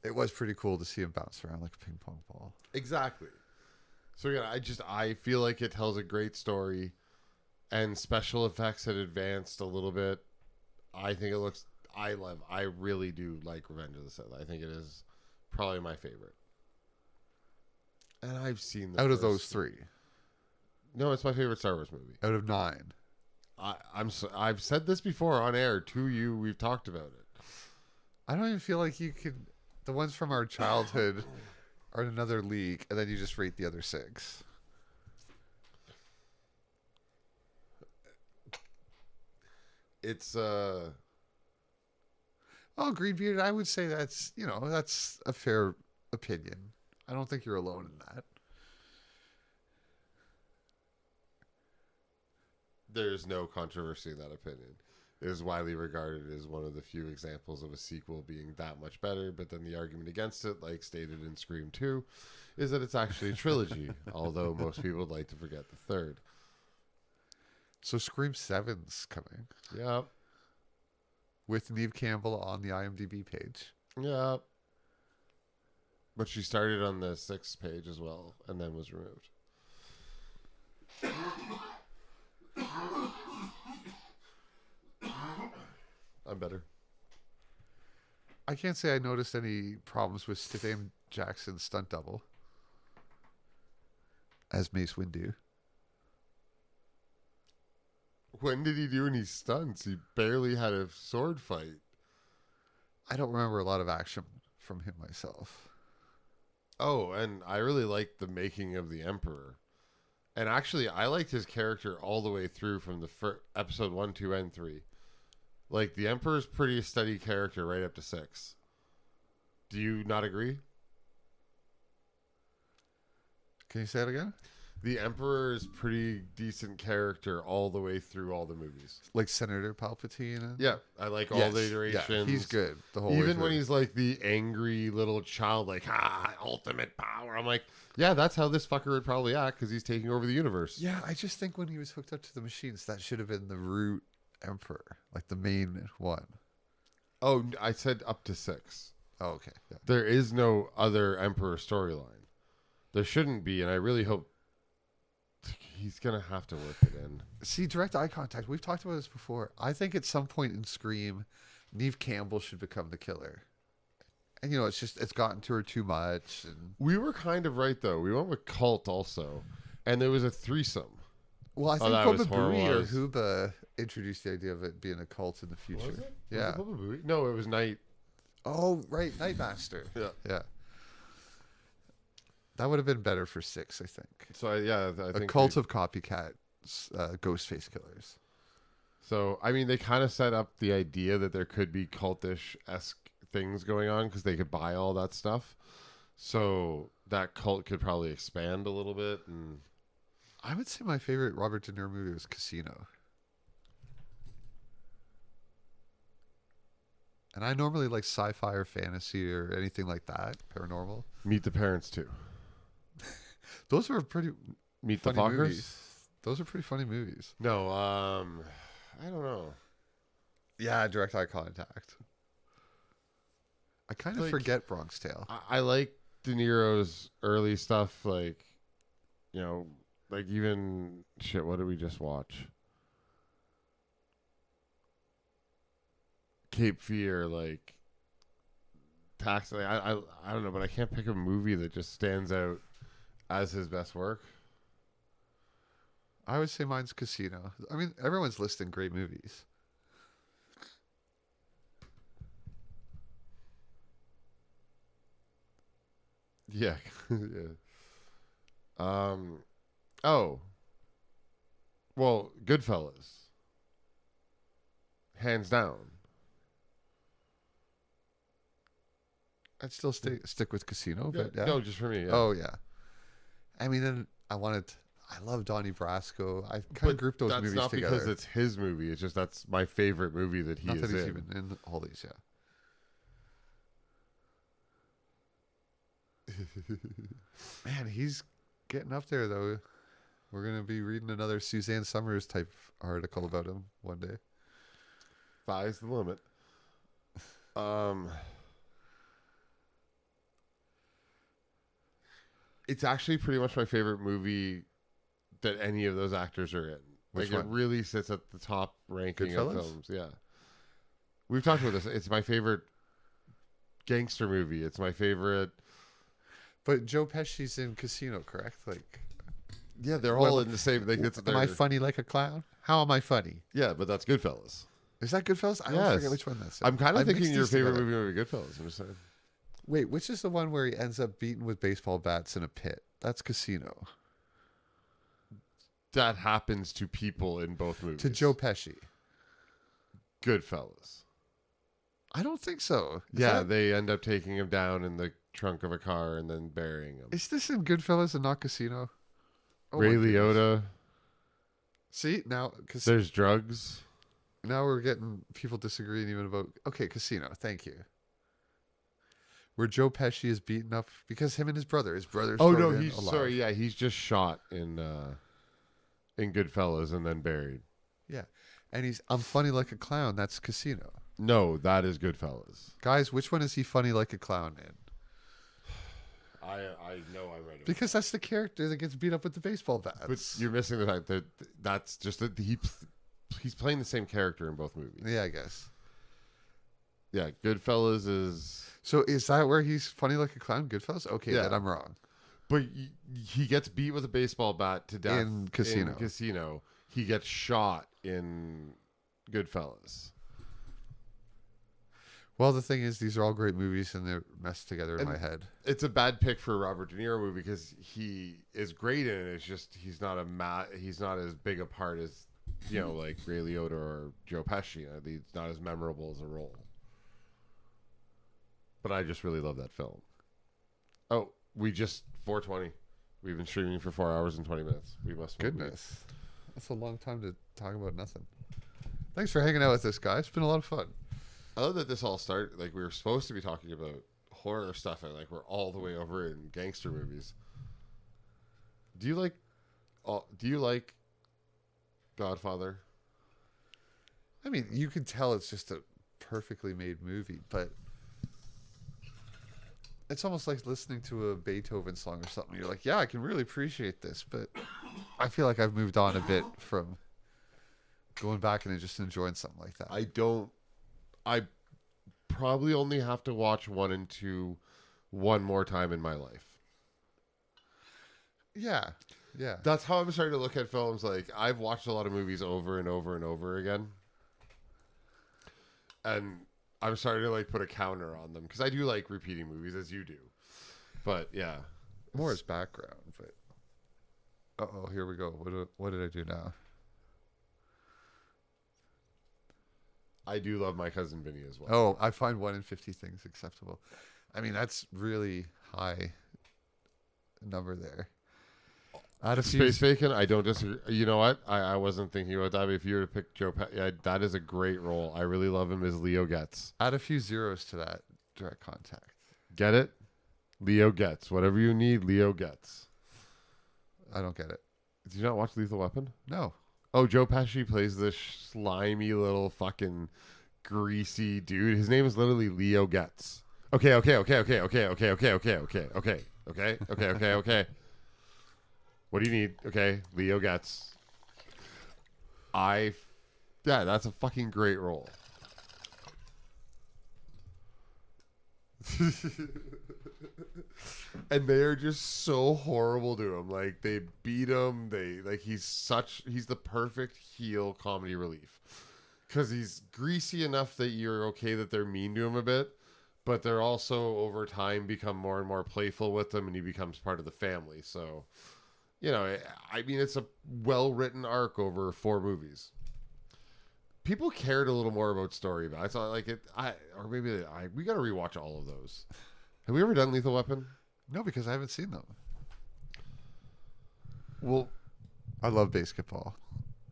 It was pretty cool to see him bounce around like a ping pong ball. Exactly. So again, I feel like it tells a great story, and special effects had advanced a little bit. I think it looks. I really do like Revenge of the Sith. I think it is probably my favorite. And I've seen out of those three. No, it's my favorite Star Wars movie. Out of 9. I've said this before on air to you. We've talked about it. I don't even feel like you could. The ones from our childhood are in another league, and then you just rate the other 6. It's Oh, Greenbeard, I would say that's a fair opinion. I don't think you're alone in that. There's no controversy in that opinion. It is widely regarded as one of the few examples of a sequel being that much better, but then the argument against it, like stated in Scream 2, is that it's actually a trilogy, although most people would like to forget the third. So Scream 7's coming. Yeah. With Neve Campbell on the IMDb page. Yeah. But she started on the 6th page as well, and then was removed. I'm better. I can't say I noticed any problems with Stephen Jackson's stunt double as Mace Windu. When did he do any stunts? He barely had a sword fight. I don't remember a lot of action from him myself. Oh, and I really liked the making of the Emperor. And actually, I liked his character all the way through from the episode 1, 2, and 3. Like, the Emperor's pretty steady character right up to 6. Do you not agree? Can you say it again? The Emperor is pretty decent character all the way through all the movies. Like Senator Palpatine? Yeah, I like all the iterations. Yeah, he's good the whole way Even through. when he's like the angry little child, like, ultimate power. I'm like, yeah, that's how this fucker would probably act, because he's taking over the universe. Yeah, I just think when he was hooked up to the machines, that should have been the root Emperor, like the main one. Oh, I said up to 6. Oh, okay. Yeah. There is no other Emperor storyline. There shouldn't be, and I really hope he's going to have to work it in. See, direct eye contact. We've talked about this before. I think at some point in Scream, Neve Campbell should become the killer. And, it's gotten to her too much. And we were kind of right, though. We went with cult also. And there was a threesome. Well, I think Baba Booey or Huba introduced the idea of it being a cult in the future. Was it? Yeah. Was it Baba Booey? No, it was Night. Oh, right. Nightmaster. Yeah. Yeah. That would have been better for 6, I think. So, I think... A cult of copycat Ghostface killers. So, I mean, they kind of set up the idea that there could be cultish-esque things going on because they could buy all that stuff. So, that cult could probably expand a little bit. And I would say my favorite Robert De Niro movie was Casino. And I normally like sci-fi or fantasy or anything like that, paranormal. Meet the Parents, too. Those were pretty Meet the funny Fockers? movies. Those are pretty funny movies. No, I don't know. Yeah, Direct Eye Contact. I kind of forget Bronx Tale. I like De Niro's early stuff, like, you know, like even shit. What did we just watch? Cape Fear, like Taxi. I don't know, but I can't pick a movie that just stands out as his best work. I would say mine's Casino. I mean, everyone's listing great movies. Yeah. Yeah. Oh. Well, Goodfellas. Hands down. I'd still stick with Casino, Yeah, but yeah. no, just for me. Yeah. Oh yeah. I mean, then I love Donnie Brasco. I kind of grouped those movies together. That's not because it's his movie. It's just that's my favorite movie that Not he that is he's in. even in all these, yeah. Man, he's getting up there, though. We're going to be reading another Suzanne Summers type article about him one day. Sky's the limit. It's actually pretty much my favorite movie that any of those actors are in. Which like one? It really sits at the top ranking of Goodfellas? films. Yeah, we've talked about this. It's my favorite gangster movie. It's my favorite. But Joe Pesci's in Casino, correct? Like, yeah, they're all in the same. Like, am I funny like a clown? How am I funny? Yeah, but that's Goodfellas. Is that Goodfellas? I always forget which one that's. I'm kind of thinking mixed your these favorite together. movie would be Goodfellas. I'm just saying. Wait, which is the one where he ends up beaten with baseball bats in a pit? That's Casino. That happens to people in both movies. To Joe Pesci. Goodfellas. I don't think so. They end up taking him down in the trunk of a car and then burying him. Is this in Goodfellas and not Casino? Oh Ray my goodness. Liotta. See, now... There's drugs. Now we're getting people disagreeing even about... Okay, Casino. Thank you. Where Joe Pesci is beaten up because him and his brother's Oh, no, thrown in he's... alive. Sorry, yeah, he's just shot in Goodfellas and then buried. Yeah. And I'm funny like a clown. That's Casino. No, that is Goodfellas. Guys, which one is he funny like a clown in? I know I'm right about Because that's the character that gets beat up with the baseball bats. But you're missing the fact that that's just that he's playing the same character in both movies. Yeah, I guess. Yeah, Goodfellas is... So is that where he's funny like a clown? Goodfellas? Okay, Yeah. then I'm wrong. But he gets beat with a baseball bat to death In Casino. He gets shot in Goodfellas. Well, the thing is, these are all great movies, and they're messed together in my head. It's a bad pick for a Robert De Niro movie because he is great in it. It's just he's not as big a part as like Ray Liotta or Joe Pesci. He's not as memorable as a role. But I just really love that film. Oh, 4:20. We've been streaming for 4 hours and 20 minutes. We must. Goodness, that's a long time to talk about nothing. Thanks for hanging out with us, guys. It's been a lot of fun. I love that this all started. Like, we were supposed to be talking about horror stuff, and like we're all the way over in gangster movies. Do you like Godfather? I mean, you can tell it's just a perfectly made movie, but it's almost like listening to a Beethoven song or something. You're like, yeah, I can really appreciate this, but I feel like I've moved on a bit from going back and just enjoying something like that. I probably only have to watch 1 and 2 one more time in my life. Yeah. Yeah. That's how I'm starting to look at films. Like, I've watched a lot of movies over and over and over again. And I'm starting to like put a counter on them because I do like repeating movies as you do. But yeah. More as background, but uh-oh, here we go. What did I do now? I do love My Cousin Vinny as well. Oh, I find 1 in 50 things acceptable. I mean, that's really high number there. Space Bacon, I don't disagree. You know what? I wasn't thinking about that. But if you were to pick Joe Pesci, that is a great role. I really love him as Leo Getz. Add a few zeros to that. Direct Contact. Get it? Leo Getz. Whatever you need, Leo Getz. I don't get it. Did you not watch Lethal Weapon? No. Oh, Joe Pesci plays this slimy little fucking greasy dude. His name is literally Leo Getz. Okay. What do you need? Okay, Leo Getz. Yeah, that's a fucking great role. And they are just so horrible to him. Like, they beat him. He's the perfect heel comedy relief. Because he's greasy enough that you're okay that they're mean to him a bit, but they're also, over time, become more and more playful with him, and he becomes part of the family. So, you know, I mean, it's a well-written arc over 4 movies. People cared a little more about story, but I thought, like, we got to rewatch all of those. Have we ever done Lethal Weapon? No, because I haven't seen them. Well, I love basketball.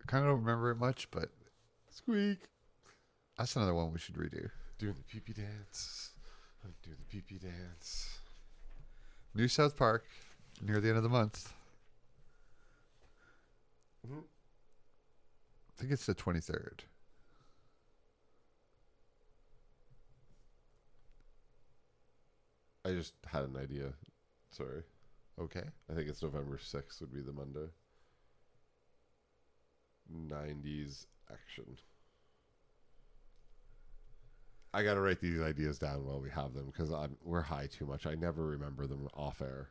I kind of don't remember it much, but Squeak. That's another one we should redo. Doing the pee-pee dance. I'm doing the pee-pee dance. New South Park, near the end of the month. Mm-hmm. I think it's the 23rd. I just had an idea. Sorry. Okay. I think it's November 6th would be the Monday. 90s action. I got to write these ideas down while we have them because we're high too much. I never remember them off air.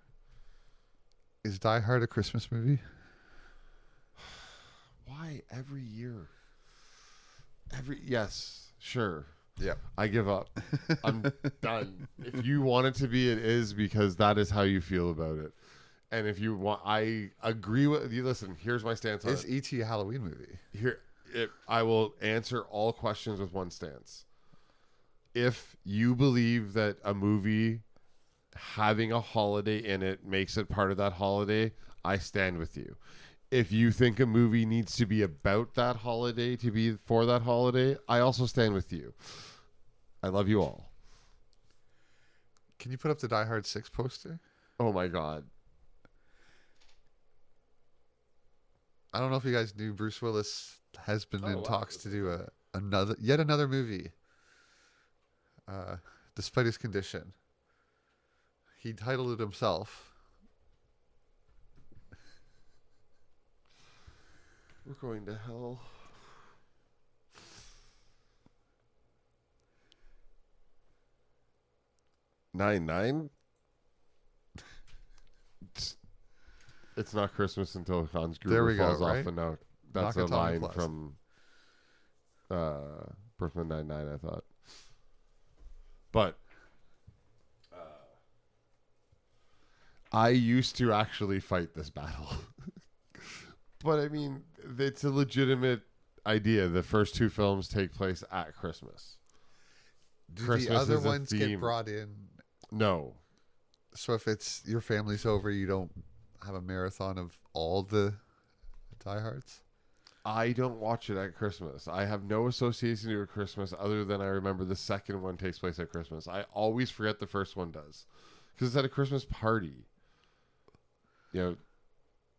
Is Die Hard a Christmas movie? Why every year? Yes, sure. Yeah. I give up. I'm done. If you want it to be, it is, because that is how you feel about it. And if you want, I agree with you. Listen, here's my stance on it. Is E.T. a Halloween movie? I will answer all questions with one stance. If you believe that a movie having a holiday in it makes it part of that holiday, I stand with you. If you think a movie needs to be about that holiday to be for that holiday, I also stand with you. I love you all. Can you put up the Die Hard 6 poster? Oh my God. I don't know if you guys knew Bruce Willis has been in talks to do yet another movie. Despite his condition. He titled it himself. We're going to hell. Nine. It's not Christmas until Hans Gruber falls off, and now that's a line from Brooklyn Nine-Nine, I thought. But I used to actually fight this battle. But I mean, it's a legitimate idea. The first 2 films take place at Christmas. Do Christmas the other ones get brought in? No. So if it's your family's over, you don't have a marathon of all the Die Hards? I don't watch it at Christmas. I have no association with Christmas other than I remember the second one takes place at Christmas. I always forget the first one does because it's at a Christmas party. You know.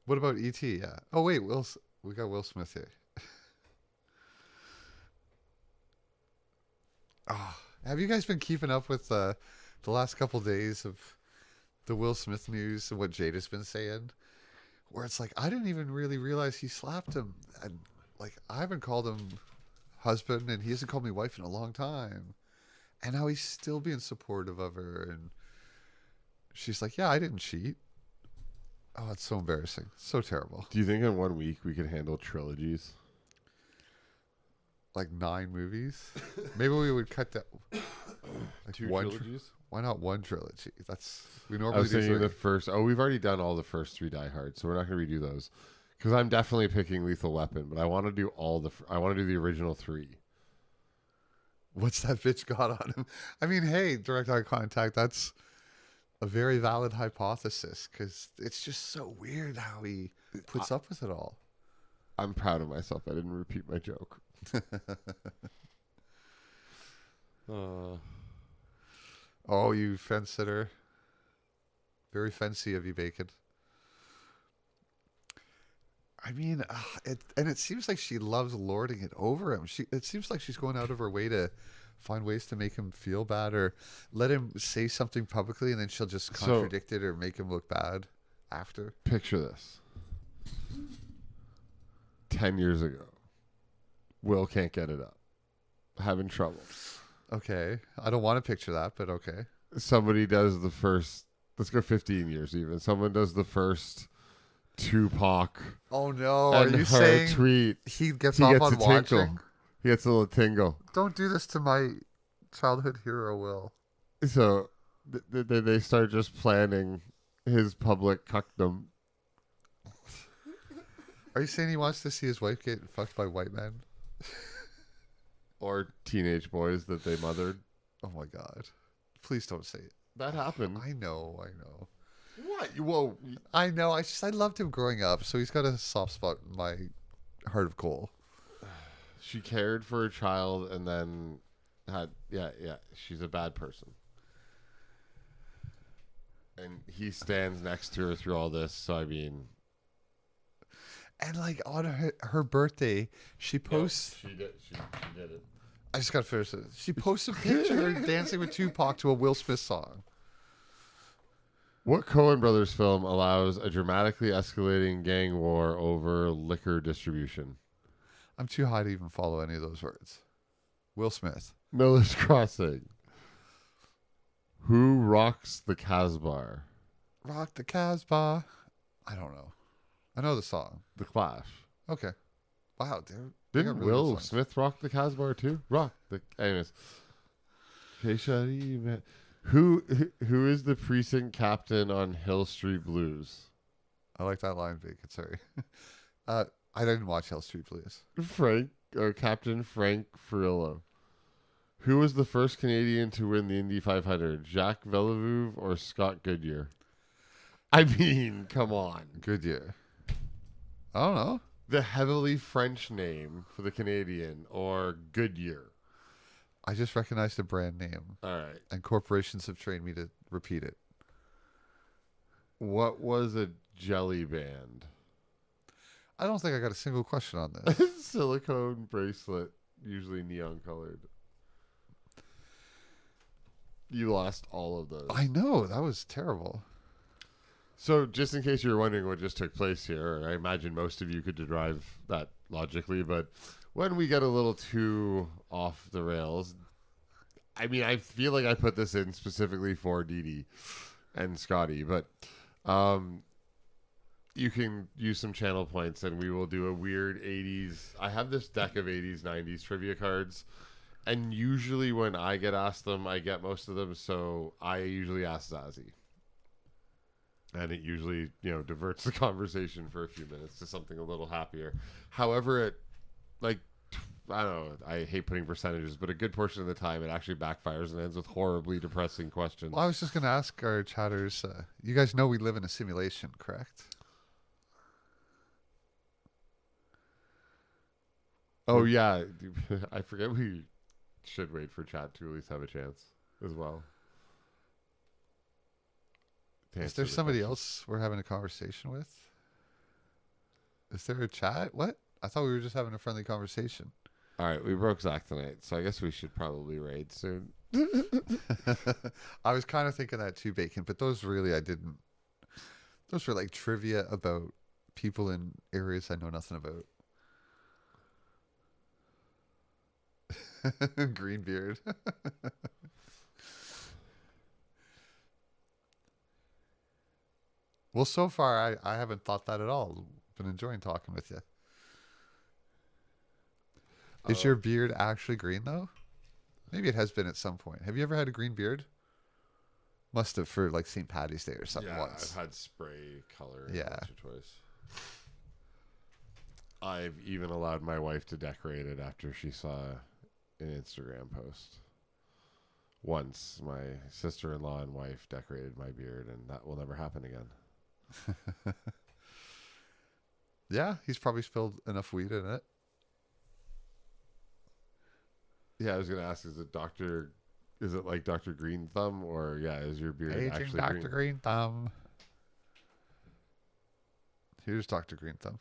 What about E.T.? Yeah. Oh wait, we got Will Smith here. Have you guys been keeping up with the last couple days of the Will Smith news and what Jada's been saying? Where it's like, I didn't even really realize he slapped him. And like, I haven't called him husband and he hasn't called me wife in a long time. And now he's still being supportive of her. And she's like, yeah, I didn't cheat. Oh, it's so embarrassing. So terrible. Do you think in 1 week we could handle trilogies? Like 9 movies? Maybe we would cut that. Like 2 trilogies? Why not 1 trilogy? We normally I was do thinking 3. the first. Oh, we've already done all the first 3 Die Hard, so we're not going to redo those. Because I'm definitely picking Lethal Weapon, but I want to do I want to do the original 3. What's that bitch got on him? I mean, hey, direct eye contact. That's a very valid hypothesis because it's just so weird how he puts up with it all. I'm proud of myself. I didn't repeat my joke. Oh, you fence sitter. Very fancy of you, Bacon. I mean, it seems like she loves lording it over him. It seems like she's going out of her way to find ways to make him feel bad or let him say something publicly, and then she'll just contradict it or make him look bad after. Picture this. 10 years ago, Will can't get it up. Having trouble. Okay. I don't want to picture that, but okay. Somebody does the first, let's go 15 years even. Someone does the first Tupac. Oh no! And Are you her saying tweet, he gets off on a tinkle. watching? He gets a little tingle. Don't do this to my childhood hero, Will. So they start just planning his public cuckdom. Are you saying he wants to see his wife get fucked by white men? Or teenage boys that they mothered. Oh my god. Please don't say it. That happened. I know. What? Whoa. I know. I loved him growing up, so he's got a soft spot in my heart of coal. She cared for a child and then had, yeah, she's a bad person. And he stands next to her through all this, so I mean... And like on her birthday, she posts... She did it. I just got to finish it. She posts a picture dancing with Tupac to a Will Smith song. What Coen Brothers film allows a dramatically escalating gang war over liquor distribution? I'm too high to even follow any of those words. Will Smith. Miller's Crossing. Who rocks the Casbah? Rock the Casbah. I don't know. I know the song. The Clash. Okay. Wow, dude. Didn't really Will Smith rock the Casbah too? Anyways. Who is the precinct captain on Hill Street Blues? I like that line, Bacon. Sorry. I didn't watch Hill Street Blues. Captain Frank Furillo. Who was the first Canadian to win the Indy 500? Jacques Villeneuve or Scott Goodyear? I mean, come on. Goodyear. I don't know. The heavily French name for the Canadian or Goodyear? I just recognized the brand name. All right. And corporations have trained me to repeat it. What was a jelly band? I don't think I got a single question on this. Silicone bracelet, usually neon colored. You lost all of those. I know. That was terrible. So just in case you were wondering what just took place here, I imagine most of you could derive that logically, but when we get a little too off the rails, I mean, I feel like I put this in specifically for Dee Dee and Scotty, but you can use some channel points and we will do a weird 80s. I have this deck of 80s, 90s trivia cards, and usually when I get asked them, I get most of them, so I usually ask Zazie. And it usually, diverts the conversation for a few minutes to something a little happier. However, I don't know, I hate putting percentages, but a good portion of the time it actually backfires and ends with horribly depressing questions. Well, I was just going to ask our chatters, you guys know we live in a simulation, correct? Oh, yeah. I forget we should wait for chat to at least have a chance as well. Is there somebody else we're having a conversation with? Is there a chat? What? I thought we were just having a friendly conversation. All right, we broke Zach tonight, so I guess we should probably raid soon. I was kind of thinking that too, Bacon, but those really I didn't. Those were like trivia about people in areas I know nothing about. Greenbeard. Well, so far, I haven't thought that at all. Been enjoying talking with you. Is your beard actually green, though? Maybe it has been at some point. Have you ever had a green beard? Must have for like St. Patty's Day or something once. I've had spray color once or twice. I've even allowed my wife to decorate it after she saw an Instagram post. Once, my sister-in-law and wife decorated my beard, and that will never happen again. Yeah, he's probably spilled enough weed in it. Yeah, I was gonna ask: is it like Dr. Green Thumb, or is your beard Aging actually Dr. green? Green Thumb? Here's Dr. Green Thumb.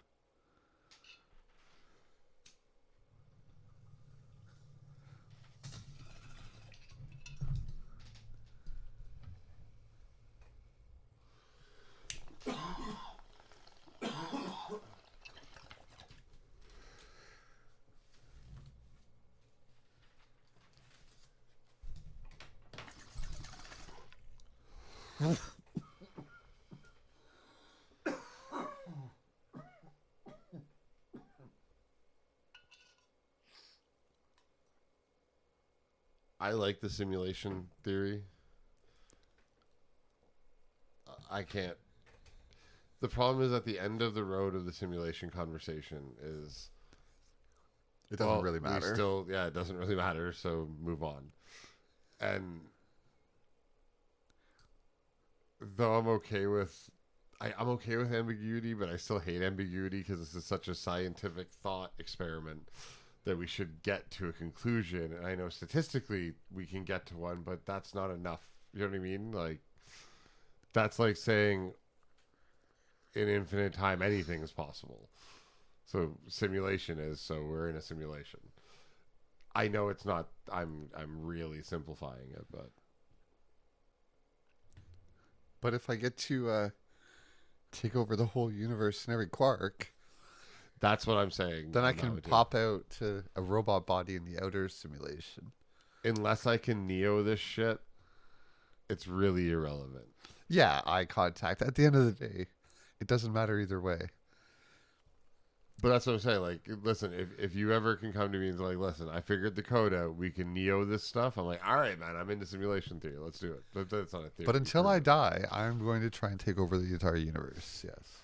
I like the simulation theory. I can't. The problem is at the end of the road of the simulation conversation is it doesn't really matter. It doesn't really matter. So move on. And though I'm okay with ambiguity, but I still hate ambiguity because this is such a scientific thought experiment that we should get to a conclusion. And I know statistically we can get to one, but that's not enough. You know what I mean? Like, that's like saying in infinite time anything is possible. So simulation is, so we're in a simulation. I know it's not, I'm really simplifying it, but if I get to take over the whole universe and every quark, that's what I'm saying. Then I can pop out to a robot body in the outer simulation. Unless I can Neo this shit, it's really irrelevant. Yeah, eye contact. At the end of the day, it doesn't matter either way. But that's what I'm saying. Like, listen, if you ever can come to me and like, listen, I figured the code out. We can Neo this stuff. I'm like, all right, man. I'm into simulation theory. Let's do it. That's not a theory. But until I die, I'm going to try and take over the entire universe. Yes.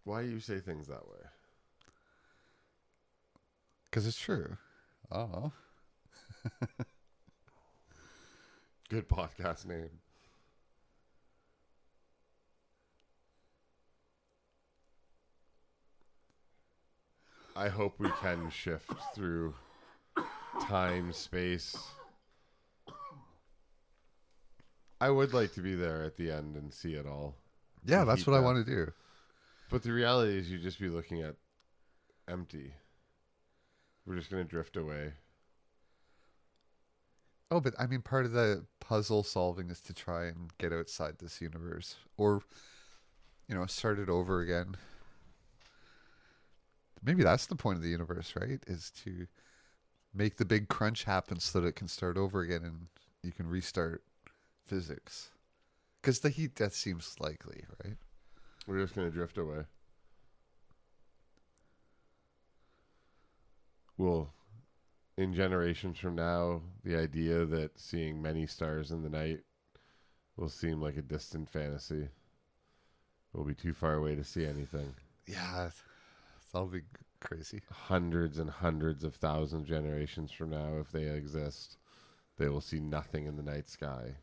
Why do you say things that way? Because it's true. Oh. Good podcast name. I hope we can shift through time, space. I would like to be there at the end and see it all. Yeah, that's what I want to do. But the reality is you just be looking at empty. We're just going to drift away. Oh, but I mean, part of the puzzle solving is to try and get outside this universe. Or, start it over again. Maybe that's the point of the universe, right? Is to make the big crunch happen so that it can start over again and you can restart physics. Because the heat death seems likely, right? We're just going to drift away. Well, in generations from now, the idea that seeing many stars in the night will seem like a distant fantasy. We'll be too far away to see anything. Yeah, that'll be crazy. Hundreds and hundreds of thousands of generations from now, if they exist, they will see nothing in the night sky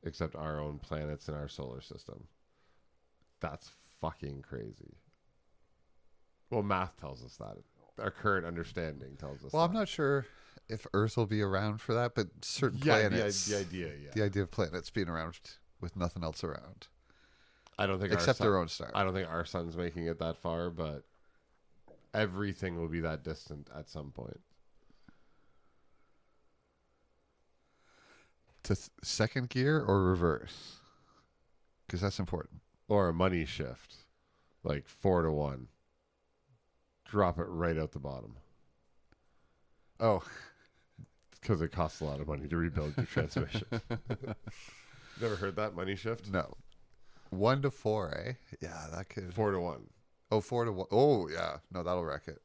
except our own planets in our solar system. That's fucking crazy. Well, math tells us that. Our current understanding tells us Well, that. I'm not sure if Earth will be around for that, but certain planets... The idea, yeah. The idea of planets being around with nothing else around. I don't think except their own star. I don't think our sun's making it that far, but everything will be that distant at some point. To second gear or reverse? Because that's important. Or a money shift, like 4-to-1. Drop it right out the bottom. Oh. Because it costs a lot of money to rebuild your transmission. Never heard that money shift? No. 1-to-4, eh? Yeah, that could... 4-to-1. Oh, 4-to-1. Oh, yeah. No, that'll wreck it.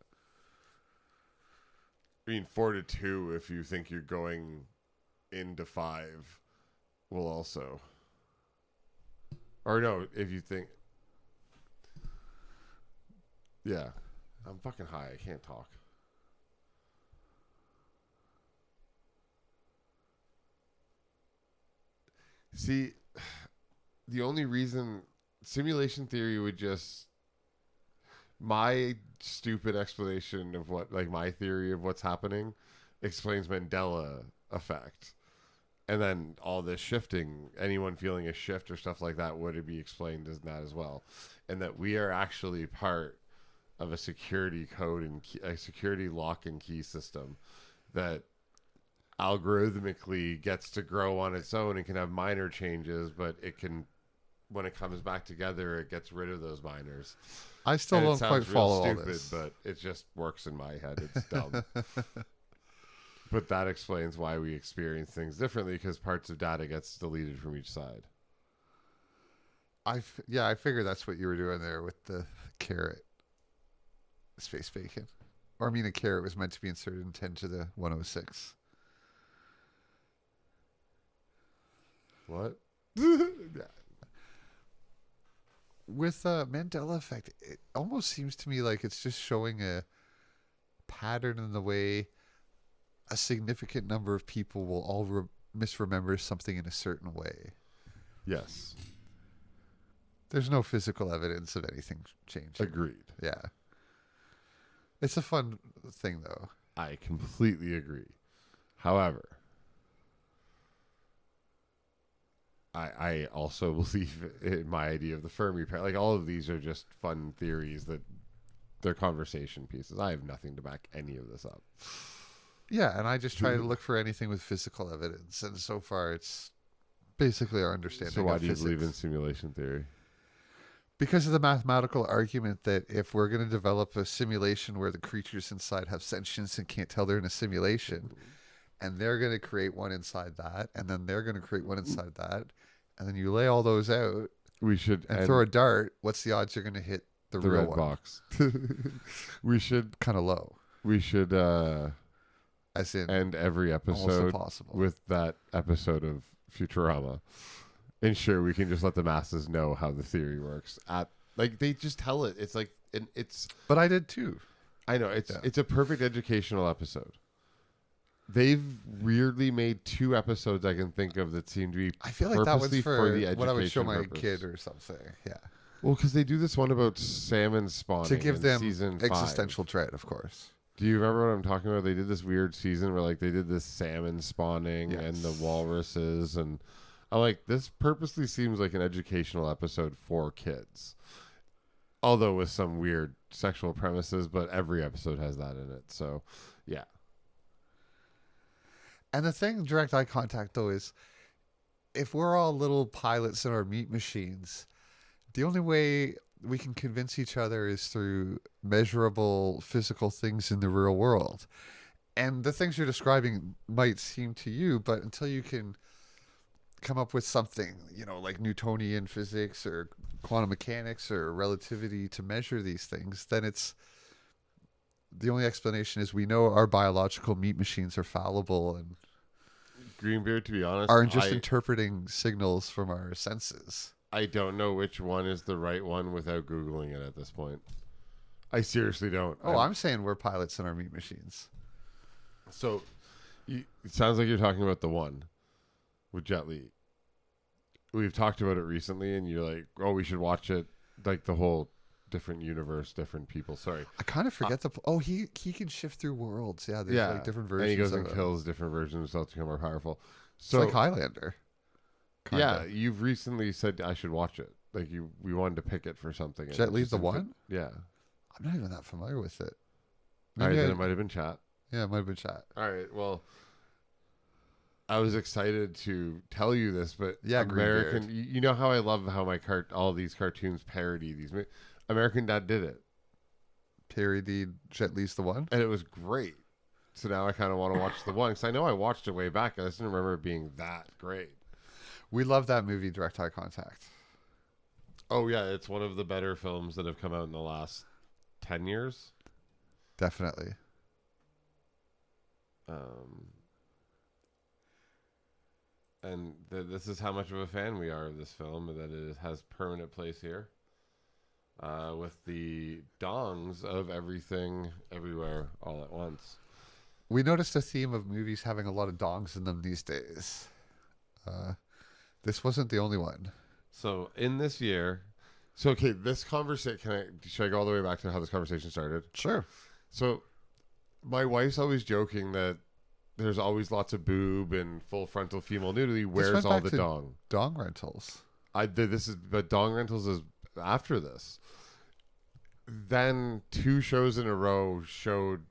I mean, 4-to-2 if you think you're going into 5 will also... Or no, if you think... Yeah. I'm fucking high. I can't talk. See, the only reason simulation theory would just... My stupid explanation of what, like my theory of what's happening explains Mandela effect. And then all this shifting, anyone feeling a shift or stuff like that would be explained as that as well. And that we are actually part of a security code and a security lock and key system that algorithmically gets to grow on its own and can have minor changes, but it can, when it comes back together, it gets rid of those minors. I still don't quite follow all stupid, this. But it just works in my head. It's dumb. But that explains why we experience things differently, because parts of data gets deleted from each side. I figured that's what you were doing there with the carrot. Space bacon. Or I mean a carrot was meant to be inserted in 10 to the 106. What? With Mandela effect, it almost seems to me like it's just showing a pattern in the way a significant number of people will all misremember something in a certain way. Yes. There's no physical evidence of anything changing. Agreed. Yeah. It's a fun thing, though. I completely agree. However, I also believe in my idea of the Fermi pair. Like, all of these are just fun theories that they're conversation pieces. I have nothing to back any of this up. Yeah, and I just try to look for anything with physical evidence, and so far it's basically our understanding So why of do you physics. believe in simulation theory? Because of the mathematical argument that if we're going to develop a simulation where the creatures inside have sentience and can't tell they're in a simulation, and they're going to create one inside that, and then they're going to create one inside that, and then you lay all those out, we should and throw a dart, what's the odds you're going to hit the real red one? box. We should kind of low. We should as in end every almost episode impossible. with that episode of Futurama. Ensure we can just let the masses know how the theory works. Like, they just tell it. It's like it's. But I did too. I know it's a perfect educational episode. They've weirdly made 2 episodes I can think of that seem to be. I feel like that was purposely for the what I would show my education purpose. kid or something. Yeah. Well, because they do this one about salmon spawning To give in them season 5. existential dread, of course. Do you remember what I'm talking about? They did this weird season where, like, they did this salmon spawning and the walruses, and I'm like, this purposely seems like an educational episode for kids. Although with some weird sexual premises, but every episode has that in it. So, yeah. And the thing, direct eye contact, though, is if we're all little pilots in our meat machines, the only way we can convince each other is through measurable physical things in the real world. And the things you're describing might seem to you, but until you can come up with something, like Newtonian physics or quantum mechanics or relativity to measure these things, then it's the only explanation is we know our biological meat machines are fallible and Greenbeard, to be honest, are just interpreting signals from our senses. I don't know which one is the right one without Googling it at this point. I seriously don't. I'm saying we're pilots in our meat machines. So, it sounds like you're talking about the one with Jet Li. We've talked about it recently, and you're like, oh, we should watch it, like the whole different universe, different people. Sorry. I kind of forget he can shift through worlds. Yeah, there's like different versions. And he goes of and him. kills different versions of himself to become more powerful. It's like Highlander. Kinda. Yeah, you've recently said I should watch it. Like we wanted to pick it for something. Jet Li's the one? Yeah. I'm not even that familiar with it. All right, then it might have been chat. Yeah, it might have been chat. All right, well, I was excited to tell you this, but yeah, American. You know how I love how all these cartoons parody these. American Dad did it. Parodied Jet Li's the one, and it was great. So now I kind of want to watch the one because I know I watched it way back. I just didn't remember it being that great. We love that movie, Direct Eye Contact. Oh yeah, it's one of the better films that have come out in the last 10 years. Definitely. And this is how much of a fan we are of this film, that it has permanent place here. With the dongs of everything, everywhere, all at once. We noticed a theme of movies having a lot of dongs in them these days. This wasn't the only one. So in this year, this conversation, should I go all the way back to how this conversation started? Sure. So my wife's always joking that there's always lots of boob and full frontal female nudity. Where's all the dong? Dong rentals. But dong rentals is after this. Then 2 shows in a row showed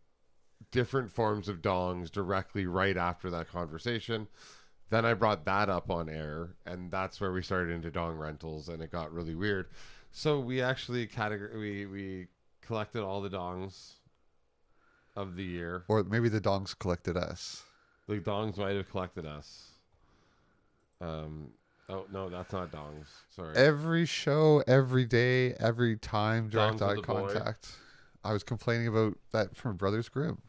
different forms of dongs directly right after that conversation. Then I brought that up on air, and that's where we started into dong rentals, and it got really weird. So we actually we collected all the dongs of the year. Or maybe the dongs collected us. The dongs might have collected us. Oh no, that's not dongs. Sorry. Every show, every day, every time, direct Dongs of eye the boy. contact. I was complaining about that from Brothers Grimm.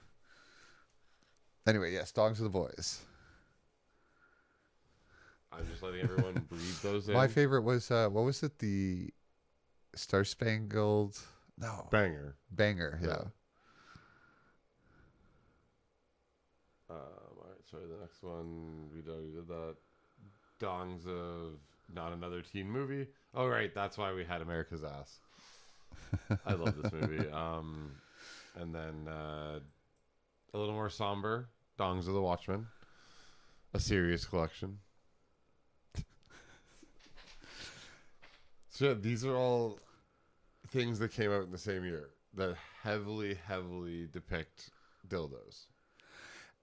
Anyway, yes, Dogs of the Boys. I'm just letting everyone breathe those in. My favorite was what was it? The Star Spangled Banger. Yeah. All right, sorry. The next one we did that. Dongs of Not Another Teen Movie. Oh right, that's why we had America's Ass. I love this movie. And then a little more somber, Dongs of the Watchmen, a serious collection. So yeah, these are all things that came out in the same year that heavily depict dildos.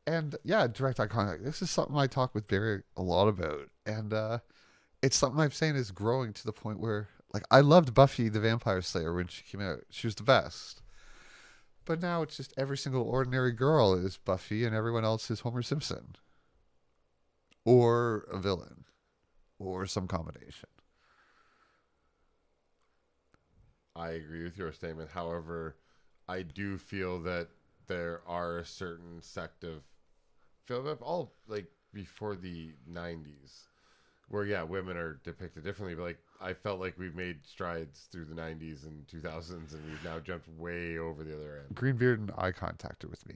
And yeah, direct eye contact. This is something I talk with Barry a lot about. And it's something I'm saying is growing to the point where, like, I loved Buffy the Vampire Slayer when she came out. She was the best. But now it's just every single ordinary girl is Buffy and everyone else is Homer Simpson. Or a villain. Or some combination. I agree with your statement. However, I do feel that there are a certain sect of film, all like before the 90s, where yeah, women are depicted differently. But like, I felt like we've made strides through the 90s and 2000s, and we've now jumped way over the other end. Greenbeard and eye contact with me.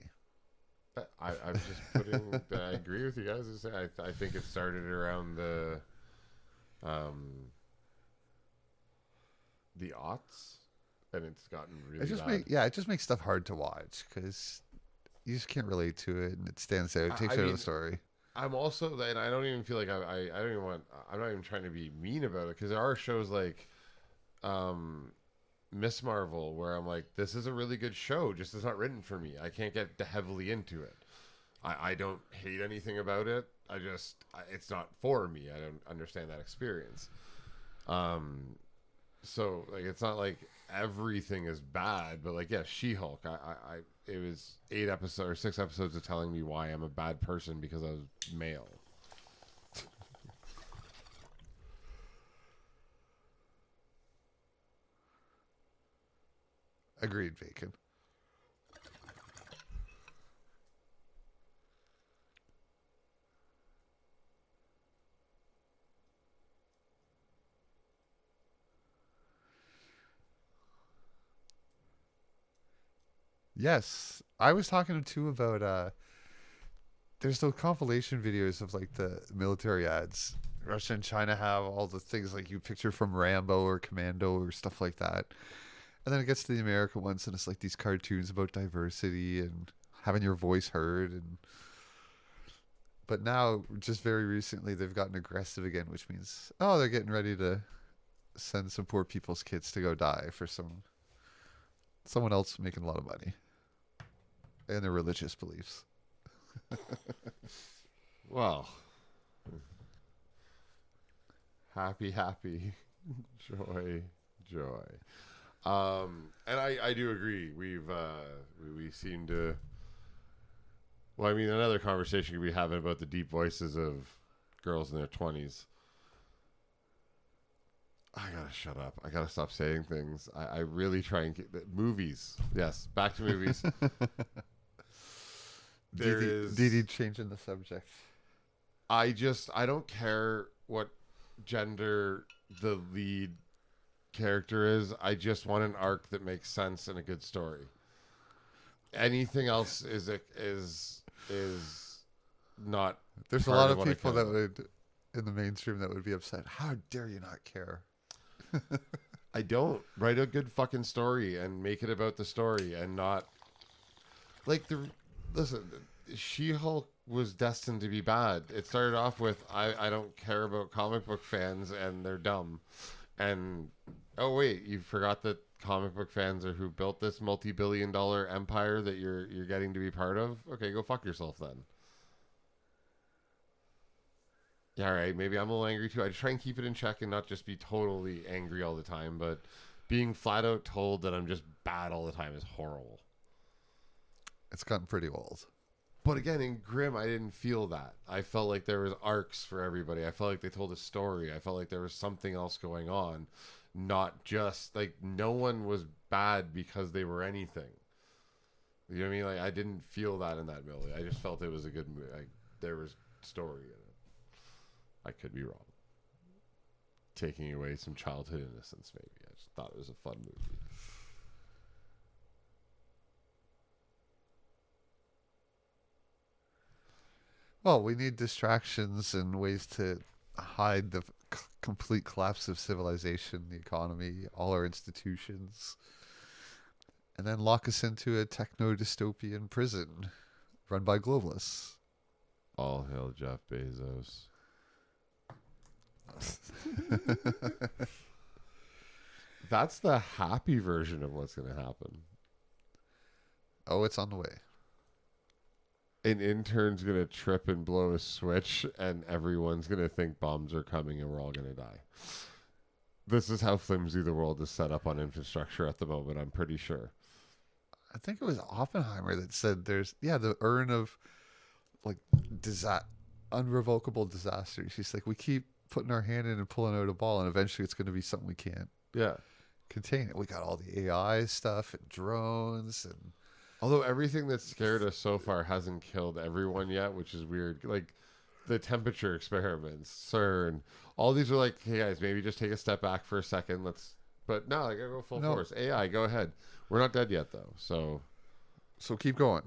I'm just putting. I agree with you guys. I think it started around the aughts, and it's gotten really bad. It just makes stuff hard to watch because you just can't relate to it, and it stands out. It takes out of the story. I'm also, and I don't even feel like I don't even want. I'm not even trying to be mean about it because there are shows like Miss Marvel where I'm like, this is a really good show, just it's not written for me. I can't get heavily into it. I don't hate anything about it. It's not for me. I don't understand that experience. So like, it's not like everything is bad, but like, yeah, She-Hulk. It was 8 episodes or 6 episodes of telling me why I'm a bad person because I was male. Agreed, Bacon. Yes, I was talking to about there's those compilation videos of like the military ads. Russia and China have all the things like you picture from Rambo or Commando or stuff like that. And then it gets to the American ones and it's like these cartoons about diversity and having your voice heard. But now, just very recently, they've gotten aggressive again, which means, they're getting ready to send some poor people's kids to go die for someone else making a lot of money. And their religious beliefs. Well, happy, joy. And I do agree. We seem to. Well, I mean, another conversation we having about the deep voices of girls in their 20s. I gotta shut up. I gotta stop saying things. I really try and get movies. Yes, back to movies. Didi changing the subject. I don't care what gender the lead character is. I just want an arc that makes sense and a good story. Anything else is not. There's a lot of people that would in the mainstream that would be upset. How dare you not care? I don't. Write a good fucking story and make it about the story and not like listen, She-Hulk was destined to be bad. It started off with I don't care about comic book fans and they're dumb. And oh wait, you forgot that comic book fans are who built this multi-billion-dollar empire that you're getting to be part of? Okay, go fuck yourself then. Yeah, all right, maybe I'm a little angry too. I just try and keep it in check and not just be totally angry all the time, but being flat out told that I'm just bad all the time is horrible. It's gotten pretty old. But again, in Grimm, I didn't feel that. I felt like there was arcs for everybody. I felt like they told a story. I felt like there was something else going on. Not just, like, no one was bad because they were anything. You know what I mean? Like, I didn't feel that in that movie. I just felt it was a good movie. Like, there was story in it. I could be wrong. Taking away some childhood innocence, maybe. I just thought it was a fun movie. Well, we need distractions and ways to hide the complete collapse of civilization, the economy, all our institutions, and then lock us into a techno-dystopian prison run by globalists. All hail Jeff Bezos. That's the happy version of what's going to happen. Oh, it's on the way. An intern's going to trip and blow a switch, and everyone's going to think bombs are coming and we're all going to die. This is how flimsy the world is set up on infrastructure at the moment, I'm pretty sure. I think it was Oppenheimer that said there's, the urn of, like, unrevocable disaster. She's like, we keep putting our hand in and pulling out a ball, and eventually it's going to be something we can't contain it. We got all the AI stuff and drones and... Although everything that's scared us so far hasn't killed everyone yet, which is weird. Like the temperature experiments, CERN, all these are like, hey guys, maybe just take a step back for a second. But no, I gotta go full force. AI, go ahead. We're not dead yet though, so keep going.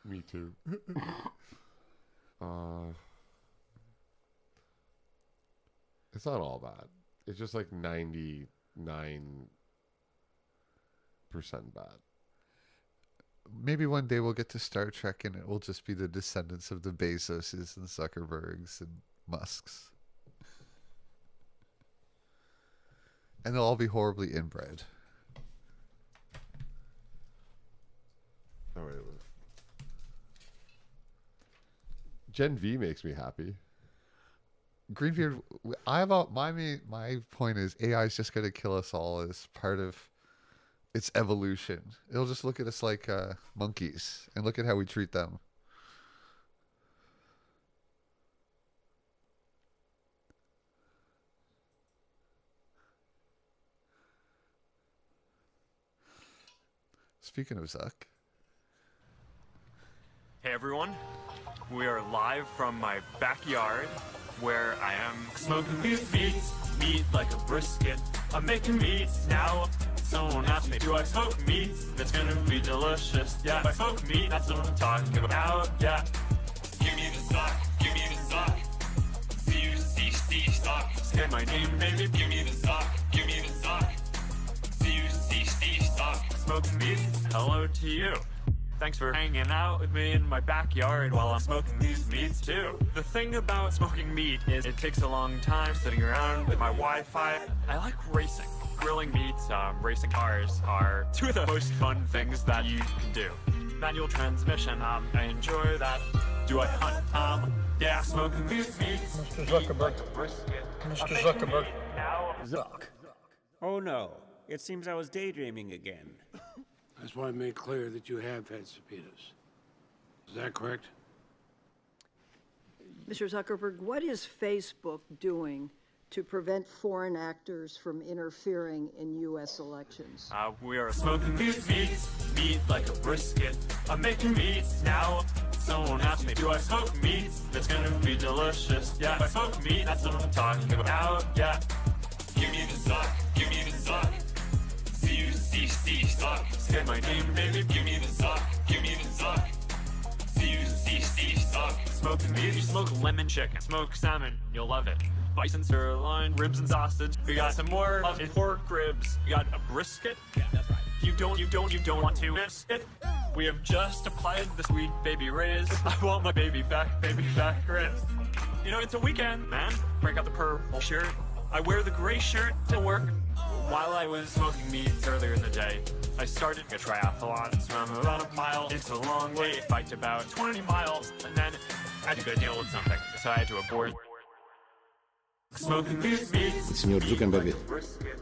Me too. It's not all bad. It's just like 99% bad. Maybe one day we'll get to Star Trek and it will just be the descendants of the Bezoses and Zuckerbergs and Musks. And they'll all be horribly inbred. Oh, wait. Gen V makes me happy. Greenbeard, my point is AI is just going to kill us all as part of its evolution. It'll just look at us like monkeys and look at how we treat them. Speaking of Zuck. Hey everyone, we are live from my backyard where I am smoking these meat like a brisket. I'm making meat now. Someone asked me, do I smoke meat? That's gonna be delicious. Yeah, if I smoke meat, that's what I'm talking about. Yeah. Give me the sock, give me the sock. C sock. Say my name, baby. Give me the sock, give me the sock. C sock. Smoking meat, hello to you. Thanks for hanging out with me in my backyard while I'm smoking these meats too. The thing about smoking meat is it takes a long time sitting around with my Wi-Fi. I like racing. Grilling meats, racing cars are two of the most fun things that you can do. Manual transmission, I enjoy that. Do I hunt? Yeah, smoking these meats. Mr. Zuckerberg. Mr. Zuckerberg. Zuck. Oh no, it seems I was daydreaming again. That's why I made clear that you have had subpoenas. Is that correct? Mr. Zuckerberg, what is Facebook doing to prevent foreign actors from interfering in U.S. elections? We are smoking these meat like a brisket. I'm making meats now. Someone asked me, do I smoke meat? That's gonna be delicious. Yeah, if I smoke meat, that's what I'm talking about. Yeah. Give me the sock, give me the sock. C sock. Say my name, baby. Give me the sock, give me the sock. C sock. Smoking meat, you smoke lemon chicken, smoke salmon, you'll love it. Bison sirloin, ribs and sausage. We got some more pork ribs. We got a brisket. Yeah, that's right. You don't want to miss it. We have just applied the sweet baby rays. I want my baby back ribs. You know, it's a weekend, man. Break out the purple shirt. I wear the gray shirt to work. While I was smoking meats earlier in the day, I started a triathlon. Swam about a mile. It's a long way. Biked about 20 miles. And then I had to go deal with something. So I had to abort. Smoking these meats. Signor Zuckerberg.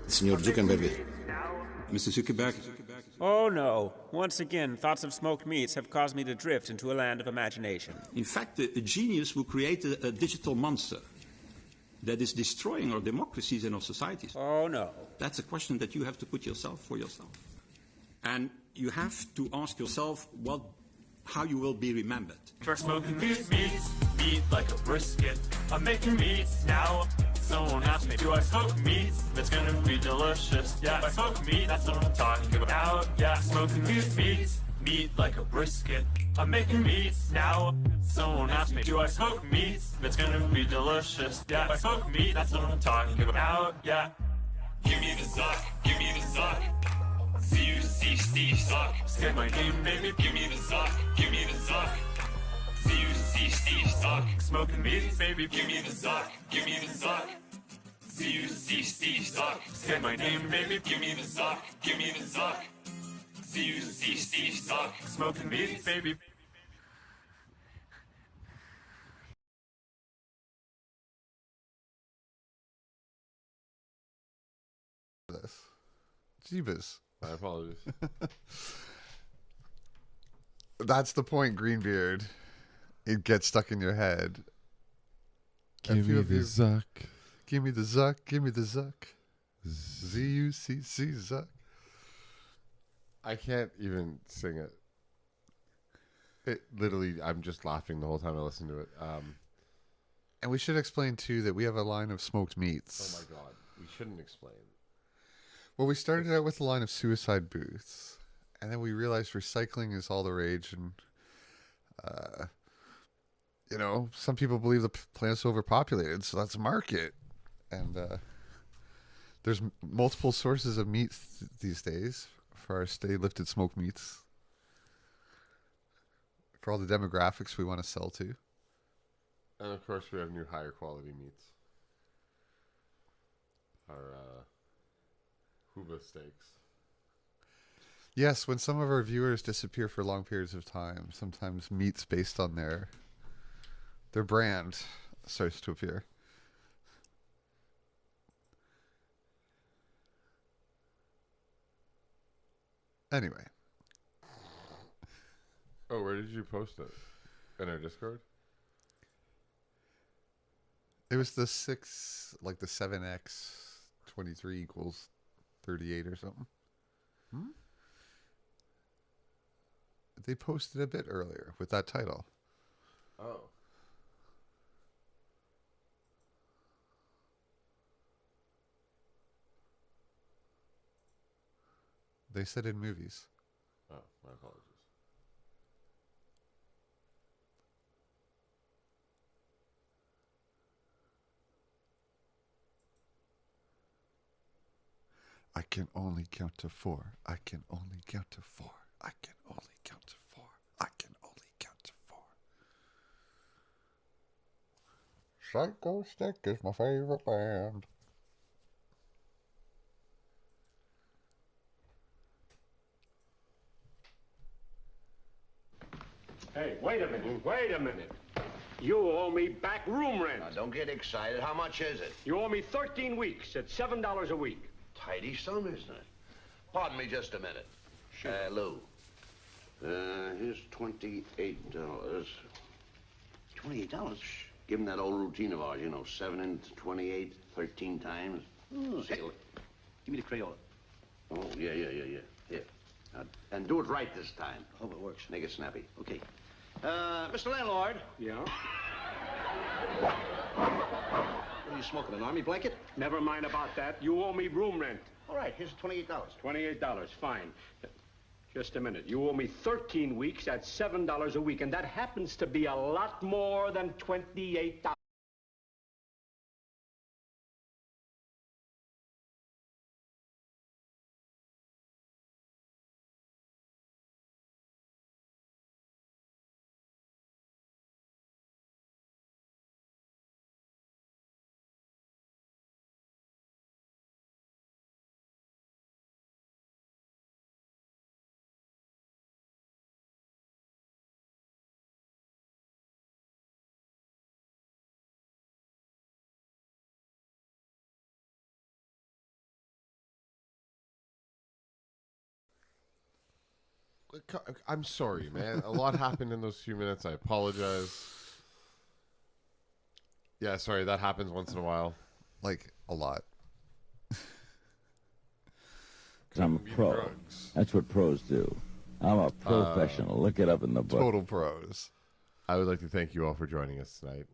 Signor Zuckerberg. Mr. Zuckerberg. Oh no. Once again, thoughts of smoked meats have caused me to drift into a land of imagination. In fact, a genius will create a digital monster that is destroying our democracies and our societies. Oh no. That's a question that you have to put yourself for yourself. And you have to ask yourself how you will be remembered. For smoking meat, meat like a brisket. I'm making meats now. Someone asked me, do I smoke meat? That's gonna be delicious. Yeah, if I smoke meat, that's what I'm talking about. Now, yeah, smoking meat like a brisket. I'm making meats now. Someone asked me, do I smoke meat? That's gonna be delicious. Yeah, if I smoke meat, that's what I'm talking about. Now, yeah. Give me the zuck, give me the zuck. Z-U-C, zuck. Say my name, baby. Give me the zuck, give me the zuck. Z-U-C, zuck. Smoking meat, baby. Give me the zuck, give me the zuck. Z-U-C, zuck. Say my name, baby. Give me the zuck, give me the zuck. Z-U-C, zuck. Smoking meat, baby. Jeebus. My apologies. That's the point, Greenbeard. It gets stuck in your head. Give me the zuck. Give me the zuck. Give me the zuck. Z-U-C-C, zuck. I can't even sing it. It literally, I'm just laughing the whole time I listen to it. And we should explain, too, that we have a line of smoked meats. Oh, my God. We shouldn't explain. Well, we started out with a line of suicide booths. And then we realized recycling is all the rage. And, you know, some people believe the planet's overpopulated, so that's a market. And there's multiple sources of meat these days for our stay lifted smoked meats. For all the demographics we want to sell to. And, of course, we have new higher quality meats. Our Huba steaks. Yes, when some of our viewers disappear for long periods of time, sometimes meats based on their brand starts to appear. Anyway. Oh, where did you post it? In our Discord? It was the 7x 23 equals 38 or something. They posted a bit earlier with that title. Oh. They said in movies. Oh, my apologies. I can only count to 4. I can only count to 4. I can only count to 4. I can only count to 4. Psycho Stick is my favorite band. Hey, wait a minute. You owe me back room rent. Now, don't get excited. How much is it? You owe me 13 weeks at $7 a week. Tidy sum, isn't it? Pardon me just a minute. Sure. Lou. Here's $28. $28? Give him that old routine of ours, 7 into 28, 13 times. Oh, hey, give me the Crayola. Oh, yeah. Here. Now, and do it right this time. Hope it works. Make it snappy. Okay. Mr. Landlord. Yeah? What are you smoking, an army blanket? Never mind about that. You owe me room rent. All right, here's $28. $28, fine. Just a minute. You owe me 13 weeks at $7 a week, and that happens to be a lot more than $28. I'm sorry, man. A lot happened in those few minutes. I apologize. Yeah, sorry. That happens once in a while. Like, a lot. I'm a pro. That's what pros do. I'm a professional. Look it up in the book. Total pros. I would like to thank you all for joining us tonight.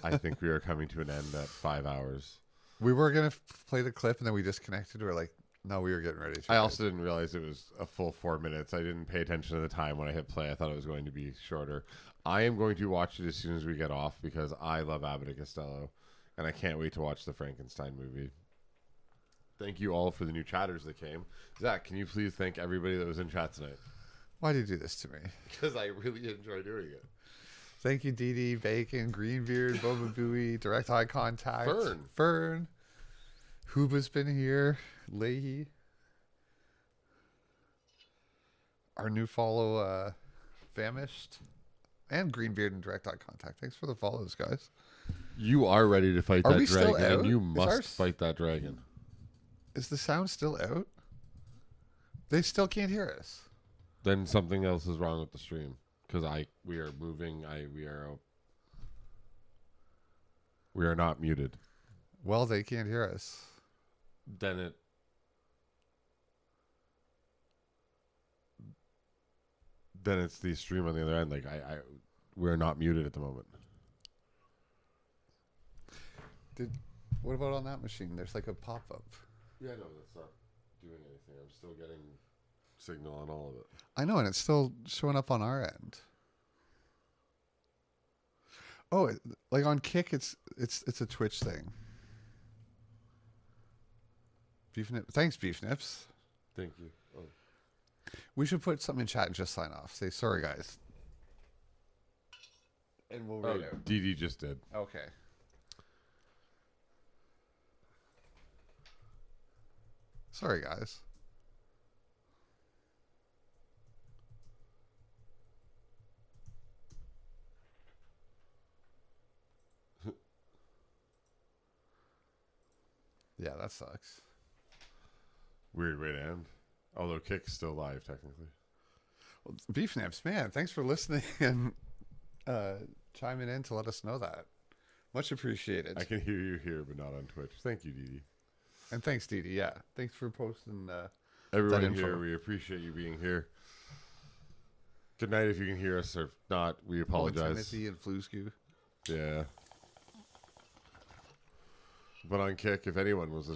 I think we are coming to an end at 5 hours. We were going to play the clip, and then we disconnected. We're like, no, we were getting ready to. I also didn't realize it was a full 4 minutes. I didn't pay attention to the time when I hit play. I thought it was going to be shorter. I am going to watch it as soon as we get off because I love Abbott and Costello, and I can't wait to watch the Frankenstein movie. Thank you all for the new chatters that came. Zach, can you please thank everybody that was in chat tonight? Why did you do this to me? Because I really enjoy doing it. Thank you, Dee Dee, Bacon, Greenbeard, Boba Booey, Direct Eye Contact, Fern. Huba's been here. Leahy. Our new follow, Famished. And Greenbeard and Direct Eye Contact. Thanks for the follows, guys. You are ready to fight that dragon, and you must ours... fight that dragon. Is the sound still out? They still can't hear us. Then something else is wrong with the stream. Because we are moving. We are not muted. Well, they can't hear us. Then it's the stream on the other end. Like we're not muted at the moment. What about on that machine? There's like a pop-up. Yeah, no, that's not doing anything. I'm still getting signal on all of it. I know, and it's still showing up on our end. Oh, like on Kick, it's a Twitch thing. Beef Nip, thanks, Beef Nips. Thank you. Oh. We should put something in chat and just sign off. Say sorry, guys, and we'll read it. DD just did. Okay. Sorry, guys. Yeah, that sucks. Weird way to end. Although Kick's still live, technically. Well, Beef Nips, man, thanks for listening and chiming in to let us know that. Much appreciated. I can hear you here, but not on Twitch. Thank you, Dee Dee. And thanks, Dee Dee. Yeah, thanks for posting everyone that info. Here. We appreciate you being here. Good night if you can hear us, or if not, we apologize. Timothy and Flusku. Yeah. But on Kick, if anyone was